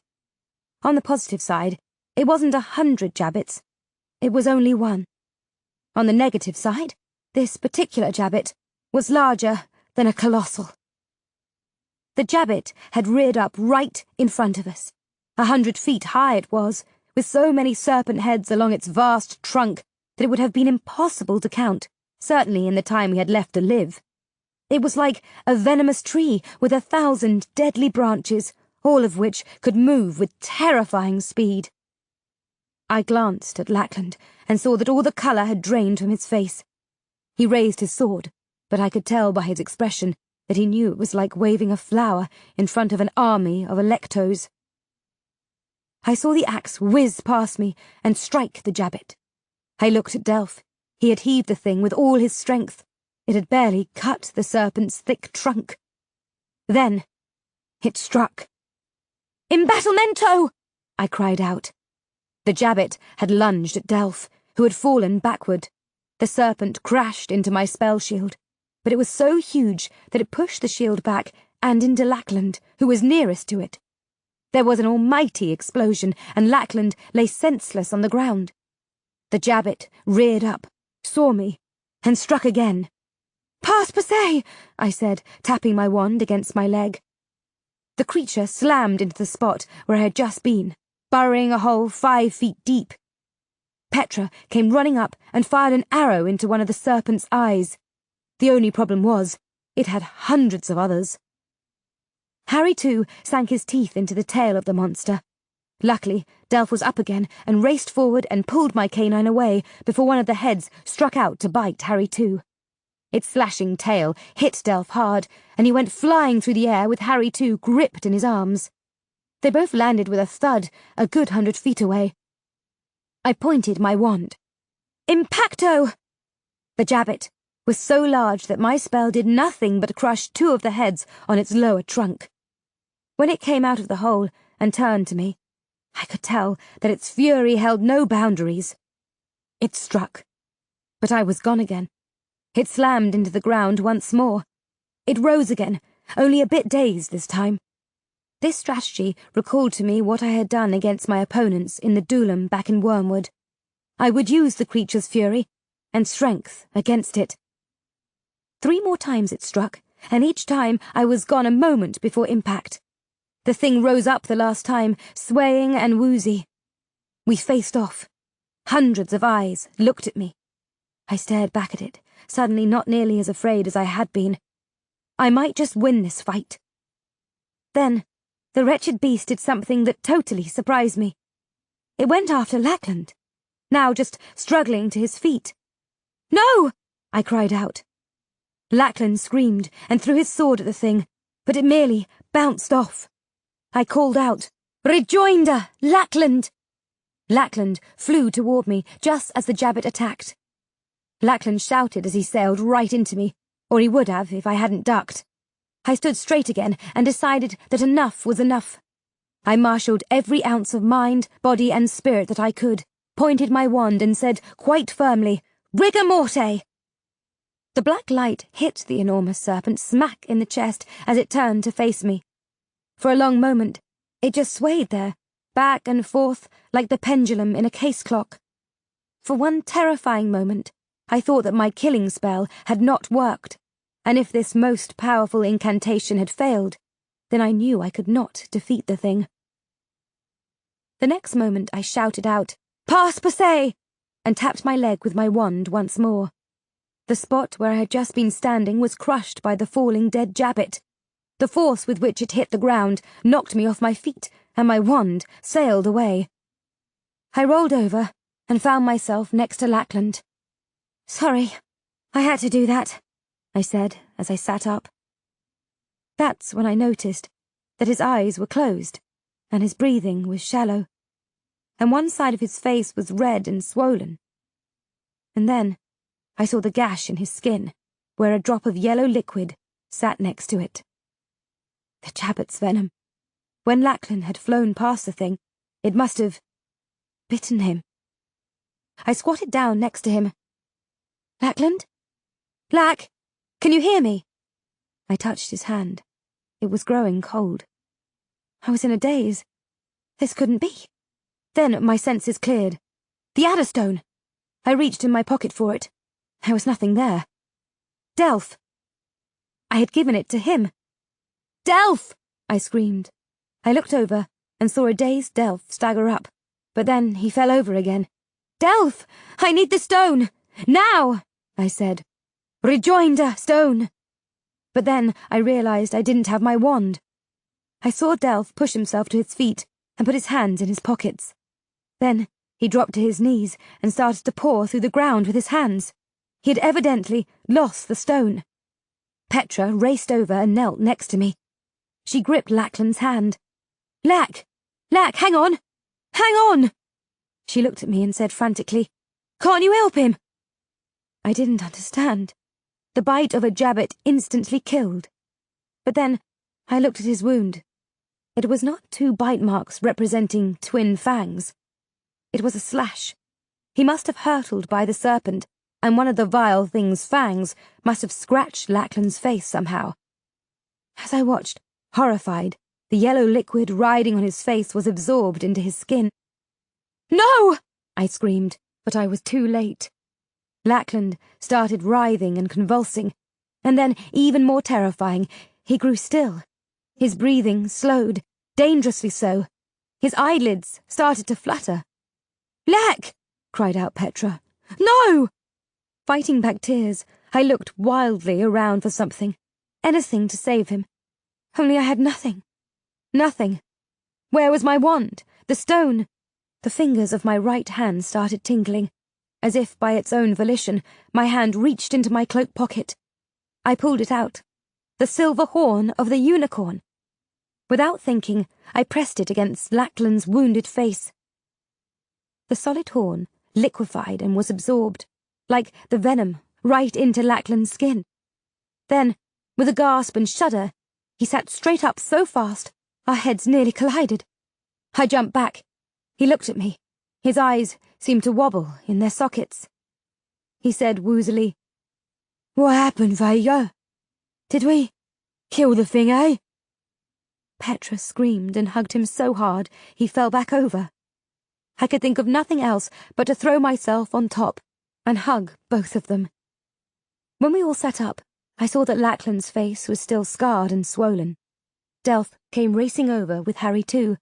On the positive side, it wasn't 100 jabbits. It was only one. On the negative side, this particular jabbit was larger than a colossal. The jabbit had reared up right in front of us. 100 feet high it was, with so many serpent heads along its vast trunk that it would have been impossible to count, certainly in the time we had left to live. It was like a venomous tree with 1,000 deadly branches, all of which could move with terrifying speed. I glanced at Lackland and saw that all the colour had drained from his face. He raised his sword, but I could tell by his expression that he knew it was like waving a flower in front of an army of electos. I saw the axe whiz past me and strike the jabbit. I looked at Delph. He had heaved the thing with all his strength. It had barely cut the serpent's thick trunk. Then it struck. "Imbattlemento!" I cried out. The jabbit had lunged at Delph, who had fallen backward. The serpent crashed into my spell shield, but it was so huge that it pushed the shield back and into Lackland, who was nearest to it. There was an almighty explosion, and Lackland lay senseless on the ground. The jabbit reared up, saw me, and struck again. "Pass passe," I said, tapping my wand against my leg. The creature slammed into the spot where I had just been, burrowing a hole 5 feet deep. Petra came running up and fired an arrow into one of the serpent's eyes. The only problem was, it had hundreds of others. Harry, too, sank his teeth into the tail of the monster. Luckily, Delph was up again and raced forward and pulled my canine away before one of the heads struck out to bite Harry, too. Its slashing tail hit Delph hard, and he went flying through the air with Harry, too, gripped in his arms. They both landed with a thud a good 100 feet away. I pointed my wand. "Impacto!" The jabbit was so large that my spell did nothing but crush 2 of the heads on its lower trunk. When it came out of the hole and turned to me, I could tell that its fury held no boundaries. It struck, but I was gone again. It slammed into the ground once more. It rose again, only a bit dazed this time. This strategy recalled to me what I had done against my opponents in the duellum back in Wormwood. I would use the creature's fury and strength against it. 3 more times it struck, and each time I was gone a moment before impact. The thing rose up the last time, swaying and woozy. We faced off. Hundreds of eyes looked at me. I stared back at it, suddenly not nearly as afraid as I had been. I might just win this fight. Then, the wretched beast did something that totally surprised me. It went after Lackland, now just struggling to his feet. "No!" I cried out. Lackland screamed and threw his sword at the thing, but it merely bounced off. I called out, "Rejoinder, Lackland!" Lackland flew toward me just as the jabbit attacked. Lackland shouted as he sailed right into me, or he would have if I hadn't ducked. I stood straight again and decided that enough was enough. I marshalled every ounce of mind, body, and spirit that I could, pointed my wand and said quite firmly, "Rigor morte!" The black light hit the enormous serpent smack in the chest as it turned to face me. For a long moment, it just swayed there, back and forth like the pendulum in a case clock. For one terrifying moment, I thought that my killing spell had not worked, and if this most powerful incantation had failed, then I knew I could not defeat the thing. The next moment I shouted out, "Pass passe!" and tapped my leg with my wand once more. The spot where I had just been standing was crushed by the falling dead jabbit. The force with which it hit the ground knocked me off my feet, and my wand sailed away. I rolled over and found myself next to Lackland. "Sorry, I had to do that," I said as I sat up. That's when I noticed that his eyes were closed and his breathing was shallow, and one side of his face was red and swollen. And then I saw the gash in his skin, where a drop of yellow liquid sat next to it. The Chabbot's venom. When Lackland had flown past the thing, it must have bitten him. I squatted down next to him. "Lackland? Lack, can you hear me?" I touched his hand. It was growing cold. I was in a daze. This couldn't be. Then my senses cleared. The Adderstone! I reached in my pocket for it. There was nothing there. Delph! I had given it to him. "Delph!" I screamed. I looked over and saw a dazed Delph stagger up, but then he fell over again. "Delph! I need the stone! Now!" I said. "Rejoinder stone!" But then I realized I didn't have my wand. I saw Delph push himself to his feet and put his hands in his pockets. Then he dropped to his knees and started to paw through the ground with his hands. He had evidently lost the stone. Petra raced over and knelt next to me. She gripped Lackland's hand. Lack, hang on! Hang on! She looked at me and said frantically, "Can't you help him?" I didn't understand. The bite of a jabbit instantly killed. But then I looked at his wound. It was not two bite marks representing twin fangs. It was a slash. He must have hurtled by the serpent, and one of the vile thing's fangs must have scratched Lackland's face somehow. As I watched, horrified, the yellow liquid riding on his face was absorbed into his skin. "No!" I screamed, but I was too late. Lackland started writhing and convulsing, and then, even more terrifying, he grew still. His breathing slowed, dangerously so. His eyelids started to flutter. "Lack!" cried out Petra. "No!" Fighting back tears, I looked wildly around for something, anything to save him. Only I had nothing. Nothing. Where was my wand? The stone? The fingers of my right hand started tingling. As if by its own volition, my hand reached into my cloak pocket. I pulled it out. The silver horn of the unicorn. Without thinking, I pressed it against Lackland's wounded face. The solid horn liquefied and was absorbed, like the venom, right into Lackland's skin. Then, with a gasp and shudder, he sat straight up so fast, our heads nearly collided. I jumped back. He looked at me. His eyes seemed to wobble in their sockets. He said woozily, "What happened, Vega? Did we kill the thing, eh?" Petra screamed and hugged him so hard he fell back over. I could think of nothing else but to throw myself on top and hug both of them. When we all sat up, I saw that Lackland's face was still scarred and swollen. Delph came racing over with Harry too.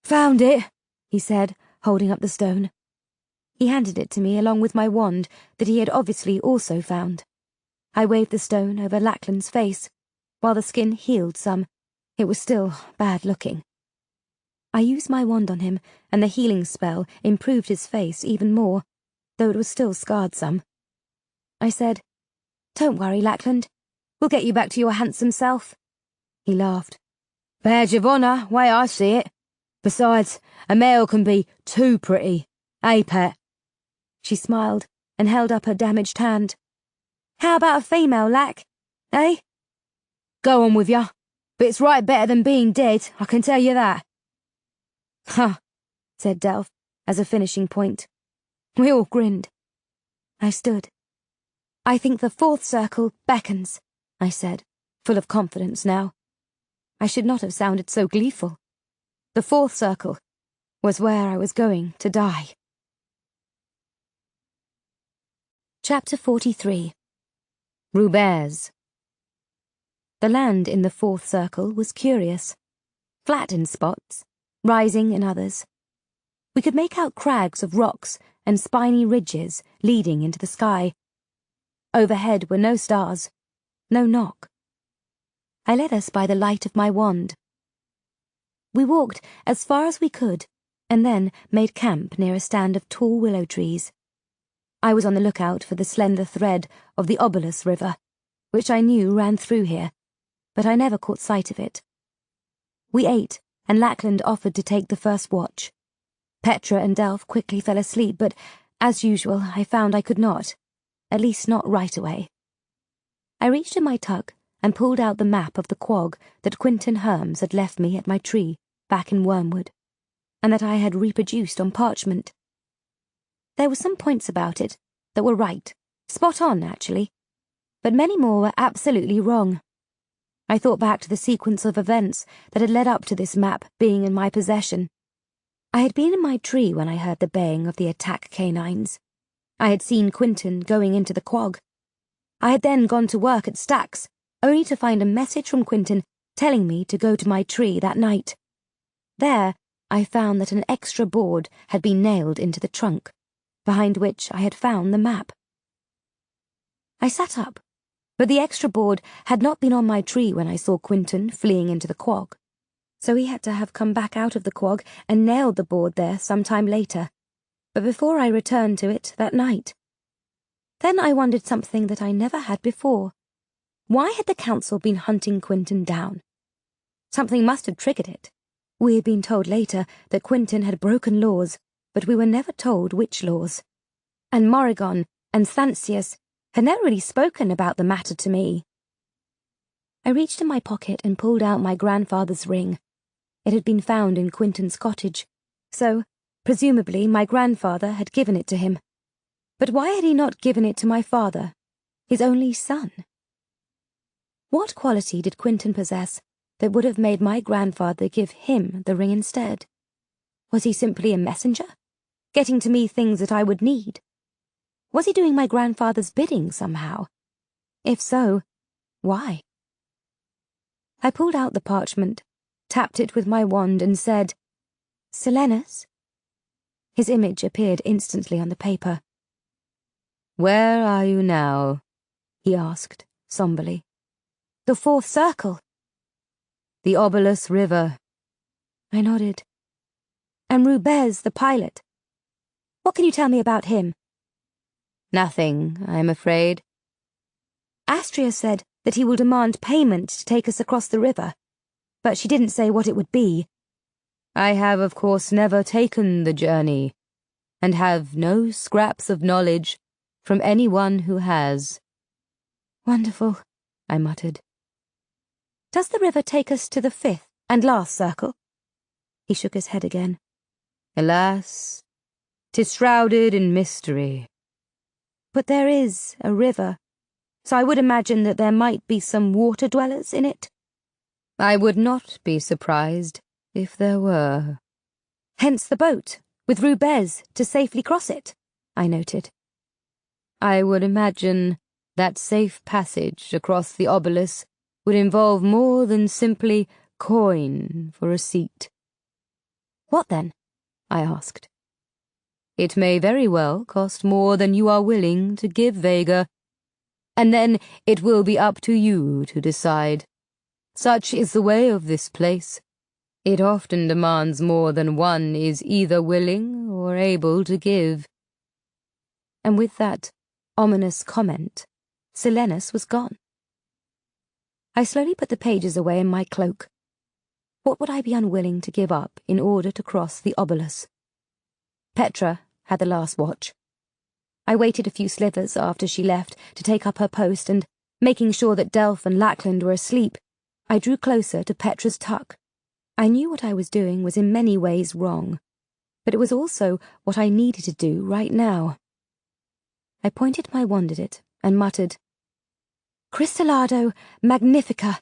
"Found it," he said, holding up the stone. He handed it to me along with my wand that he had obviously also found. I waved the stone over Lackland's face. While the skin healed some, it was still bad looking. I used my wand on him, and the healing spell improved his face even more, though it was still scarred some. I said, "Don't worry, Lackland. We'll get you back to your handsome self." He laughed. "Badge of honour, way I see it. Besides, a male can be too pretty. Eh, Pet?" She smiled and held up her damaged hand. "How about a female, Lack? Eh?" "Go on with ya. But it's right better than being dead, I can tell you that." "Huh," said Delph, as a finishing point. We all grinned. I stood. "I think the fourth circle beckons," I said, full of confidence now. I should not have sounded so gleeful. The fourth circle was where I was going to die. Chapter 43. Roubaix. The land in the fourth circle was curious. Flat in spots, rising in others. We could make out crags of rocks and spiny ridges leading into the sky. Overhead were no stars, no knock. I led us by the light of my wand. We walked as far as we could, and then made camp near a stand of tall willow trees. I was on the lookout for the slender thread of the Obolus River, which I knew ran through here, but I never caught sight of it. We ate, and Lackland offered to take the first watch. Petra and Delph quickly fell asleep, but, as usual, I found I could not, at least not right away. I reached in my tuck and pulled out the map of the quag that Quinton Herms had left me at my tree back in Wormwood, and that I had reproduced on parchment. There were some points about it that were right, spot on, actually, but many more were absolutely wrong. I thought back to the sequence of events that had led up to this map being in my possession. I had been in my tree when I heard the baying of the attack canines. I had seen Quinton going into the quag. I had then gone to work at Stack's, only to find a message from Quinton telling me to go to my tree that night. There, I found that an extra board had been nailed into the trunk, behind which I had found the map. I sat up, but the extra board had not been on my tree when I saw Quinton fleeing into the quag, so he had to have come back out of the quag and nailed the board there some time later, but before I returned to it that night. Then I wondered something that I never had before. Why had the council been hunting Quinton down? Something must have triggered it. We had been told later that Quinton had broken laws, but we were never told which laws. And Morrigan and Thancius had never really spoken about the matter to me. I reached in my pocket and pulled out my grandfather's ring. It had been found in Quinton's cottage, so, presumably, my grandfather had given it to him. But why had he not given it to my father, his only son? What quality did Quinton possess that would have made my grandfather give him the ring instead? Was he simply a messenger, getting to me things that I would need? Was he doing my grandfather's bidding somehow? If so, why? I pulled out the parchment, tapped it with my wand, and said, "Silenus?" His image appeared instantly on the paper. "Where are you now?" he asked, somberly. "The fourth circle." "The Obolus River." I nodded. "And Rubez, the pilot. What can you tell me about him?" "Nothing, I'm afraid." "Astria said that he will demand payment to take us across the river, but she didn't say what it would be." "I have, of course, never taken the journey, and have no scraps of knowledge from anyone who has." "Wonderful," I muttered. "Does the river take us to the fifth and last circle?" He shook his head again. "Alas, 'tis shrouded in mystery." "But there is a river, so I would imagine that there might be some water dwellers in it." "I would not be surprised if there were." "Hence the boat, with Rubez to safely cross it," I noted. "I would imagine that safe passage across the Obolus would involve more than simply coin for a seat." "What then?" I asked. "It may very well cost more than you are willing to give Vega, and then it will be up to you to decide. Such is the way of this place. It often demands more than one is either willing or able to give." And with that ominous comment, Silenus was gone. I slowly put the pages away in my cloak. What would I be unwilling to give up in order to cross the Obolus? Petra had the last watch. I waited a few slivers after she left to take up her post, and, making sure that Delph and Lackland were asleep, I drew closer to Petra's tuck. I knew what I was doing was in many ways wrong, but it was also what I needed to do right now. I pointed my wand at it and muttered, "Crystallado Magnifica."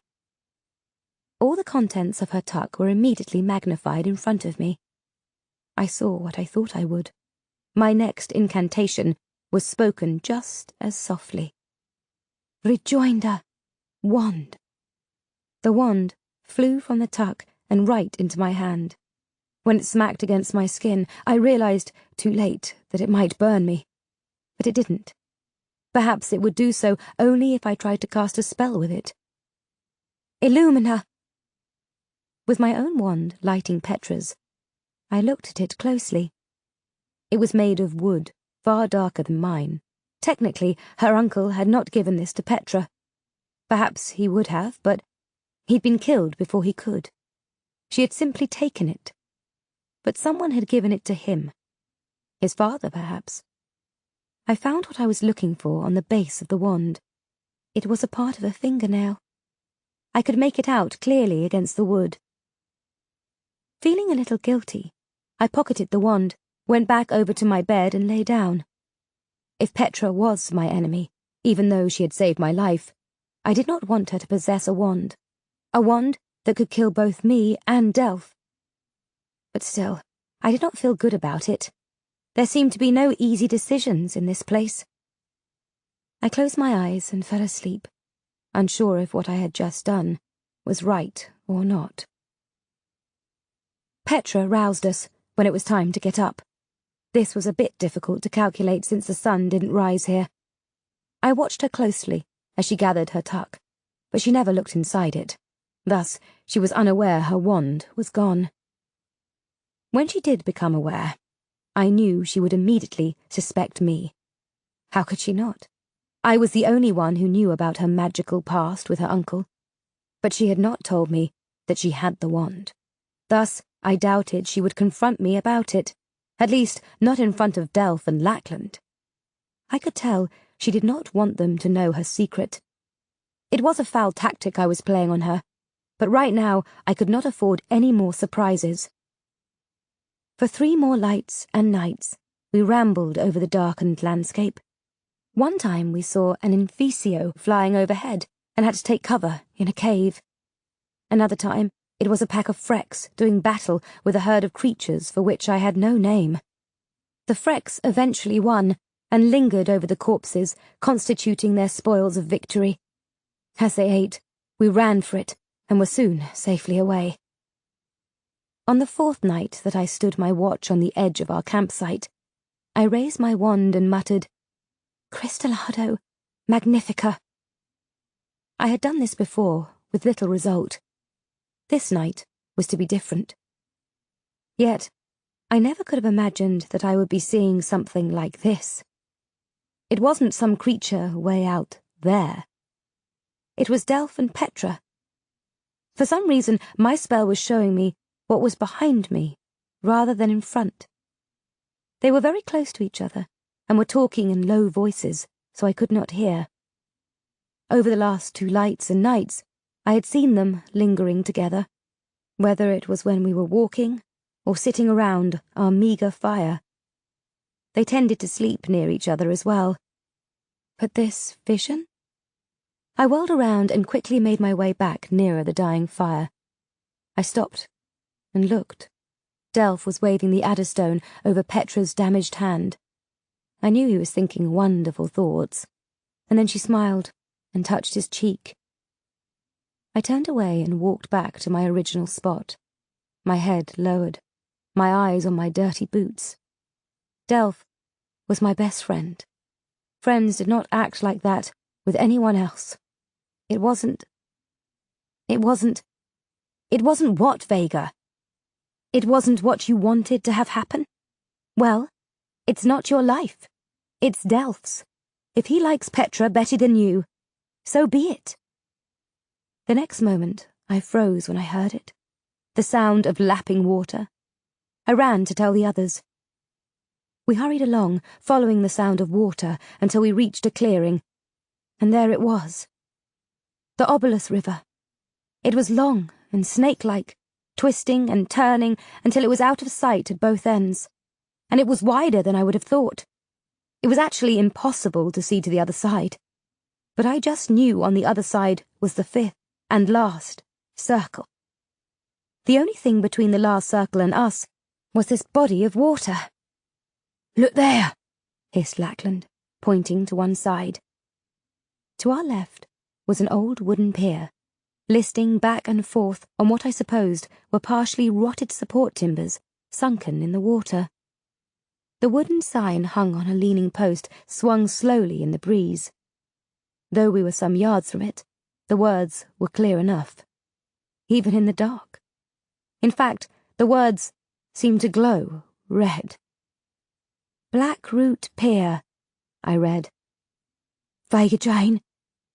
All the contents of her tuck were immediately magnified in front of me. I saw what I thought I would. My next incantation was spoken just as softly. "Rejoinder, wand." The wand flew from the tuck and right into my hand. When it smacked against my skin, I realized, too late, that it might burn me. But it didn't. Perhaps it would do so only if I tried to cast a spell with it. Illumina! With my own wand lighting Petra's, I looked at it closely. It was made of wood, far darker than mine. Technically, her uncle had not given this to Petra. Perhaps he would have, but he'd been killed before he could. She had simply taken it. But someone had given it to him. His father, perhaps. I found what I was looking for on the base of the wand. It was a part of a fingernail. I could make it out clearly against the wood. Feeling a little guilty, I pocketed the wand, went back over to my bed and lay down. If Petra was my enemy, even though she had saved my life, I did not want her to possess a wand that could kill both me and Delph. But still, I did not feel good about it. There seemed to be no easy decisions in this place. I closed my eyes and fell asleep, unsure if what I had just done was right or not. Petra roused us when it was time to get up. This was a bit difficult to calculate since the sun didn't rise here. I watched her closely as she gathered her tuck, but she never looked inside it. Thus, she was unaware her wand was gone. When she did become aware, I knew she would immediately suspect me. How could she not? I was the only one who knew about her magical past with her uncle. But she had not told me that she had the wand. Thus, I doubted she would confront me about it, at least not in front of Delph and Lackland. I could tell she did not want them to know her secret. It was a foul tactic I was playing on her, but right now I could not afford any more surprises. For 3 more lights and nights, we rambled over the darkened landscape. One time we saw an inficio flying overhead and had to take cover in a cave. Another time, it was a pack of Freks doing battle with a herd of creatures for which I had no name. The Freks eventually won and lingered over the corpses, constituting their spoils of victory. As they ate, we ran for it and were soon safely away. On the 4th night that I stood my watch on the edge of our campsite, I raised my wand and muttered, "Crystallado Magnifica." I had done this before, with little result. This night was to be different. Yet, I never could have imagined that I would be seeing something like this. It wasn't some creature way out there. It was Delph and Petra. For some reason, my spell was showing me what was behind me, rather than in front. They were very close to each other, and were talking in low voices, so I could not hear. Over the last 2 lights and nights, I had seen them lingering together, whether it was when we were walking, or sitting around our meagre fire. They tended to sleep near each other as well. But this vision? I whirled around and quickly made my way back nearer the dying fire. I stopped and looked. Delph was waving the adderstone over Petra's damaged hand. I knew he was thinking wonderful thoughts, and then she smiled and touched his cheek. I turned away and walked back to my original spot, my head lowered, my eyes on my dirty boots. Delph was my best friend. Friends did not act like that with anyone else. It wasn't what, Vega? It wasn't what you wanted to have happen? Well, it's not your life. It's Delph's. If he likes Petra better than you, so be it. The next moment, I froze when I heard it. The sound of lapping water. I ran to tell the others. We hurried along, following the sound of water, until we reached a clearing. And there it was. The Obolus River. It was long and snake-like, twisting and turning until it was out of sight at both ends. And it was wider than I would have thought. It was actually impossible to see to the other side. But I just knew on the other side was the 5th and last circle. The only thing between the last circle and us was this body of water. "Look there," hissed Lackland, pointing to one side. To our left was an old wooden pier, listing back and forth on what I supposed were partially rotted support timbers sunken in the water. The wooden sign hung on a leaning post swung slowly in the breeze. Though we were some yards from it, the words were clear enough even in the dark. In fact, the words seemed to glow red. Blackroot Pier, I read. Vega Jane,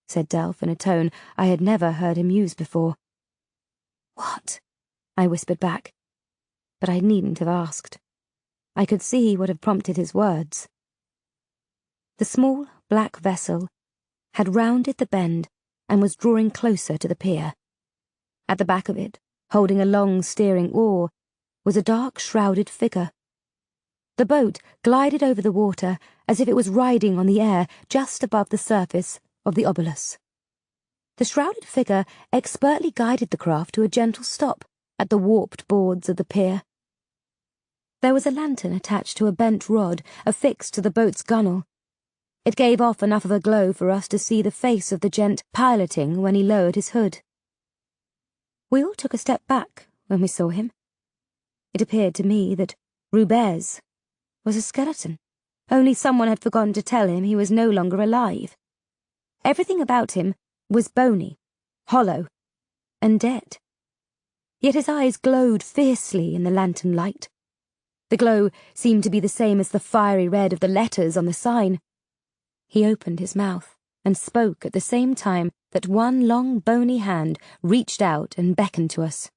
said Delph in a tone I had never heard him use before. What? I whispered back, but I needn't have asked. I could see what had prompted his words. The small black vessel had rounded the bend and was drawing closer to the pier. At the back of it, holding a long steering oar, was a dark shrouded figure. The boat glided over the water as if it was riding on the air just above the surface of the obelisk. The shrouded figure expertly guided the craft to a gentle stop at the warped boards of the pier. There was a lantern attached to a bent rod affixed to the boat's gunwale. It gave off enough of a glow for us to see the face of the gent piloting when he lowered his hood. We all took a step back when we saw him. It appeared to me that Rubez was a skeleton, only someone had forgotten to tell him he was no longer alive. Everything about him was bony, hollow, and dead. Yet his eyes glowed fiercely in the lantern light. The glow seemed to be the same as the fiery red of the letters on the sign. He opened his mouth and spoke at the same time that one long bony hand reached out and beckoned to us.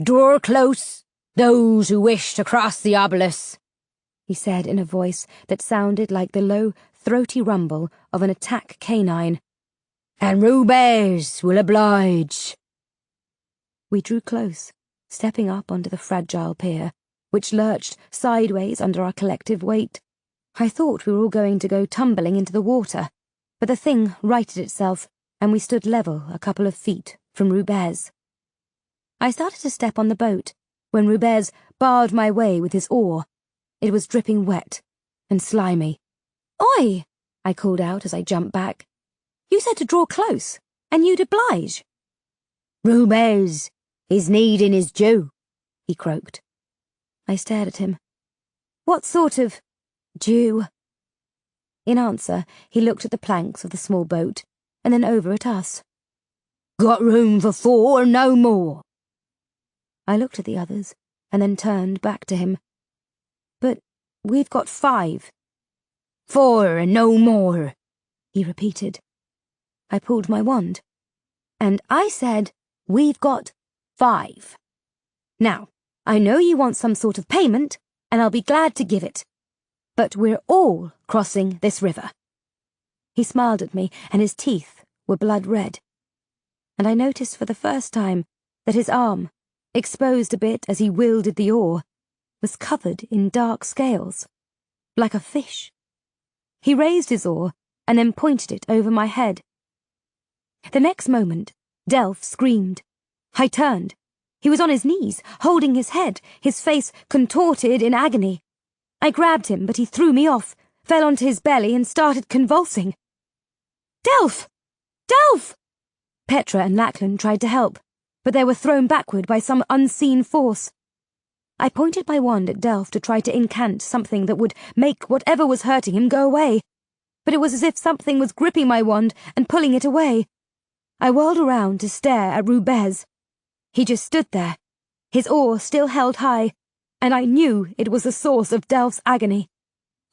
"Draw close, those who wish to cross the obelisk," he said in a voice that sounded like the low, throaty rumble of an attack canine. "And Rubez will oblige." We drew close, stepping up onto the fragile pier, which lurched sideways under our collective weight. I thought we were all going to go tumbling into the water, but the thing righted itself, and we stood level a couple of feet from Rubez. I started to step on the boat, when Rubez barred my way with his oar. It was dripping wet and slimy. "Oi!" I called out as I jumped back. "You said to draw close, and you'd oblige." "Rubez is needing his due," he croaked. I stared at him. "What sort of due?" In answer, he looked at the planks of the small boat, and then over at us. "Got room for 4 and no more." I looked at the others, and then turned back to him. "But we've got 5. 4 and no more," he repeated. I pulled my wand, and I said, "We've got 5. Now, I know you want some sort of payment, and I'll be glad to give it. But we're all crossing this river." He smiled at me, and his teeth were blood red. And I noticed for the first time that his arm, exposed a bit as he wielded the oar, was covered in dark scales, like a fish. He raised his oar and then pointed it over my head. The next moment, Delph screamed. I turned. He was on his knees, holding his head, his face contorted in agony. I grabbed him, but he threw me off, fell onto his belly, and started convulsing. "Delph! Delph!" Petra and Lachlan tried to help, but they were thrown backward by some unseen force. I pointed my wand at Delph to try to incant something that would make whatever was hurting him go away, but it was as if something was gripping my wand and pulling it away. I whirled around to stare at Rubez. He just stood there, his oar still held high, and I knew it was the source of Delph's agony.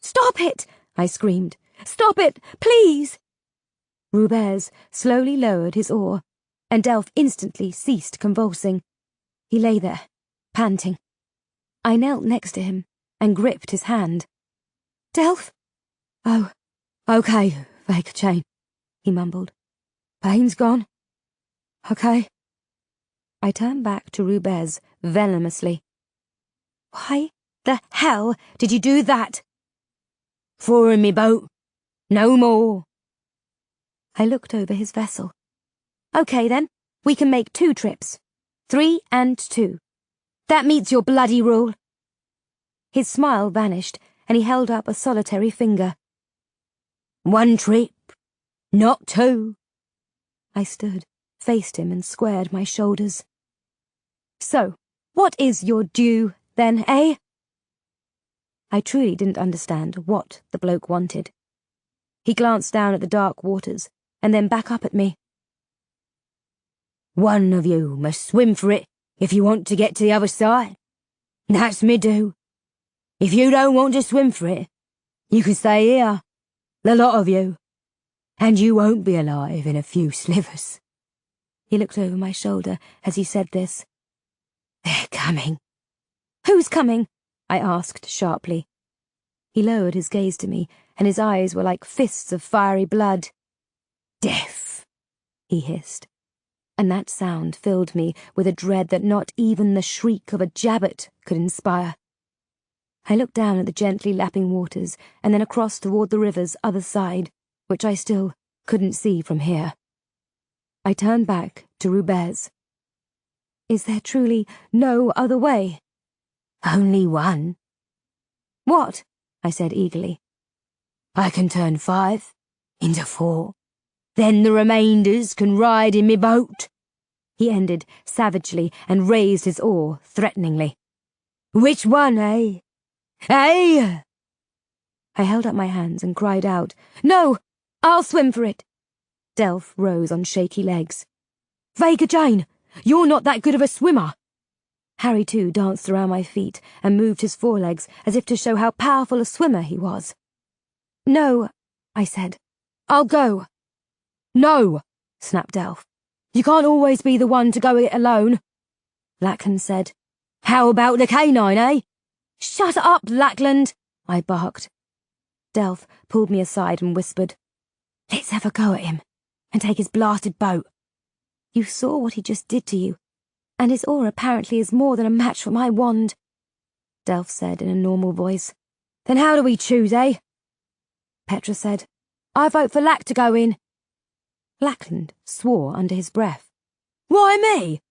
"Stop it!" I screamed. "Stop it, please!" Rubez slowly lowered his oar, and Delph instantly ceased convulsing. He lay there, panting. I knelt next to him and gripped his hand. "Delph?" "Oh, okay, Vega Jane," he mumbled. "Pain's gone. Okay." I turned back to Rubez venomously. "Why the hell did you do that?" "4 in me boat. No more." I looked over his vessel. "Okay, then. We can make 2 trips. 3 and 2. That meets your bloody rule." His smile vanished, and he held up a solitary finger. "1 trip, not 2. I stood, faced him, and squared my shoulders. "So, what is your due, then, eh?" I truly didn't understand what the bloke wanted. He glanced down at the dark waters, and then back up at me. One of you must swim for it if you want to get to the other side. That's me do. If you don't want to swim for it, you can stay here, the lot of you, and you won't be alive in a few slivers." He looked over my shoulder as he said this. "They're coming." "Who's coming?" I asked sharply. He lowered his gaze to me, and his eyes were like fists of fiery blood. "Death," he hissed, and that sound filled me with a dread that not even the shriek of a jabbet could inspire. I looked down at the gently lapping waters and then across toward the river's other side, which I still couldn't see from here. I turned back to Rubez. "Is there truly no other way?" "Only one." "What?" I said eagerly. "I can turn 5 into 4. Then the remainders can ride in me boat," he ended savagely and raised his oar threateningly. "Which one, eh? Eh?" I held up my hands and cried out, "No! I'll swim for it!" Delph rose on shaky legs. "Vega Jane, you're not that good of a swimmer!" Harry, too, danced around my feet and moved his forelegs as if to show how powerful a swimmer he was. "No," I said. "I'll go." "No," snapped Delph. "You can't always be the one to go it alone." Lackland said, "How about the canine, eh?" "Shut up, Lackland," I barked. Delph pulled me aside and whispered, "Let's have a go at him and take his blasted boat. You saw what he just did to you, and his oar apparently is more than a match for my wand," Delph said in a normal voice. "Then how do we choose, eh?" Petra said, "I vote for Lack to go in." Lackland swore under his breath. "Why me?"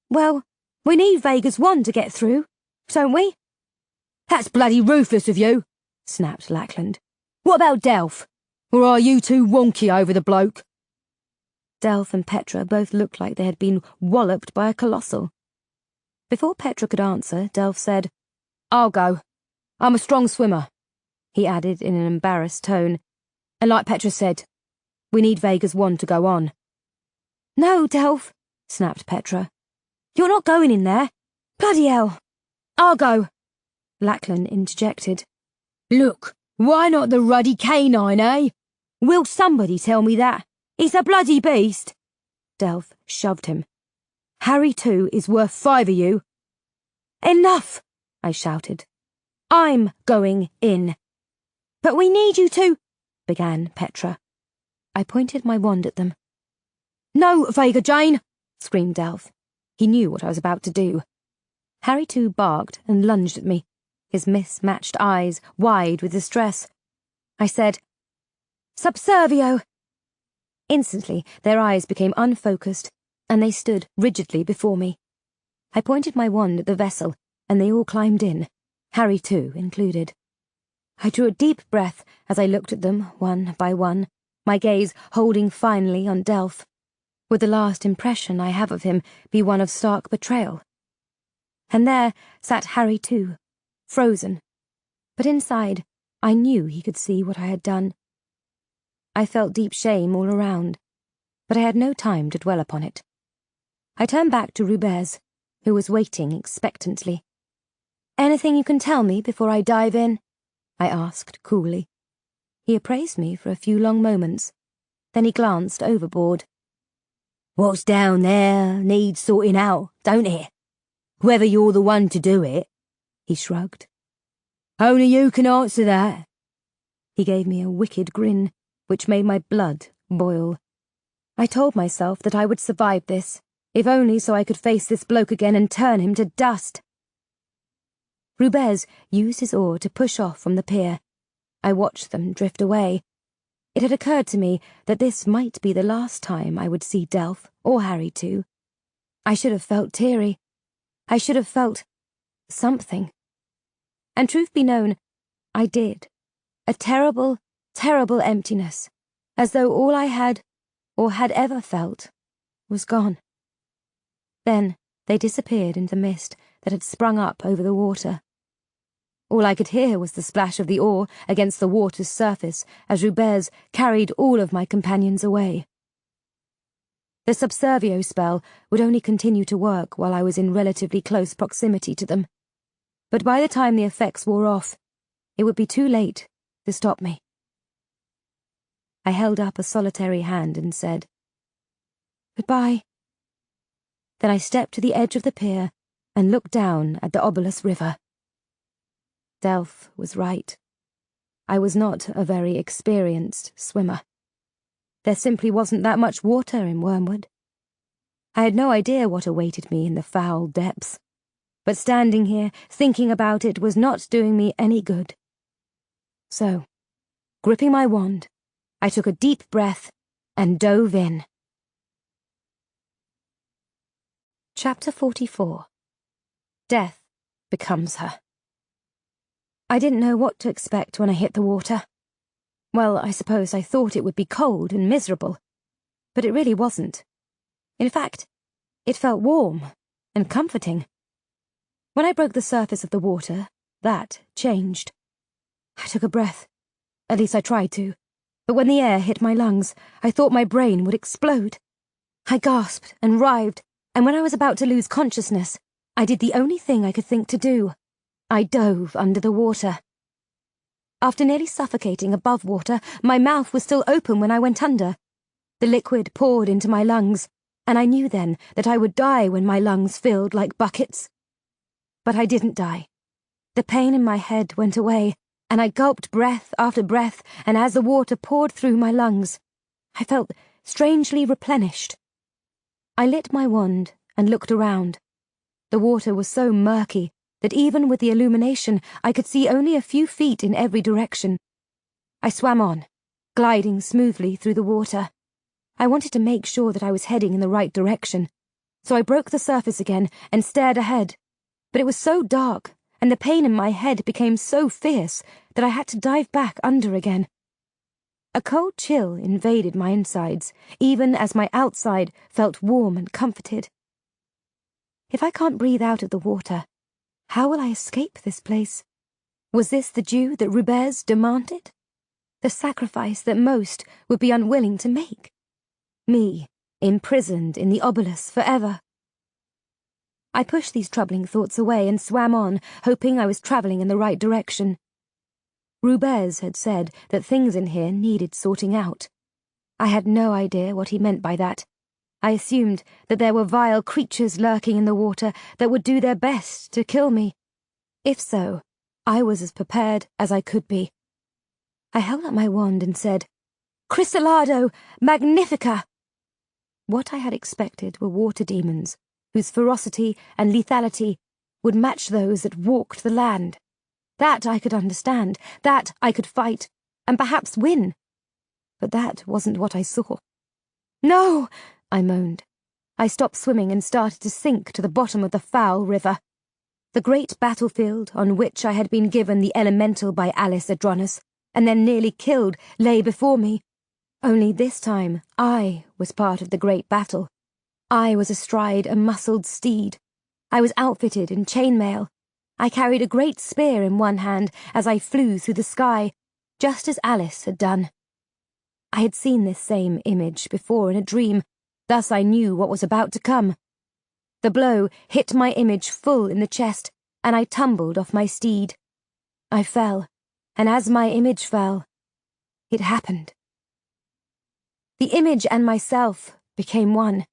"Well, we need Vega's wand to get through, don't we?" "That's bloody ruthless of you," snapped Lackland. "What about Delph? Or are you too wonky over the bloke?" Delph and Petra both looked like they had been walloped by a colossal. Before Petra could answer, Delph said, "I'll go. I'm a strong swimmer," he added in an embarrassed tone. "And like Petra said, we need Vega's wand to go on." "No, Delph," snapped Petra. "You're not going in there. Bloody hell. I'll go," Lackland interjected. "Look, why not the ruddy canine, eh? Will somebody tell me that? He's a bloody beast." Delph shoved him. "Harry, too, is worth 5 of you." "Enough," I shouted. "I'm going in." "But we need you to," began Petra. I pointed my wand at them. "No, Vega Jane," screamed Delph. He knew what I was about to do. Harry, too, barked and lunged at me, his mismatched eyes wide with distress. I said, "Subservio." Instantly, their eyes became unfocused, and they stood rigidly before me. I pointed my wand at the vessel, and they all climbed in, Harry, too, included. I drew a deep breath as I looked at them, one by one, my gaze holding finally on Delph. Would the last impression I have of him be one of stark betrayal? And there sat Harry, too, frozen. But inside, I knew he could see what I had done. I felt deep shame all around, but I had no time to dwell upon it. I turned back to Rubez, who was waiting expectantly. "Anything you can tell me before I dive in?" I asked coolly. He appraised me for a few long moments. Then he glanced overboard. "What's down there needs sorting out, don't it? Whether you're the one to do it," he shrugged. "Only you can answer that." He gave me a wicked grin, which made my blood boil. I told myself that I would survive this, if only so I could face this bloke again and turn him to dust. Rubez used his oar to push off from the pier. I watched them drift away. It had occurred to me that this might be the last time I would see Delph, or Harry too. I should have felt teary. I should have felt something. And truth be known, I did. A terrible, terrible emptiness, as though all I had, or had ever felt, was gone. Then they disappeared into the mist that had sprung up over the water. All I could hear was the splash of the oar against the water's surface as Rubez carried all of my companions away. The subservio spell would only continue to work while I was in relatively close proximity to them. But by the time the effects wore off, it would be too late to stop me. I held up a solitary hand and said, "Goodbye." Then I stepped to the edge of the pier and looked down at the Obolus River. Delph was right. I was not a very experienced swimmer. There simply wasn't that much water in Wormwood. I had no idea what awaited me in the foul depths, but standing here, thinking about it, was not doing me any good. So, gripping my wand, I took a deep breath and dove in. Chapter 44. Death becomes her. I didn't know what to expect when I hit the water. Well, I suppose I thought it would be cold and miserable, but it really wasn't. In fact, it felt warm and comforting. When I broke the surface of the water, that changed. I took a breath. At least I tried to. But when the air hit my lungs, I thought my brain would explode. I gasped and writhed, and when I was about to lose consciousness, I did the only thing I could think to do. I dove under the water. After nearly suffocating above water, my mouth was still open when I went under. The liquid poured into my lungs, and I knew then that I would die when my lungs filled like buckets. But I didn't die. The pain in my head went away, and I gulped breath after breath, and as the water poured through my lungs, I felt strangely replenished. I lit my wand and looked around. The water was so murky that even with the illumination I could see only a few feet in every direction. I swam on, gliding smoothly through the water. I wanted to make sure that I was heading in the right direction, so I broke the surface again and stared ahead. But it was so dark, and the pain in my head became so fierce that I had to dive back under again. A cold chill invaded my insides, even as my outside felt warm and comforted. If I can't breathe out of the water, how will I escape this place? Was this the due that Rubez demanded? The sacrifice that most would be unwilling to make? Me, imprisoned in the Obolus forever? I pushed these troubling thoughts away and swam on, hoping I was travelling in the right direction. Rubez had said that things in here needed sorting out. I had no idea what he meant by that. I assumed that there were vile creatures lurking in the water that would do their best to kill me. If so, I was as prepared as I could be. I held up my wand and said, "Chryssalado Magnifica!" What I had expected were water demons, whose ferocity and lethality would match those that walked the land. That I could understand, that I could fight, and perhaps win. But that wasn't what I saw. "No!" I moaned. I stopped swimming and started to sink to the bottom of the foul river. The great battlefield on which I had been given the elemental by Alice Adronis, and then nearly killed, lay before me. Only this time I was part of the great battle. I was astride a muscled steed. I was outfitted in chainmail. I carried a great spear in one hand as I flew through the sky, just as Alice had done. I had seen this same image before in a dream, thus I knew what was about to come. The blow hit my image full in the chest, and I tumbled off my steed. I fell, and as my image fell, it happened. The image and myself became one,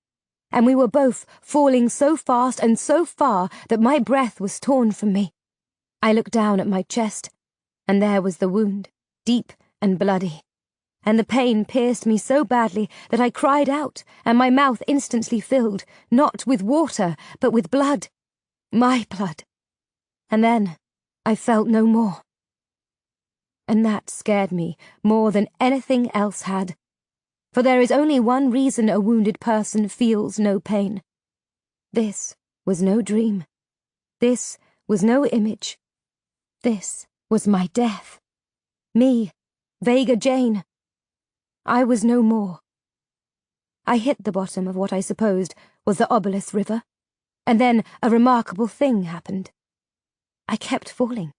and we were both falling so fast and so far that my breath was torn from me. I looked down at my chest, and there was the wound, deep and bloody, and the pain pierced me so badly that I cried out, and my mouth instantly filled, not with water, but with blood. My blood. And then I felt no more. And that scared me more than anything else had. For there is only one reason a wounded person feels no pain. This was no dream. This was no image. This was my death. Me, Vega Jane. I was no more. I hit the bottom of what I supposed was the Obolus River, and then a remarkable thing happened. I kept falling.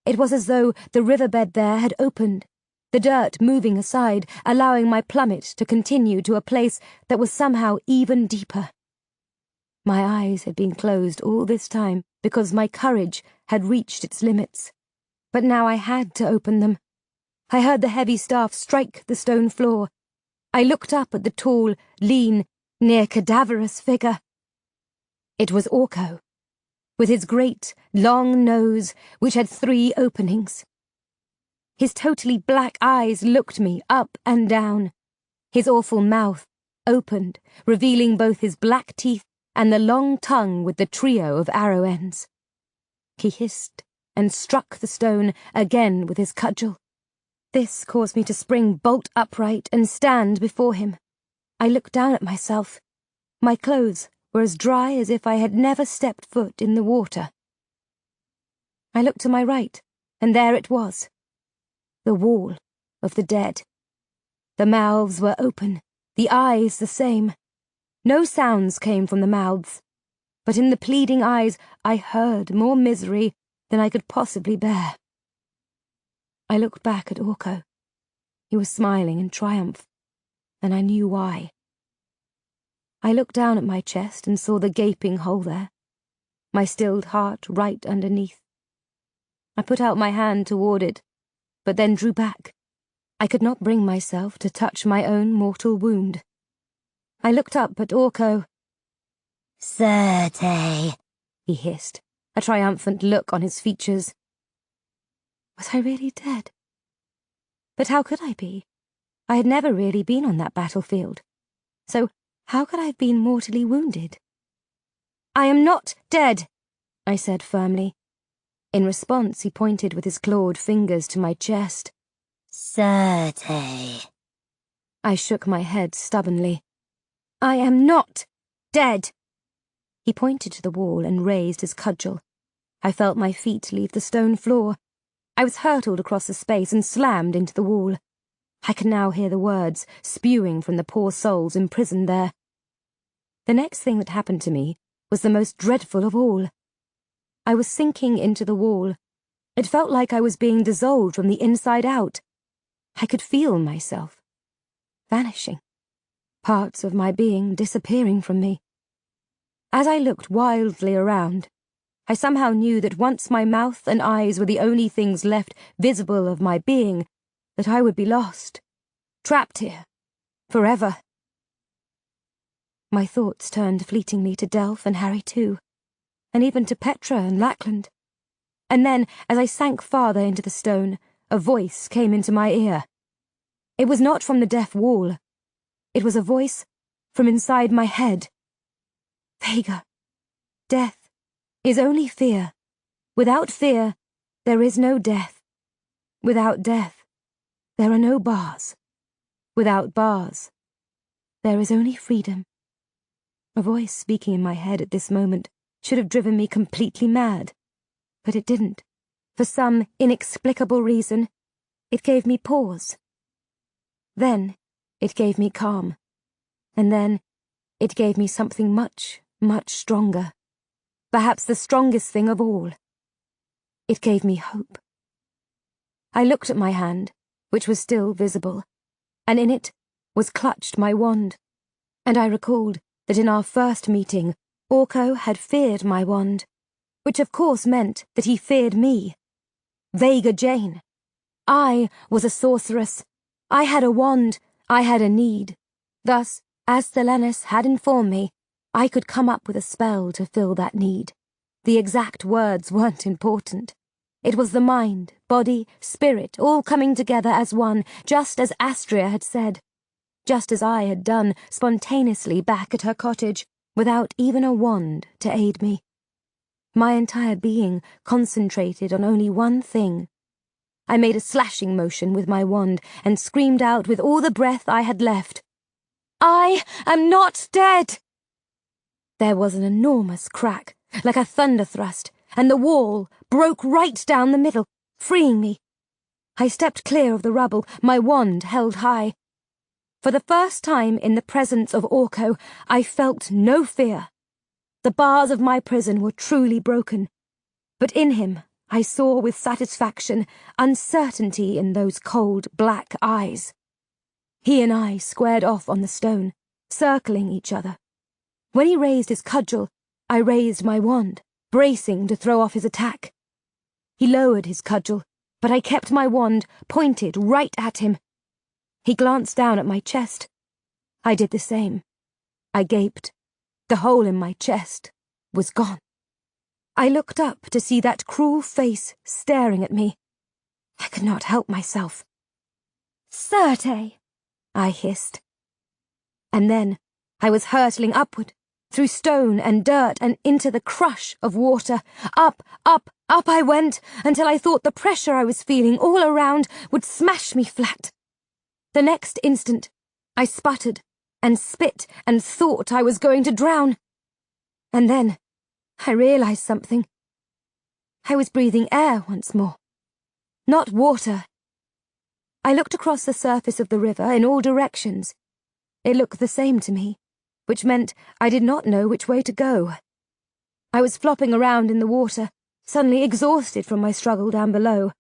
It was as though the riverbed there had opened, the dirt moving aside, allowing my plummet to continue to a place that was somehow even deeper. My eyes had been closed all this time because my courage had reached its limits, but now I had to open them. I heard the heavy staff strike the stone floor. I looked up at the tall, lean, near-cadaverous figure. It was Orko, with his great, long nose, which had 3 openings. His totally black eyes looked me up and down. His awful mouth opened, revealing both his black teeth and the long tongue with the trio of arrow ends. He hissed and struck the stone again with his cudgel. This caused me to spring bolt upright and stand before him. I looked down at myself. My clothes were as dry as if I had never stepped foot in the water. I looked to my right, and there it was. The wall of the dead. The mouths were open, the eyes the same. No sounds came from the mouths, but in the pleading eyes I heard more misery than I could possibly bear. I looked back at Orko. He was smiling in triumph, and I knew why. I looked down at my chest and saw the gaping hole there, my stilled heart right underneath. I put out my hand toward it, but then drew back. I could not bring myself to touch my own mortal wound. I looked up at Orko. "Certes," he hissed, a triumphant look on his features. Was I really dead? But how could I be? I had never really been on that battlefield. So how could I have been mortally wounded? "I am not dead," I said firmly. In response, he pointed with his clawed fingers to my chest. "Certes." I shook my head stubbornly. "I am not dead." He pointed to the wall and raised his cudgel. I felt my feet leave the stone floor. I was hurtled across the space and slammed into the wall. I could now hear the words spewing from the poor souls imprisoned there. The next thing that happened to me was the most dreadful of all. I was sinking into the wall. It felt like I was being dissolved from the inside out. I could feel myself vanishing, parts of my being disappearing from me. As I looked wildly around, I somehow knew that once my mouth and eyes were the only things left visible of my being, that I would be lost, trapped here, forever. My thoughts turned fleetingly to Delph and Harry too, and even to Petra and Lackland. And then, as I sank farther into the stone, a voice came into my ear. It was not from the deaf wall. It was a voice from inside my head. "Vega, death is only fear. Without fear, there is no death. Without death, there are no bars. Without bars, there is only freedom." A voice speaking in my head at this moment should have driven me completely mad, but it didn't. For some inexplicable reason, it gave me pause. Then it gave me calm, and then it gave me something much, much stronger. Perhaps the strongest thing of all. It gave me hope. I looked at my hand, which was still visible, and in it was clutched my wand, and I recalled that in our first meeting, Orko had feared my wand, which of course meant that he feared me. Vega Jane. I was a sorceress. I had a wand. I had a need. Thus, as Thelenis had informed me, I could come up with a spell to fill that need. The exact words weren't important. It was the mind, body, spirit, all coming together as one, just as Astria had said. Just as I had done spontaneously back at her cottage, without even a wand to aid me. My entire being concentrated on only one thing. I made a slashing motion with my wand and screamed out with all the breath I had left. "I am not dead!" There was an enormous crack, like a thunder thrust, and the wall broke right down the middle, freeing me. I stepped clear of the rubble, my wand held high. For the first time in the presence of Orko, I felt no fear. The bars of my prison were truly broken, but in him I saw with satisfaction uncertainty in those cold, black eyes. He and I squared off on the stone, circling each other. When he raised his cudgel, I raised my wand, bracing to throw off his attack. He lowered his cudgel, but I kept my wand pointed right at him. He glanced down at my chest. I did the same. I gaped. The hole in my chest was gone. I looked up to see that cruel face staring at me. I could not help myself. "Certes," I hissed. And then I was hurtling upward, through stone and dirt and into the crush of water. Up, up, up I went, until I thought the pressure I was feeling all around would smash me flat. The next instant, I sputtered and spit and thought I was going to drown. And then I realized something. I was breathing air once more, not water. I looked across the surface of the river in all directions. It looked the same to me, which meant I did not know which way to go. I was flopping around in the water, suddenly exhausted from my struggle down below.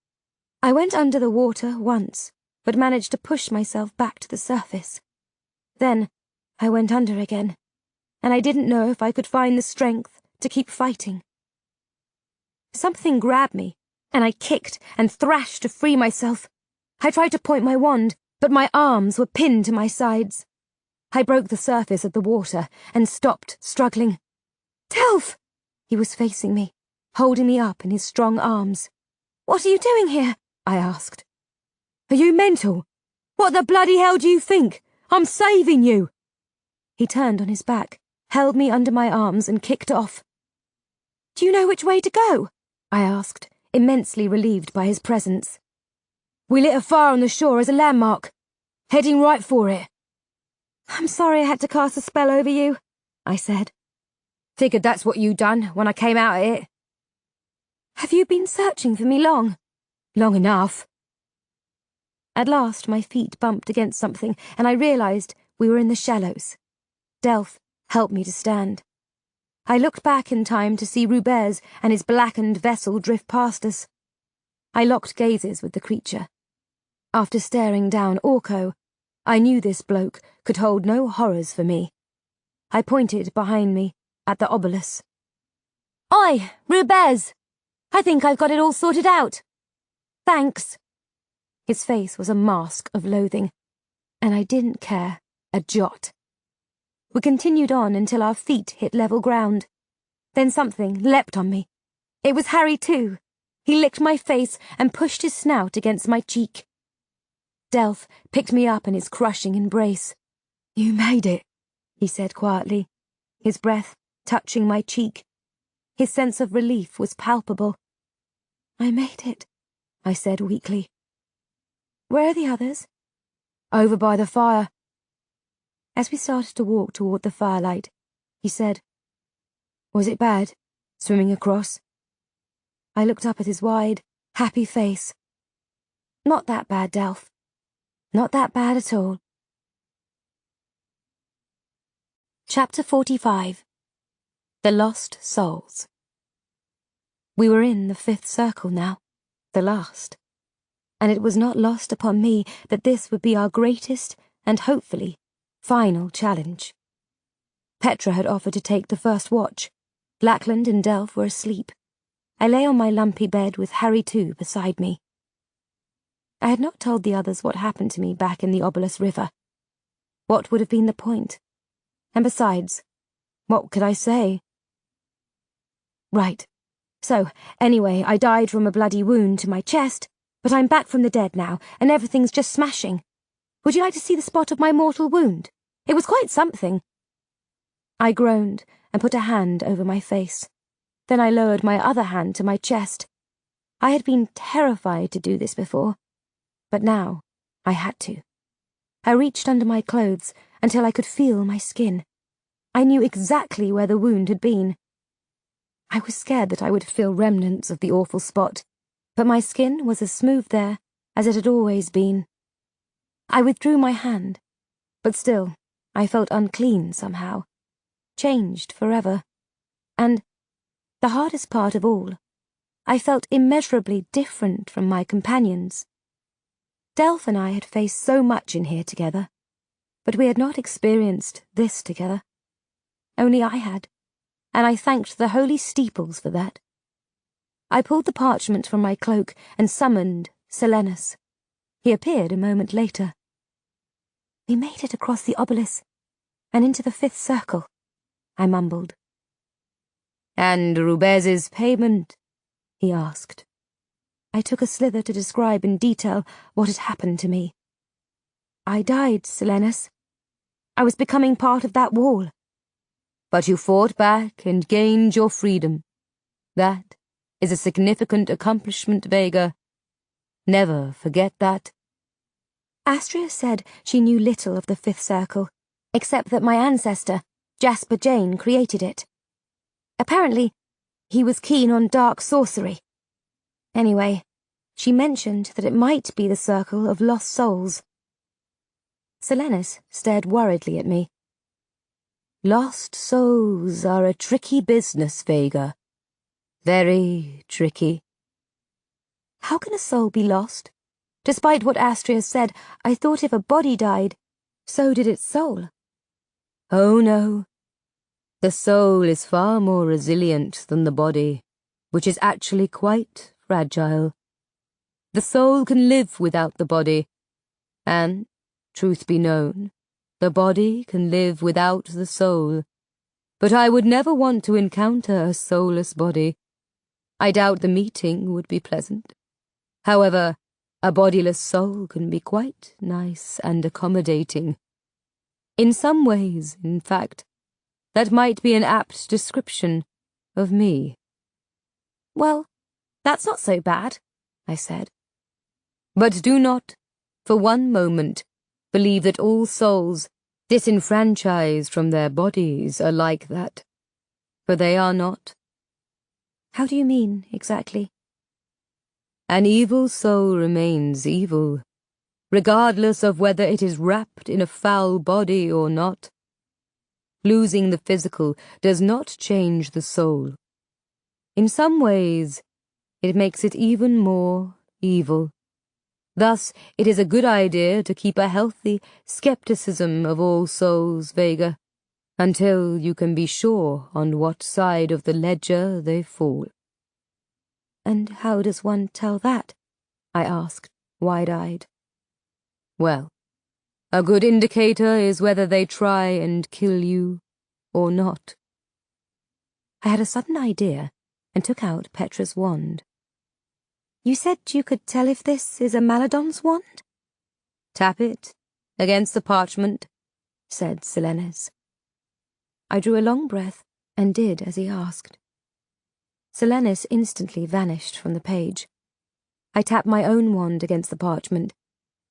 I went under the water once, but managed to push myself back to the surface. Then I went under again, and I didn't know if I could find the strength to keep fighting. Something grabbed me, and I kicked and thrashed to free myself. I tried to point my wand, but my arms were pinned to my sides. I broke the surface of the water and stopped struggling. "Delph!" He was facing me, holding me up in his strong arms. "What are you doing here?" I asked. "Are you mental? What the bloody hell do you think? I'm saving you!" He turned on his back, held me under my arms and kicked off. "Do you know which way to go?" I asked, immensely relieved by his presence. "We lit a fire on the shore as a landmark. Heading right for it." "I'm sorry I had to cast a spell over you," I said. "Figured that's what you done when I came out of it." "Have you been searching for me long?" "Long enough." At last my feet bumped against something, and I realized we were in the shallows. Delph helped me to stand. I looked back in time to see Rubez and his blackened vessel drift past us. I locked gazes with the creature. After staring down Orko, I knew this bloke could hold no horrors for me. I pointed behind me at the obelisk. "Oi, Rubez! I think I've got it all sorted out." "Thanks." His face was a mask of loathing, and I didn't care a jot. We continued on until our feet hit level ground. Then something leapt on me. It was Harry too. He licked my face and pushed his snout against my cheek. Delph picked me up in his crushing embrace. "You made it," he said quietly, his breath touching my cheek. His sense of relief was palpable. "I made it," I said weakly. "Where are the others?" "Over by the fire." As we started to walk toward the firelight, he said, "Was it bad, swimming across?" I looked up at his wide, happy face. "Not that bad, Delph. Not that bad at all." Chapter 45. The Lost Souls. We were in the 5th circle now, the last, and it was not lost upon me that this would be our greatest and, hopefully, final challenge. Petra had offered to take the first watch. Lackland and Delph were asleep. I lay on my lumpy bed with Harry too beside me. I had not told the others what happened to me back in the Obelisk River. What would have been the point? And besides, what could I say? Right. So, anyway, I died from a bloody wound to my chest, but I'm back from the dead now, and everything's just smashing. Would you like to see the spot of my mortal wound? It was quite something. I groaned and put a hand over my face. Then I lowered my other hand to my chest. I had been terrified to do this before, but now I had to. I reached under my clothes until I could feel my skin. I knew exactly where the wound had been. I was scared that I would feel remnants of the awful spot, but my skin was as smooth there as it had always been. I withdrew my hand, but still I felt unclean somehow, changed forever. And, the hardest part of all, I felt immeasurably different from my companions. Delph and I had faced so much in here together, but we had not experienced this together. Only I had, and I thanked the holy steeples for that. I pulled the parchment from my cloak and summoned Silenus. He appeared a moment later. "We made it across the obelisk and into the fifth circle," I mumbled. "And Rubez's payment?" he asked. I took a slither to describe in detail what had happened to me. "I died, Silenus. I was becoming part of that wall." "But you fought back and gained your freedom. That is a significant accomplishment, Vega. Never forget that." Astria said she knew little of the fifth circle, except that my ancestor, Vega Jane, created it. Apparently, he was keen on dark sorcery. Anyway, she mentioned that it might be the circle of lost souls. Silenus stared worriedly at me. "Lost souls are a tricky business, Vega. Very tricky." "How can a soul be lost? Despite what Astria said, I thought if a body died, so did its soul." "Oh no. The soul is far more resilient than the body, which is actually quite fragile. The soul can live without the body, and, truth be known, the body can live without the soul. But I would never want to encounter a soulless body. I doubt the meeting would be pleasant. However, a bodiless soul can be quite nice and accommodating. In some ways, in fact, that might be an apt description of me." "Well, that's not so bad," I said. "But do not, for one moment, believe that all souls, disenfranchised from their bodies, are like that. For they are not." "How do you mean, exactly?" "An evil soul remains evil, regardless of whether it is wrapped in a foul body or not. Losing the physical does not change the soul. In some ways, it makes it even more evil. Thus, it is a good idea to keep a healthy skepticism of all souls, Vega, until you can be sure on what side of the ledger they fall." "And how does one tell that?" I asked, wide-eyed. "Well, a good indicator is whether they try and kill you or not." I had a sudden idea and took out Petra's wand. "You said you could tell if this is a Maladon's wand?" "Tap it against the parchment," said Silenus. I drew a long breath and did as he asked. Silenus instantly vanished from the page. I tapped my own wand against the parchment,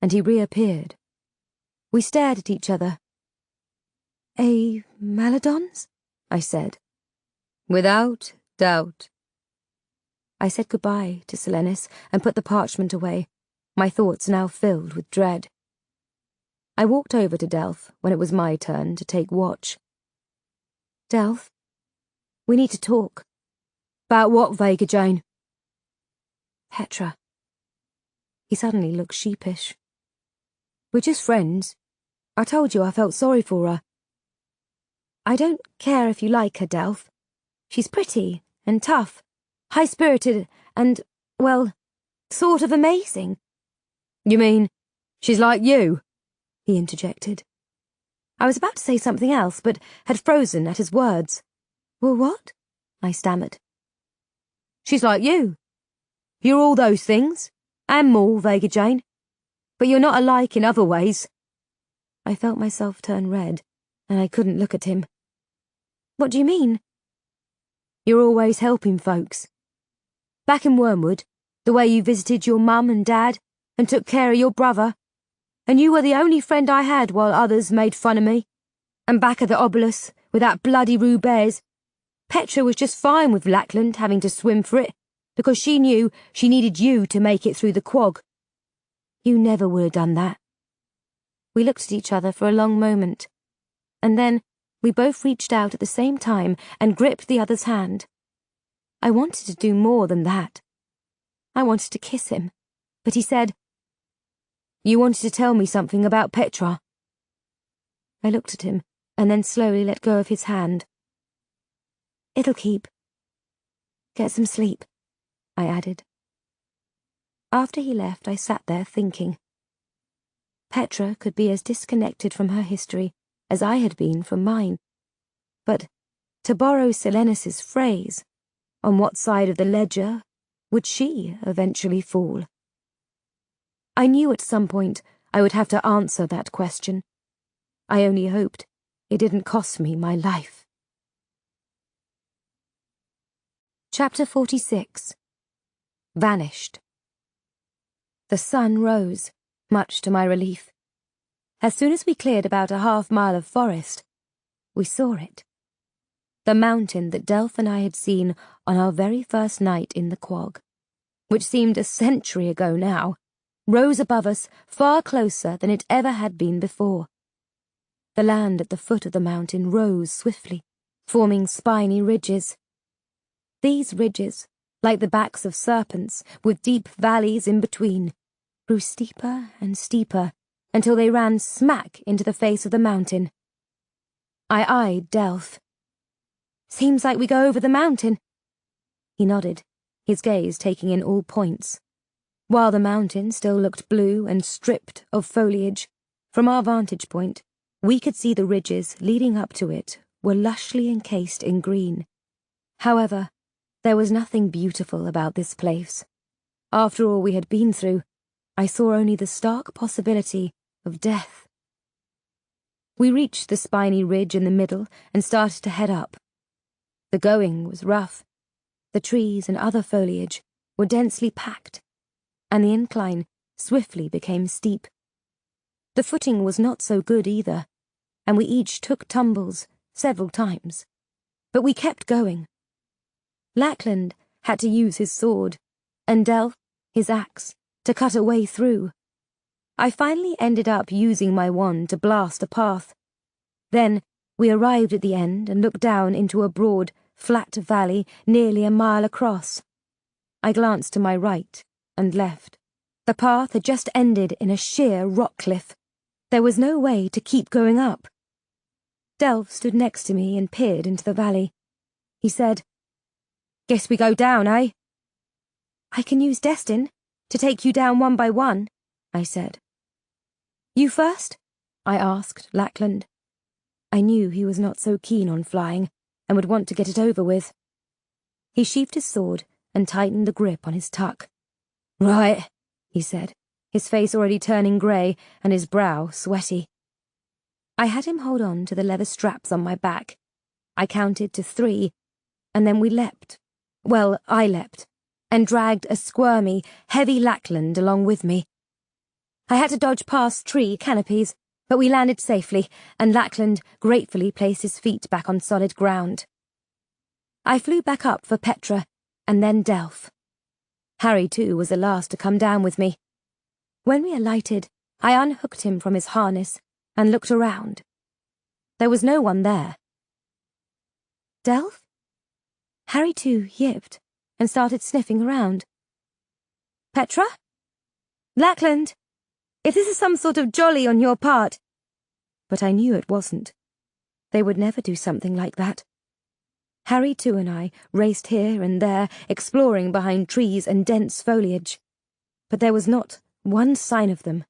and he reappeared. We stared at each other. "A Maladon's?" I said. "Without doubt." I said goodbye to Silenus and put the parchment away, my thoughts now filled with dread. I walked over to Delph when it was my turn to take watch. "Delph, we need to talk." "About what, Vega Jane?" "Petra." He suddenly looked sheepish. "We're just friends. I told you I felt sorry for her." "I don't care if you like her, Delph. She's pretty and tough, high-spirited and, well, sort of amazing." "You mean she's like you?" he interjected. I was about to say something else, but had frozen at his words. "Well, what?" I stammered. "She's like you. You're all those things, and more, Vega Jane. But you're not alike in other ways." I felt myself turn red, and I couldn't look at him. "What do you mean?" "You're always helping folks. Back in Wormwood, the way you visited your mum and dad and took care of your brother, and you were the only friend I had while others made fun of me. And back at the obelisk with that bloody Rubez, Petra was just fine with Lackland having to swim for it, because she knew she needed you to make it through the quag. You never would have done that." We looked at each other for a long moment, and then we both reached out at the same time and gripped the other's hand. I wanted to do more than that. I wanted to kiss him, but he said, "You wanted to tell me something about Petra." I looked at him and then slowly let go of his hand. "It'll keep. Get some sleep," I added. After he left, I sat there thinking. Petra could be as disconnected from her history as I had been from mine. But, to borrow Silenus's phrase, on what side of the ledger would she eventually fall? I knew at some point I would have to answer that question. I only hoped it didn't cost me my life. Chapter 46. Vanished. The sun rose, much to my relief. As soon as we cleared about a half-mile of forest, we saw it. The mountain that Delph and I had seen on our very first night in the quag, which seemed a century ago now, rose above us far closer than it ever had been before. The land at the foot of the mountain rose swiftly, forming spiny ridges. These ridges, like the backs of serpents, with deep valleys in between, grew steeper and steeper until they ran smack into the face of the mountain. I eyed Delph. "Seems like we go over the mountain." He nodded, his gaze taking in all points. While the mountain still looked blue and stripped of foliage, from our vantage point, we could see the ridges leading up to it were lushly encased in green. However, there was nothing beautiful about this place. After all we had been through, I saw only the stark possibility of death. We reached the spiny ridge in the middle and started to head up. The going was rough. The trees and other foliage were densely packed, and the incline swiftly became steep. The footing was not so good either, and we each took tumbles several times. But we kept going. Lackland had to use his sword, and Delph his axe, to cut a way through. I finally ended up using my wand to blast a path. Then we arrived at the end and looked down into a broad, flat valley nearly a mile across. I glanced to my right and left. The path had just ended in a sheer rock cliff. There was no way to keep going up. Delph stood next to me and peered into the valley. He said, "Guess we go down, eh?" "I can use Destin to take you down one by one," I said. "You first?" I asked Lackland. I knew he was not so keen on flying and would want to get it over with. He sheathed his sword and tightened the grip on his tuck. "Right," he said, his face already turning grey and his brow sweaty. I had him hold on to the leather straps on my back. I counted to 3, and then we leapt. Well, I leapt, and dragged a squirmy, heavy Lackland along with me. I had to dodge past tree canopies, but we landed safely, and Lackland gratefully placed his feet back on solid ground. I flew back up for Petra, and then Delph. Harry, too, was the last to come down with me. When we alighted, I unhooked him from his harness and looked around. There was no one there. "Delph?" Harry, too, yipped and started sniffing around. "Petra? Lackland, if this is some sort of jolly on your part..." But I knew it wasn't. They would never do something like that. Harry, too, and I raced here and there, exploring behind trees and dense foliage. But there was not one sign of them.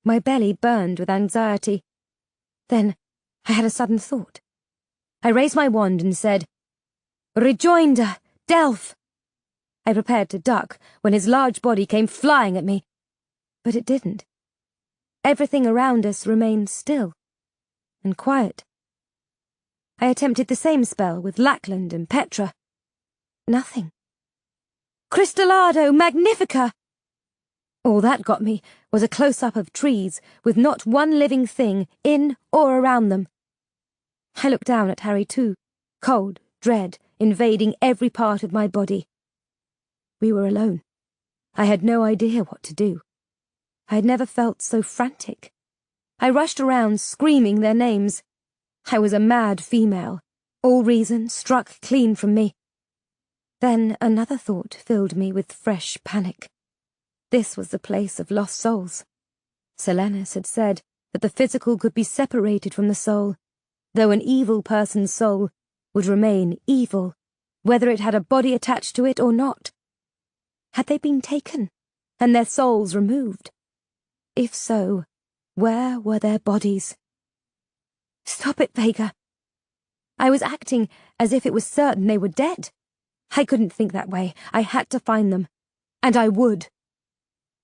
My belly burned with anxiety. Then I had a sudden thought. I raised my wand and said, "Rejoinder, Delph!" I prepared to duck when his large body came flying at me. But it didn't. Everything around us remained still and quiet. I attempted the same spell with Lackland and Petra. Nothing. "Crystallado Magnifica!" All that got me was a close-up of trees with not one living thing in or around them. I looked down at Harry too, cold dread invading every part of my body. We were alone. I had no idea what to do. I had never felt so frantic. I rushed around screaming their names. I was a mad female, all reason struck clean from me. Then another thought filled me with fresh panic. This was the place of lost souls. Silenus had said that the physical could be separated from the soul, though an evil person's soul would remain evil, whether it had a body attached to it or not. Had they been taken, and their souls removed? If so, where were their bodies? Stop it, Vega. I was acting as if it was certain they were dead. I couldn't think that way. I had to find them. And I would.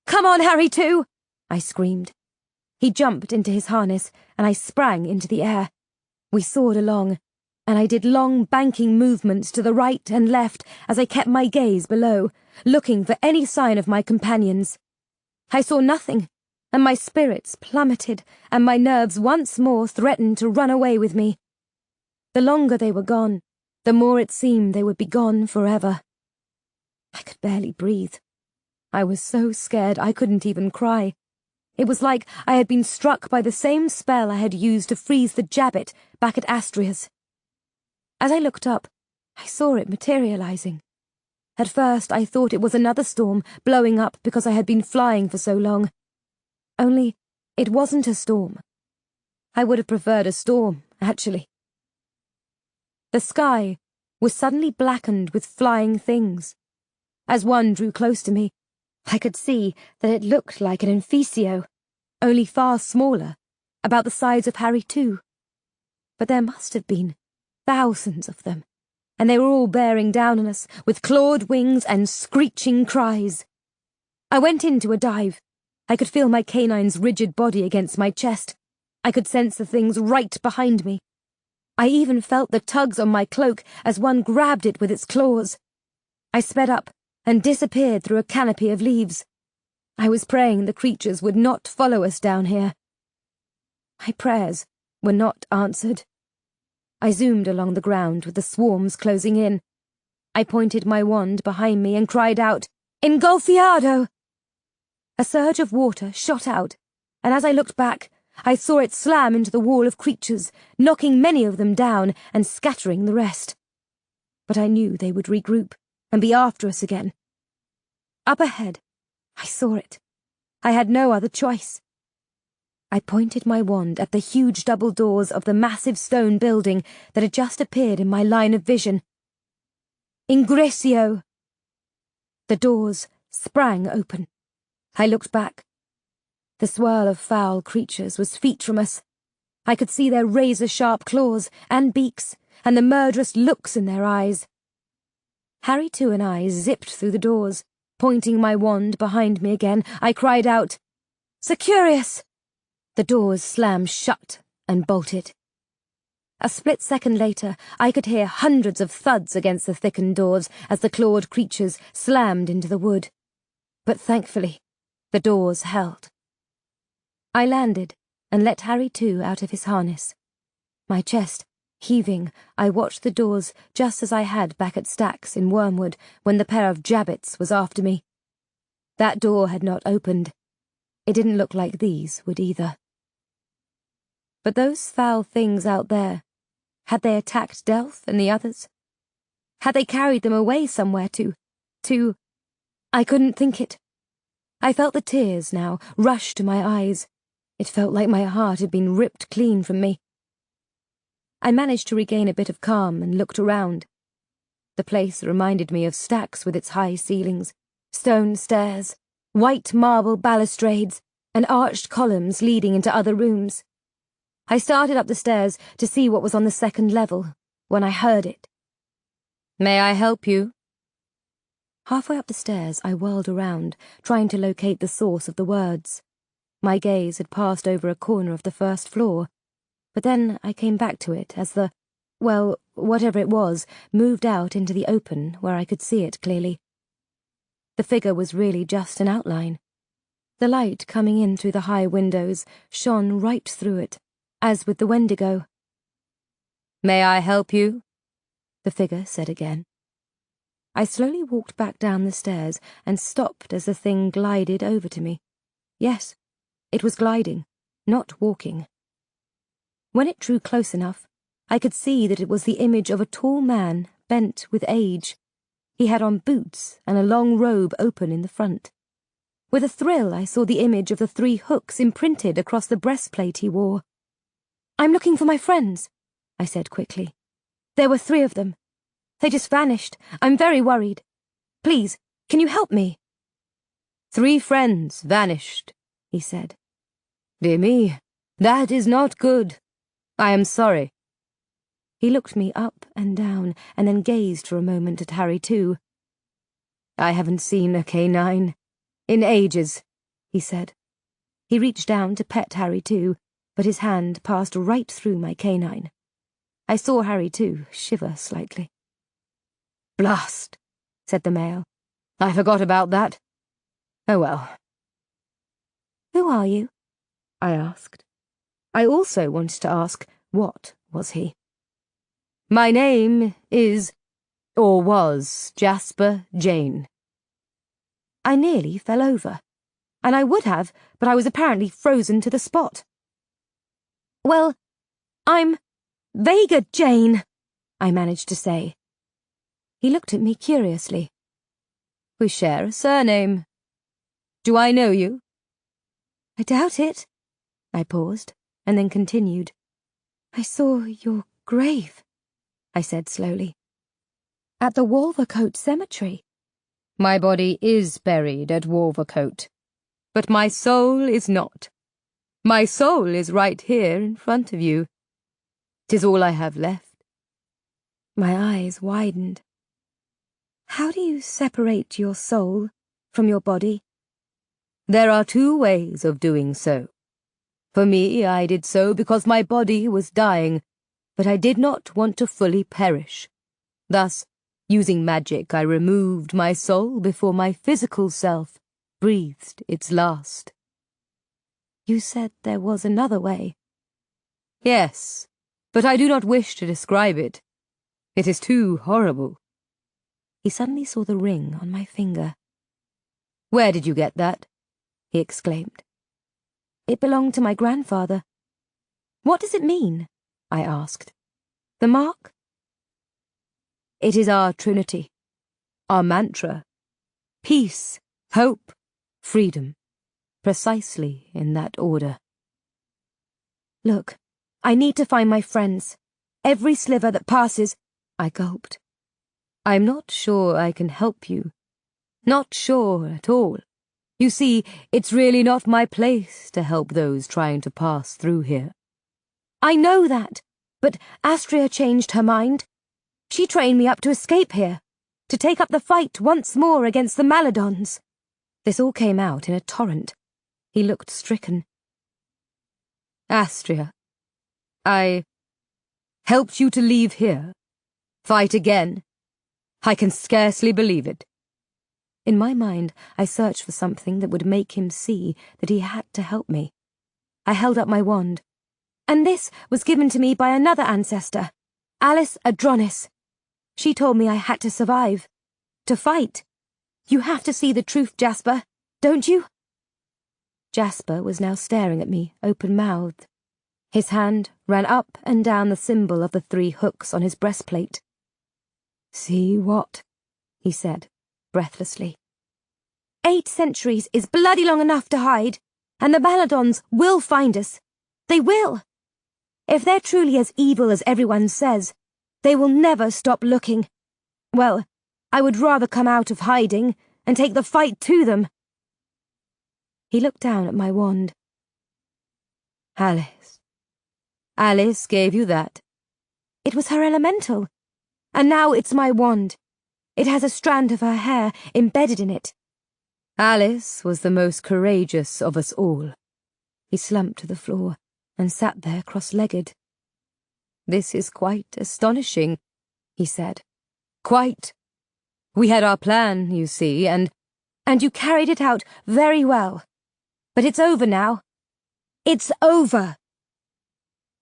Come on, Harry, too! I screamed. He jumped into his harness, and I sprang into the air. We soared along, and I did long banking movements to the right and left as I kept my gaze below, looking for any sign of my companions. I saw nothing, and my spirits plummeted, and my nerves once more threatened to run away with me. The longer they were gone, the more it seemed they would be gone forever. I could barely breathe. I was so scared I couldn't even cry. It was like I had been struck by the same spell I had used to freeze the Jabbit back at Astria's. As I looked up, I saw it materializing. At first I thought it was another storm blowing up because I had been flying for so long. Only it wasn't a storm. I would have preferred a storm, actually. The sky was suddenly blackened with flying things. As one drew close to me, I could see that it looked like an Inficio, only far smaller, about the size of Harry too. But there must have been thousands of them, and they were all bearing down on us with clawed wings and screeching cries. I went into a dive. I could feel my canine's rigid body against my chest. I could sense the things right behind me. I even felt the tugs on my cloak as one grabbed it with its claws. I sped up and disappeared through a canopy of leaves. I was praying the creatures would not follow us down here. My prayers were not answered. I zoomed along the ground with the swarms closing in. I pointed my wand behind me and cried out, "Engolfiado!" A surge of water shot out, and as I looked back, I saw it slam into the wall of creatures, knocking many of them down and scattering the rest. But I knew they would regroup and be after us again. Up ahead, I saw it. I had no other choice. I pointed my wand at the huge double doors of the massive stone building that had just appeared in my line of vision. Ingresio! The doors sprang open. I looked back. The swirl of foul creatures was feet from us. I could see their razor-sharp claws and beaks, and the murderous looks in their eyes. Harry too and I zipped through the doors. Pointing my wand behind me again, I cried out, "Securius!" The doors slammed shut and bolted. A split second later, I could hear hundreds of thuds against the thickened doors as the clawed creatures slammed into the wood. But thankfully, the doors held. I landed and let Harry too out of his harness. My chest heaving, I watched the doors just as I had back at Stack's in Wormwood when the pair of Jabbits was after me. That door had not opened. It didn't look like these would either. But those foul things out there, had they attacked Delph and the others? Had they carried them away somewhere to... I couldn't think it. I felt the tears now rush to my eyes. It felt like my heart had been ripped clean from me. I managed to regain a bit of calm and looked around. The place reminded me of Stack's with its high ceilings, stone stairs, white marble balustrades, and arched columns leading into other rooms. I started up the stairs to see what was on the second level, when I heard it. "May I help you?" Halfway up the stairs, I whirled around, trying to locate the source of the words. My gaze had passed over a corner of the first floor, but then I came back to it as whatever it was, moved out into the open where I could see it clearly. The figure was really just an outline. The light coming in through the high windows shone right through it, as with the Wendigo. "May I help you?" the figure said again. I slowly walked back down the stairs and stopped as the thing glided over to me. Yes, it was gliding, not walking. When it drew close enough, I could see that it was the image of a tall man bent with age. He had on boots and a long robe open in the front. With a thrill, I saw the image of the 3 hooks imprinted across the breastplate he wore. "I'm looking for my friends," I said quickly. "There were 3 of them. They just vanished. I'm very worried. Please, can you help me?" "3 friends vanished," he said. "Dear me, that is not good. I am sorry." He looked me up and down, and then gazed for a moment at Harry too. "I haven't seen a canine in ages," he said. He reached down to pet Harry too, but his hand passed right through my canine. I saw Harry too shiver slightly. "Blast," said the male. "I forgot about that. Oh well." "Who are you?" I asked. I also wanted to ask, what was he? "My name is, or was, Jasper Jane." I nearly fell over, and I would have, but I was apparently frozen to the spot. "Well, I'm Vega Jane," I managed to say. He looked at me curiously. "We share a surname. Do I know you?" "I doubt it." I paused, and then continued. "I saw your grave," I said slowly. "At the Wolvercote Cemetery." "My body is buried at Wolvercote, but my soul is not. My soul is right here in front of you. 'Tis all I have left." My eyes widened. "How do you separate your soul from your body?" "There are 2 ways of doing so. For me, I did so because my body was dying, but I did not want to fully perish. Thus, using magic, I removed my soul before my physical self breathed its last." "You said there was another way." "Yes, but I do not wish to describe it. It is too horrible." He suddenly saw the ring on my finger. "Where did you get that?" he exclaimed. "It belonged to my grandfather." "What does it mean?" I asked. "The mark?" "It is our trinity, our mantra. Peace, hope, freedom. Precisely in that order." "Look, I need to find my friends. Every sliver that passes—" I gulped. "I'm not sure I can help you. Not sure at all. You see, it's really not my place to help those trying to pass through here." "I know that, but Astria changed her mind. She trained me up to escape here, to take up the fight once more against the Maladons." This all came out in a torrent. He looked stricken. "Astria, I helped you to leave here? Fight again? I can scarcely believe it." In my mind, I searched for something that would make him see that he had to help me. I held up my wand. "And this was given to me by another ancestor, Alice Adronis. She told me I had to survive, to fight. You have to see the truth, Jasper, don't you?" Jasper was now staring at me, open-mouthed. His hand ran up and down the symbol of the 3 hooks on his breastplate. "See what?" he said, breathlessly. 8 centuries is bloody long enough to hide, and the Maladons will find us. They will. If they're truly as evil as everyone says, they will never stop looking. Well, I would rather come out of hiding and take the fight to them." He looked down at my wand. "Alice. Alice gave you that?" "It was her elemental. And now it's my wand. It has a strand of her hair embedded in it." "Alice was the most courageous of us all." He slumped to the floor and sat there cross-legged. "This is quite astonishing," he said. "Quite. We had our plan, you see, and you carried it out very well. But it's over now. It's over."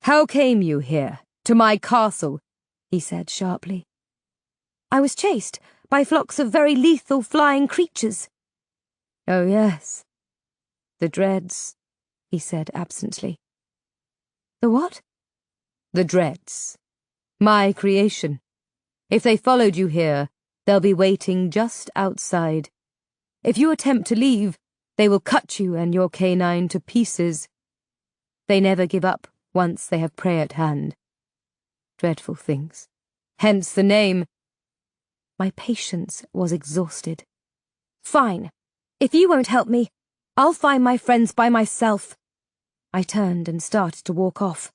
"How came you here, to my castle?" he said sharply. "I was chased by flocks of very lethal flying creatures." "Oh, yes. The dreads," he said absently. "The what?" "The dreads. My creation. If they followed you here, They'll be waiting just outside. If you attempt to leave, they will cut you and your canine to pieces. They never give up once they have prey at hand. Dreadful things. Hence the name. My patience was exhausted. Fine. If you won't help me, I'll find my friends by myself. I turned and started to walk off.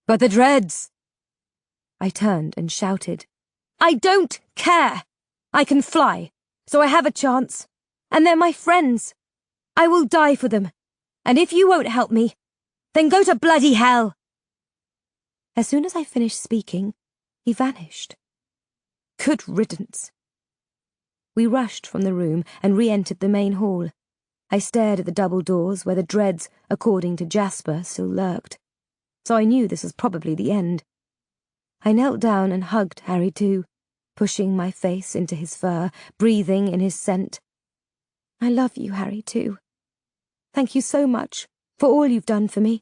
But the dreads! I turned and shouted. I don't care! I can fly, so I have a chance. And they're my friends. I will die for them. And if you won't help me, then go to bloody hell! As soon as I finished speaking, he vanished. Good riddance. We rushed from the room and re-entered the main hall. I stared at the double doors where the dreads, according to Jasper, still lurked. So I knew this was probably the end. I knelt down and hugged Harry too, pushing my face into his fur, breathing in his scent. I love you, Harry, too. Thank you so much for all you've done for me.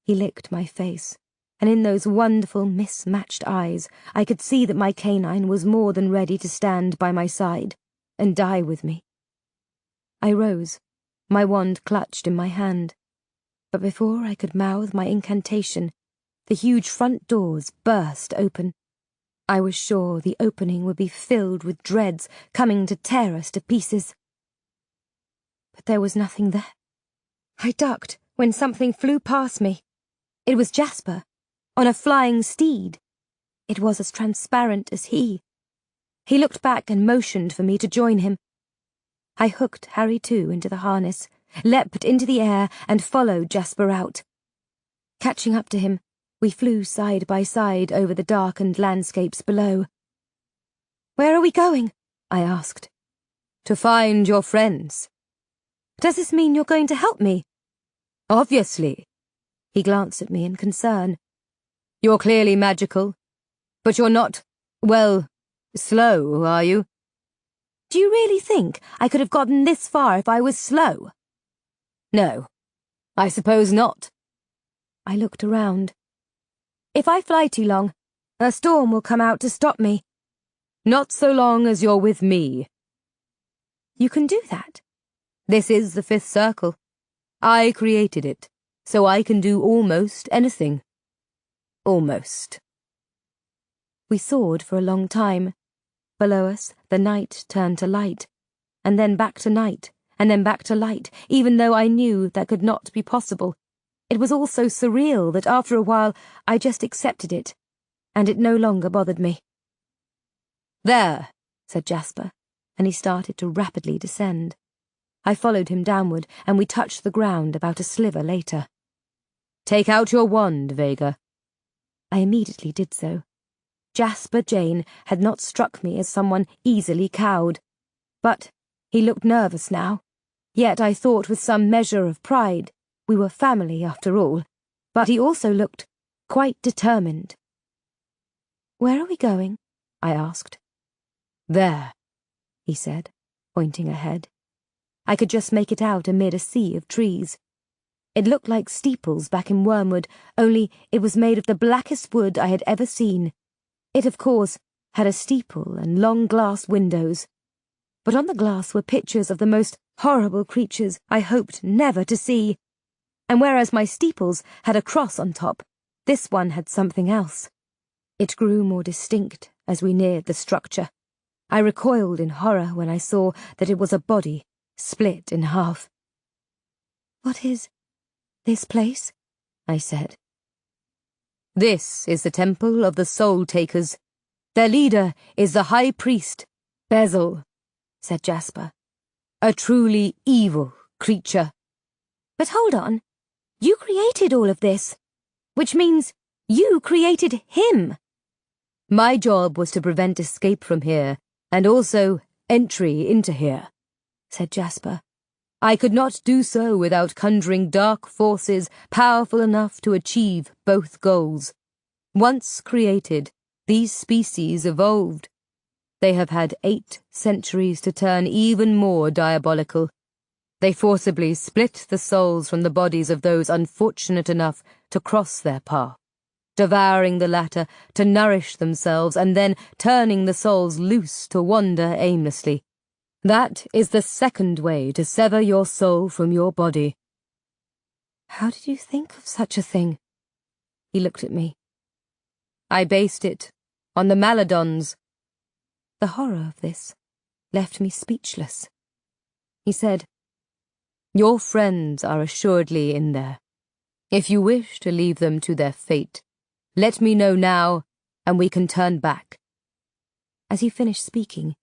He licked my face, and in those wonderful mismatched eyes I could see that my canine was more than ready to stand by my side and die with me. I rose, my wand clutched in my hand, but before I could mouth my incantation, the huge front doors burst open. I was sure the opening would be filled with dreads coming to tear us to pieces. But there was nothing there. I ducked when something flew past me. It was Jasper, on a flying steed. It was as transparent as he. He looked back and motioned for me to join him. I hooked Harry too into the harness, leapt into the air and followed Jasper out. Catching up to him, we flew side by side over the darkened landscapes below. Where are we going? I asked. To find your friends. Does this mean you're going to help me? Obviously. He glanced at me in concern. You're clearly magical, but you're not, well, slow, are you? Do you really think I could have gotten this far if I was slow? No, I suppose not. I looked around. If I fly too long, a storm will come out to stop me. Not so long as you're with me. You can do that. This is the fifth circle. I created it, so I can do almost anything. Almost. We soared for a long time. Below us, the night turned to light, and then back to night, and then back to light, even though I knew that could not be possible. It was all so surreal that after a while I just accepted it, and it no longer bothered me. There, said Jasper, and he started to rapidly descend. I followed him downward, and we touched the ground about a sliver later. Take out your wand, Vega. I immediately did so. Jasper Jane had not struck me as someone easily cowed, but he looked nervous now. Yet I thought with some measure of pride. We were family after all, but he also looked quite determined. Where are we going? I asked. There, he said, pointing ahead. I could just make it out amid a sea of trees. It looked like steeples back in Wormwood, only it was made of the blackest wood I had ever seen. It, of course, had a steeple and long glass windows, but on the glass were pictures of the most horrible creatures I hoped never to see. And whereas my steeples had a cross on top, this one had something else. It grew more distinct as we neared the structure. I recoiled in horror when I saw that it was a body, split in half. What is this place? I said. This is the temple of the soul-takers. Their leader is the high priest, Bezel, said Jasper. A truly evil creature. But hold on. You created all of this, which means you created him. My job was to prevent escape from here, and also entry into here, said Jasper. I could not do so without conjuring dark forces powerful enough to achieve both goals. Once created, these species evolved. They have had 8 centuries to turn even more diabolical. They forcibly split the souls from the bodies of those unfortunate enough to cross their path. devouring the latter to nourish themselves and then turning the souls loose to wander aimlessly. That is the second way to sever your soul from your body." "How did you think of such a thing?" He looked at me. "I based it on the Maladons." The horror of this left me speechless. He said, "Your friends are assuredly in there. If you wish to leave them to their fate, let me know now, and we can turn back." As he finished speaking,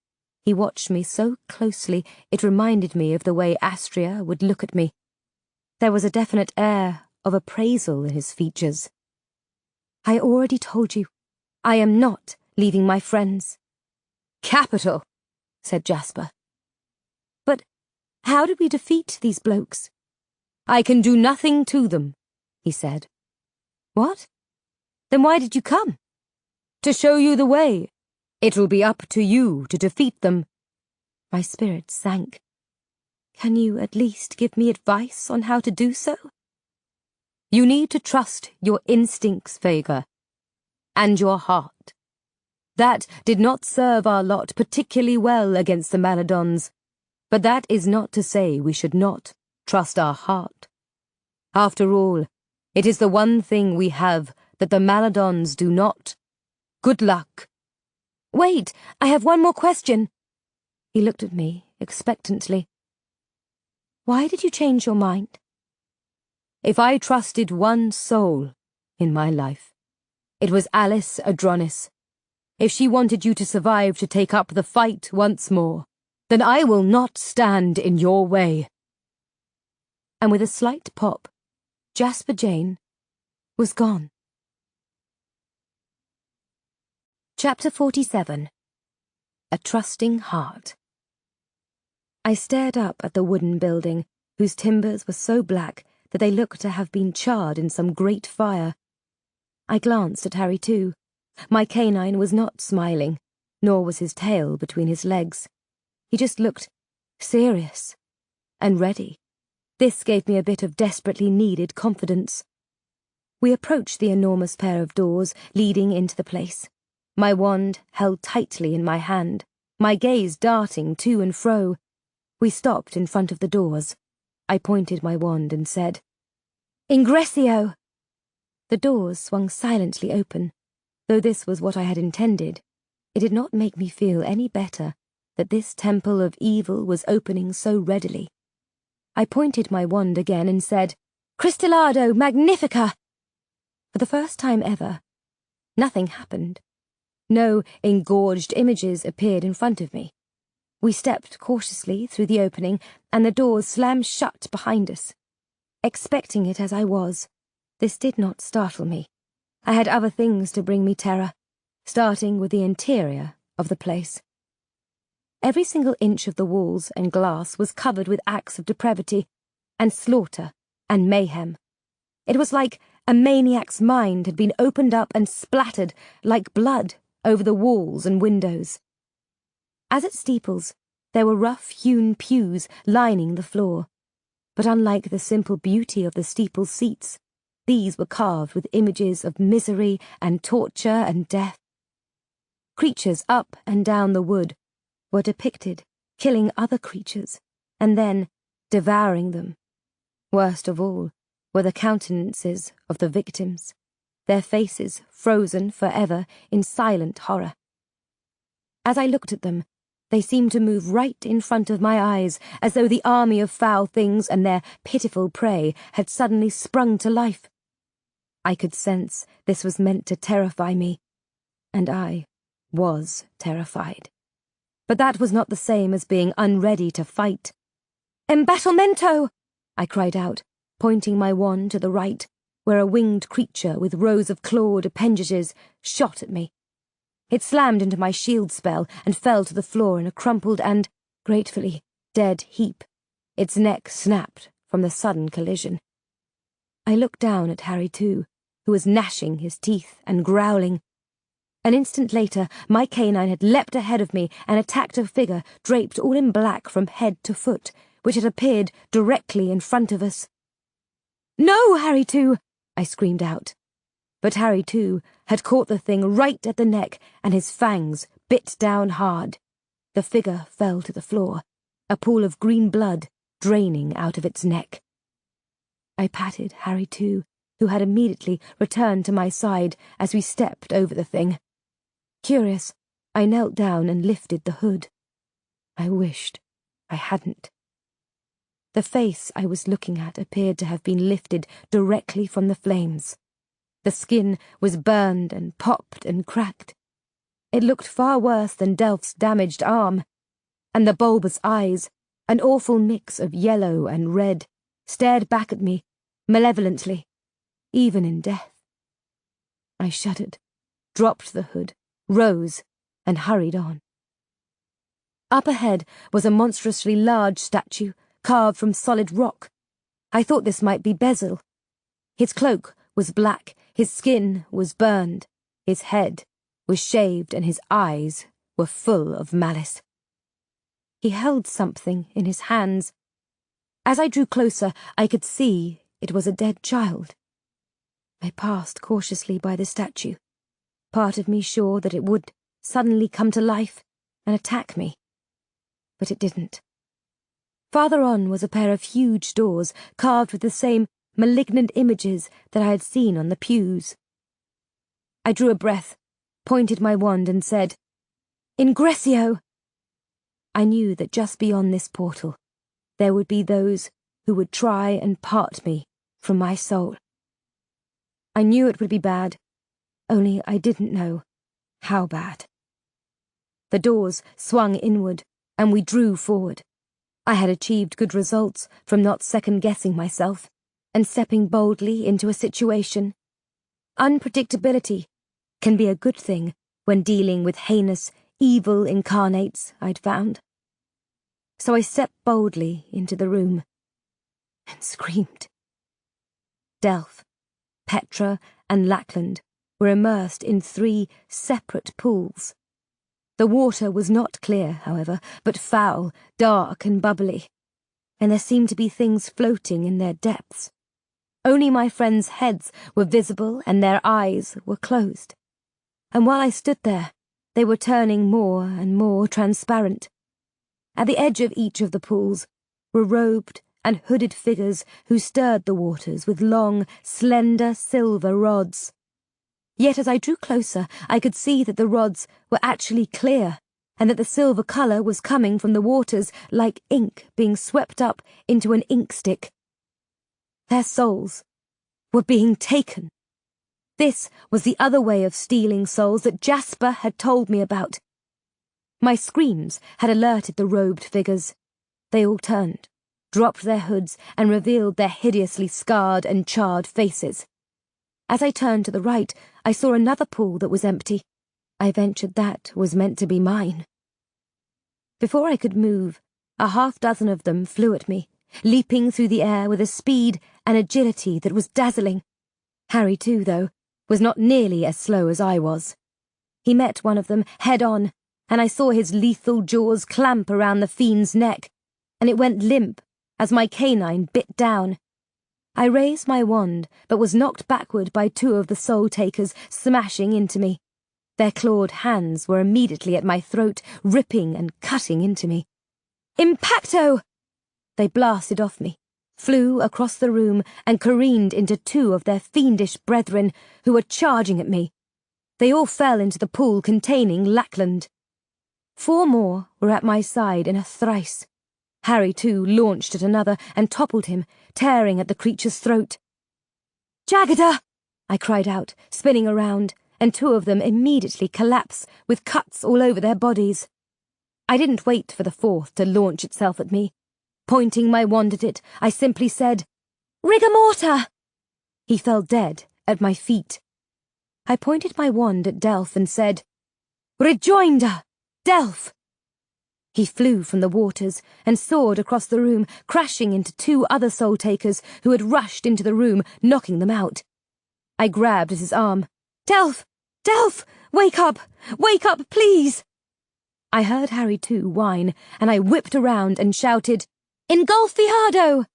he watched me so closely it reminded me of the way Astria would look at me. There was a definite air of appraisal in his features. "I already told you, I am not leaving my friends." "Capital," said Jasper. "But how did we defeat these blokes?" "I can do nothing to them," he said. "What? Then why did you come?" "To show you the way. It will be up to you to defeat them." My spirit sank. "Can you at least give me advice on how to do so?" "You need to trust your instincts, Vega, and your heart. That did not serve our lot particularly well against the Maladons, but that is not to say we should not trust our heart. After all, it is the one thing we have that the Maladons do not. Good luck." "Wait, I have one more question." He looked at me expectantly. "Why did you change your mind?" If I trusted one soul in my life, it was Alice Adronis. If she wanted you to survive to take up the fight once more, then I will not stand in your way." And with a slight pop, Jasper Jane was gone. Chapter 47. A Trusting Heart. I stared up at the wooden building, whose timbers were so black that they looked to have been charred in some great fire. I glanced at Harry too. My canine was not smiling, nor was his tail between his legs. He just looked serious and ready. This gave me a bit of desperately needed confidence. We approached the enormous pair of doors leading into the place, my wand held tightly in my hand, my gaze darting to and fro. We stopped in front of the doors. I pointed my wand and said, "Ingressio!" The doors swung silently open. Though this was what I had intended, it did not make me feel any better that this temple of evil was opening so readily. I pointed my wand again and said, "Cristallado Magnifica!" For the first time ever, nothing happened. No engorged images appeared in front of me. We stepped cautiously through the opening, and the doors slammed shut behind us. Expecting it as I was, this did not startle me. I had other things to bring me terror, starting with the interior of the place. Every single inch of the walls and glass was covered with acts of depravity, and slaughter, and mayhem. It was like a maniac's mind had been opened up and splattered, like blood, over the walls and windows. As at steeples, there were rough-hewn pews lining the floor, but unlike the simple beauty of the steeple seats, these were carved with images of misery and torture and death. Creatures up and down the wood were depicted killing other creatures and then devouring them. Worst of all were the countenances of the victims, their faces frozen forever in silent horror. As I looked at them, they seemed to move right in front of my eyes, as though the army of foul things and their pitiful prey had suddenly sprung to life. I could sense this was meant to terrify me, and I was terrified. But that was not the same as being unready to fight. "Embattlemento!" I cried out, pointing my wand to the right, where a winged creature with rows of clawed appendages shot at me. It slammed into my shield spell and fell to the floor in a crumpled and, gratefully, dead heap. Its neck snapped from the sudden collision. I looked down at Harry too, who was gnashing his teeth and growling. An instant later, my canine had leapt ahead of me and attacked a figure draped all in black from head to foot, which had appeared directly in front of us. "No, Harry too!" I screamed out. But Harry, too, had caught the thing right at the neck, and his fangs bit down hard. The figure fell to the floor, a pool of green blood draining out of its neck. I patted Harry, too, who had immediately returned to my side as we stepped over the thing. Curious, I knelt down and lifted the hood. I wished I hadn't. The face I was looking at appeared to have been lifted directly from the flames. The skin was burned and popped and cracked. It looked far worse than Delph's damaged arm, and the bulbous eyes, an awful mix of yellow and red, stared back at me, malevolently, even in death. I shuddered, dropped the hood, rose, and hurried on. Up ahead was a monstrously large statue, carved from solid rock. I thought this might be Basil. His cloak was black, his skin was burned, his head was shaved, and his eyes were full of malice. He held something in his hands. As I drew closer, I could see it was a dead child. I passed cautiously by the statue, part of me sure that it would suddenly come to life and attack me. But it didn't. Farther on was a pair of huge doors carved with the same malignant images that I had seen on the pews. I drew a breath, pointed my wand and said, "Ingressio!" I knew that just beyond this portal there would be those who would try and part me from my soul. I knew it would be bad, only I didn't know how bad. The doors swung inward, and we drew forward. I had achieved good results from not second-guessing myself and stepping boldly into a situation. Unpredictability can be a good thing when dealing with heinous, evil incarnates, I'd found. So I stepped boldly into the room and screamed. Delph, Petra, and Lackland were immersed in 3 separate pools. The water was not clear, however, but foul, dark, and bubbly, and there seemed to be things floating in their depths. Only my friends' heads were visible and their eyes were closed. And while I stood there, they were turning more and more transparent. At the edge of each of the pools were robed and hooded figures who stirred the waters with long, slender silver rods. Yet as I drew closer, I could see that the rods were actually clear, and that the silver colour was coming from the waters like ink being swept up into an inkstick. Their souls were being taken. This was the other way of stealing souls that Jasper had told me about. My screams had alerted the robed figures. They all turned, dropped their hoods, and revealed their hideously scarred and charred faces. As I turned to the right, I saw another pool that was empty. I ventured that was meant to be mine. Before I could move, a half-dozen of them flew at me, leaping through the air with a speed and agility that was dazzling. Harry, too, though, was not nearly as slow as I was. He met one of them head-on, and I saw his lethal jaws clamp around the fiend's neck, and it went limp as my canine bit down. I raised my wand, but was knocked backward by 2 of the soul-takers smashing into me. Their clawed hands were immediately at my throat, ripping and cutting into me. "Impacto!" They blasted off me, flew across the room, and careened into 2 of their fiendish brethren who were charging at me. They all fell into the pool containing Lackland. 4 more were at my side in a thrice. Harry, too, launched at another and toppled him, tearing at the creature's throat. "Jagada!" I cried out, spinning around, and 2 of them immediately collapsed with cuts all over their bodies. I didn't wait for the 4th to launch itself at me. Pointing my wand at it, I simply said, "Rigor morta!" He fell dead at my feet. I pointed my wand at Delph and said, "Rejoinder, Delph!" He flew from the waters and soared across the room, crashing into 2 other soul-takers who had rushed into the room, knocking them out. I grabbed at his arm. "Delph! Delph! Wake up! Wake up, please!" I heard Harry, too, whine, and I whipped around and shouted, "Engulfiado!"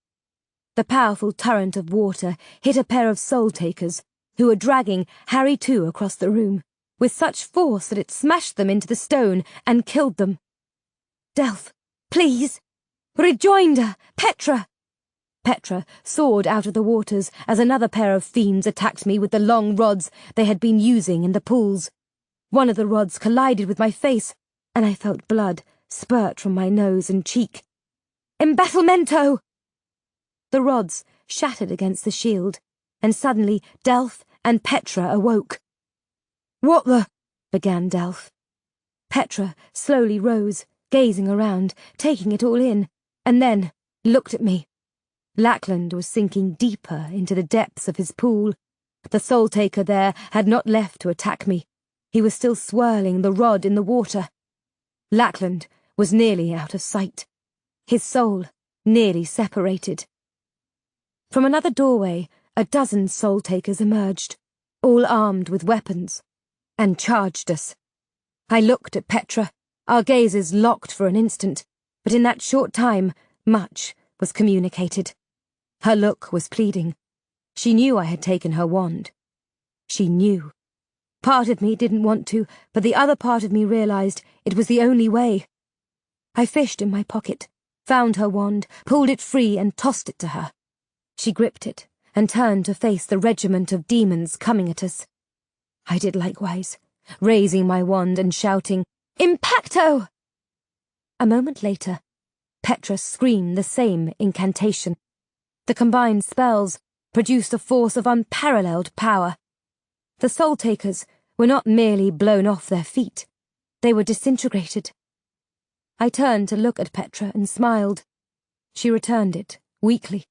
The powerful torrent of water hit a pair of soul-takers, who were dragging Harry too across the room, with such force that it smashed them into the stone and killed them. "Delph, please! Rejoinder! Petra!" Petra soared out of the waters as another pair of fiends attacked me with the long rods they had been using in the pools. One of the rods collided with my face, and I felt blood spurt from my nose and cheek. "Embattlemento!" The rods shattered against the shield, and suddenly Delph and Petra awoke. "What the—" began Delph. Petra slowly rose, gazing around, taking it all in, and then looked at me. Lackland was sinking deeper into the depths of his pool. The soul-taker there had not left to attack me. He was still swirling the rod in the water. Lackland was nearly out of sight. His soul nearly separated. From another doorway, a dozen soul-takers emerged, all armed with weapons, and charged us. I looked at Petra, our gazes locked for an instant, but in that short time, much was communicated. Her look was pleading. She knew I had taken her wand. She knew. Part of me didn't want to, but the other part of me realized it was the only way. I fished in my pocket, found her wand, pulled it free and tossed it to her. She gripped it and turned to face the regiment of demons coming at us. I did likewise, raising my wand and shouting, "Impacto!" A moment later, Petra screamed the same incantation. The combined spells produced a force of unparalleled power. The soul-takers were not merely blown off their feet, they were disintegrated. I turned to look at Petra and smiled. She returned it, weakly.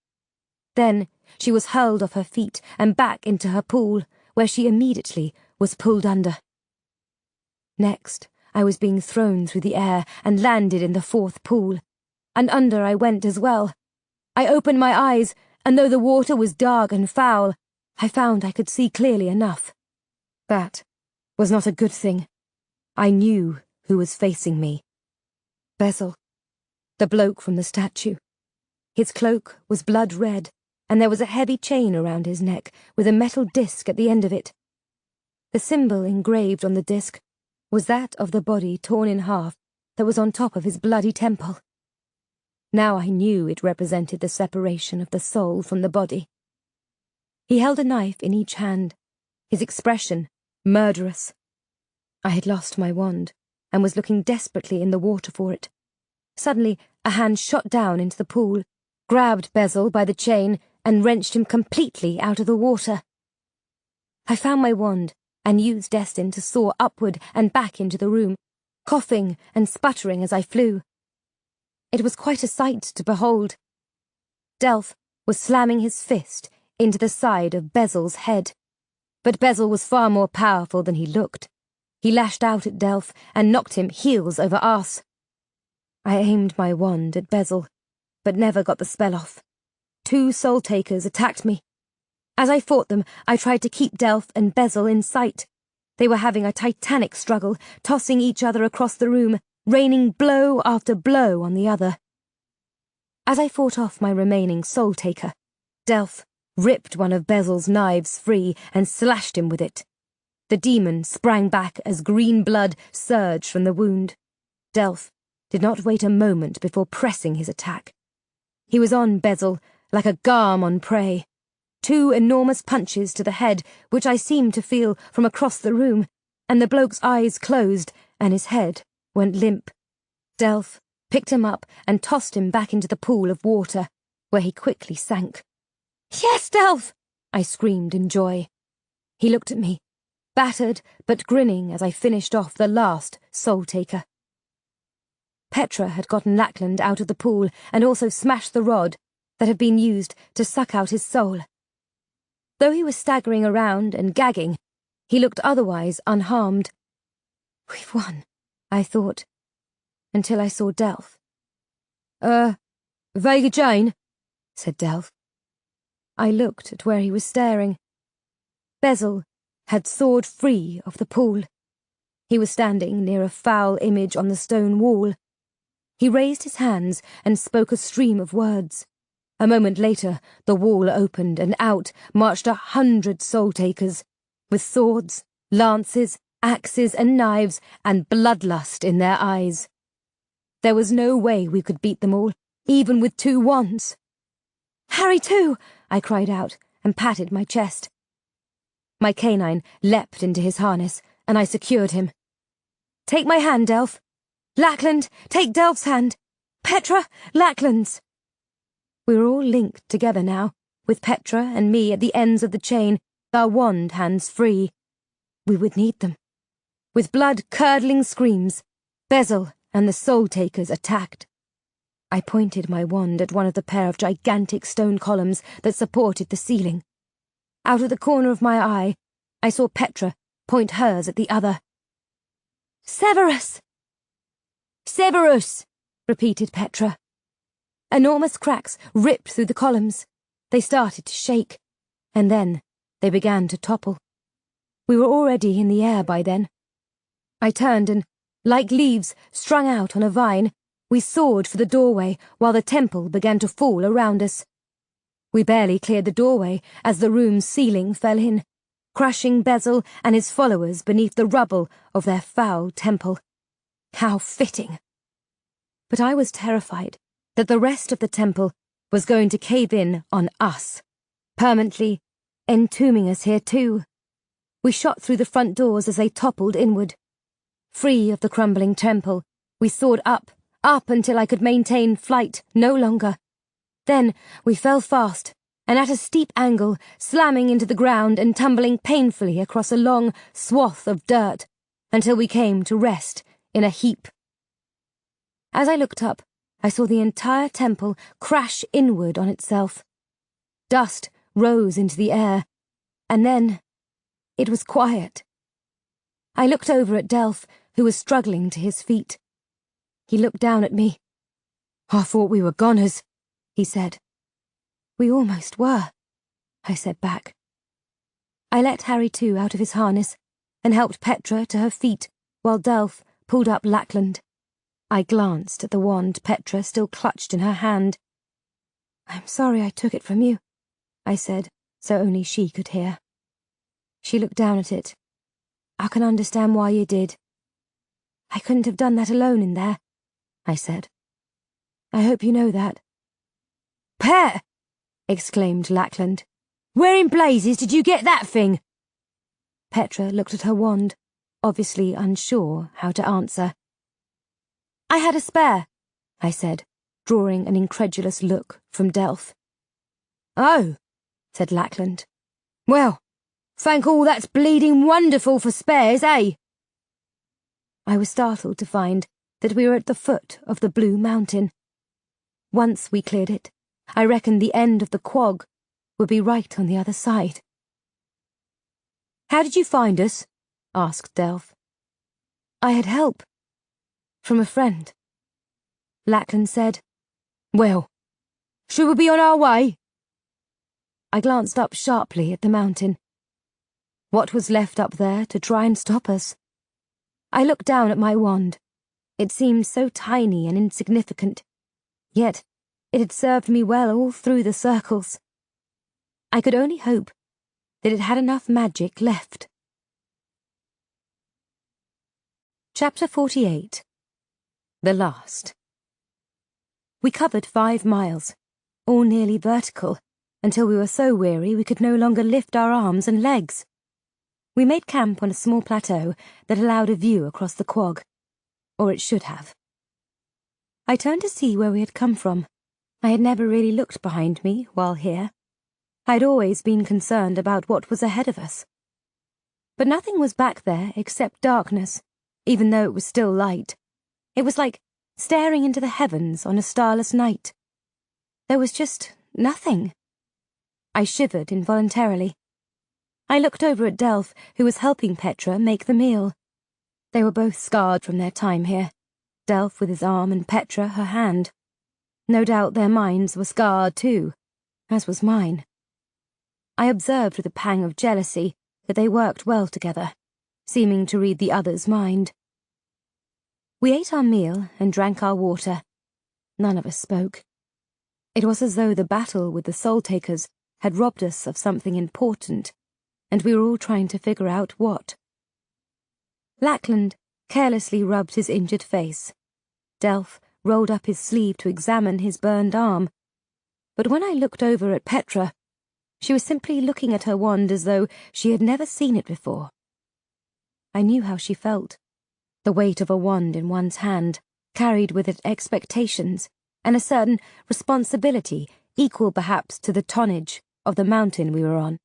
Then she was hurled off her feet and back into her pool, where she immediately was pulled under. Next, I was being thrown through the air and landed in the fourth pool, and under I went as well. I opened my eyes, and though the water was dark and foul, I found I could see clearly enough. That was not a good thing. I knew who was facing me. Bezel, the bloke from the statue. His cloak was blood red, and there was a heavy chain around his neck with a metal disc at the end of it. The symbol engraved on the disc was that of the body torn in half that was on top of his bloody temple. Now I knew it represented the separation of the soul from the body. He held a knife in each hand, his expression murderous. I had lost my wand and was looking desperately in the water for it. Suddenly a hand shot down into the pool, grabbed Bezel by the chain and wrenched him completely out of the water. I found my wand and used Destin to soar upward and back into the room, coughing and sputtering as I flew. It was quite a sight to behold. Delph was slamming his fist into the side of Bezel's head, but Bezel was far more powerful than he looked. He lashed out at Delph and knocked him heels over arse. I aimed my wand at Bezel, but never got the spell off. 2 soul-takers attacked me. As I fought them, I tried to keep Delph and Bezel in sight. They were having a titanic struggle, tossing each other across the room, raining blow after blow on the other. As I fought off my remaining soul-taker, Delph ripped one of Bezel's knives free and slashed him with it. The demon sprang back as green blood surged from the wound. Delph did not wait a moment before pressing his attack. He was on Bezel like a garm on prey. 2 enormous punches to the head, which I seemed to feel from across the room, and the bloke's eyes closed and his head went limp. Delph picked him up and tossed him back into the pool of water, where he quickly sank. "Yes, Delph!" I screamed in joy. He looked at me, battered but grinning as I finished off the last soul-taker. Petra had gotten Lackland out of the pool and also smashed the rod that had been used to suck out his soul. Though he was staggering around and gagging, he looked otherwise unharmed. We've won, I thought, until I saw Delph. Vega Jane, said Delph. I looked at where he was staring. Bezel had soared free of the pool. He was standing near a foul image on the stone wall. He raised his hands and spoke a stream of words. A moment later, the wall opened and out marched 100 soul-takers, with swords, lances, axes and knives and bloodlust in their eyes. There was no way we could beat them all, even with 2 wands. "Harry too!" I cried out and patted my chest. My canine leapt into his harness, and I secured him. "Take my hand, Delph. Lackland, take Delph's hand. Petra, Lackland's." We were all linked together now, with Petra and me at the ends of the chain, our wand hands free. We would need them. With blood-curdling screams, Bezel and the soul-takers attacked. I pointed my wand at one of the pair of gigantic stone columns that supported the ceiling. Out of the corner of my eye, I saw Petra point hers at the other. "Severus!" "Severus!" repeated Petra. Enormous cracks ripped through the columns. They started to shake, and then they began to topple. We were already in the air by then. I turned and, like leaves strung out on a vine, we soared for the doorway while the temple began to fall around us. We barely cleared the doorway as the room's ceiling fell in, crushing Bezel and his followers beneath the rubble of their foul temple. How fitting! But I was terrified that the rest of the temple was going to cave in on us, permanently entombing us here too. We shot through the front doors as they toppled inward. Free of the crumbling temple, we soared up until I could maintain flight no longer. Then we fell fast, and at a steep angle, slamming into the ground and tumbling painfully across a long swath of dirt, until we came to rest in a heap. As I looked up, I saw the entire temple crash inward on itself. Dust rose into the air, and then it was quiet. I looked over at Delph, who was struggling to his feet. He looked down at me. "I thought we were goners," he said. "We almost were," I said back. I let Harry too out of his harness and helped Petra to her feet while Delph pulled up Lackland. I glanced at the wand Petra still clutched in her hand. "I'm sorry I took it from you," I said, so only she could hear. She looked down at it. "I can understand why you did." "I couldn't have done that alone in there," I said. "I hope you know that." "Pet!" exclaimed Lackland. "Where in blazes did you get that thing?" Petra looked at her wand, obviously unsure how to answer. "I had a spare," I said, drawing an incredulous look from Delph. "Oh," said Lackland. "Well, thank all that's bleeding wonderful for spares, eh?" I was startled to find that we were at the foot of the Blue Mountain. Once we cleared it, I reckoned the end of the quag would be right on the other side. "How did you find us?" asked Delph. "I had help. From a friend." Lackland said, "Well, should we be on our way?" I glanced up sharply at the mountain. What was left up there to try and stop us? I looked down at my wand. It seemed so tiny and insignificant, yet it had served me well all through the circles. I could only hope that it had enough magic left. Chapter 48. The Last. We covered 5 miles, all nearly vertical, until we were so weary we could no longer lift our arms and legs. We made camp on a small plateau that allowed a view across the quag, or it should have. I turned to see where we had come from. I had never really looked behind me while here. I had always been concerned about what was ahead of us. But nothing was back there except darkness, even though it was still light. It was like staring into the heavens on a starless night. There was just nothing. I shivered involuntarily. I looked over at Delph, who was helping Petra make the meal. They were both scarred from their time here, Delph with his arm and Petra her hand. No doubt their minds were scarred too, as was mine. I observed with a pang of jealousy that they worked well together, seeming to read the other's mind. We ate our meal and drank our water. None of us spoke. It was as though the battle with the soul-takers had robbed us of something important, and we were all trying to figure out what. Lackland carelessly rubbed his injured face. Delph rolled up his sleeve to examine his burned arm. But when I looked over at Petra, she was simply looking at her wand as though she had never seen it before. I knew how she felt. The weight of a wand in one's hand carried with it expectations and a certain responsibility equal perhaps to the tonnage of the mountain we were on.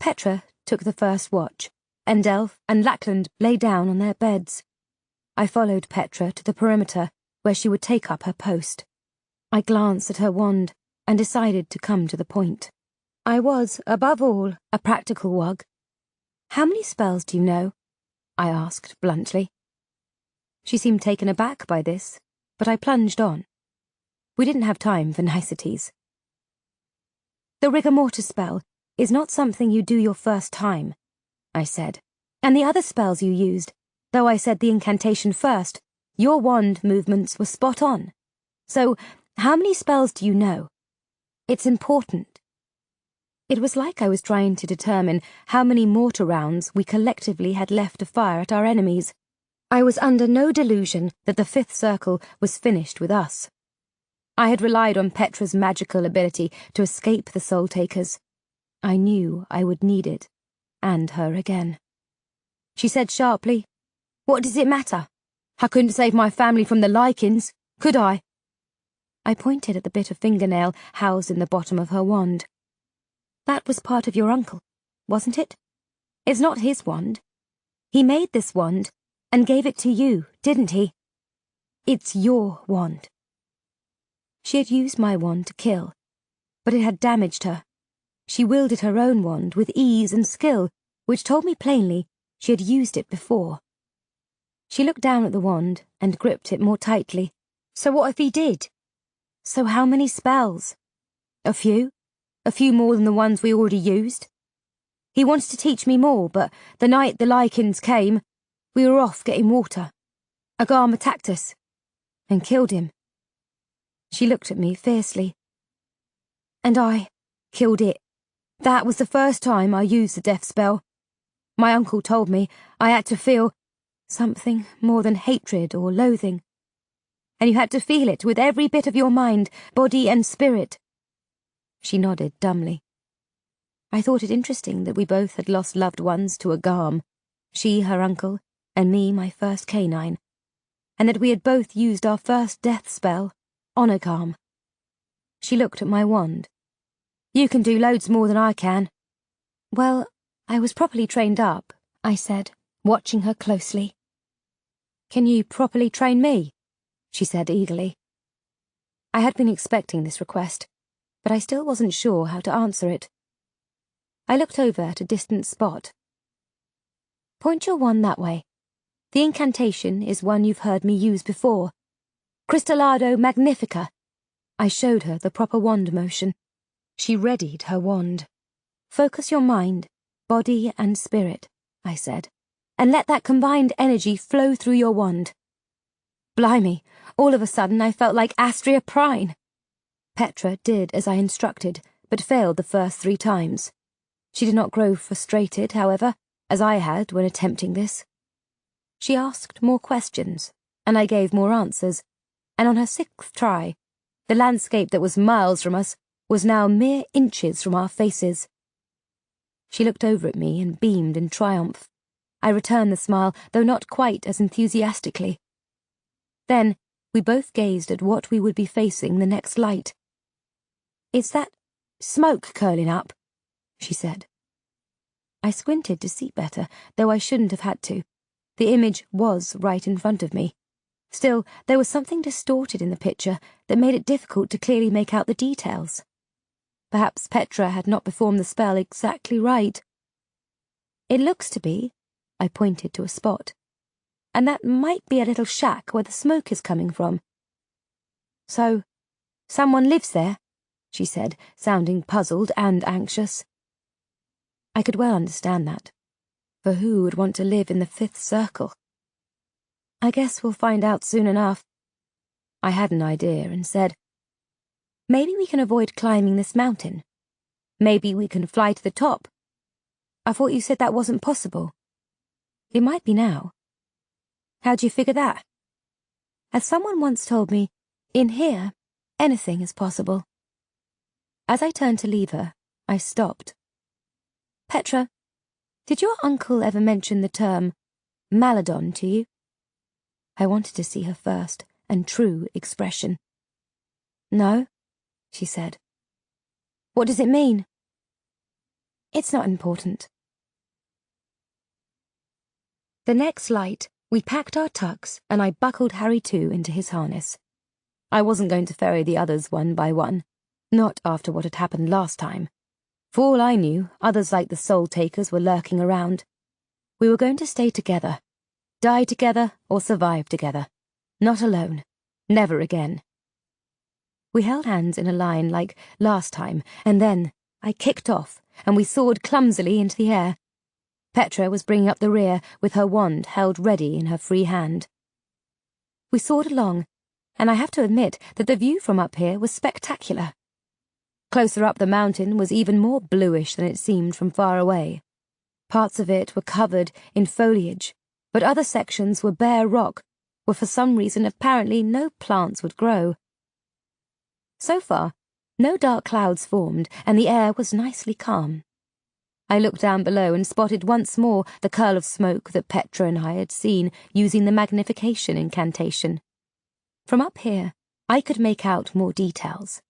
Petra took the first watch, and Delph and Lackland lay down on their beds. I followed Petra to the perimeter, where she would take up her post. I glanced at her wand and decided to come to the point. I was, above all, a practical wug. "How many spells do you know?" I asked bluntly. She seemed taken aback by this, but I plunged on. We didn't have time for niceties. "The rigor mortis spell is not something you do your first time," I said. "And the other spells you used, though I said the incantation first, your wand movements were spot on. So, how many spells do you know? It's important." It was like I was trying to determine how many mortar rounds we collectively had left to fire at our enemies. I was under no delusion that the fifth circle was finished with us. I had relied on Petra's magical ability to escape the soul-takers. I knew I would need it, and her again. She said sharply, "What does it matter? I couldn't save my family from the lichens, could I?" I pointed at the bit of fingernail housed in the bottom of her wand. "That was part of your uncle, wasn't it? It's not his wand. He made this wand and gave it to you, didn't he? It's your wand." She had used my wand to kill, but it had damaged her. She wielded her own wand with ease and skill, which told me plainly she had used it before. She looked down at the wand and gripped it more tightly. "So what if he did? So how many spells?" "A few. A few more than the ones we already used. He wanted to teach me more, but the night the lichens came, we were off getting water. A garm attacked us and killed him." She looked at me fiercely. "And I killed it. That was the first time I used the death spell. My uncle told me I had to feel something more than hatred or loathing. And you had to feel it with every bit of your mind, body and spirit." She nodded dumbly. I thought it interesting that we both had lost loved ones to a garm, she her uncle, and me my first canine, and that we had both used our first death spell on a garm. She looked at my wand. "You can do loads more than I can." "Well, I was properly trained up," I said, watching her closely. "Can you properly train me?" she said eagerly. I had been expecting this request, but I still wasn't sure how to answer it. I looked over at a distant spot. "Point your wand that way. The incantation is one you've heard me use before. Cristallado Magnifica." I showed her the proper wand motion. She readied her wand. "Focus your mind, body and spirit," I said, "and let that combined energy flow through your wand." Blimey, all of a sudden I felt like Astria Prine. Petra did as I instructed, but failed the first 3 times. She did not grow frustrated, however, as I had when attempting this. She asked more questions, and I gave more answers, and on her 6th try, the landscape that was miles from us was now mere inches from our faces. She looked over at me and beamed in triumph. I returned the smile, though not quite as enthusiastically. Then we both gazed at what we would be facing the next light. "Is that smoke curling up?" she said. I squinted to see better, though I shouldn't have had to. The image was right in front of me. Still, there was something distorted in the picture that made it difficult to clearly make out the details. Perhaps Petra had not performed the spell exactly right. "It looks to be," I pointed to a spot, "and that might be a little shack where the smoke is coming from." "So, someone lives there?" she said, sounding puzzled and anxious. I could well understand that. For who would want to live in the 5th circle? "I guess we'll find out soon enough." I had an idea and said, Maybe we can avoid climbing this mountain. Maybe we can fly to the top. I thought you said that wasn't possible. It might be now. How'd you figure that? As someone once told me, in here, anything is possible. As I turned to leave her, I stopped. Petra, did your uncle ever mention the term Maladon to you? I wanted to see her first and true expression. No, she said. What does it mean? It's not important. The next light, we packed our tucks and I buckled Harry too into his harness. I wasn't going to ferry the others one by one, not after what had happened last time. For all I knew, others like the Soul Takers were lurking around. We were going to stay together, die together or survive together. Not alone. Never again. We held hands in a line like last time, and then I kicked off, and we soared clumsily into the air. Petra was bringing up the rear with her wand held ready in her free hand. We soared along, and I have to admit that the view from up here was spectacular. Closer up the mountain was even more bluish than it seemed from far away. Parts of it were covered in foliage, but other sections were bare rock, where for some reason apparently no plants would grow. So far, no dark clouds formed, and the air was nicely calm. I looked down below and spotted once more the curl of smoke that Petra and I had seen using the magnification incantation. From up here, I could make out more details.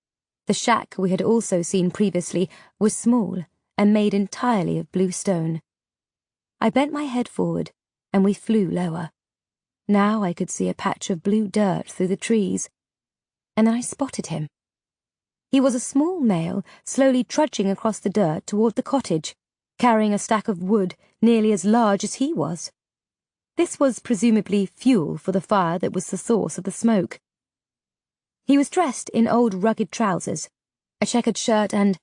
The shack we had also seen previously was small and made entirely of blue stone. I bent my head forward, and we flew lower. Now I could see a patch of blue dirt through the trees, and then I spotted him. He was a small male, slowly trudging across the dirt toward the cottage, carrying a stack of wood nearly as large as he was. This was presumably fuel for the fire that was the source of the smoke. He was dressed in old rugged trousers, a checkered shirt and,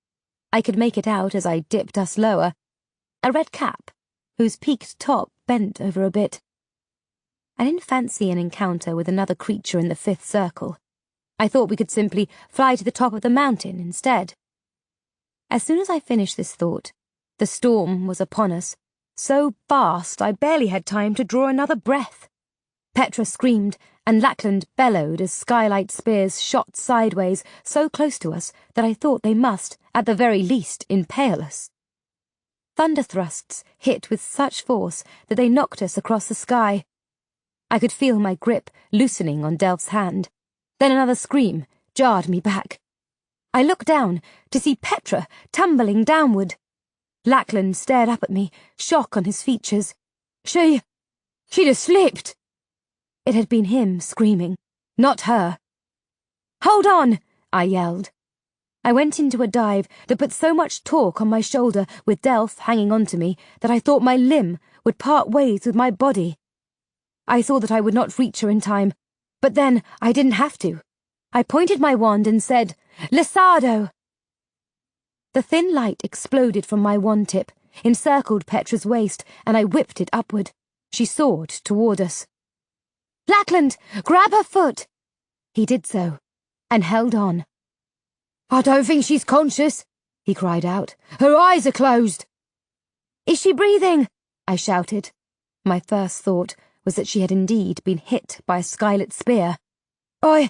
I could make it out as I dipped us lower, a red cap, whose peaked top bent over a bit. I didn't fancy an encounter with another creature in the fifth circle. I thought we could simply fly to the top of the mountain instead. As soon as I finished this thought, the storm was upon us, so fast I barely had time to draw another breath. Petra screamed, and Lackland bellowed as skylight spears shot sideways so close to us that I thought they must, at the very least, impale us. Thunder thrusts hit with such force that they knocked us across the sky. I could feel my grip loosening on Delph's hand. Then another scream jarred me back. I looked down to see Petra tumbling downward. Lackland stared up at me, shock on his features. She'd have slipped. It had been him screaming, not her. Hold on, I yelled. I went into a dive that put so much torque on my shoulder with Delph hanging onto me that I thought my limb would part ways with my body. I saw that I would not reach her in time, but then I didn't have to. I pointed my wand and said, Lasado! The thin light exploded from my wand tip, encircled Petra's waist, and I whipped it upward. She soared toward us. Lackland, grab her foot! He did so, and held on. I don't think she's conscious, he cried out. Her eyes are closed. Is she breathing? I shouted. My first thought was that she had indeed been hit by a skylit spear. I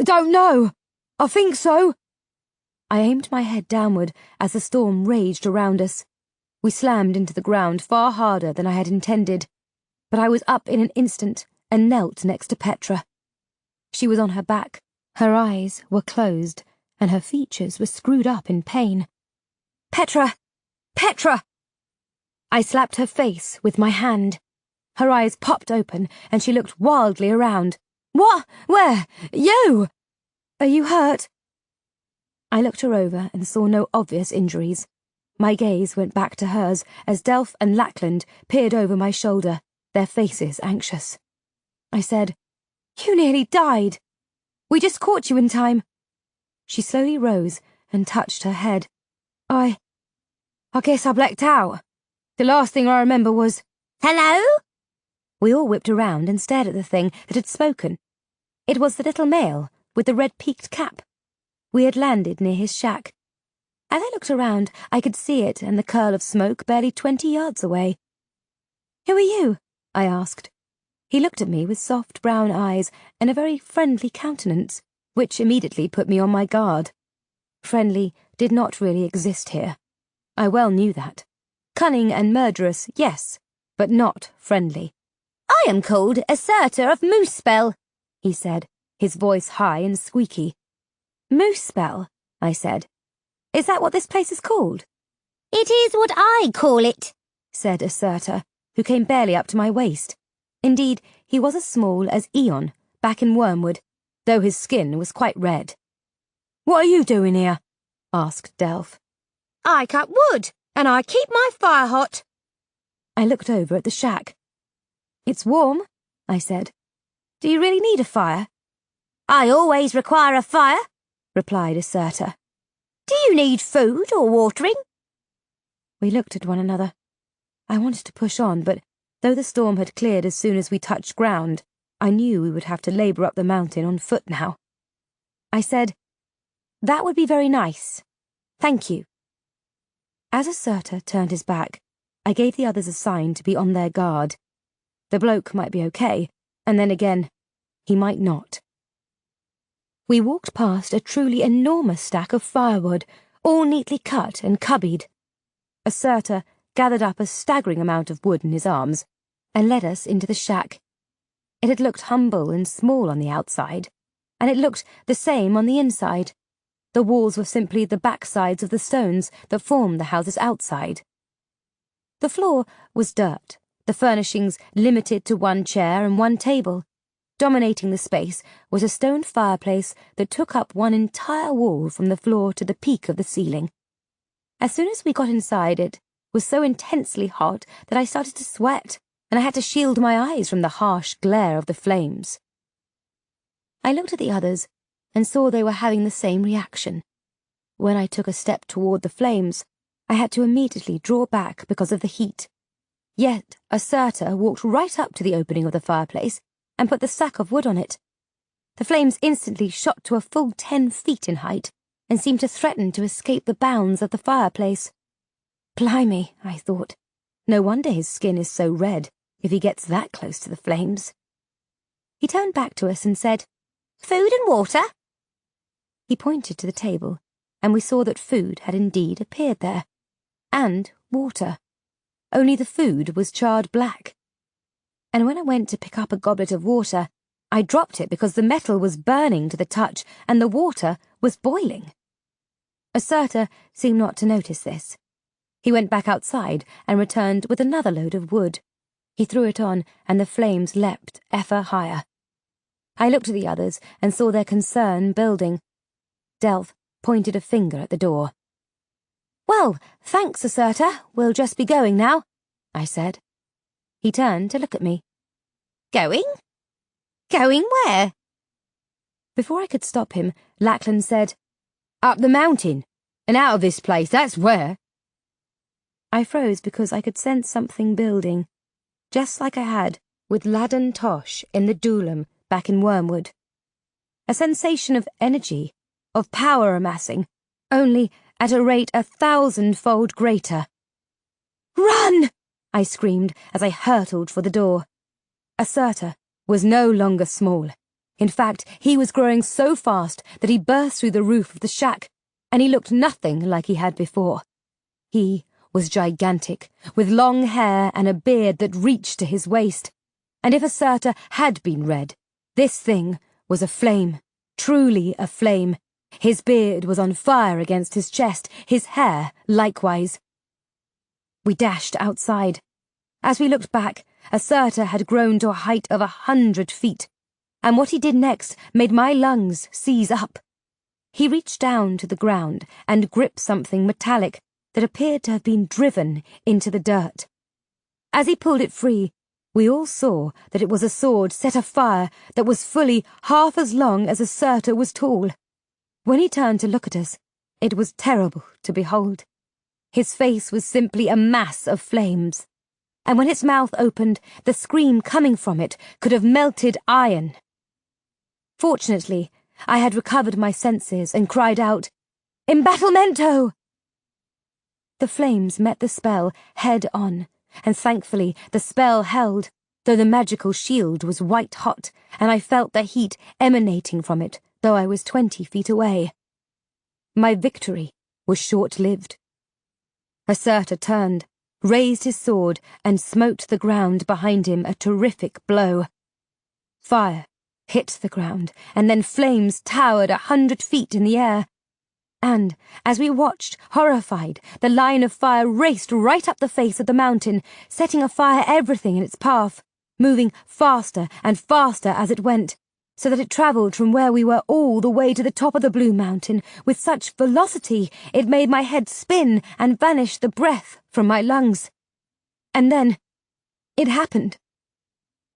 don't know. I think so. I aimed my head downward as the storm raged around us. We slammed into the ground far harder than I had intended, but I was up in an instant and knelt next to Petra. She was on her back, her eyes were closed, and her features were screwed up in pain. Petra! Petra! I slapped her face with my hand. Her eyes popped open, and she looked wildly around. What? Where? You? Are you hurt? I looked her over and saw no obvious injuries. My gaze went back to hers as Delph and Lackland peered over my shoulder, their faces anxious. I said, You nearly died. We just caught you in time. She slowly rose and touched her head. I guess I blacked out. The last thing I remember was, Hello? We all whipped around and stared at the thing that had spoken. It was the little male with the red-peaked cap. We had landed near his shack. As I looked around, I could see it and the curl of smoke barely 20 yards away. "Who are you?" I asked. He looked at me with soft brown eyes and a very friendly countenance, which immediately put me on my guard. Friendly did not really exist here. I well knew that. Cunning and murderous, yes, but not friendly. "I am called Assertor of Moosespell," he said, his voice high and squeaky. "Moosespell," I said. "Is that what this place is called?" "It is what I call it," said Assertor, who came barely up to my waist. Indeed, he was as small as Eon, back in Wormwood, though his skin was quite red. "What are you doing here?" asked Delph. "I cut wood, and I keep my fire hot." I looked over at the shack. "It's warm," I said. "Do you really need a fire?" "I always require a fire," replied Assertor. "Do you need food or watering?" We looked at one another. I wanted to push on, but though the storm had cleared as soon as we touched ground, I knew we would have to labour up the mountain on foot now. I said, "That would be very nice. Thank you." As Assertor turned his back, I gave the others a sign to be on their guard. The bloke might be okay, and then again, he might not. We walked past a truly enormous stack of firewood, all neatly cut and cubbied. Assertor gathered up a staggering amount of wood in his arms and led us into the shack. It had looked humble and small on the outside, and it looked the same on the inside. The walls were simply the backsides of the stones that formed the house's outside. The floor was dirt, the furnishings limited to one chair and one table. Dominating the space was a stone fireplace that took up one entire wall from the floor to the peak of the ceiling. As soon as we got inside, it was so intensely hot that I started to sweat, and I had to shield my eyes from the harsh glare of the flames. I looked at the others and saw they were having the same reaction. When I took a step toward the flames, I had to immediately draw back because of the heat. Yet Assertor walked right up to the opening of the fireplace and put the sack of wood on it. The flames instantly shot to a full 10 feet in height and seemed to threaten to escape the bounds of the fireplace. Blimey, I thought. No wonder his skin is so red if he gets that close to the flames. He turned back to us and said, "Food and water?" He pointed to the table, and we saw that food had indeed appeared there. And water. Only the food was charred black. And when I went to pick up a goblet of water, I dropped it because the metal was burning to the touch and the water was boiling. Assertor seemed not to notice this. He went back outside and returned with another load of wood. He threw it on, and the flames leapt ever higher. I looked at the others and saw their concern building. Delph pointed a finger at the door. "Well, thanks, Assertor. We'll just be going now," I said. He turned to look at me. "Going? Going where?" Before I could stop him, Lackland said, "Up the mountain, and out of this place, that's where." I froze because I could sense something building, just like I had with Ladan Tosh in the Doolum back in Wormwood. A sensation of energy, of power amassing, only at a rate 1,000-fold greater. "Run!" I screamed as I hurtled for the door. Assertor was no longer small. In fact, he was growing so fast that he burst through the roof of the shack, and he looked nothing like he had before. He was gigantic, with long hair and a beard that reached to his waist. And if Assertor had been red, this thing was a flame, truly a flame. His beard was on fire against his chest, his hair likewise. We dashed outside. As we looked back, Assertor had grown to a height of 100 feet, and what he did next made my lungs seize up. He reached down to the ground and gripped something metallic that appeared to have been driven into the dirt. As he pulled it free, we all saw that it was a sword set afire that was fully half as long as Assertor was tall. When he turned to look at us, it was terrible to behold. His face was simply a mass of flames, and when its mouth opened, the scream coming from it could have melted iron. Fortunately, I had recovered my senses and cried out, "Embattlemento!" The flames met the spell head on, and thankfully the spell held, though the magical shield was white hot, and I felt the heat emanating from it, though I was 20 feet away. My victory was short-lived. Acerta turned, raised his sword, and smote the ground behind him a terrific blow. Fire hit the ground, and then flames towered 100 feet in the air. And, as we watched, horrified, the line of fire raced right up the face of the mountain, setting afire everything in its path, moving faster and faster as it went, so that it travelled from where we were all the way to the top of the Blue Mountain with such velocity it made my head spin and vanished the breath from my lungs. And then, it happened.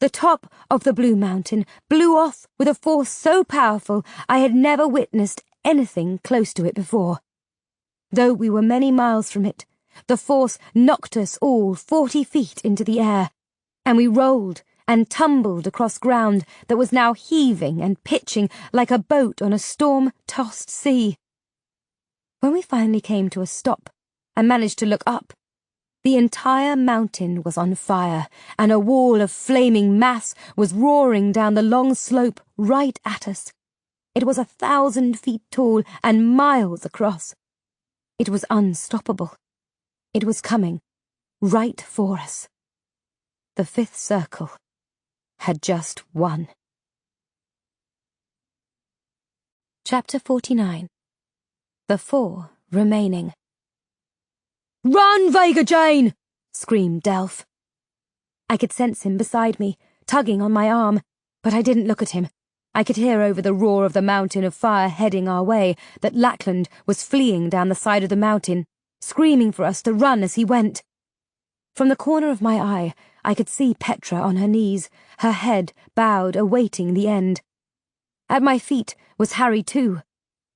The top of the Blue Mountain blew off with a force so powerful I had never witnessed anything close to it before. Though we were many miles from it, the force knocked us all 40 feet into the air, and we rolled and tumbled across ground that was now heaving and pitching like a boat on a storm-tossed sea. When we finally came to a stop and managed to look up, the entire mountain was on fire, and a wall of flaming mass was roaring down the long slope right at us. It was 1,000 feet tall and miles across. It was unstoppable. It was coming right for us. The fifth circle had just won. Chapter 49. The four remaining. "Run, Vega Jane!" screamed Delph. I could sense him beside me, tugging on my arm, but I didn't look at him. I could hear over the roar of the mountain of fire heading our way that Lackland was fleeing down the side of the mountain, screaming for us to run as he went. From the corner of my eye, I could see Petra on her knees, her head bowed, awaiting the end. At my feet was Harry too.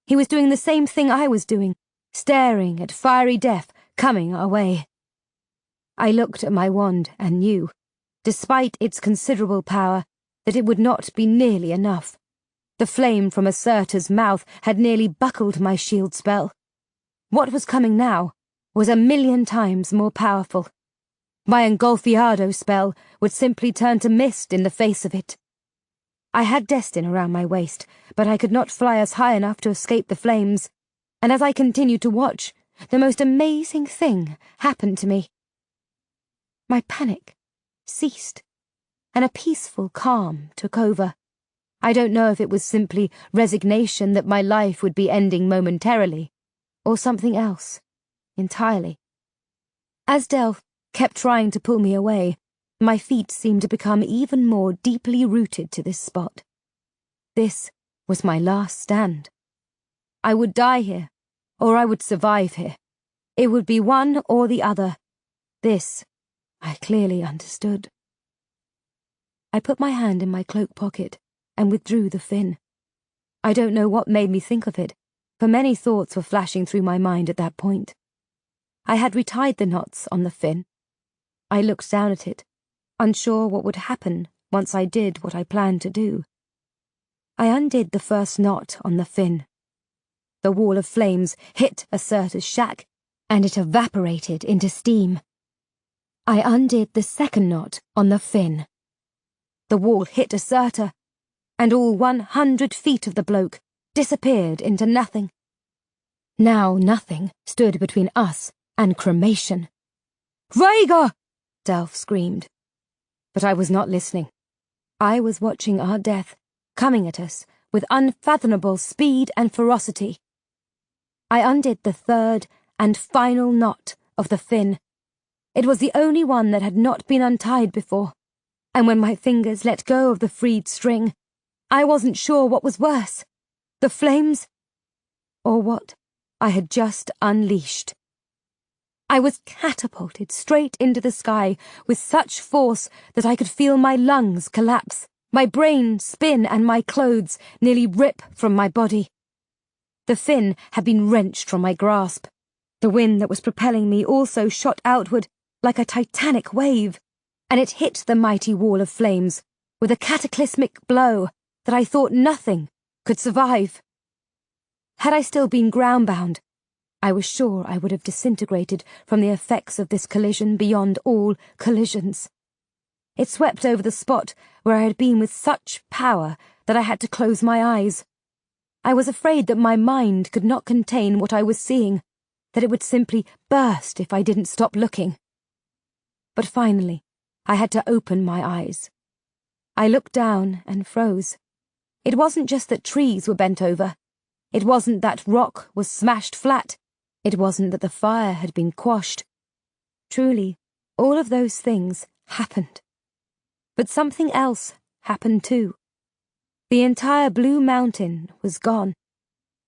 He was doing the same thing I was doing, staring at fiery death coming our way. I looked at my wand and knew, despite its considerable power, that it would not be nearly enough. The flame from Acerta's mouth had nearly buckled my shield spell. What was coming now was 1,000,000 times more powerful. My engolfiado spell would simply turn to mist in the face of it. I had Destin around my waist, but I could not fly us high enough to escape the flames, and as I continued to watch, the most amazing thing happened to me. My panic ceased, and a peaceful calm took over. I don't know if it was simply resignation that my life would be ending momentarily, or something else entirely. As Delph kept trying to pull me away, my feet seemed to become even more deeply rooted to this spot. This was my last stand. I would die here, or I would survive here. It would be one or the other. This I clearly understood. I put my hand in my cloak pocket and withdrew the fin. I don't know what made me think of it, for many thoughts were flashing through my mind at that point. I had retied the knots on the fin. I looked down at it, unsure what would happen once I did what I planned to do. I undid the first knot on the fin. The wall of flames hit Acerta's shack, and it evaporated into steam. I undid the second knot on the fin. The wall hit Acerta, and all 100 feet of the bloke disappeared into nothing. Now nothing stood between us and cremation. "Vega!" Delph screamed. But I was not listening. I was watching our death coming at us with unfathomable speed and ferocity. I undid the third and final knot of the fin. It was the only one that had not been untied before, and when my fingers let go of the freed string, I wasn't sure what was worse, the flames or what I had just unleashed. I was catapulted straight into the sky with such force that I could feel my lungs collapse, my brain spin, and my clothes nearly rip from my body. The fin had been wrenched from my grasp. The wind that was propelling me also shot outward like a titanic wave, and it hit the mighty wall of flames with a cataclysmic blow that I thought nothing could survive. Had I still been groundbound, I was sure I would have disintegrated from the effects of this collision beyond all collisions. It swept over the spot where I had been with such power that I had to close my eyes. I was afraid that my mind could not contain what I was seeing, that it would simply burst if I didn't stop looking. But finally, I had to open my eyes. I looked down and froze. It wasn't just that trees were bent over. It wasn't that rock was smashed flat. It wasn't that the fire had been quashed. Truly, all of those things happened. But something else happened too. The entire Blue Mountain was gone.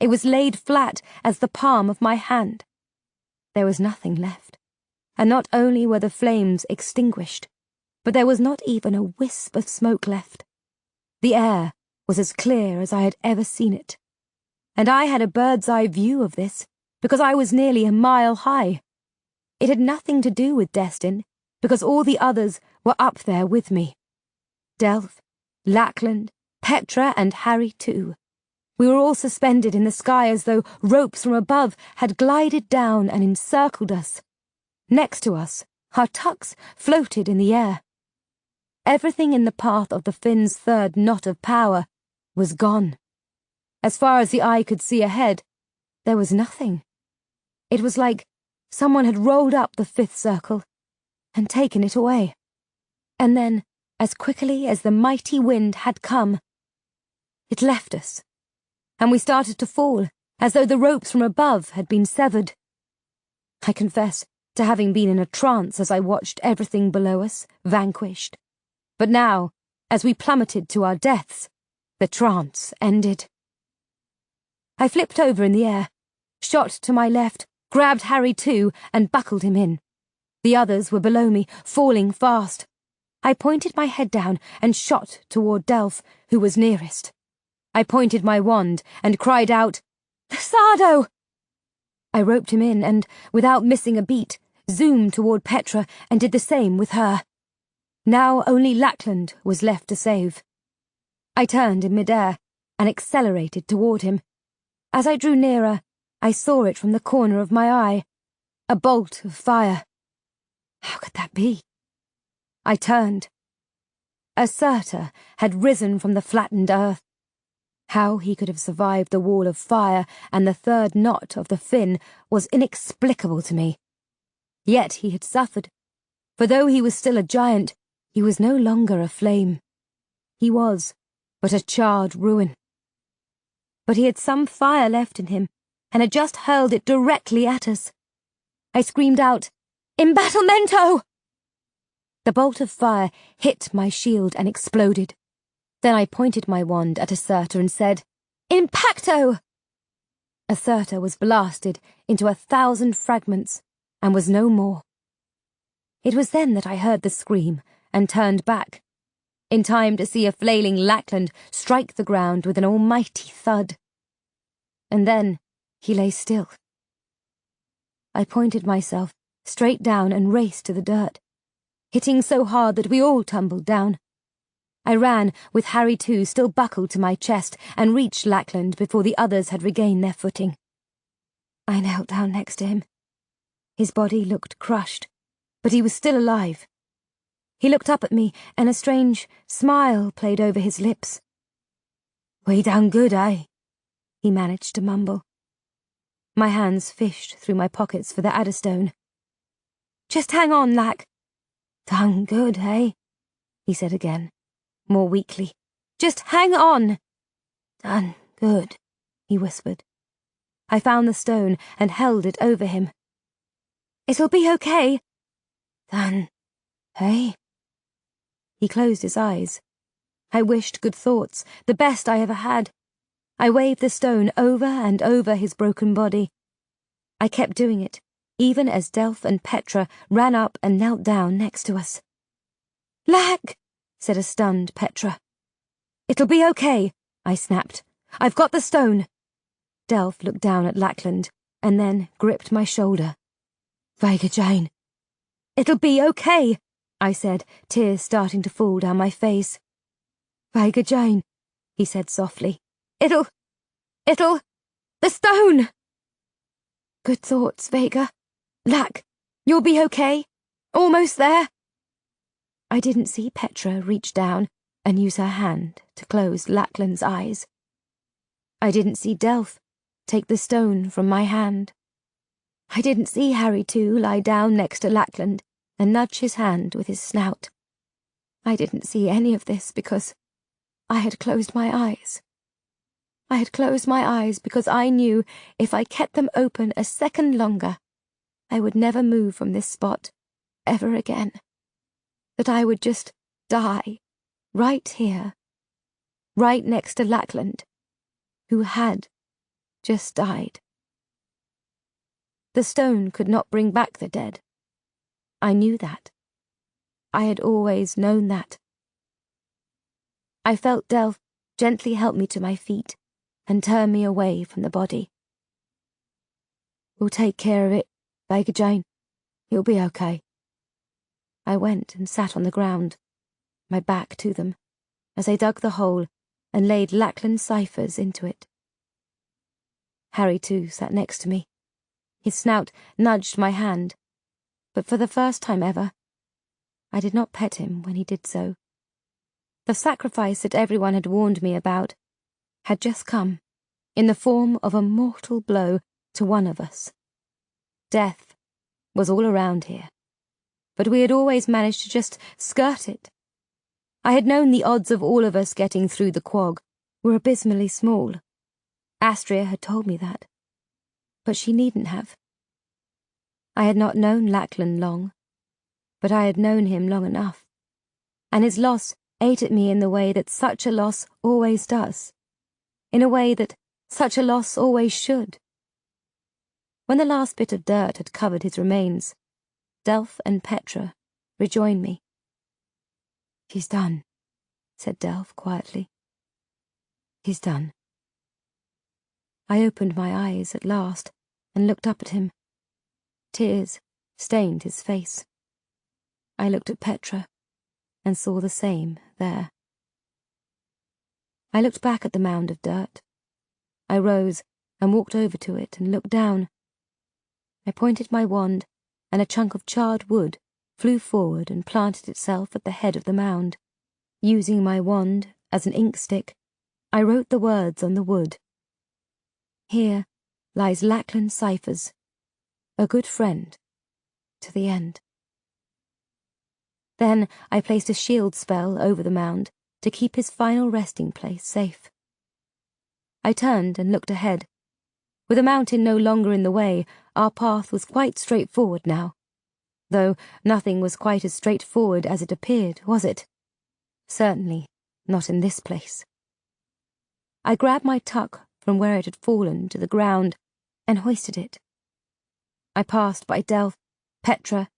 It was laid flat as the palm of my hand. There was nothing left, and not only were the flames extinguished, but there was not even a wisp of smoke left. The air was as clear as I had ever seen it, and I had a bird's-eye view of this because I was nearly a mile high. It had nothing to do with Destin, because all the others were up there with me. Delph, Lackland, Petra, and Harry too. We were all suspended in the sky as though ropes from above had glided down and encircled us. Next to us, our tucks floated in the air. Everything in the path of the Finn's third knot of power was gone. As far as the eye could see ahead, there was nothing. It was like someone had rolled up the fifth circle and taken it away. And then, as quickly as the mighty wind had come, it left us, and we started to fall, as though the ropes from above had been severed. I confess to having been in a trance as I watched everything below us vanquished. But now, as we plummeted to our deaths, the trance ended. I flipped over in the air, shot to my left, grabbed Harry too, and buckled him in. The others were below me, falling fast. I pointed my head down and shot toward Delph, who was nearest. I pointed my wand and cried out, "Sardo!" I roped him in and, without missing a beat, zoomed toward Petra and did the same with her. Now only Lackland was left to save. I turned in midair and accelerated toward him. As I drew nearer, I saw it from the corner of my eye. A bolt of fire. How could that be? I turned. A Surtur had risen from the flattened earth. How he could have survived the wall of fire and the third knot of the Finn was inexplicable to me. Yet he had suffered, for though he was still a giant, he was no longer a flame. He was but a charred ruin. But he had some fire left in him, and had just hurled it directly at us. I screamed out, "Embattlemento!" The bolt of fire hit my shield and exploded. Then I pointed my wand at a Surtur and said, "Impacto!" A Surtur was blasted into 1,000 fragments and was no more. It was then that I heard the scream and turned back, in time to see a flailing Lackland strike the ground with an almighty thud. And then he lay still. I pointed myself straight down and raced to the dirt, hitting so hard that we all tumbled down. I ran, with Harry too still buckled to my chest, and reached Lackland before the others had regained their footing. I knelt down next to him. His body looked crushed, but he was still alive. He looked up at me, and a strange smile played over his lips. "We done good, eh?" he managed to mumble. My hands fished through my pockets for the adderstone. "Just hang on, Lack." "Done good, eh?" he said again, more weakly. "Just hang on." "Done good," he whispered. I found the stone and held it over him. "It'll be okay." "Done, eh?" He closed his eyes. I wished good thoughts, the best I ever had. I waved the stone over and over his broken body. I kept doing it, even as Delph and Petra ran up and knelt down next to us. "Lack," said a stunned Petra. "It'll be okay," I snapped. "I've got the stone." Delph looked down at Lackland, and then gripped my shoulder. "Vega Jane." "It'll be okay," I said, tears starting to fall down my face. "Vega Jane," he said softly. It'll... the stone! Good thoughts, Vega. Lack, you'll be okay. Almost there. I didn't see Petra reach down and use her hand to close Lackland's eyes. I didn't see Delph take the stone from my hand. I didn't see Harry, too, lie down next to Lackland and nudge his hand with his snout. I didn't see any of this because I had closed my eyes. I had closed my eyes because I knew if I kept them open a second longer, I would never move from this spot ever again. That I would just die right here, right next to Lackland, who had just died. The stone could not bring back the dead. I knew that. I had always known that. I felt Delph gently help me to my feet and turn me away from the body. We'll take care of it, Vega Jane. You'll be okay. I went and sat on the ground, my back to them, as they dug the hole and laid Lackland's ciphers into it. Harry, too, sat next to me. His snout nudged my hand, but for the first time ever, I did not pet him when he did so. The sacrifice that everyone had warned me about had just come, in the form of a mortal blow to one of us. Death was all around here, but we had always managed to just skirt it. I had known the odds of all of us getting through the quag were abysmally small. Astria had told me that, but she needn't have. I had not known Lackland long, but I had known him long enough, and his loss ate at me in the way that such a loss always does, in a way that such a loss always should. When the last bit of dirt had covered his remains, Delph and Petra rejoined me. "He's done," said Delph quietly. "He's done." I opened my eyes at last and looked up at him. Tears stained his face. I looked at Petra and saw the same there. I looked back at the mound of dirt. I rose and walked over to it and looked down. I pointed my wand, and a chunk of charred wood flew forward and planted itself at the head of the mound. Using my wand as an ink stick, I wrote the words on the wood. "Here lies Lackland's ciphers, a good friend, to the end." Then I placed a shield spell over the mound to keep his final resting place safe. I turned and looked ahead. With the mountain no longer in the way, our path was quite straightforward now. Though nothing was quite as straightforward as it appeared, was it? Certainly not in this place. I grabbed my tuck from where it had fallen to the ground and hoisted it. I passed by Delph, Petra,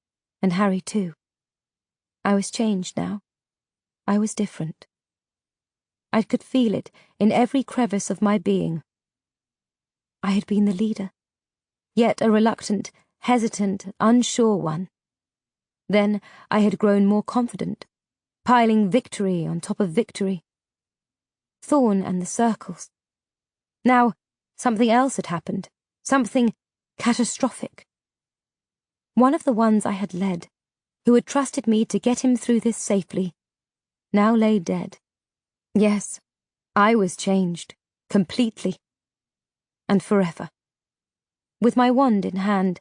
and Harry too. I was changed now. I was different. I could feel it in every crevice of my being. I had been the leader, yet a reluctant, hesitant, unsure one. Then I had grown more confident, piling victory on top of victory. Thorn and the circles. Now, something else had happened, something catastrophic. One of the ones I had led, who had trusted me to get him through this safely, now lay dead. Yes, I was changed, completely, and forever. With my wand in hand,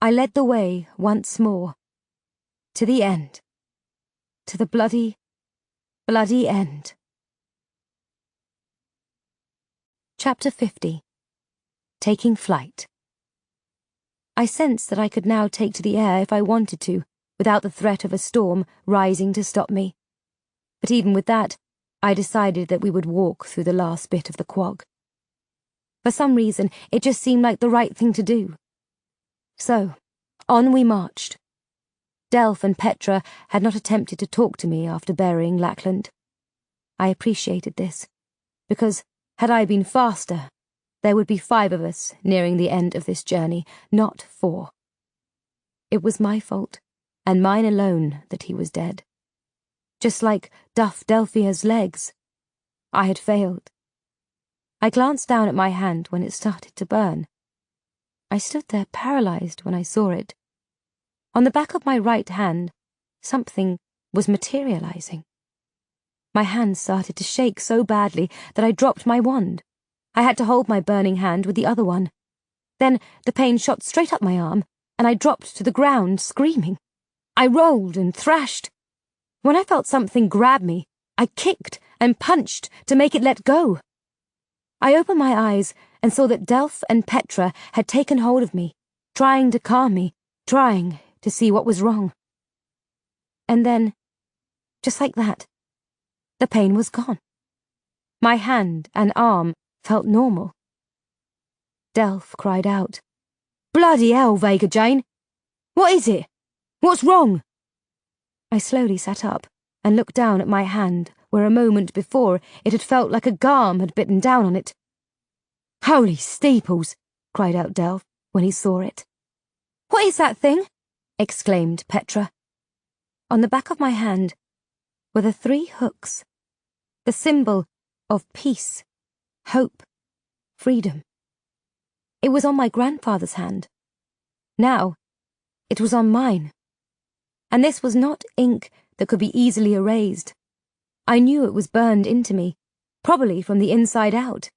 I led the way once more, to the end, to the bloody, bloody end. Chapter 50. Taking Flight. I sensed that I could now take to the air if I wanted to, without the threat of a storm rising to stop me. But even with that, I decided that we would walk through the last bit of the quag. For some reason, it just seemed like the right thing to do. So, on we marched. Delph and Petra had not attempted to talk to me after burying Lackland. I appreciated this, because had I been faster, there would be 5 of us nearing the end of this journey, not 4. It was my fault, and mine alone, that he was dead. Just like Duff Delphia's legs, I had failed. I glanced down at my hand when it started to burn. I stood there paralysed when I saw it. On the back of my right hand, something was materialising. My hand started to shake so badly that I dropped my wand. I had to hold my burning hand with the other one. Then the pain shot straight up my arm, and I dropped to the ground, screaming. I rolled and thrashed. When I felt something grab me, I kicked and punched to make it let go. I opened my eyes and saw that Delph and Petra had taken hold of me, trying to calm me, trying to see what was wrong. And then, just like that, the pain was gone. My hand and arm felt normal. Delph cried out, "Bloody hell, Vega Jane! What is it? What's wrong?" I slowly sat up and looked down at my hand where a moment before it had felt like a garm had bitten down on it. "Holy steeples!" cried out Delph when he saw it. "What is that thing?" exclaimed Petra. On the back of my hand were the 3 hooks, the symbol of peace, hope, freedom. It was on my grandfather's hand. Now, it was on mine. And this was not ink that could be easily erased. I knew it was burned into me, probably from the inside out.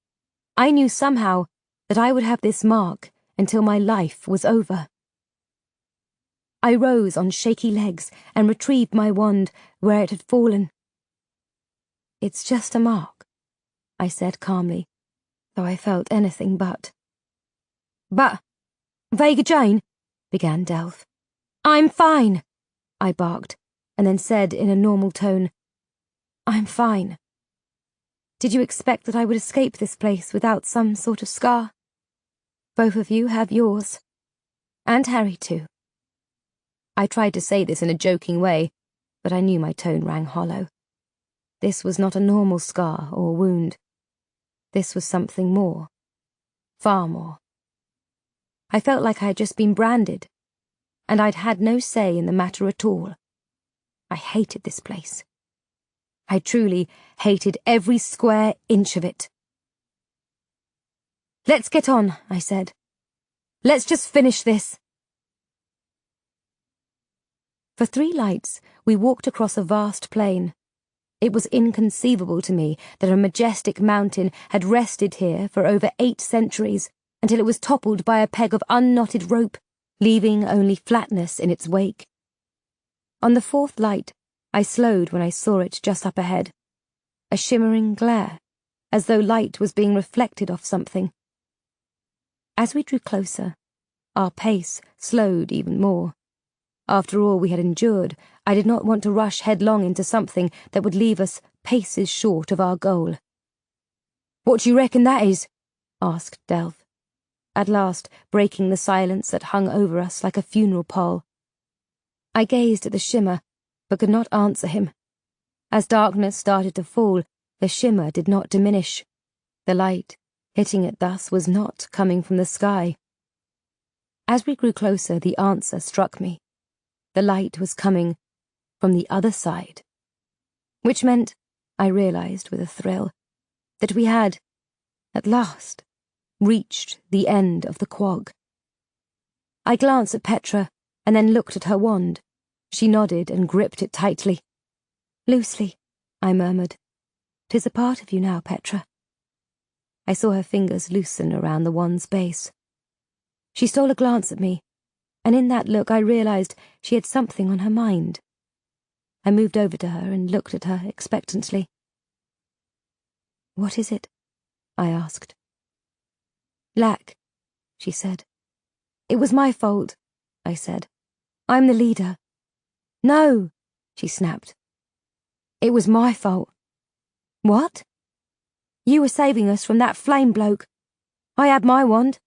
I knew somehow that I would have this mark until my life was over. I rose on shaky legs and retrieved my wand where it had fallen. "It's just a mark," I said calmly, though I felt anything but. "But, Vega Jane," began Delph. "I'm fine," I barked, and then said in a normal tone, "I'm fine. Did you expect that I would escape this place without some sort of scar? Both of you have yours. And Harry too." I tried to say this in a joking way, but I knew my tone rang hollow. This was not a normal scar or wound. This was something more. Far more. I felt like I had just been branded, and I'd had no say in the matter at all. I hated this place. I truly hated every square inch of it. "Let's get on," I said. "Let's just finish this." For 3 lights, we walked across a vast plain. It was inconceivable to me that a majestic mountain had rested here for over 8 centuries, until it was toppled by a peg of unknotted rope, leaving only flatness in its wake. On the 4th light, I slowed when I saw it just up ahead. A shimmering glare, as though light was being reflected off something. As we drew closer, our pace slowed even more. After all we had endured, I did not want to rush headlong into something that would leave us paces short of our goal. "What do you reckon that is?" asked Delph, at last breaking the silence that hung over us like a funeral pall. I gazed at the shimmer, but could not answer him. As darkness started to fall, the shimmer did not diminish. The light, hitting it thus, was not coming from the sky. As we grew closer, the answer struck me. The light was coming from the other side. Which meant, I realized with a thrill, that we had, at last, reached the end of the quag. I glanced at Petra and then looked at her wand. She nodded and gripped it tightly. "Loosely," I murmured. "'Tis a part of you now, Petra." I saw her fingers loosen around the wand's base. She stole a glance at me, and in that look I realized she had something on her mind. I moved over to her and looked at her expectantly. "What is it?" I asked. "Lack," she said. "It was my fault," I said. "I'm the leader." "No," she snapped. "It was my fault." "What?" "You were saving us from that flame bloke. I had my wand.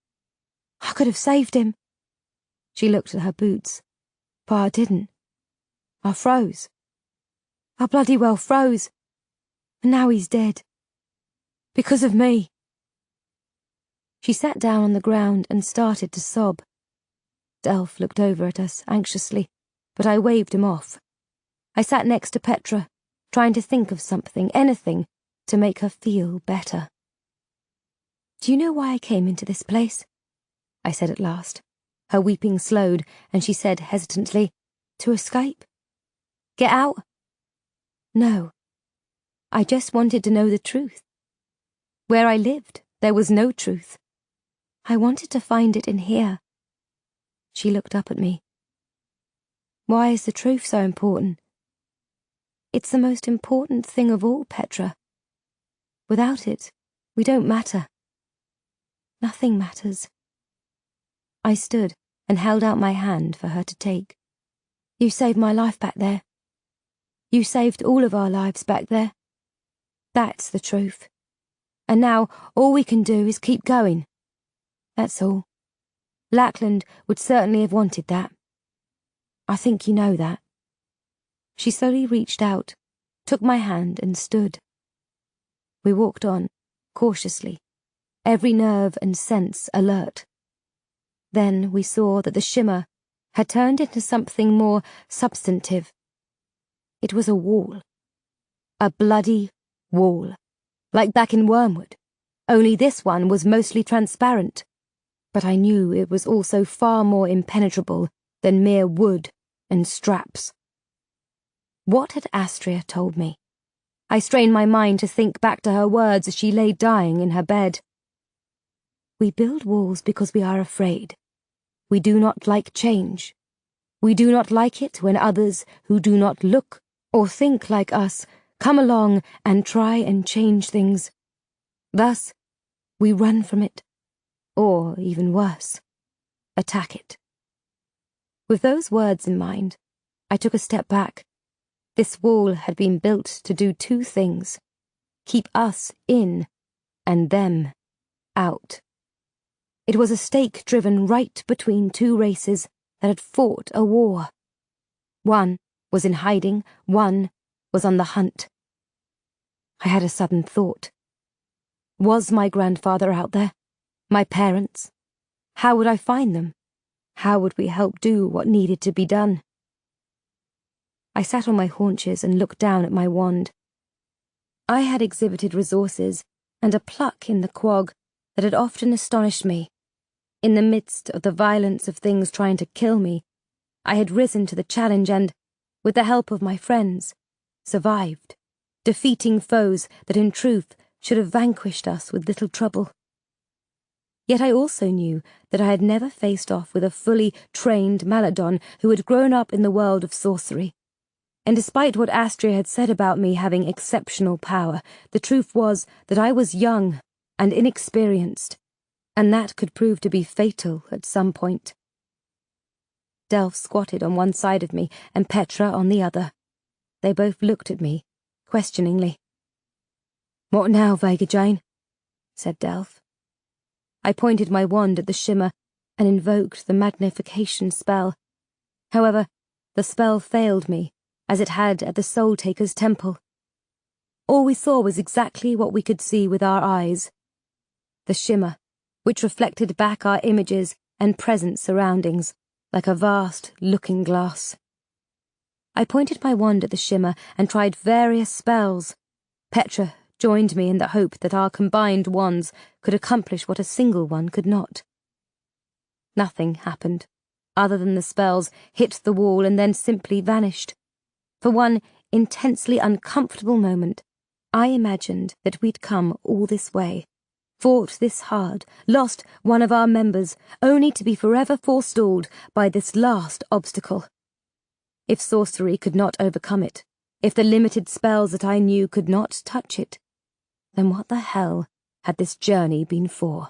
I could have saved him." She looked at her boots. "But I didn't. I froze. I bloody well froze. And now he's dead. Because of me." She sat down on the ground and started to sob. Delph looked over at us anxiously, but I waved him off. I sat next to Petra, trying to think of something, anything, to make her feel better. Do you know why I came into this place? I said at last. Her weeping slowed, and she said hesitantly, To escape? Get out? No. I just wanted to know the truth. Where I lived, there was no truth. I wanted to find it in here. She looked up at me. Why is the truth so important? It's the most important thing of all, Petra. Without it, we don't matter. Nothing matters. I stood and held out my hand for her to take. You saved my life back there. You saved all of our lives back there. That's the truth. And now all we can do is keep going. That's all. Lackland would certainly have wanted that. I think you know that. She slowly reached out, took my hand and stood. We walked on, cautiously, every nerve and sense alert. Then we saw that the shimmer had turned into something more substantive. It was a wall. A bloody wall. Like back in Wormwood. Only this one was mostly transparent. But I knew it was also far more impenetrable than mere wood and straps. What had Astria told me? I strained my mind to think back to her words as she lay dying in her bed. We build walls because we are afraid. We do not like change. We do not like it when others who do not look or think like us come along and try and change things. Thus, we run from it. Or, even worse, attack it. With those words in mind, I took a step back. This wall had been built to do two things: keep us in and them out. It was a stake driven right between two races that had fought a war. One was in hiding, one was on the hunt. I had a sudden thought. Was my grandfather out there? My parents? How would I find them? How would we help do what needed to be done? I sat on my haunches and looked down at my wand. I had exhibited resources and a pluck in the quag that had often astonished me. In the midst of the violence of things trying to kill me, I had risen to the challenge and, with the help of my friends, survived, defeating foes that in truth should have vanquished us with little trouble. Yet I also knew that I had never faced off with a fully trained Maladon who had grown up in the world of sorcery. And despite what Astria had said about me having exceptional power, the truth was that I was young and inexperienced, and that could prove to be fatal at some point. Delph squatted on one side of me and Petra on the other. They both looked at me, questioningly. "What now, Vega Jane?" said Delph. I pointed my wand at the shimmer and invoked the magnification spell. However, the spell failed me, as it had at the Soul Taker's temple. All we saw was exactly what we could see with our eyes. The shimmer, which reflected back our images and present surroundings, like a vast looking glass. I pointed my wand at the shimmer and tried various spells. Petra joined me in the hope that our combined wands could accomplish what a single one could not. Nothing happened, other than the spells hit the wall and then simply vanished. For one intensely uncomfortable moment, I imagined that we'd come all this way, fought this hard, lost one of our members, only to be forever forestalled by this last obstacle. If sorcery could not overcome it, if the limited spells that I knew could not touch it, then what the hell had this journey been for?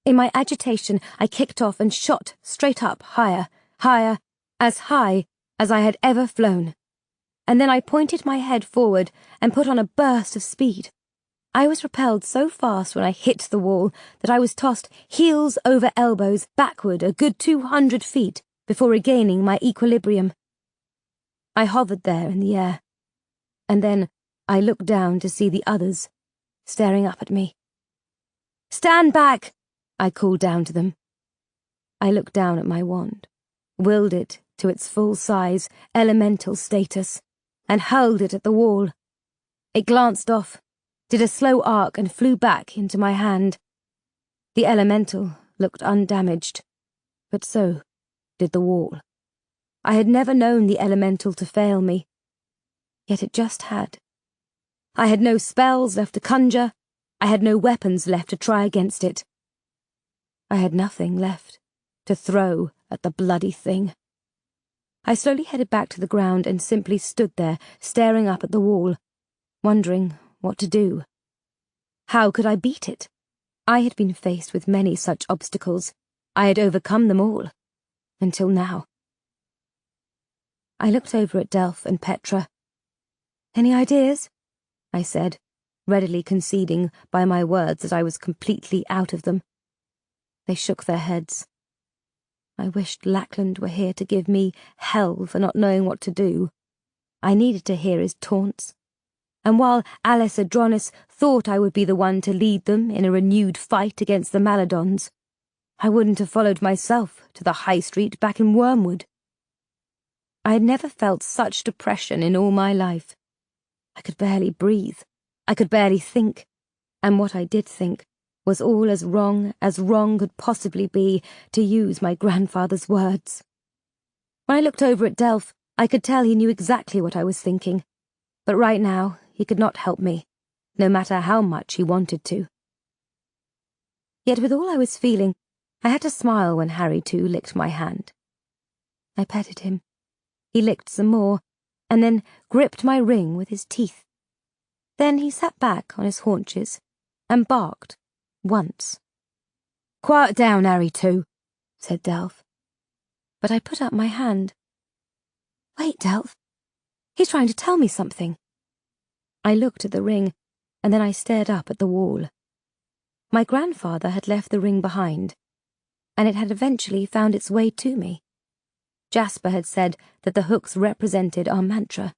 In my agitation, I kicked off and shot straight up, higher, as high as I had ever flown. And then I pointed my head forward and put on a burst of speed. I was propelled so fast when I hit the wall that I was tossed heels over elbows backward a good 200 feet before regaining my equilibrium. I hovered there in the air, and then I looked down to see the others staring up at me. "Stand back!" I called down to them. I looked down at my wand, willed it to its full-size, elemental status, and hurled it at the wall. It glanced off, did a slow arc and flew back into my hand. The elemental looked undamaged, but so did the wall. I had never known the elemental to fail me, yet it just had. I had no spells left to conjure, I had no weapons left to try against it. I had nothing left to throw at the bloody thing. I slowly headed back to the ground and simply stood there, staring up at the wall, wondering what to do. How could I beat it? I had been faced with many such obstacles. I had overcome them all, until now. I looked over at Delph and Petra. "Any ideas?" I said, readily conceding by my words that I was completely out of them. They shook their heads. I wished Lackland were here to give me hell for not knowing what to do. I needed to hear his taunts. And while Alice Adronis thought I would be the one to lead them in a renewed fight against the Maladons, I wouldn't have followed myself to the High Street back in Wormwood. I had never felt such depression in all my life. I could barely breathe. I could barely think. And what I did think was all as wrong could possibly be, to use my grandfather's words. When I looked over at Delph, I could tell he knew exactly what I was thinking. But right now, he could not help me, no matter how much he wanted to. Yet with all I was feeling, I had to smile when Harry too licked my hand. I petted him. He licked some more, and then gripped my ring with his teeth. Then he sat back on his haunches and barked once. "Quiet down, Harry too," said Delph. But I put up my hand. "Wait, Delph. He's trying to tell me something." I looked at the ring, and then I stared up at the wall. My grandfather had left the ring behind, and it had eventually found its way to me. Jasper had said that the hooks represented our mantra,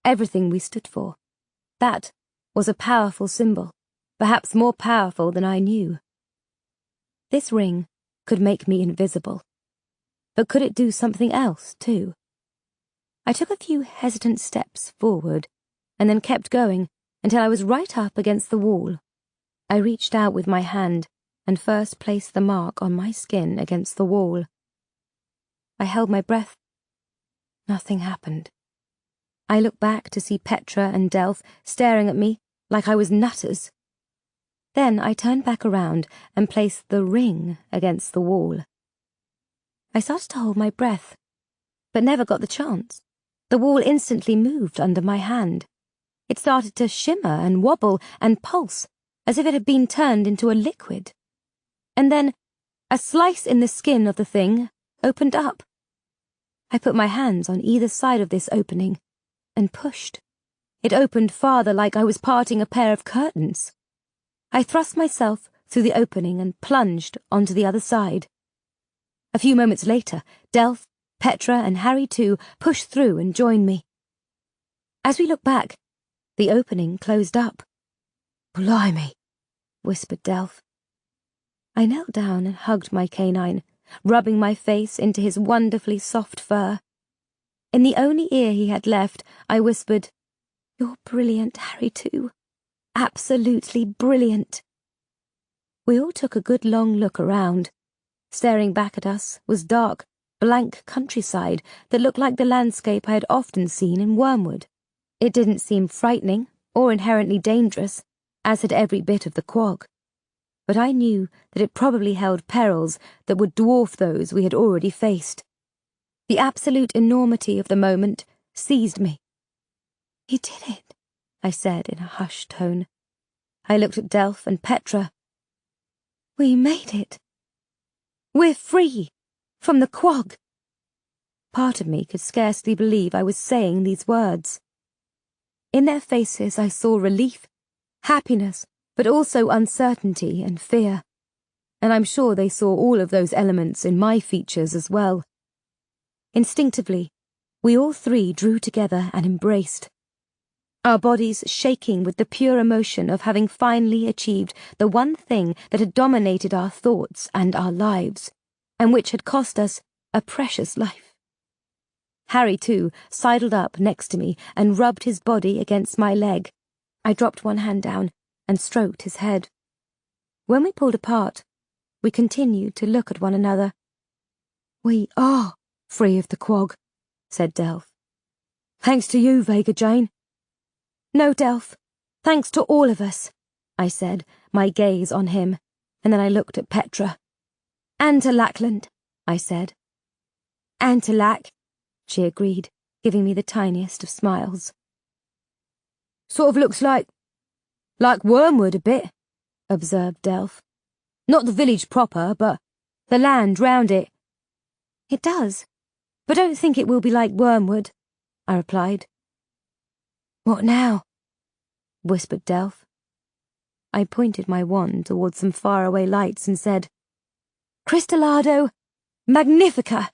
everything we stood for. That was a powerful symbol, perhaps more powerful than I knew. This ring could make me invisible, but could it do something else too? I took a few hesitant steps forward, and then kept going until I was right up against the wall. I reached out with my hand and first placed the mark on my skin against the wall. I held my breath. Nothing happened. I looked back to see Petra and Delph staring at me like I was nutters. Then I turned back around and placed the ring against the wall. I started to hold my breath, but never got the chance. The wall instantly moved under my hand. It started to shimmer and wobble and pulse, as if it had been turned into a liquid. And then a slice in the skin of the thing opened up. I put my hands on either side of this opening and pushed. It opened farther, like I was parting a pair of curtains. I thrust myself through the opening and plunged onto the other side. A few moments later, Delph, Petra, and Harry too pushed through and joined me. As we looked back, the opening closed up. "Blimey," whispered Delph. I knelt down and hugged my canine, rubbing my face into his wonderfully soft fur. In the only ear he had left, I whispered, "You're brilliant, Harry too. Absolutely brilliant." We all took a good long look around. Staring back at us was dark, blank countryside that looked like the landscape I had often seen in Wormwood. It didn't seem frightening or inherently dangerous, as had every bit of the quag. But I knew that it probably held perils that would dwarf those we had already faced. The absolute enormity of the moment seized me. "You did it," I said in a hushed tone. I looked at Delph and Petra. "We made it. We're free from the quag." Part of me could scarcely believe I was saying these words. In their faces I saw relief, happiness, but also uncertainty and fear. And I'm sure they saw all of those elements in my features as well. Instinctively, we all three drew together and embraced, our bodies shaking with the pure emotion of having finally achieved the one thing that had dominated our thoughts and our lives, and which had cost us a precious life. Harry, too, sidled up next to me and rubbed his body against my leg. I dropped one hand down and stroked his head. When we pulled apart, We continued to look at one another. "We are free of the quag," said Delph. "Thanks to you, Vega Jane." "No, Delph. Thanks to all of us," I said, my gaze on him, and then I looked at Petra. "And to Lackland," I said. "And to Lack," she agreed, giving me the tiniest of smiles. "Sort of looks like Wormwood a bit," observed Delph. "Not the village proper, but the land round it." "It does, but don't think it will be like Wormwood," I replied. "What now?" whispered Delph. I pointed my wand towards some faraway lights and said, "Cristallado Magnifica!"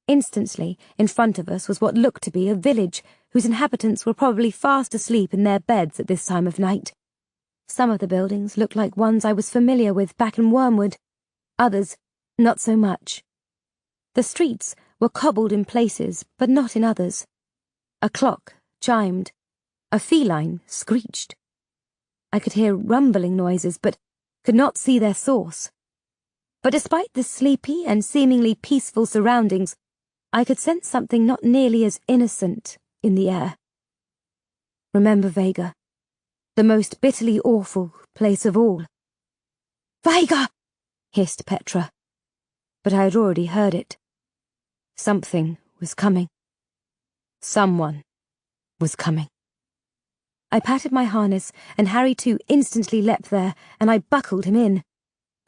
Instantly, in front of us was what looked to be a village whose inhabitants were probably fast asleep in their beds at this time of night. Some of the buildings looked like ones I was familiar with back in Wormwood, others not so much. The streets were cobbled in places, but not in others. A clock chimed. A feline screeched. I could hear rumbling noises, but could not see their source. But despite the sleepy and seemingly peaceful surroundings, I could sense something not nearly as innocent in the air. "Remember, Vega, the most bitterly awful place of all." "Vega!" hissed Petra. But I had already heard it. Something was coming. Someone was coming. I patted my harness, and Harry too instantly leapt there, and I buckled him in.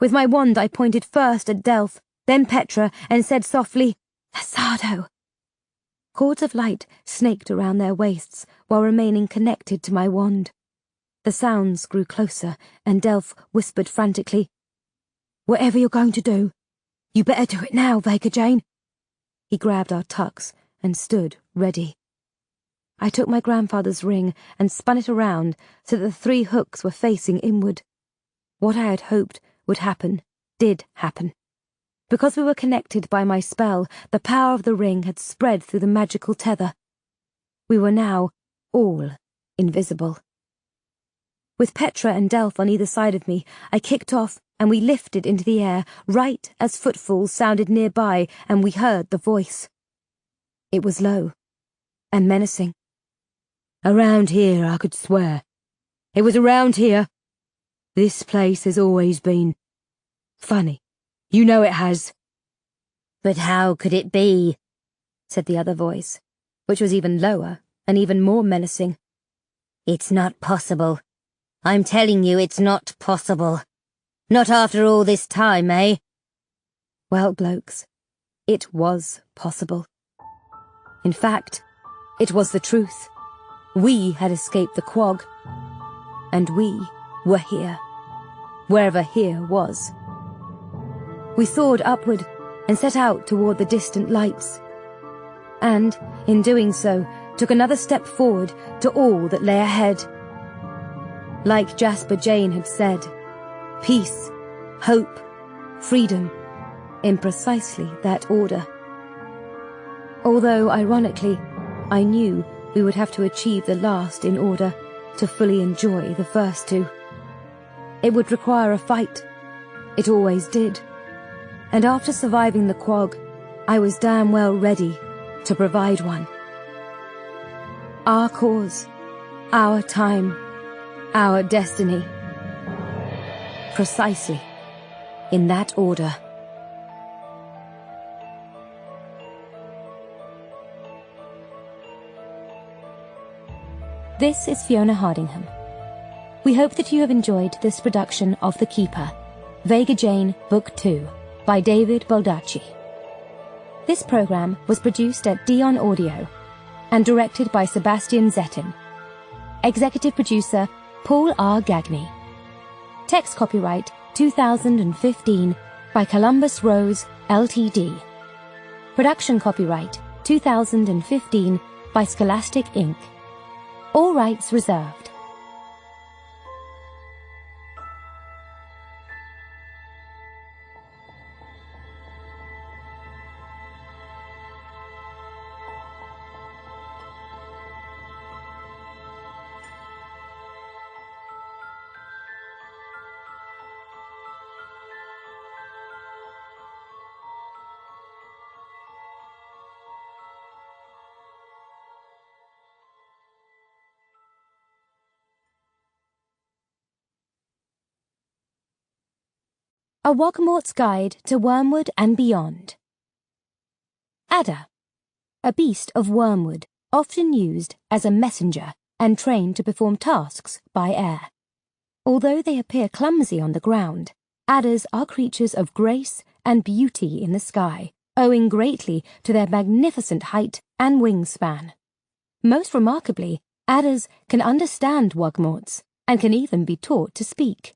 With my wand I pointed first at Delph, then Petra, and said softly, "Asado." Cords of light snaked around their waists while remaining connected to my wand. The sounds grew closer, and Delph whispered frantically, "Whatever you're going to do, you better do it now, Vega Jane." He grabbed our tucks and stood ready. I took my grandfather's ring and spun it around so that the 3 hooks were facing inward. What I had hoped would happen did happen. Because we were connected by my spell, the power of the ring had spread through the magical tether. We were now all invisible. With Petra and Delph on either side of me, I kicked off and we lifted into the air right as footfalls sounded nearby and we heard the voice. It was low and menacing. "Around here, I could swear. It was around here. This place has always been funny. You know it has." "But how could it be?" said the other voice, which was even lower and even more menacing. "It's not possible. I'm telling you, it's not possible. Not after all this time, eh?" Well, blokes, it was possible. In fact, it was the truth. We had escaped the quag, and we were here, wherever here was. We soared upward and set out toward the distant lights, and, in doing so, took another step forward to all that lay ahead. Like Jasper Jane had said, peace, hope, freedom, in precisely that order. Although, ironically, I knew we would have to achieve the last in order to fully enjoy the first 2. It would require a fight. It always did. And after surviving the quag, I was damn well ready to provide one. Our cause, our time, our destiny. Precisely in that order. This is Fiona Hardingham. We hope that you have enjoyed this production of The Keeper, Vega Jane, Book 2, by David Baldacci. This program was produced at Dion Audio and directed by Sebastian Zettin. Executive producer, Paul R. Gagney. Text copyright 2015 by Columbus Rose, Ltd. Production copyright 2015 by Scholastic Inc. All rights reserved. A Wogmort's Guide to Wormwood and Beyond. Adder. A beast of Wormwood, often used as a messenger and trained to perform tasks by air. Although they appear clumsy on the ground, adders are creatures of grace and beauty in the sky, owing greatly to their magnificent height and wingspan. Most remarkably, adders can understand Wogmorts and can even be taught to speak.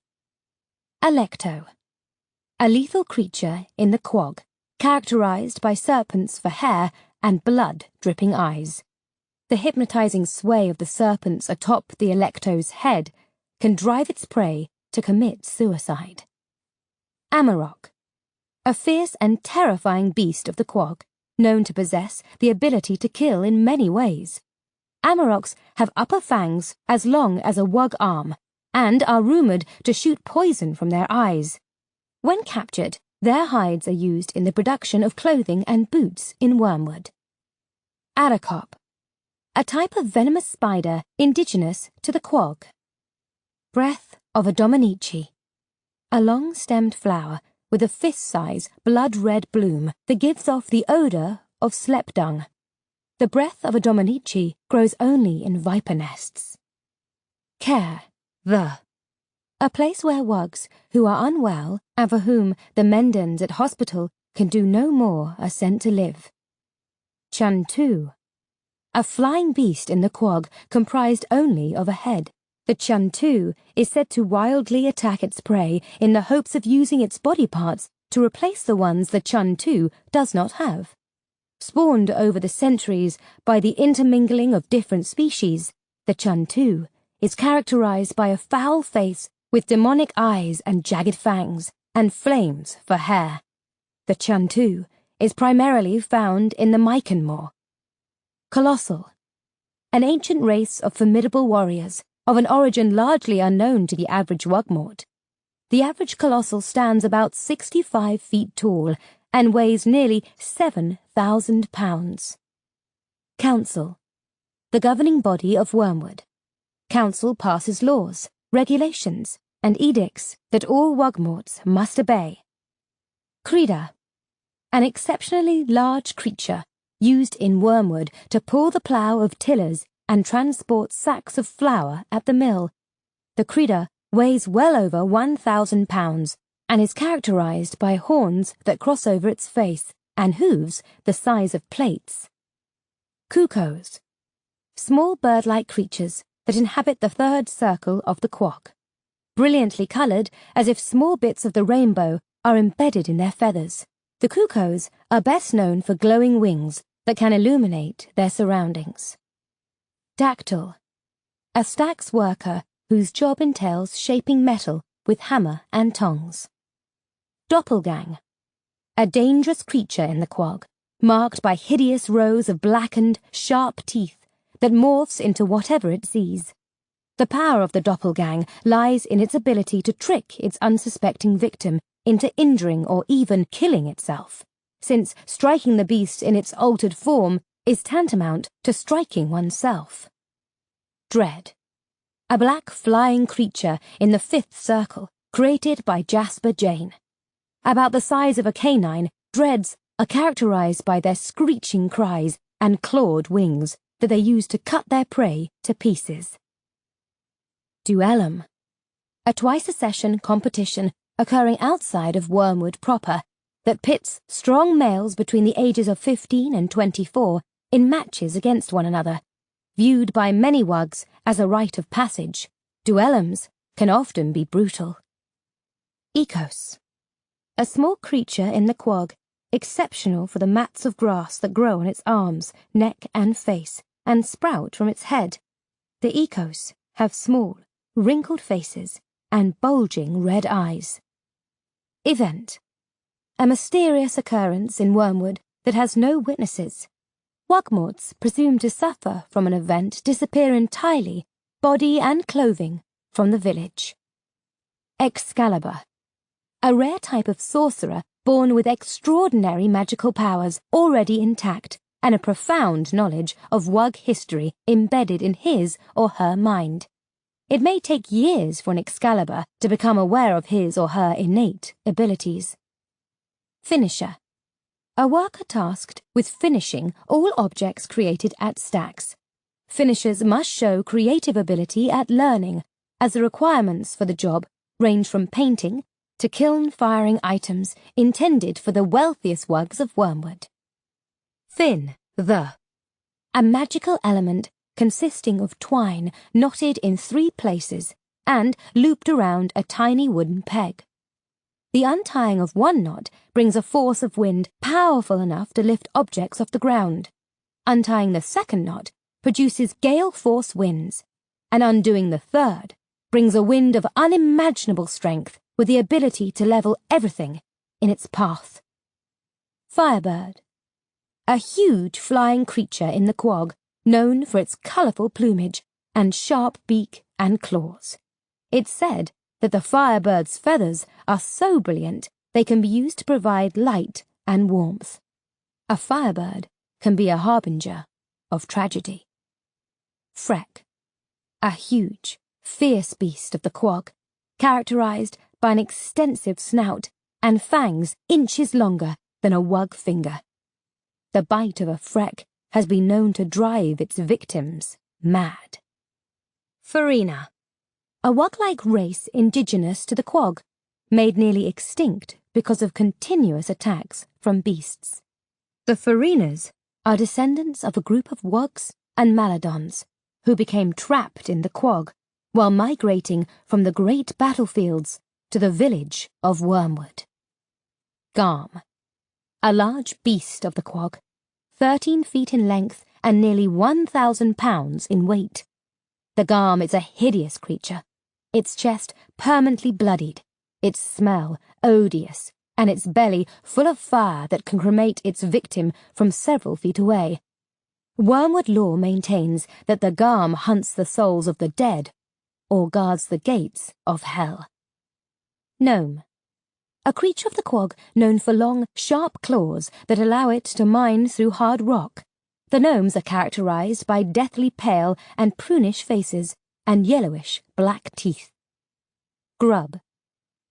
Alecto. A lethal creature in the quag, characterized by serpents for hair and blood-dripping eyes. The hypnotizing sway of the serpents atop the Alecto's head can drive its prey to commit suicide. Amarok. A fierce and terrifying beast of the quag, known to possess the ability to kill in many ways. Amaroks have upper fangs as long as a wug arm, and are rumored to shoot poison from their eyes. When captured, their hides are used in the production of clothing and boots in Wormwood. Addercop. A type of venomous spider indigenous to the quag. Breath of a Dominici. A long-stemmed flower with a fist-size blood-red bloom that gives off the odour of slep dung. The breath of a Dominici grows only in viper nests. Care. A place where wugs who are unwell and for whom the mendens at hospital can do no more are sent to live. Chantu. A flying beast in the quag comprised only of a head. The Chantu is said to wildly attack its prey in the hopes of using its body parts to replace the ones the Chantu does not have. Spawned over the centuries by the intermingling of different species, the Chantu is characterized by a foul face with demonic eyes and jagged fangs, and flames for hair. The Chantu is primarily found in the Mykenmoor. Colossal. An ancient race of formidable warriors, of an origin largely unknown to the average Wogmort. The average Colossal stands about 65 feet tall and weighs nearly 7,000 pounds. Council. The governing body of Wormwood. Council passes laws, regulations, and edicts that all Wogmorts must obey. Crida. An exceptionally large creature used in Wormwood to pull the plough of tillers and transport sacks of flour at the mill. The Crida weighs well over 1,000 pounds and is characterized by horns that cross over its face and hooves the size of plates. Cuckoos. Small bird-like creatures that inhabit the third circle of the quag. Brilliantly coloured as if small bits of the rainbow are embedded in their feathers. The cuckoos are best known for glowing wings that can illuminate their surroundings. Dactyl. A stacks worker whose job entails shaping metal with hammer and tongs. Doppelgang. A dangerous creature in the quag, marked by hideous rows of blackened, sharp teeth that morphs into whatever it sees. The power of the doppelgang lies in its ability to trick its unsuspecting victim into injuring or even killing itself, since striking the beast in its altered form is tantamount to striking oneself. Dread. A black flying creature in the fifth circle, created by Vega Jane. About the size of a canine, dreads are characterized by their screeching cries and clawed wings that they use to cut their prey to pieces. Duellum. A twice-a-session competition occurring outside of Wormwood proper that pits strong males between the ages of 15 and 24 in matches against one another. Viewed by many wugs as a rite of passage, duellums can often be brutal. Ecos. A small creature in the quag, exceptional for the mats of grass that grow on its arms, neck and face, and sprout from its head. The ecos have small, wrinkled faces and bulging red eyes. Event. A mysterious occurrence in Wormwood that has no witnesses. Wogmorts presumed to suffer from an event disappear entirely, body and clothing, from the village. Excalibur. A rare type of sorcerer born with extraordinary magical powers already intact and a profound knowledge of Wug history embedded in his or her mind. It may take years for an Excalibur to become aware of his or her innate abilities. Finisher. A worker tasked with finishing all objects created at stacks. Finishers must show creative ability at learning, as the requirements for the job range from painting to kiln-firing items intended for the wealthiest wugs of Wormwood. Fin. A magical element consisting of twine knotted in 3 places and looped around a tiny wooden peg. The untying of one knot brings a force of wind powerful enough to lift objects off the ground. Untying the second knot produces gale-force winds, and undoing the third brings a wind of unimaginable strength with the ability to level everything in its path. Firebird. A huge flying creature in the quag, known for its colourful plumage and sharp beak and claws. It's said that the firebird's feathers are so brilliant they can be used to provide light and warmth. A firebird can be a harbinger of tragedy. Freck. A huge, fierce beast of the quag, characterised by an extensive snout and fangs inches longer than a wug finger. The bite of a freck has been known to drive its victims mad. Farina. A wug-like race indigenous to the quag, made nearly extinct because of continuous attacks from beasts. The Farinas are descendants of a group of wugs and maladons who became trapped in the quag while migrating from the great battlefields to the village of Wormwood. Garm. A large beast of the quag, 13 feet in length and nearly 1,000 pounds in weight. The Garm is a hideous creature, its chest permanently bloodied, its smell odious, and its belly full of fire that can cremate its victim from several feet away. Wormwood lore maintains that the Garm hunts the souls of the dead, or guards the gates of hell. Gnome. A creature of the quag known for long, sharp claws that allow it to mine through hard rock. The gnomes are characterized by deathly pale and prunish faces and yellowish black teeth. Grub.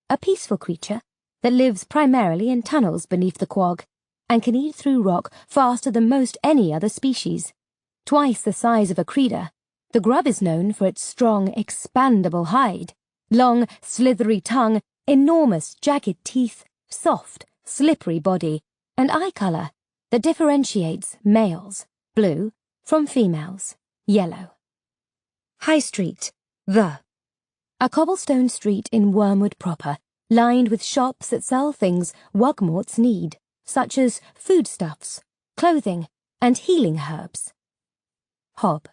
A peaceful creature that lives primarily in tunnels beneath the quag and can eat through rock faster than most any other species. Twice the size of a creeder, the grub is known for its strong, expandable hide, long, slithery tongue, enormous, jagged teeth, soft, slippery body, and eye colour that differentiates males, blue, from females, yellow. High Street. A cobblestone street in Wormwood proper, lined with shops that sell things wugmorts need, such as foodstuffs, clothing, and healing herbs. Hob.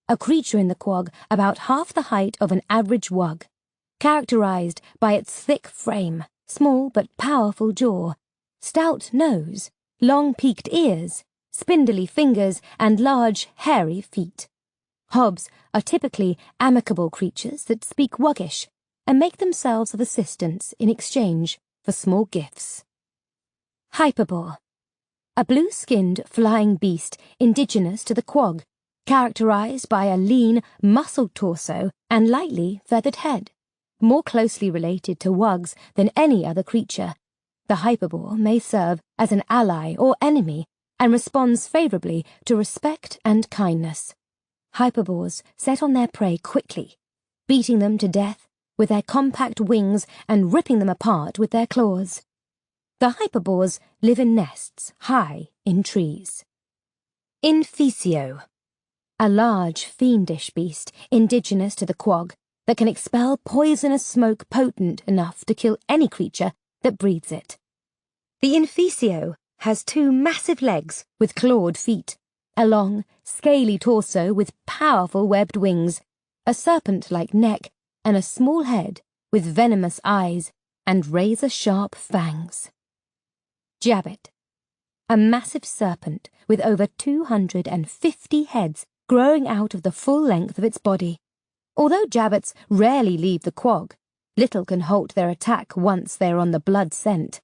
A creature in the quag about half the height of an average wug, characterized by its thick frame, small but powerful jaw, stout nose, long peaked ears, spindly fingers, and large, hairy feet. Hobs are typically amicable creatures that speak wuggish and make themselves of assistance in exchange for small gifts. Hyperbore. A blue-skinned flying beast indigenous to the quag, characterized by a lean, muscled torso and lightly feathered head. More closely related to wugs than any other creature, the hyperbore may serve as an ally or enemy and responds favourably to respect and kindness. Hyperbores set on their prey quickly, beating them to death with their compact wings and ripping them apart with their claws. The hyperbores live in nests high in trees. Inficio. A large, fiendish beast indigenous to the quag that can expel poisonous smoke potent enough to kill any creature that breathes it. The Inficio has 2 massive legs with clawed feet, a long, scaly torso with powerful webbed wings, a serpent-like neck, and a small head with venomous eyes and razor-sharp fangs. Jabbit. A massive serpent with over 250 heads growing out of the full length of its body. Although jabbits rarely leave the quag, little can halt their attack once they are on the blood scent.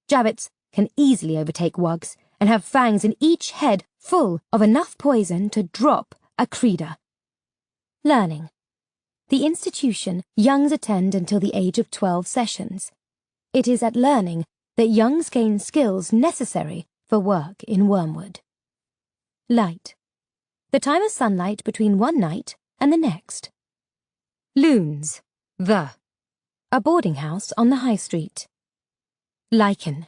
Jabbits can easily overtake wugs and have fangs in each head full of enough poison to drop a creeder. Learning. The institution youngs attend until the age of 12 sessions. It is at learning that youngs gain skills necessary for work in Wormwood. Light. The time of sunlight between one night and the next. Loons. A boarding house on the high street. Lichen.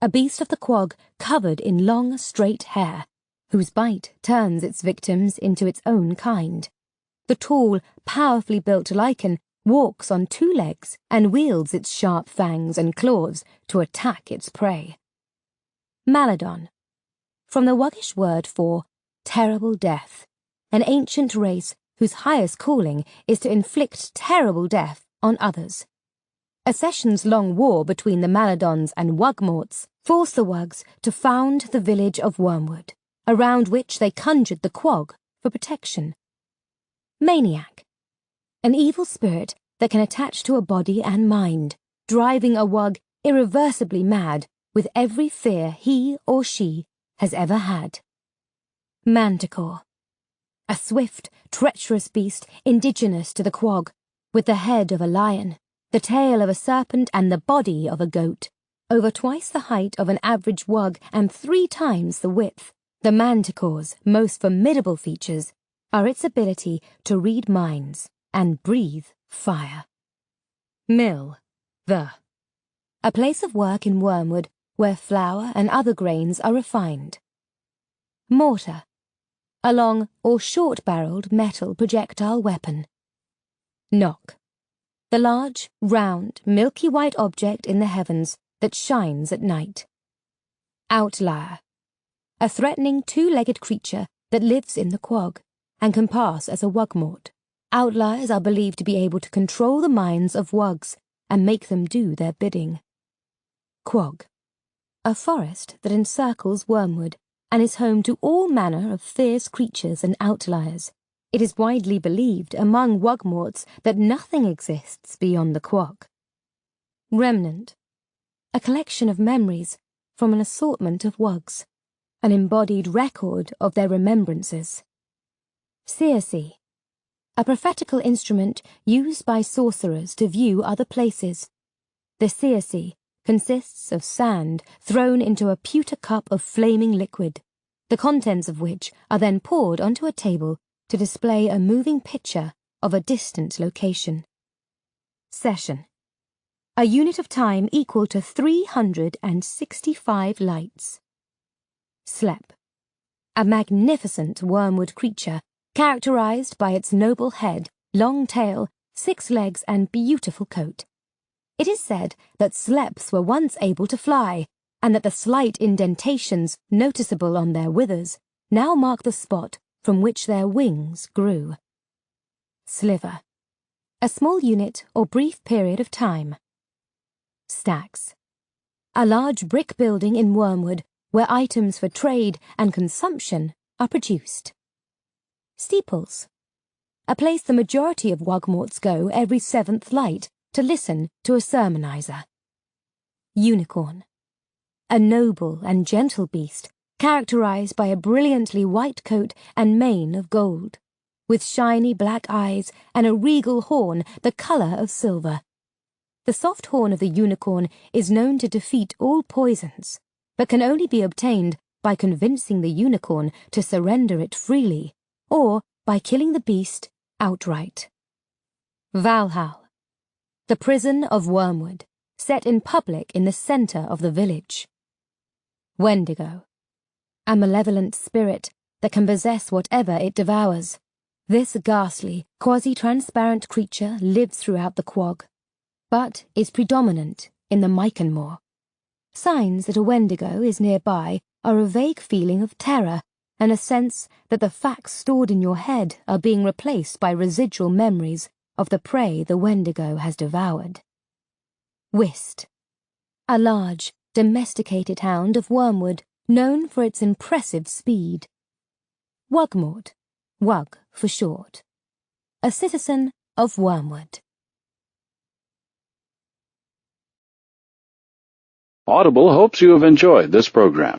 A beast of the quag covered in long, straight hair, whose bite turns its victims into its own kind. The tall, powerfully built lichen walks on two legs and wields its sharp fangs and claws to attack its prey. Maladon. From the wuggish word for terrible death, an ancient race whose highest calling is to inflict terrible death on others. A sessions-long war between the Maladons and Wugmorts forced the Wugs to found the village of Wormwood, around which they conjured the quag for protection. Maniac. An evil spirit that can attach to a body and mind, driving a Wug irreversibly mad with every fear he or she has ever had. Manticore. A swift, treacherous beast indigenous to the quag, with the head of a lion, the tail of a serpent and the body of a goat, over twice the height of an average Wug and 3 times the width. The Manticore's most formidable features are its ability to read minds and breathe fire. Mill. A place of work in Wormwood where flour and other grains are refined. Mortar. A long or short-barreled metal projectile weapon. Knock. The large, round, milky white object in the heavens that shines at night. Outlier. A threatening 2-legged creature that lives in the quag and can pass as a Wugmort. Outliers are believed to be able to control the minds of Wugs and make them do their bidding. Quag. A forest that encircles Wormwood and is home to all manner of fierce creatures and outliers. It is widely believed among Wugmorts that nothing exists beyond the quag. Remnant. A collection of memories from an assortment of Wugs, an embodied record of their remembrances. Seercy. A prophetical instrument used by sorcerers to view other places. The seercy consists of sand thrown into a pewter cup of flaming liquid, the contents of which are then poured onto a table to display a moving picture of a distant location. Session. A unit of time equal to 365 lights. Slep. A magnificent wormwood creature characterized by its noble head, long tail, 6 legs and beautiful coat. It is said that sleps were once able to fly, and that the slight indentations noticeable on their withers now mark the spot from which their wings grew. Sliver. A small unit or brief period of time. Stacks. A large brick building in Wormwood where items for trade and consumption are produced. Steeples. A place the majority of Wugmorts go every 7th light to listen to a sermonizer. Unicorn. A noble and gentle beast characterized by a brilliantly white coat and mane of gold, with shiny black eyes and a regal horn the color of silver. The soft horn of the unicorn is known to defeat all poisons, but can only be obtained by convincing the unicorn to surrender it freely, or by killing the beast outright. Valhall. The prison of Wormwood, set in public in the center of the village. Wendigo. A malevolent spirit that can possess whatever it devours. This ghastly, quasi-transparent creature lives throughout the quag, but is predominant in the Mykenmoor. Signs that a Wendigo is nearby are a vague feeling of terror and a sense that the facts stored in your head are being replaced by residual memories of the prey the Wendigo has devoured. Whist. A large, domesticated hound of Wormwood, known for its impressive speed. Wugmort, Wug for short. A citizen of Wormwood. Audible hopes you have enjoyed this program.